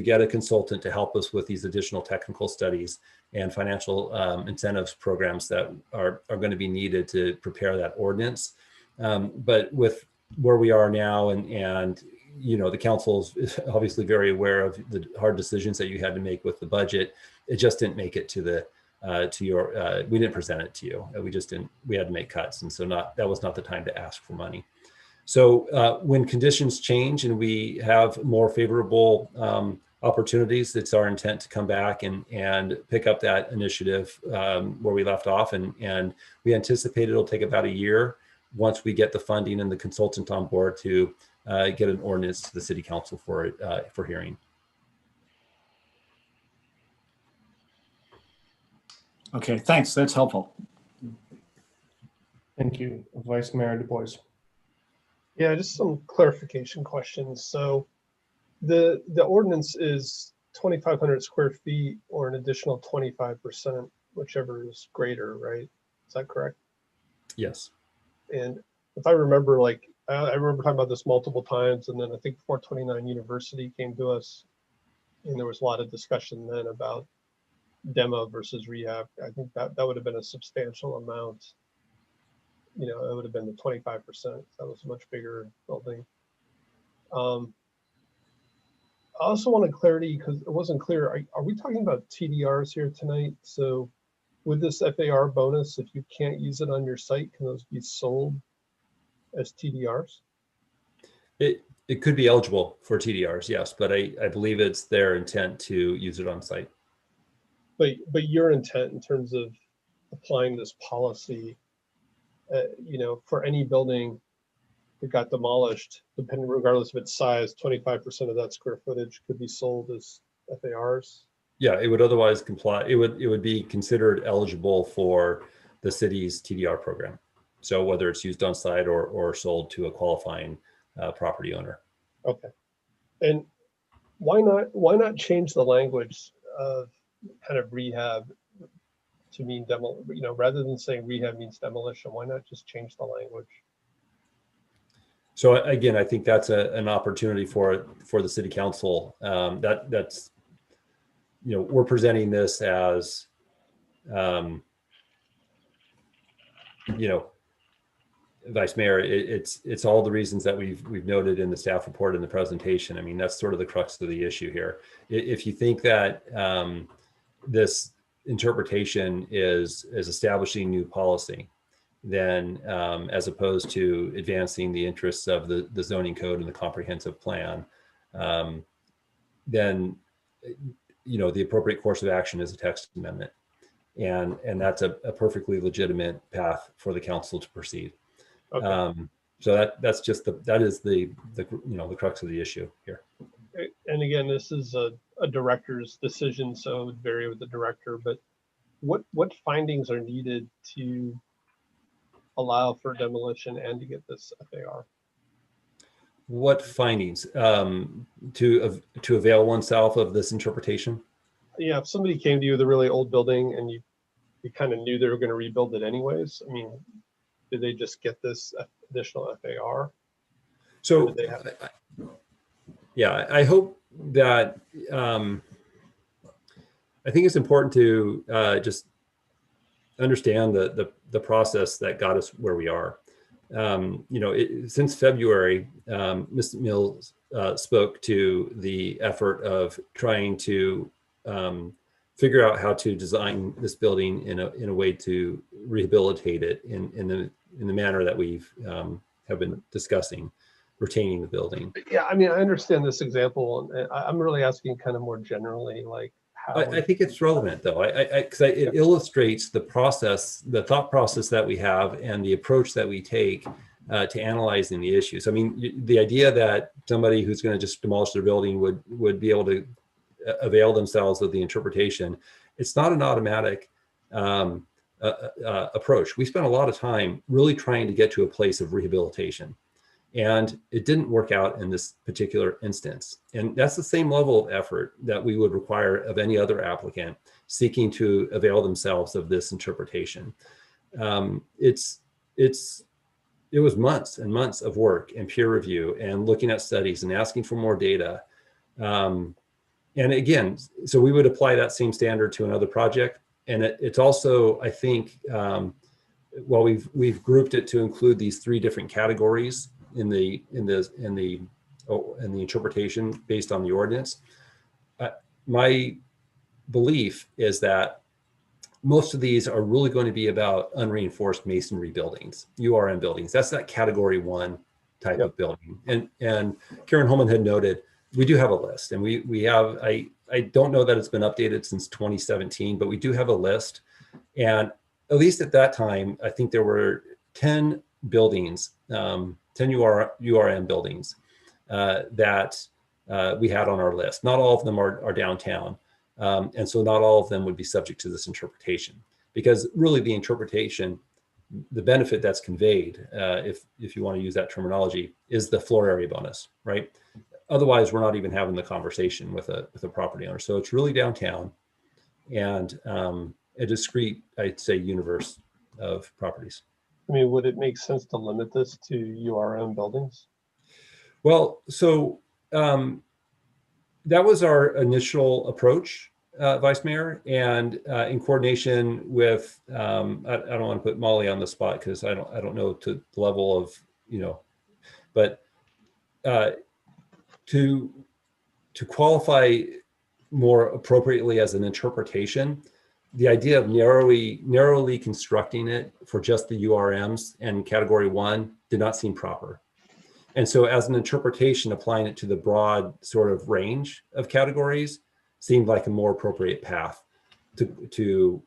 get a consultant to help us with these additional technical studies and financial incentives programs that are going to be needed to prepare that ordinance. But with where we are now, and you know, the council is obviously very aware of the hard decisions that you had to make with the budget. It just didn't make it to the we didn't present it to you. We had to make cuts, and so that was not the time to ask for money. So when conditions change and we have more favorable opportunities, it's our intent to come back and pick up that initiative where we left off. And we anticipate it'll take about a year once we get the funding and the consultant on board to get an ordinance to the City Council for hearing. Okay, thanks. That's helpful. Thank you, Vice Mayor Du Bois. Yeah, just some clarification questions. So the ordinance is 2,500 square feet or an additional 25%, whichever is greater, right? Is that correct? Yes. And if I remember, like, I remember talking about this multiple times, and then I think 429 University came to us, and there was a lot of discussion then about demo versus rehab. I think that would have been a substantial amount. You know, it would have been the 25%. That was a much bigger building. I also wanted clarity because it wasn't clear. Are we talking about TDRs here tonight? So with this FAR bonus, if you can't use it on your site, can those be sold as TDRs? It could be eligible for TDRs, yes, but I believe it's their intent to use it on site. But your intent in terms of applying this policy, you know, for any building that got demolished, depending regardless of its size, 25% of that square footage could be sold as FARs. Yeah, it would otherwise comply. It would be considered eligible for the city's TDR program. So whether it's used on site or sold to a qualifying property owner. Okay. And why not change the language of kind of rehab to mean demo, rather than saying rehab means demolition, why not just change the language? So again, I think that's an opportunity for the city council. That's, we're presenting this as, Vice Mayor, it's all the reasons that we've noted in the staff report in the presentation. I mean, that's sort of the crux of the issue here. If you think that this interpretation is establishing new policy, then as opposed to advancing the interests of the zoning code and the comprehensive plan, then the appropriate course of action is a text amendment, and that's a perfectly legitimate path for the council to proceed. Okay. So that's just that is the crux of the issue here. And again, this is a director's decision, so it would vary with the director. But what findings are needed to allow for demolition and to get this FAR? What findings to avail oneself of this interpretation? Yeah, if somebody came to you with a really old building and you kind of knew they were going to rebuild it anyways, I mean, did they just get this additional FAR? So yeah, I hope that I think it's important to just understand the process that got us where we are. Since February, Ms. Mills spoke to the effort of trying to figure out how to design this building in a way to rehabilitate it in the manner that we've have been discussing, retaining the building. Yeah, I mean, I understand this example, and I'm really asking kind of more generally, like how. I think it's relevant though, because it illustrates the process, the thought process that we have, and the approach that we take to analyzing the issues. I mean, the idea that somebody who's going to just demolish their building would be able to avail themselves of the interpretation, it's not an automatic approach. We spent a lot of time really trying to get to a place of rehabilitation, and it didn't work out in this particular instance. And that's the same level of effort that we would require of any other applicant seeking to avail themselves of this interpretation. It was months and months of work and peer review and looking at studies and asking for more data. And again, so we would apply that same standard to another project. And it's also, I think, well, we've grouped it to include these three different categories in the interpretation based on the ordinance. My belief is that most of these are really going to be about unreinforced masonry buildings, URM buildings. That's that category 1 type of building. And Karen Holman had noted, we do have a list, and we have, I don't know that it's been updated since 2017, but we do have a list. And at least at that time, I think there were 10 buildings, 10 URM buildings that we had on our list. Not all of them are downtown. And so not all of them would be subject to this interpretation, because really the interpretation, the benefit that's conveyed, if you want to use that terminology, is the floor area bonus, right? Otherwise, we're not even having the conversation with a property owner. So it's really downtown and a discrete, I'd say, universe of properties. I mean, would it make sense to limit this to URM buildings? Well, so that was our initial approach, Vice Mayor, and in coordination with, I don't want to put Molly on the spot because I don't know to the level of, but to qualify more appropriately as an interpretation, the idea of narrowly constructing it for just the URMs and category 1 did not seem proper. And so as an interpretation, applying it to the broad sort of range of categories seemed like a more appropriate path to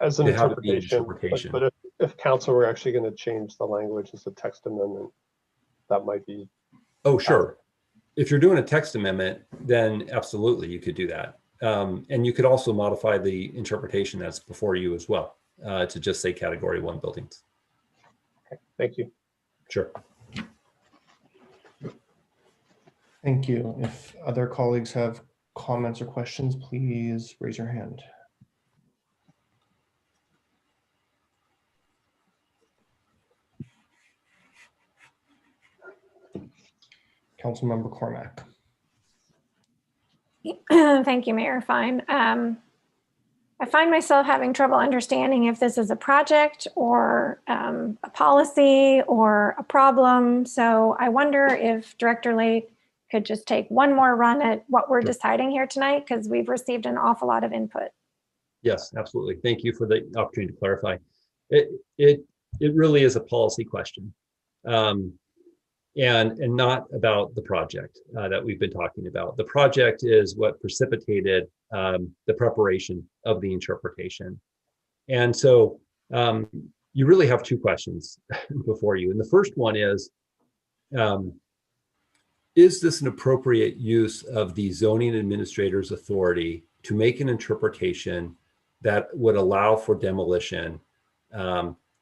as an have it be an interpretation. But if council were actually going to change the language as a text amendment, that might be. Oh, sure. If you're doing a text amendment, then absolutely you could do that. And you could also modify the interpretation that's before you as well to just say category 1 buildings. Okay, thank you. Sure. Thank you. If other colleagues have comments or questions, please raise your hand. Councilmember Cormack. Thank you, Mayor Fine. I find myself having trouble understanding if this is a project or a policy or a problem. So I wonder if Director Late could just take one more run at what we're deciding here tonight, because we've received an awful lot of input. Yes, absolutely. Thank you for the opportunity to clarify. It really is a policy question, and not about the project that we've been talking about. The project is what precipitated the preparation of the interpretation. And so you really have two questions before you. And the first one is this an appropriate use of the zoning administrator's authority to make an interpretation that would allow for demolition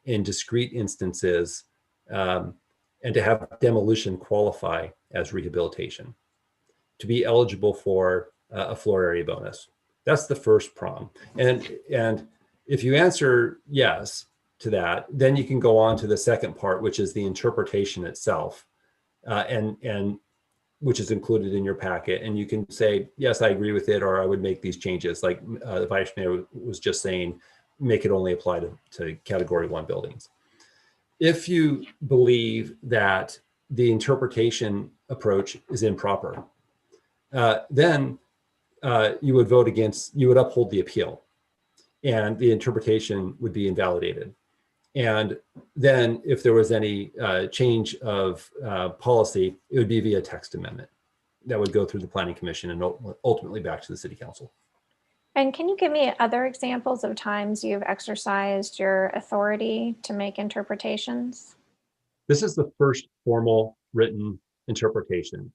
in discrete instances and to have demolition qualify as rehabilitation, to be eligible for a floor area bonus? That's the first prong. And if you answer yes to that, then you can go on to the second part, which is the interpretation itself, and which is included in your packet. And you can say, yes, I agree with it, or I would make these changes. Like the Vice Mayor was just saying, make it only apply to category 1 buildings. If you believe that the interpretation approach is improper, then you would vote against, you would uphold the appeal, and the interpretation would be invalidated. And then if there was any change of policy, it would be via text amendment that would go through the Planning Commission and ultimately back to the City Council. And can you give me other examples of times you've exercised your authority to make interpretations? This is the first formal written interpretation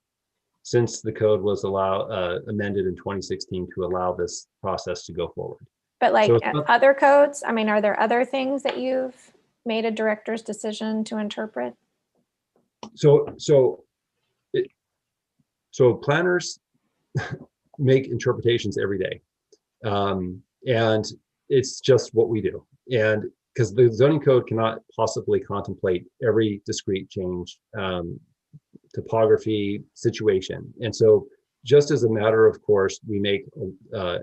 since the code was amended in 2016 to allow this process to go forward. But like So other codes, I mean, are there other things that you've made a director's decision to interpret? So planners make interpretations every day. And it's just what we do. And because the zoning code cannot possibly contemplate every discrete change, topography, situation. And so just as a matter of course, we make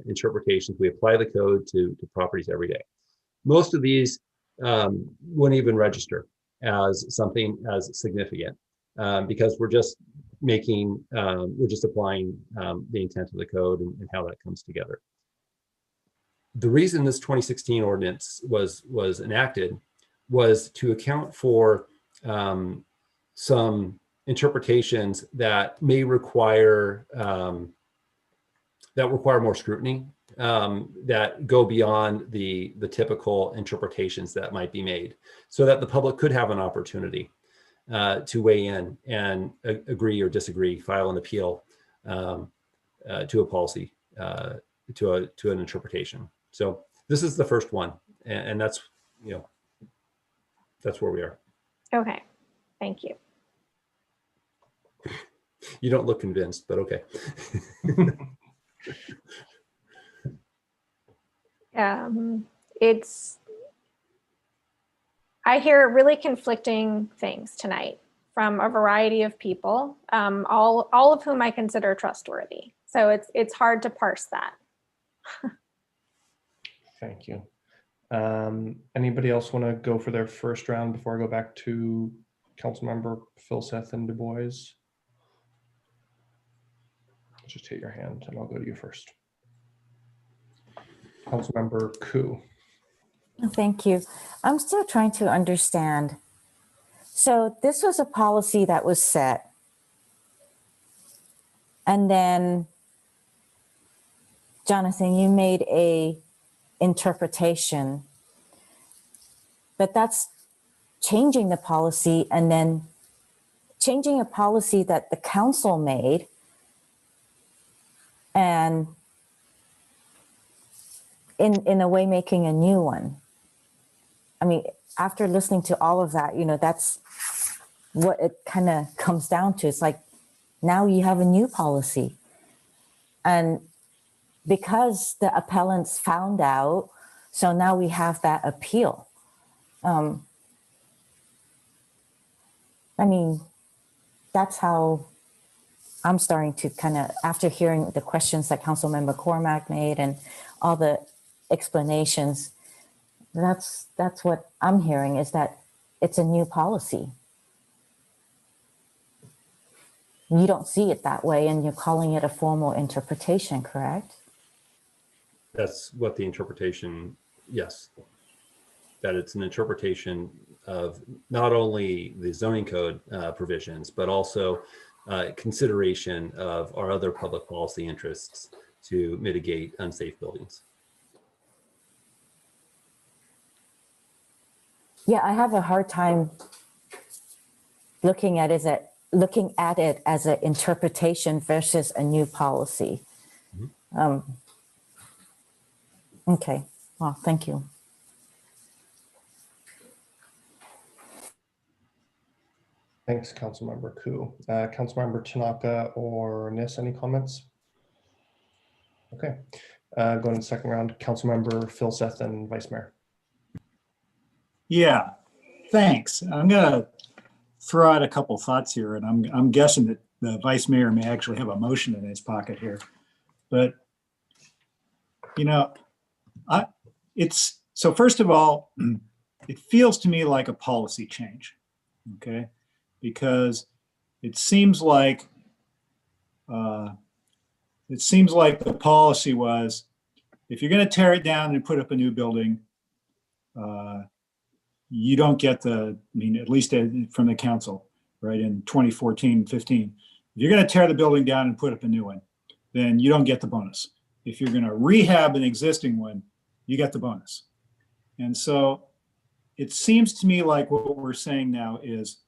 interpretations, we apply the code to properties every day. Most of these wouldn't even register as something as significant because we're just making, we're just applying the intent of the code and how that comes together. The reason this 2016 ordinance was enacted was to account for some interpretations that may require more scrutiny, that go beyond the typical interpretations that might be made, so that the public could have an opportunity to weigh in and agree or disagree, file an appeal to a policy, to an interpretation. So this is the first one, and that's, that's where we are. Okay, thank you. You don't look convinced, but okay. I hear really conflicting things tonight from a variety of people, all of whom I consider trustworthy. So it's hard to parse that. Thank you. Anybody else want to go for their first round before I go back to Councilmember Filseth and Du Bois? Just hit your hand and I'll go to you first. Councilmember Koo. Thank you. I'm still trying to understand. So this was a policy that was set. And then, Jonathan, you made a interpretation, but that's changing the policy and then changing a policy that the council made. And in a way making a new one. I mean, after listening to all of that, that's what it kind of comes down to. It's like, now you have a new policy. And because the appellants found out, so now we have that appeal. I mean, that's how I'm starting to kind of, after hearing the questions that Councilmember Cormack made and all the explanations, that's what I'm hearing, is that it's a new policy. You don't see it that way, and you're calling it a formal interpretation, correct? That's what the interpretation, yes. That it's an interpretation of not only the zoning code provisions, but also consideration of our other public policy interests to mitigate unsafe buildings. Yeah, I have a hard time looking at it as an interpretation versus a new policy. Okay, well, thank you. Thanks, Councilmember Koo. Councilmember Tanaka or Nis, any comments? Okay, going to the second round, Councilmember Philseth and Vice Mayor. Yeah, thanks. I'm gonna throw out a couple thoughts here, and I'm guessing that the Vice Mayor may actually have a motion in his pocket here. But so first of all, it feels to me like a policy change, okay? Because it seems like the policy was, if you're going to tear it down and put up a new building, you don't get at least from the council, right, in 2014, 15. If you're going to tear the building down and put up a new one, then you don't get the bonus. If you're going to rehab an existing one, you get the bonus. And so it seems to me like what we're saying now is,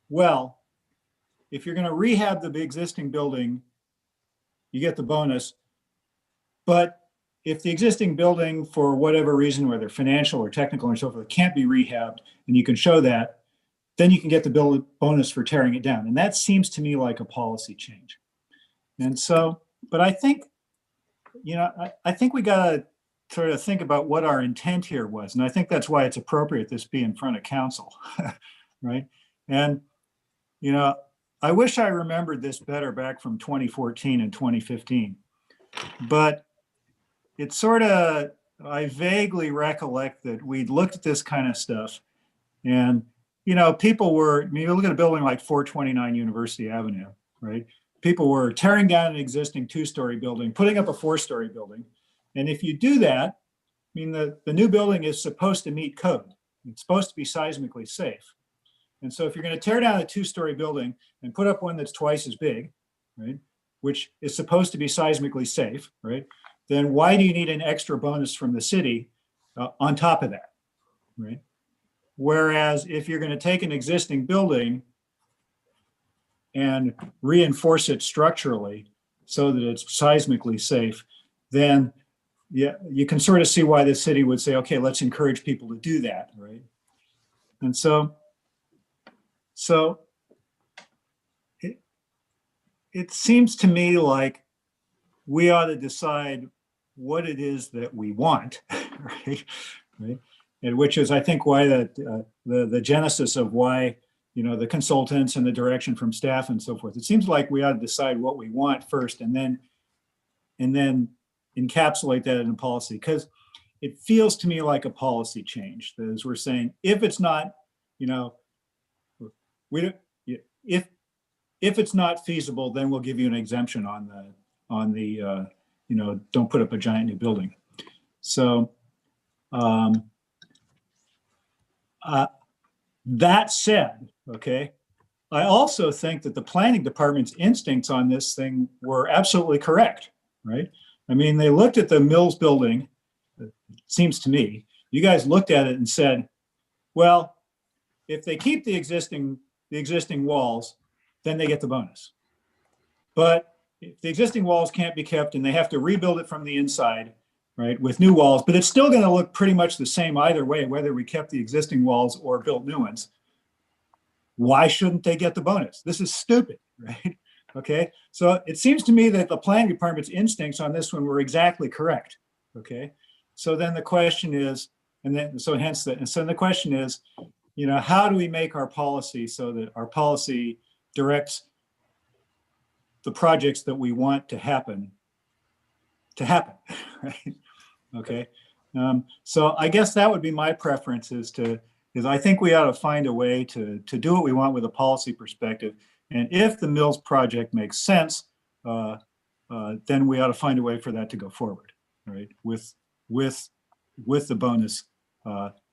well, if you're going to rehab the existing building, you get the bonus. But if the existing building, for whatever reason, whether financial or technical or so forth, can't be rehabbed, and you can show that, then you can get the bonus for tearing it down. And that seems to me like a policy change. And so, but I think, I think we got to sort of think about what our intent here was. And I think that's why it's appropriate this be in front of council, right? And, I wish I remembered this better back from 2014 and 2015, but it's sort of, I vaguely recollect that we'd looked at this kind of stuff, and, people were, you look at a building like 429 University Avenue, right? People were tearing down an existing 2-story building, putting up a 4-story building. And if you do that, the new building is supposed to meet code. It's supposed to be seismically safe. And so if you're going to tear down a 2-story building and put up one that's twice as big, right, which is supposed to be seismically safe, right, then why do you need an extra bonus from the city on top of that, right? Whereas if you're going to take an existing building and reinforce it structurally so that it's seismically safe, then you can sort of see why the city would say, okay, let's encourage people to do that, right? And so it seems to me like we ought to decide what it is that we want, right? And which is, I think, why the genesis of why, the consultants and the direction from staff and so forth. It seems like we ought to decide what we want first, and then encapsulate that in a policy, because it feels to me like a policy change. As we're saying, if it's not, if it's not feasible, then we'll give you an exemption on the don't put up a giant new building. So that said, okay, I also think that the planning department's instincts on this thing were absolutely correct, right? They looked at the Mills building, it seems to me, you guys looked at it and said, well, if they keep the existing walls, then they get the bonus. But if the existing walls can't be kept and they have to rebuild it from the inside, right, with new walls, but it's still going to look pretty much the same either way, whether we kept the existing walls or built new ones. Why shouldn't they get the bonus? This is stupid, right? Okay, so it seems to me that the planning department's instincts on this one were exactly correct. Okay, so then the question is, so the question is, you know, how do we make our policy so that our policy directs the projects that we want to happen, right? Okay, so I guess that would be my preference is I think we ought to find a way to do what we want with a policy perspective. And if the Mills project makes sense, then we ought to find a way for that to go forward, right? With the bonus,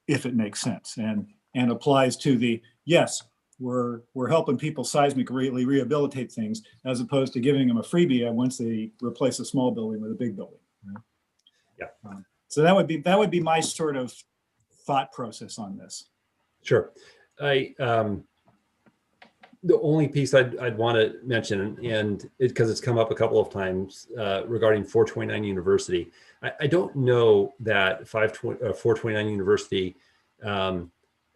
if it makes sense and applies to the, yes, we're helping people seismically rehabilitate things as opposed to giving them a freebie once they replace a small building with a big building. Right? Yeah. So that would be my sort of thought process on this. Sure. The only piece I'd want to mention, and because it's come up a couple of times regarding 429 University, I don't know that 429 University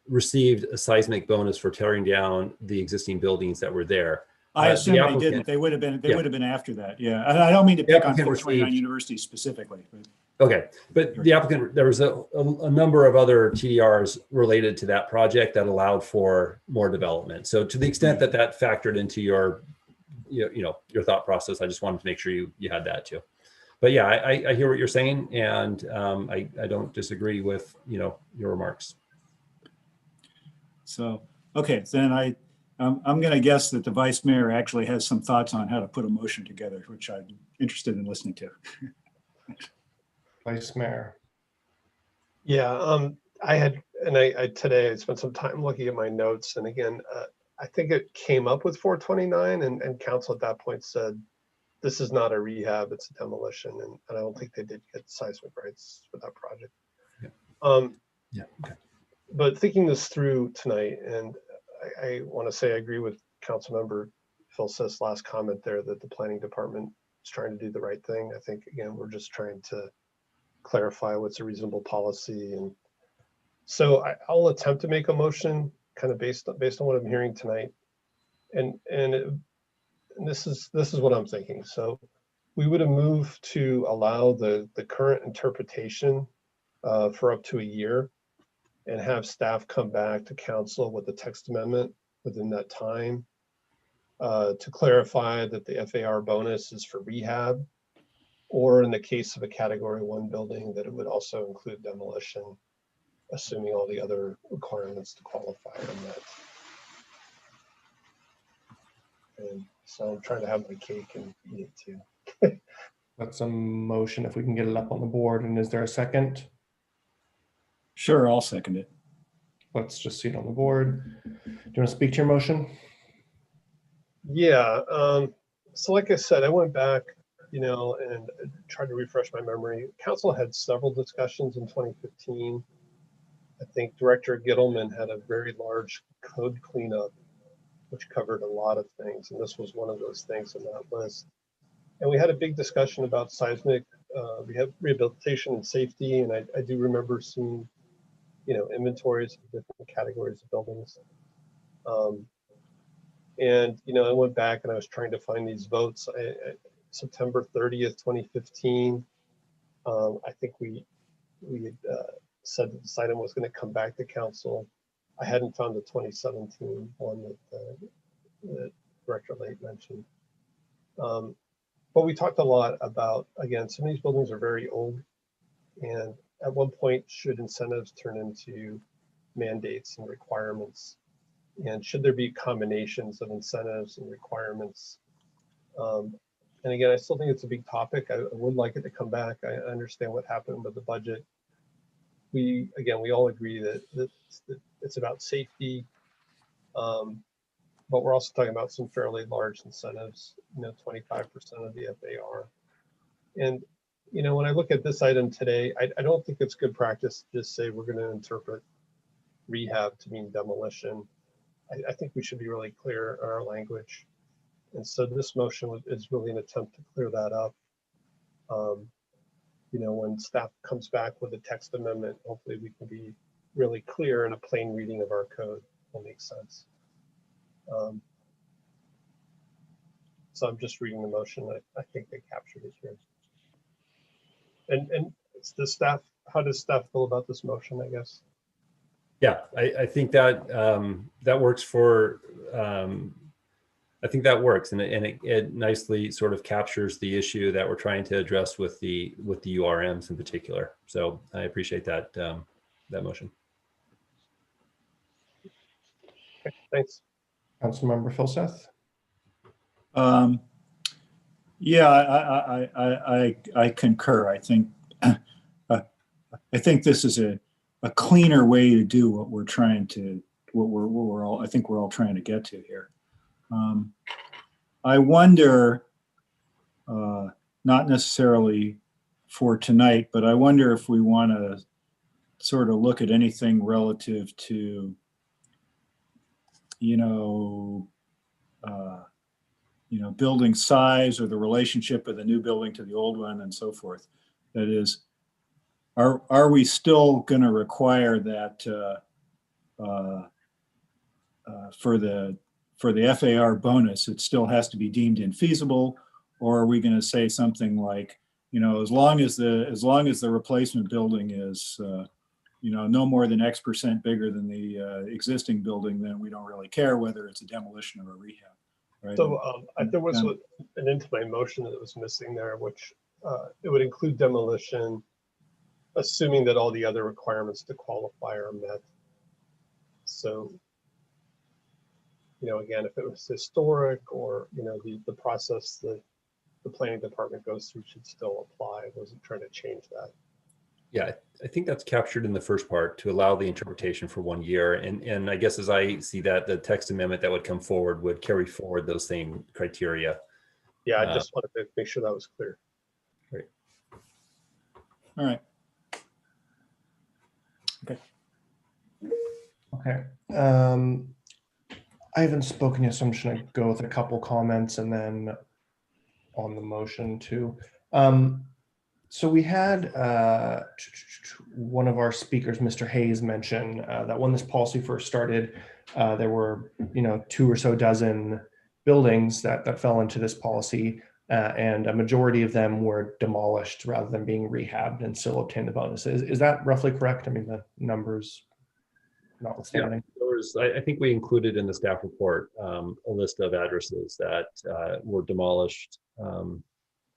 received a seismic bonus for tearing down the existing buildings that were there. I assume they didn't. They would have been. They would have been after that. Yeah, I don't mean to pick on 429 University specifically. But. Okay, but the applicant, there was a number of other TDRs related to that project that allowed for more development. So to the extent that that factored into your, your thought process, I just wanted to make sure you had that too. But yeah, I hear what you're saying, and I don't disagree with your remarks. So okay, then I'm going to guess that the vice mayor actually has some thoughts on how to put a motion together, which I'm interested in listening to. Vice Mayor. Yeah, I today I spent some time looking at my notes, and again, I think it came up with 429, and council at that point said, this is not a rehab, it's a demolition, and I don't think they did get seismic rights for that project. Yeah. Okay. But thinking this through tonight, and I want to say I agree with Councilmember Phil Siss' last comment there that the planning department is trying to do the right thing. I think again we're just trying to clarify what's a reasonable policy, and so I'll attempt to make a motion kind of based on what I'm hearing tonight, and this is what I'm thinking. So we would have moved to allow the current interpretation for up to a year, and have staff come back to council with the text amendment within that time to clarify that the FAR bonus is for rehab, or in the case of a category 1 building, that it would also include demolition, assuming all the other requirements to qualify are met. And so I'm trying to have my cake and eat it too. That's a motion if we can get it up on the board. And is there a second? Sure, I'll second it. Let's just see it on the board. Do you want to speak to your motion? Yeah, so like I said, I went back, and tried to refresh my memory. Council had several discussions in 2015. I think Director Gittleman had a very large code cleanup, which covered a lot of things, and this was one of those things on that list. And we had a big discussion about seismic rehabilitation and safety, and I do remember seeing, inventories of different categories of buildings. And I went back and I was trying to find these votes. September 30th, 2015, I think we had said that this item was going to come back to council. I hadn't found the 2017 one that Director Late mentioned. But we talked a lot about, again, some of these buildings are very old, and at one point, should incentives turn into mandates and requirements? And should there be combinations of incentives and requirements? And again, I still think it's a big topic. I would like it to come back. I understand what happened with the budget. We all agree that it's about safety, but we're also talking about some fairly large incentives, 25% of the FAR. And, when I look at this item today, I don't think it's good practice to just say we're going to interpret rehab to mean demolition. I think we should be really clear in our language. And so this motion is really an attempt to clear that up. when staff comes back with a text amendment, hopefully we can be really clear in a plain reading of our code that makes sense. So I'm just reading the motion. I think they captured it here. And it's the staff, how does staff feel about this motion, I guess? Yeah, I think that that works for, I think that works, and it nicely sort of captures the issue that we're trying to address with the URMs in particular. So I appreciate that that motion. Okay, thanks. Councilmember Filseth. Yeah, I concur. I think this is a cleaner way to do what we're trying to, I think we're all trying to get to here. I wonder, not necessarily for tonight, but I wonder if we want to sort of look at anything relative to, building size or the relationship of the new building to the old one and so forth. That is, are we still going to require that for the FAR bonus, it still has to be deemed infeasible, or are we going to say something like, as long as the replacement building is no more than X% bigger than the existing building, then we don't really care whether it's a demolition or a rehab. Right? So there was an into my motion that was missing there, which it would include demolition, assuming that all the other requirements to qualify are met. So, again, if it was historic or, the process that the planning department goes through should still apply. I wasn't trying to change that. Yeah, I think that's captured in the first part to allow the interpretation for 1 year. And I guess as I see that, the text amendment that would come forward would carry forward those same criteria. Yeah, I just wanted to make sure that was clear. Great. All right. Okay. Okay. I haven't spoken yet, so I'm just going to go with a couple comments and then on the motion too. So we had one of our speakers, Mr. Hayes, mention that when this policy first started, there were 2 or so dozen buildings that fell into this policy, and a majority of them were demolished rather than being rehabbed and still obtained the bonuses. Is that roughly correct? I mean, the numbers notwithstanding. Yeah, I think we included in the staff report a list of addresses that were demolished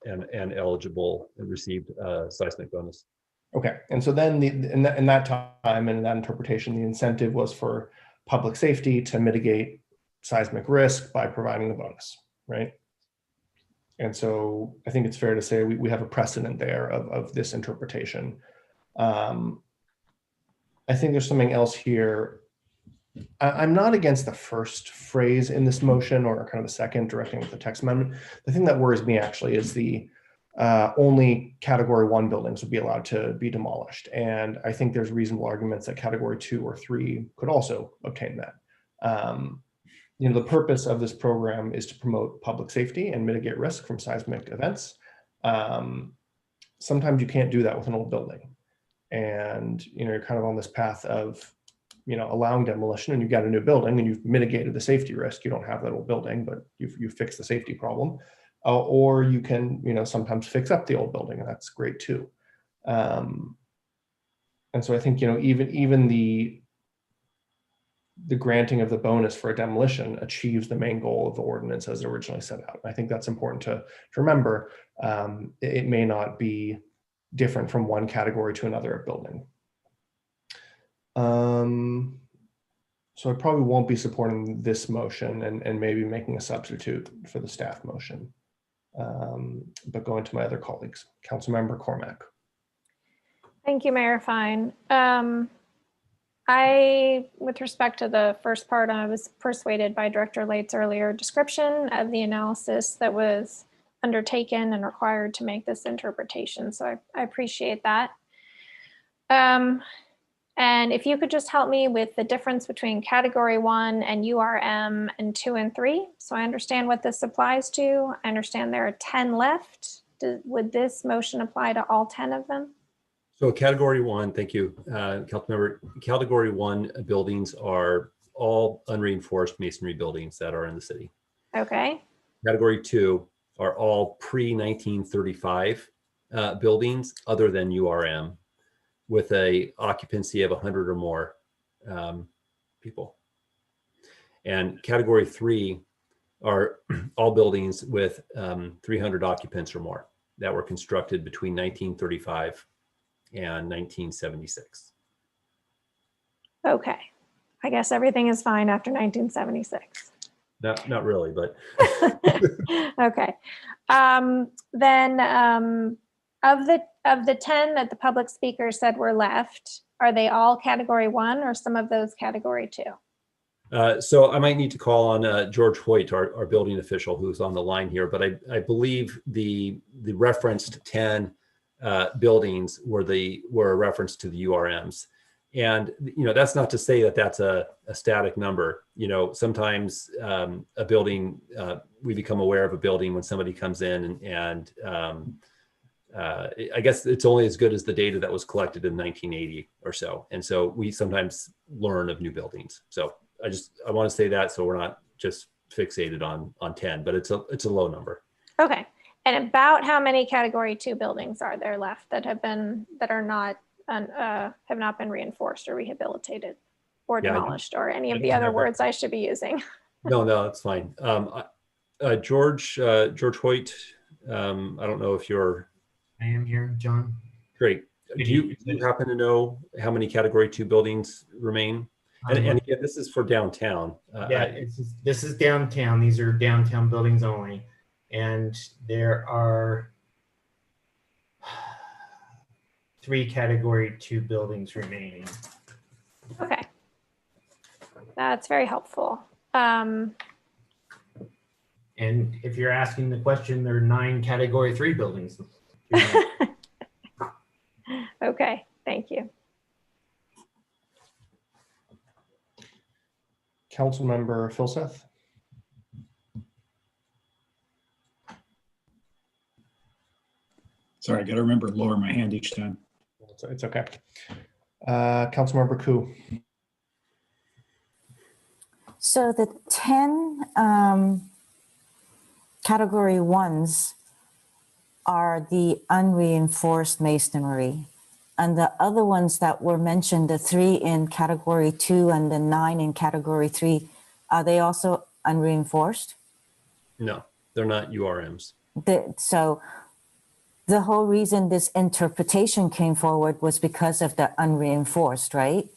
and eligible and received a seismic bonus. Okay, and so then in that time and in that interpretation, the incentive was for public safety to mitigate seismic risk by providing the bonus, right? And so I think it's fair to say we have a precedent there of this interpretation. I think there's something else here. I'm not against the first phrase in this motion or kind of the second directing with the text amendment. The thing that worries me actually is the only category 1 buildings would be allowed to be demolished. And I think there's reasonable arguments that category 2 or 3 could also obtain that. The purpose of this program is to promote public safety and mitigate risk from seismic events. Sometimes you can't do that with an old building. And you're kind of on this path of allowing demolition, and you've got a new building and you've mitigated the safety risk. You don't have that old building, but you've fixed the safety problem. Or you can, sometimes fix up the old building, and that's great too. And so I think, even the granting of the bonus for a demolition achieves the main goal of the ordinance as originally set out. I think that's important to remember. It may not be different from one category to another building. So I probably won't be supporting this motion and maybe making a substitute for the staff motion. But going to my other colleagues, Councilmember Cormack. Thank you, Mayor Fine. With respect to the first part, I was persuaded by Director Late's earlier description of the analysis that was undertaken and required to make this interpretation. So I appreciate that. And if you could just help me with the difference between category 1 and URM and 2 and 3. So I understand what this applies to. I understand there are 10 left Would this motion apply to all 10 of them? So category one, thank you, Councilmember. Category one buildings are all unreinforced masonry buildings that are in the city. Okay. Category two are all pre-1935 buildings other than URM with a occupancy of 100 or more people. And category three are all buildings with 300 occupants or more that were constructed between 1935 and 1976. Okay. I guess everything is fine after 1976. Not really, but. Okay. Then of the 10 that the public speaker said were left, are they all category one or some of those category two? So I might need to call on George Hoyt, our building official, who's on the line here. But I believe the referenced 10 buildings were a reference to the URMs, and that's not to say that that's a static number. Sometimes a building, we become aware of a building when somebody comes in, and I guess it's only as good as the data that was collected in 1980 or so, and so we sometimes learn of new buildings. So I want to say that so we're not just fixated on 10, but it's a low number. Okay. And about how many category two buildings are there left that have not been reinforced or rehabilitated or demolished or any of the other words I should be using? No, that's fine. George Hoyt, I don't know if you're. I am here, John. Great. Do you happen to know how many category two buildings remain? And again, this is for downtown. This is downtown. These are downtown buildings only. And there are 3 category 2 buildings remaining. Okay. That's very helpful. And if you're asking the question, there are 9 category 3 buildings. Okay, thank you. Councilmember Filseth. Sorry, I got to remember to lower my hand each time. It's okay. Councilmember Koo. So the 10 category ones are the unreinforced masonry. And the other ones that were mentioned, the 3 in category 2 and the 9 in category 3, are they also unreinforced? No, they're not URMs. So the whole reason this interpretation came forward was because of the unreinforced, right?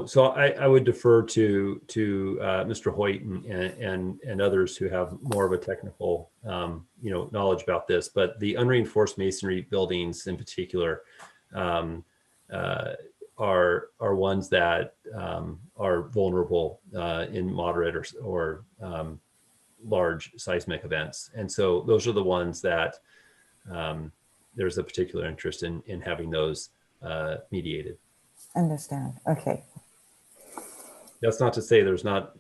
So I would defer to Mr. Hoyt and others who have more of a technical knowledge about this. But the unreinforced masonry buildings in particular are ones that are vulnerable in moderate or large seismic events, and so those are the ones that there's a particular interest in having those mediated. Understand. Okay. That's not to say there's not,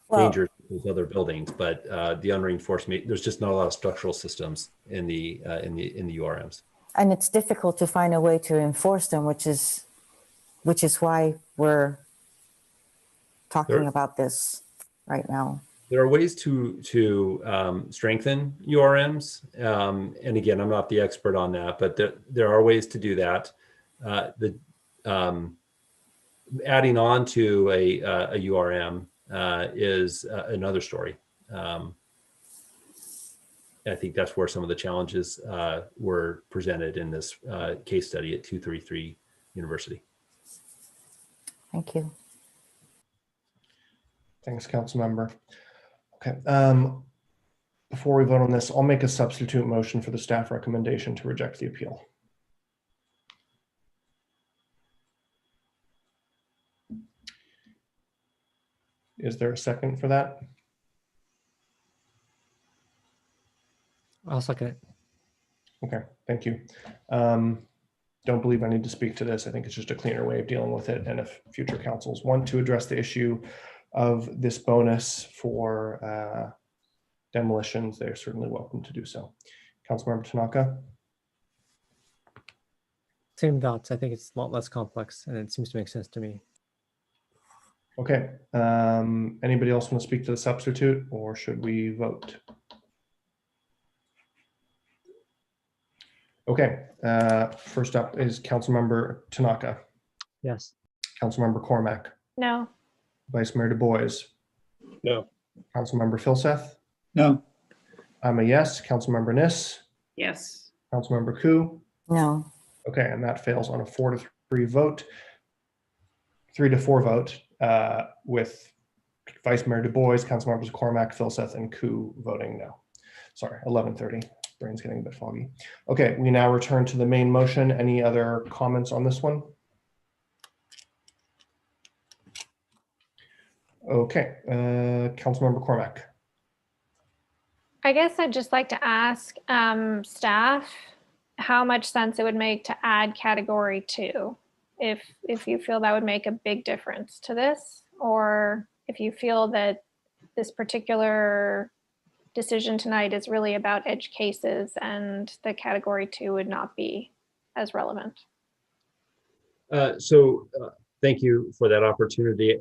dangers with other buildings, but the unreinforced, there's just not a lot of structural systems in the URMs. And it's difficult to find a way to enforce them, which is why we're talking about this right now. There are ways to strengthen URMs, and again, I'm not the expert on that, but there are ways to do that. Adding on to a URM is another story. I think that's where some of the challenges were presented in this case study at 233 University. Thank you. Thanks, Councilmember. Okay. Before we vote on this, I'll make a substitute motion for the staff recommendation to reject the appeal. Is there a second for that? I'll second it. Okay, thank you. Don't believe I need to speak to this. I think it's just a cleaner way of dealing with it. And if future councils want to address the issue of this bonus for demolitions, they're certainly welcome to do so. Councilmember Tanaka? Same thoughts. I think it's a lot less complex and it seems to make sense to me. Okay. Anybody else want to speak to the substitute, or should we vote? Okay. First up is Councilmember Tanaka. Yes. Councilmember Cormack. No. Vice Mayor Du Bois. No. Councilmember Filseth. No. I'm a yes. Councilmember Niss. Yes. Councilmember Koo. No. Okay, and that fails on a 4-3 vote. 3-4 vote with Vice Mayor Du Bois, Councilmembers Cormack, Filseth, and Koo voting no. Sorry, 11:30. Brain's getting a bit foggy. Okay, we now return to the main motion. Any other comments on this one? Okay, Councilmember Cormack. I guess I'd just like to ask staff how much sense it would make to add category 2, if you feel that would make a big difference to this, or if you feel that this particular decision tonight is really about edge cases and the category 2 would not be as relevant. Thank you for that opportunity.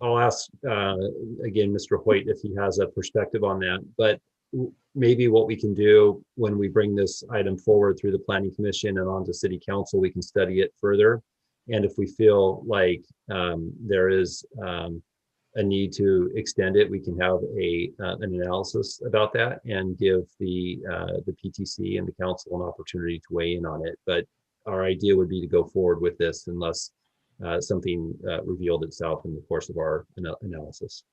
I'll ask again, Mr. Hoyt, if he has a perspective on that, but maybe what we can do when we bring this item forward through the Planning Commission and onto City Council, we can study it further. And if we feel like there is a need to extend it, we can have an analysis about that and give the PTC and the council an opportunity to weigh in on it. But our idea would be to go forward with this unless something revealed itself in the course of our analysis.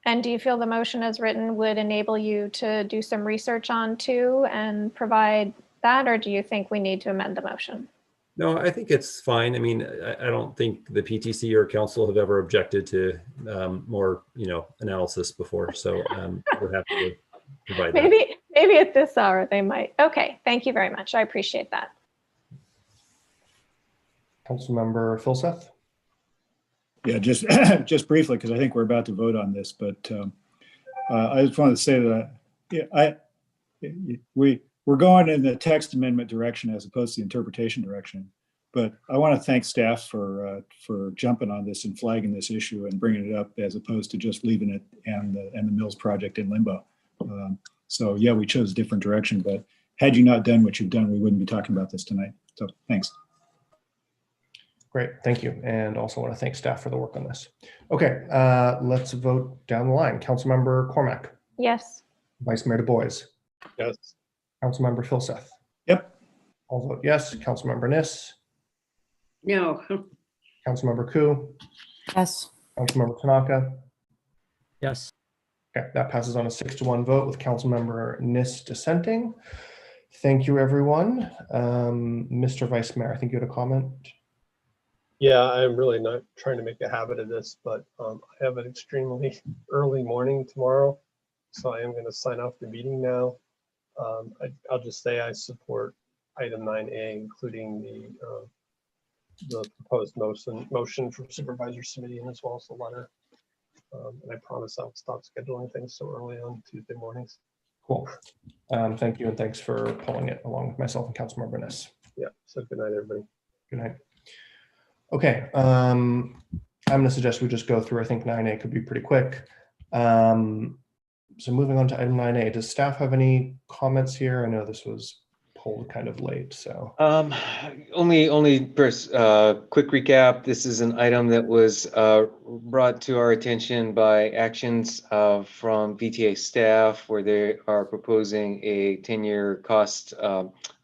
And do you feel the motion as written would enable you to do some research on 2 and provide that, or do you think we need to amend the motion? No, I think it's fine. I mean, I don't think the PTC or council have ever objected to more, analysis before. So we're happy to provide that. Maybe at this hour they might. Okay, thank you very much. I appreciate that. Councilmember Filseth. Yeah, just briefly, because I think we're about to vote on this, but I just wanted to say that we're going in the text amendment direction as opposed to the interpretation direction. But I want to thank staff for jumping on this and flagging this issue and bringing it up as opposed to just leaving it and the Mills project in limbo. So yeah, we chose a different direction, but had you not done what you've done, we wouldn't be talking about this tonight. So thanks. Great, thank you. And also want to thank staff for the work on this. Okay, let's vote down the line. Councilmember Cormack. Yes. Vice Mayor Du Bois. Yes. Councilmember Filseth. Yep. I'll vote yes. Councilmember Niss. No. Councilmember Koo. Yes. Councilmember Tanaka. Yes. Okay, that passes on a 6-1 vote with Councilmember Niss dissenting. Thank you, everyone. Mr. Vice Mayor, I think you had a comment. Yeah, I'm really not trying to make a habit of this, but I have an extremely early morning tomorrow, so I am going to sign off the meeting now. I'll just say I support item 9A, including the proposed motion from Supervisors Committee and as well as the letter. And I promise I'll stop scheduling things so early on Tuesday mornings. Cool. Thank you, and thanks for pulling it along with myself and Councilmember Niss. Yeah, so good night, everybody. Good night. Okay, I'm going to suggest we just go through. I think 9A could be pretty quick. So moving on to item 9A, does staff have any comments here? I know this was pulled kind of late, so. Only quick recap. This is an item that was brought to our attention by actions from VTA staff, where they are proposing a 10-year cost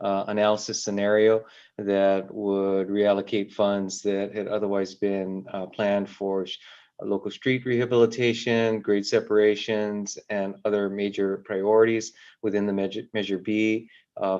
analysis scenario that would reallocate funds that had otherwise been planned for local street rehabilitation, grade separations, and other major priorities within the Measure B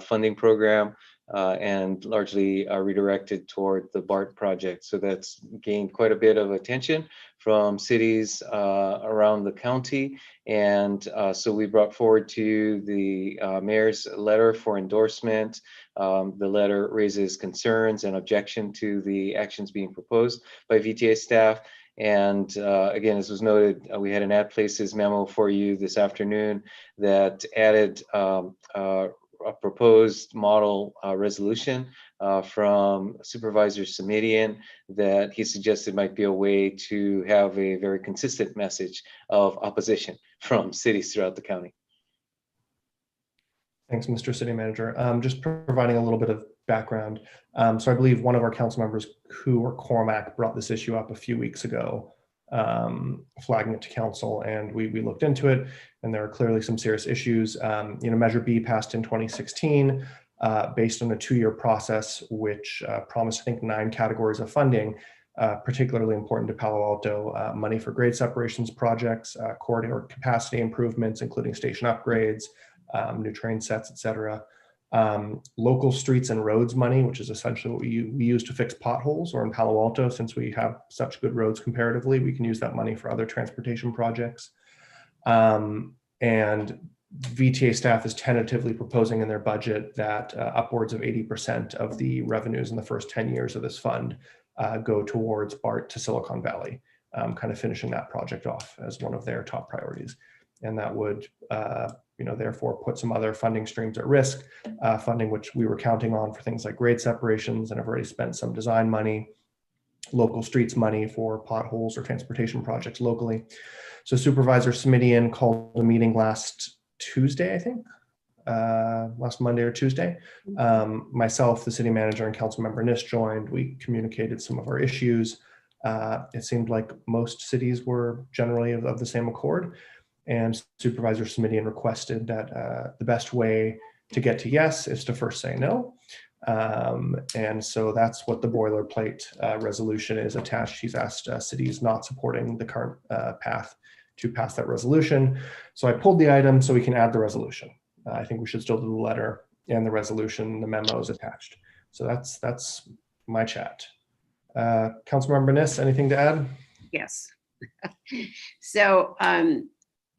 funding program, and largely redirected toward the BART project. So that's gained quite a bit of attention from cities around the county. And so we brought forward to the mayor's letter for endorsement. The letter raises concerns and objection to the actions being proposed by VTA staff. And again, as was noted, we had an Add Places memo for you this afternoon that added a proposed model resolution from Supervisor Samidian that he suggested might be a way to have a very consistent message of opposition from cities throughout the county. Thanks, Mr. City Manager. Just providing a little bit of background. So I believe one of our council members, Cormac, brought this issue up a few weeks ago, flagging it to council, and we looked into it, and there are clearly some serious issues. Measure B passed in 2016 based on a 2-year process, which promised, I think, 9 categories of funding, particularly important to Palo Alto: money for grade separations projects, corridor capacity improvements, including station upgrades, new train sets, etc. Local streets and roads money, which is essentially what we use to fix potholes, or in Palo Alto, since we have such good roads comparatively, we can use that money for other transportation projects. And VTA staff is tentatively proposing in their budget that upwards of 80% of the revenues in the first 10 years of this fund go towards BART to Silicon Valley, kind of finishing that project off as one of their top priorities. And that would therefore put some other funding streams at risk, funding which we were counting on for things like grade separations, and have already spent some design money, local streets money for potholes or transportation projects locally. So Supervisor Samidian called a meeting last Tuesday, I think, last Monday or Tuesday. Myself, the city manager, and Councilmember Niss joined. We communicated some of our issues. It seemed like most cities were generally of the same accord. And Supervisor Samidian requested that the best way to get to yes is to first say no. And so that's what the boilerplate resolution is attached. He's asked cities not supporting the current path to pass that resolution. So I pulled the item so we can add the resolution. I think we should still do the letter and the resolution, the memo is attached. So that's my chat. Councilmember Niss, anything to add? Yes. So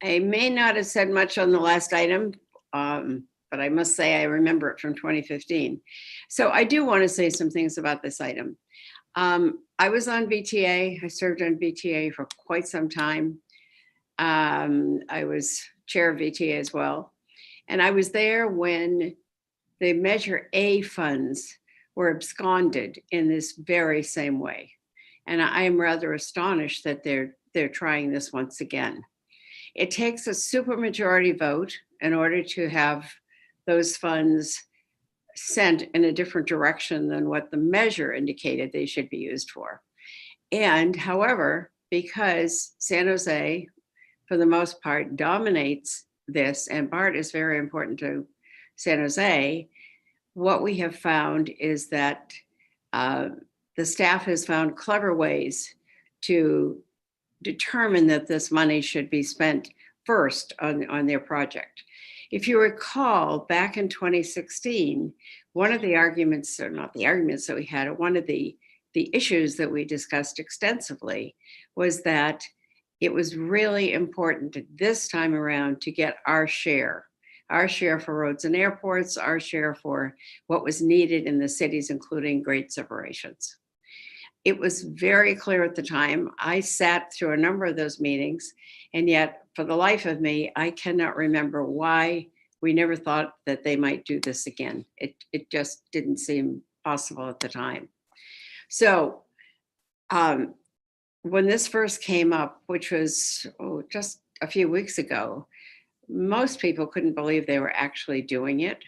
I may not have said much on the last item, but I must say I remember it from 2015. So I do want to say some things about this item. I was on VTA. I served on VTA for quite some time. I was chair of VTA as well. And I was there when the Measure A funds were absconded in this very same way. And I am rather astonished that they're trying this once again. It takes a supermajority vote in order to have those funds sent in a different direction than what the measure indicated they should be used for. And however, because San Jose, for the most part, dominates this, and BART is very important to San Jose, what we have found is that the staff has found clever ways to determine that this money should be spent first on their project. If you recall, back in 2016, one of the arguments, or not the arguments that we had, one of the issues that we discussed extensively was that it was really important this time around to get our share for roads and airports, our share for what was needed in the cities, including grade separations. It was very clear at the time. I sat through a number of those meetings, and yet for the life of me, I cannot remember why we never thought that they might do this again. It just didn't seem possible at the time. So when this first came up, which was just a few weeks ago, most people couldn't believe they were actually doing it.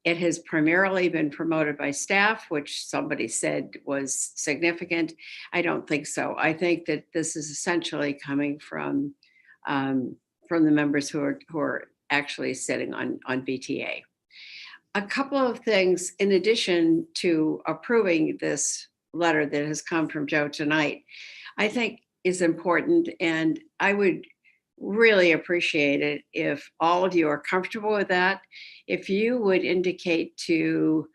It has primarily been promoted by staff, which somebody said was significant. I don't think so. I think that this is essentially coming from the members who are actually sitting on BTA. A couple of things in addition to approving this letter that has come from Joe tonight, I think is important, and I would really appreciate it if all of you are comfortable with that. If you would indicate to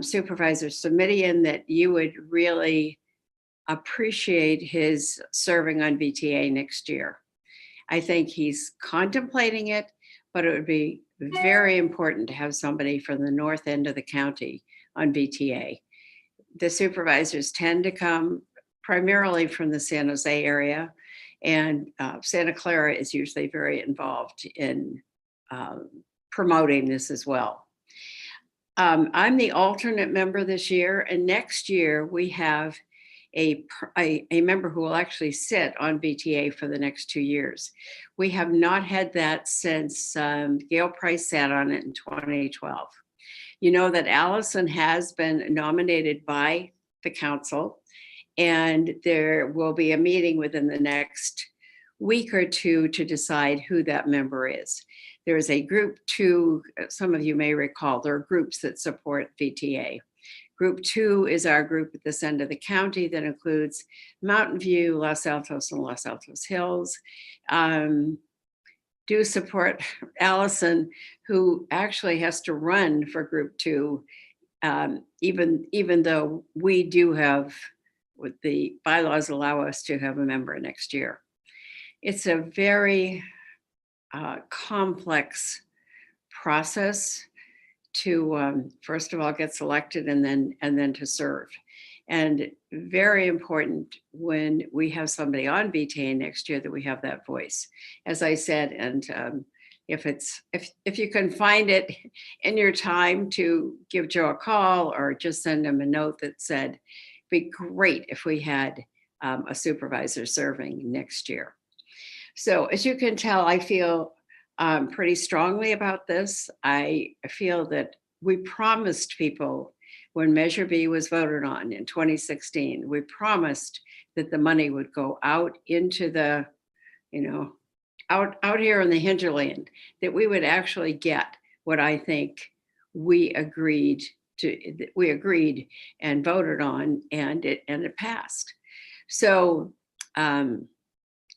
Supervisor Samidian that you would really appreciate his serving on BTA next year. I think he's contemplating it, but it would be very important to have somebody from the north end of the county on BTA. The supervisors tend to come primarily from the San Jose area. And Santa Clara is usually very involved in promoting this as well. I'm the alternate member this year, and next year we have a member who will actually sit on BTA for the next 2 years. We have not had that since Gail Price sat on it in 2012. You know that Allison has been nominated by the council, and there will be a meeting within the next week or two to decide who that member is. There is a group 2, some of you may recall, there are groups that support VTA. Group 2 is our group at this end of the county that includes Mountain View, Los Altos, and Los Altos Hills. Do support Allison, who actually has to run for Group 2, even though we do have, what the bylaws allow us to have a member next year. It's a very complex process to first of all get selected and then to serve, and very important when we have somebody on BTA next year that we have that voice, as I said. And if you can find it in your time to give Joe a call or just send him a note that said, it'd be great if we had a supervisor serving next year. So as you can tell, I feel pretty strongly about this. I feel that we promised people when Measure B was voted on in 2016, we promised that the money would go out into the, out here in the hinterland, that we would actually get what I think we agreed and voted on, and it passed. So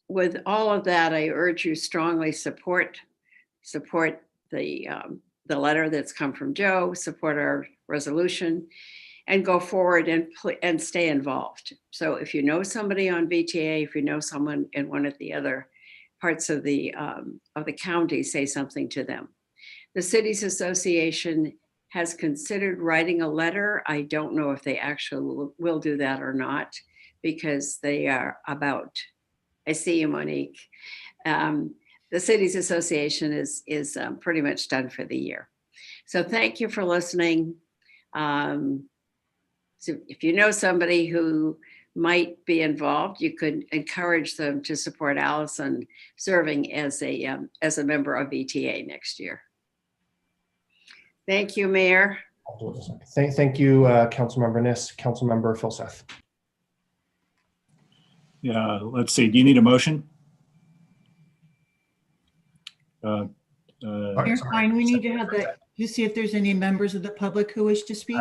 with all of that, I urge you strongly support the letter that's come from Joe, support our resolution, and go forward and stay involved. So if you know somebody on BTA, if you know someone in one of the other parts of the county, say something to them. The Cities Association has considered writing a letter. I don't know if they actually will do that or not, because they are about, I see you, Monique. The Cities Association is pretty much done for the year. So thank you for listening. So if you know somebody who might be involved, you could encourage them to support Allison serving as a member of BTA next year. Thank you, Mayor. Thank you, Councilmember Niss. Councilmember Filseth. Yeah, let's see. Do you need a motion? You're fine. We need to have that to see if there's any members of the public who wish to speak.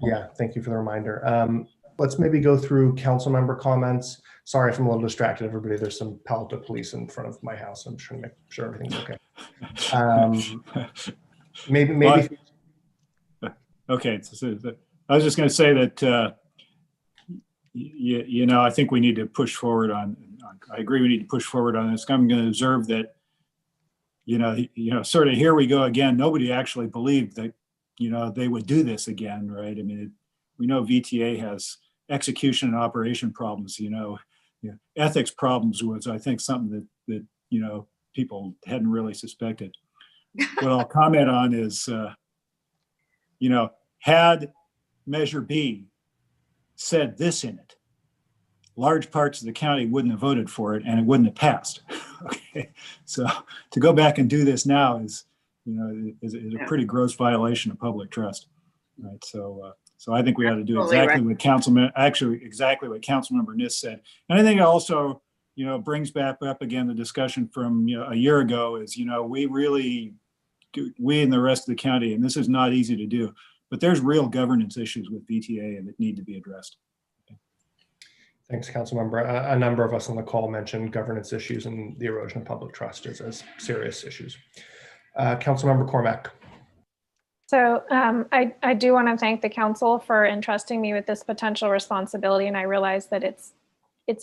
Yeah, thank you for the reminder. Let's maybe go through council member comments. Sorry if I'm a little distracted, everybody. There's some Palo police in front of my house. I'm trying to make sure everything's okay. Maybe. Well, okay. So I was just going to say that, I think we need to push forward on, I agree we need to push forward on this. I'm going to observe that, sort of here we go again. Nobody actually believed that, they would do this again, right? I mean, we know VTA has execution and operation problems, ethics problems was, I think, something that people hadn't really suspected. What I'll comment on is, had Measure B said this in it, large parts of the county wouldn't have voted for it and it wouldn't have passed. Okay, so to go back and do this now is a pretty gross violation of public trust, right? So I think we ought to do exactly what Councilmember Niss said, and I think it also brings back up again the discussion from a year ago. Is we really do, we and the rest of the county, and this is not easy to do, but there's real governance issues with VTA and that need to be addressed. Thanks, Councilmember. A number of us on the call mentioned governance issues and the erosion of public trust as serious issues. Councilmember Cormack. So I do want to thank the council for entrusting me with this potential responsibility, and I realize that it's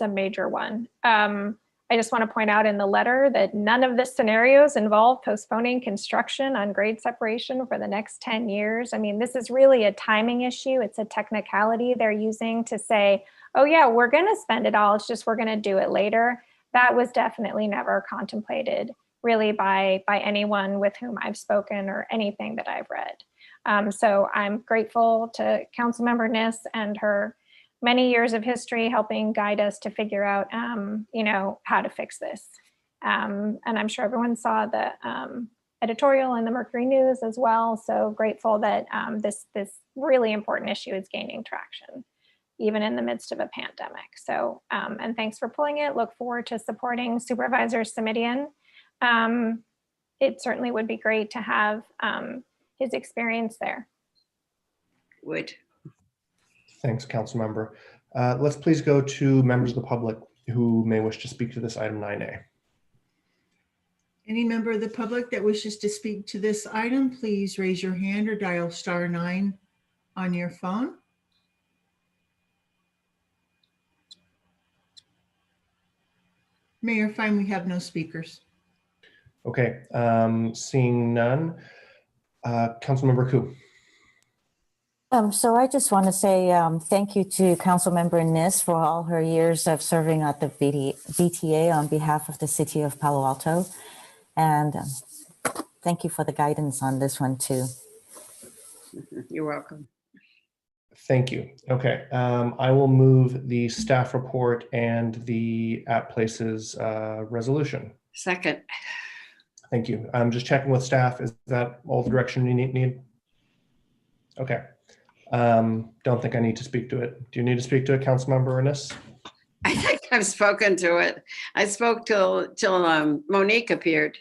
a major one. I just want to point out in the letter that none of the scenarios involve postponing construction on grade separation for the next 10 years. I mean, this is really a timing issue. It's a technicality they're using to say, oh yeah, we're going to spend it all. It's just we're going to do it later. That was definitely never contemplated really by anyone with whom I've spoken or anything that I've read. So I'm grateful to Councilmember Niss and her many years of history helping guide us to figure out, you know, how to fix this. And I'm sure everyone saw the editorial in the Mercury News as well. So grateful that this really important issue is gaining traction, even in the midst of a pandemic. So, and thanks for pulling it. Look forward to supporting Supervisor Simidian. It certainly would be great to have his experience there. Would. Thanks, Councilmember. Let's please go to members of the public who may wish to speak to this item 9A. Any member of the public that wishes to speak to this item, please raise your hand or dial *9 on your phone. Mayor, fine, we have no speakers. Okay, seeing none. Councilmember Koo. So I just want to say thank you to Councilmember Niss for all her years of serving at the BTA on behalf of the city of Palo Alto. And thank you for the guidance on this one too. You're welcome. Thank you. Okay, I will move the staff report and the At Places resolution. Second. Thank you. I'm just checking with staff. Is that all the direction you need? Okay. Don't think I need to speak to it. Do you need to speak to it, Councilmember Niss? I think I've spoken to it. I spoke till Monique appeared.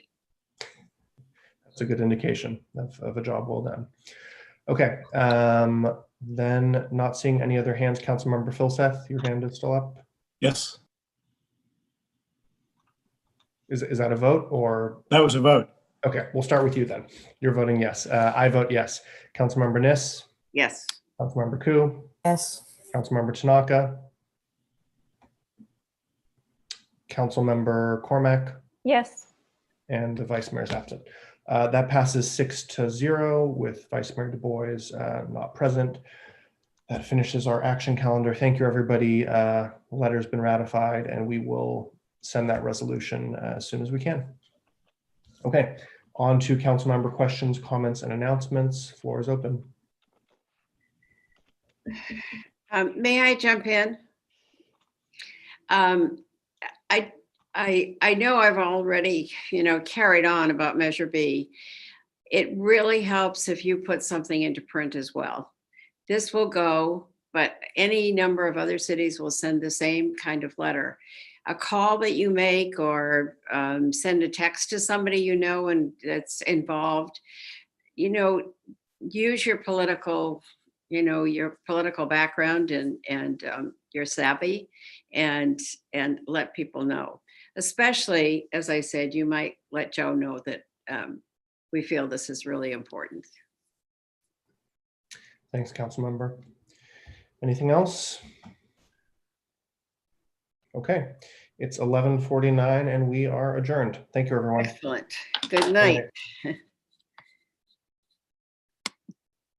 That's a good indication of a job well done. Okay, then not seeing any other hands. Councilmember Filseth, your hand is still up. Yes. Is that a vote or? That was a vote. Okay, we'll start with you then. You're voting yes. I vote yes. Councilmember Niss? Yes. Councilmember Koo? Yes. Councilmember Tanaka? Councilmember Cormack? Yes. And the Vice Mayor's absent. That passes 6-0 with Vice Mayor Du Bois not present. That finishes our action calendar. Thank you, everybody. The letter's been ratified and we will send that resolution as soon as we can. Okay, on to council member questions, comments, and announcements. Floor is open. May I jump in? I know I've already, carried on about Measure B. It really helps if you put something into print as well. This will go, but any number of other cities will send the same kind of letter. A call that you make or send a text to somebody and that's involved, use your political, your political background and your savvy and let people know. Especially, as I said, you might let Joe know that we feel this is really important. Thanks, council member. Anything else? Okay, it's 11:49 and we are adjourned. Thank you, everyone. Excellent. Good night.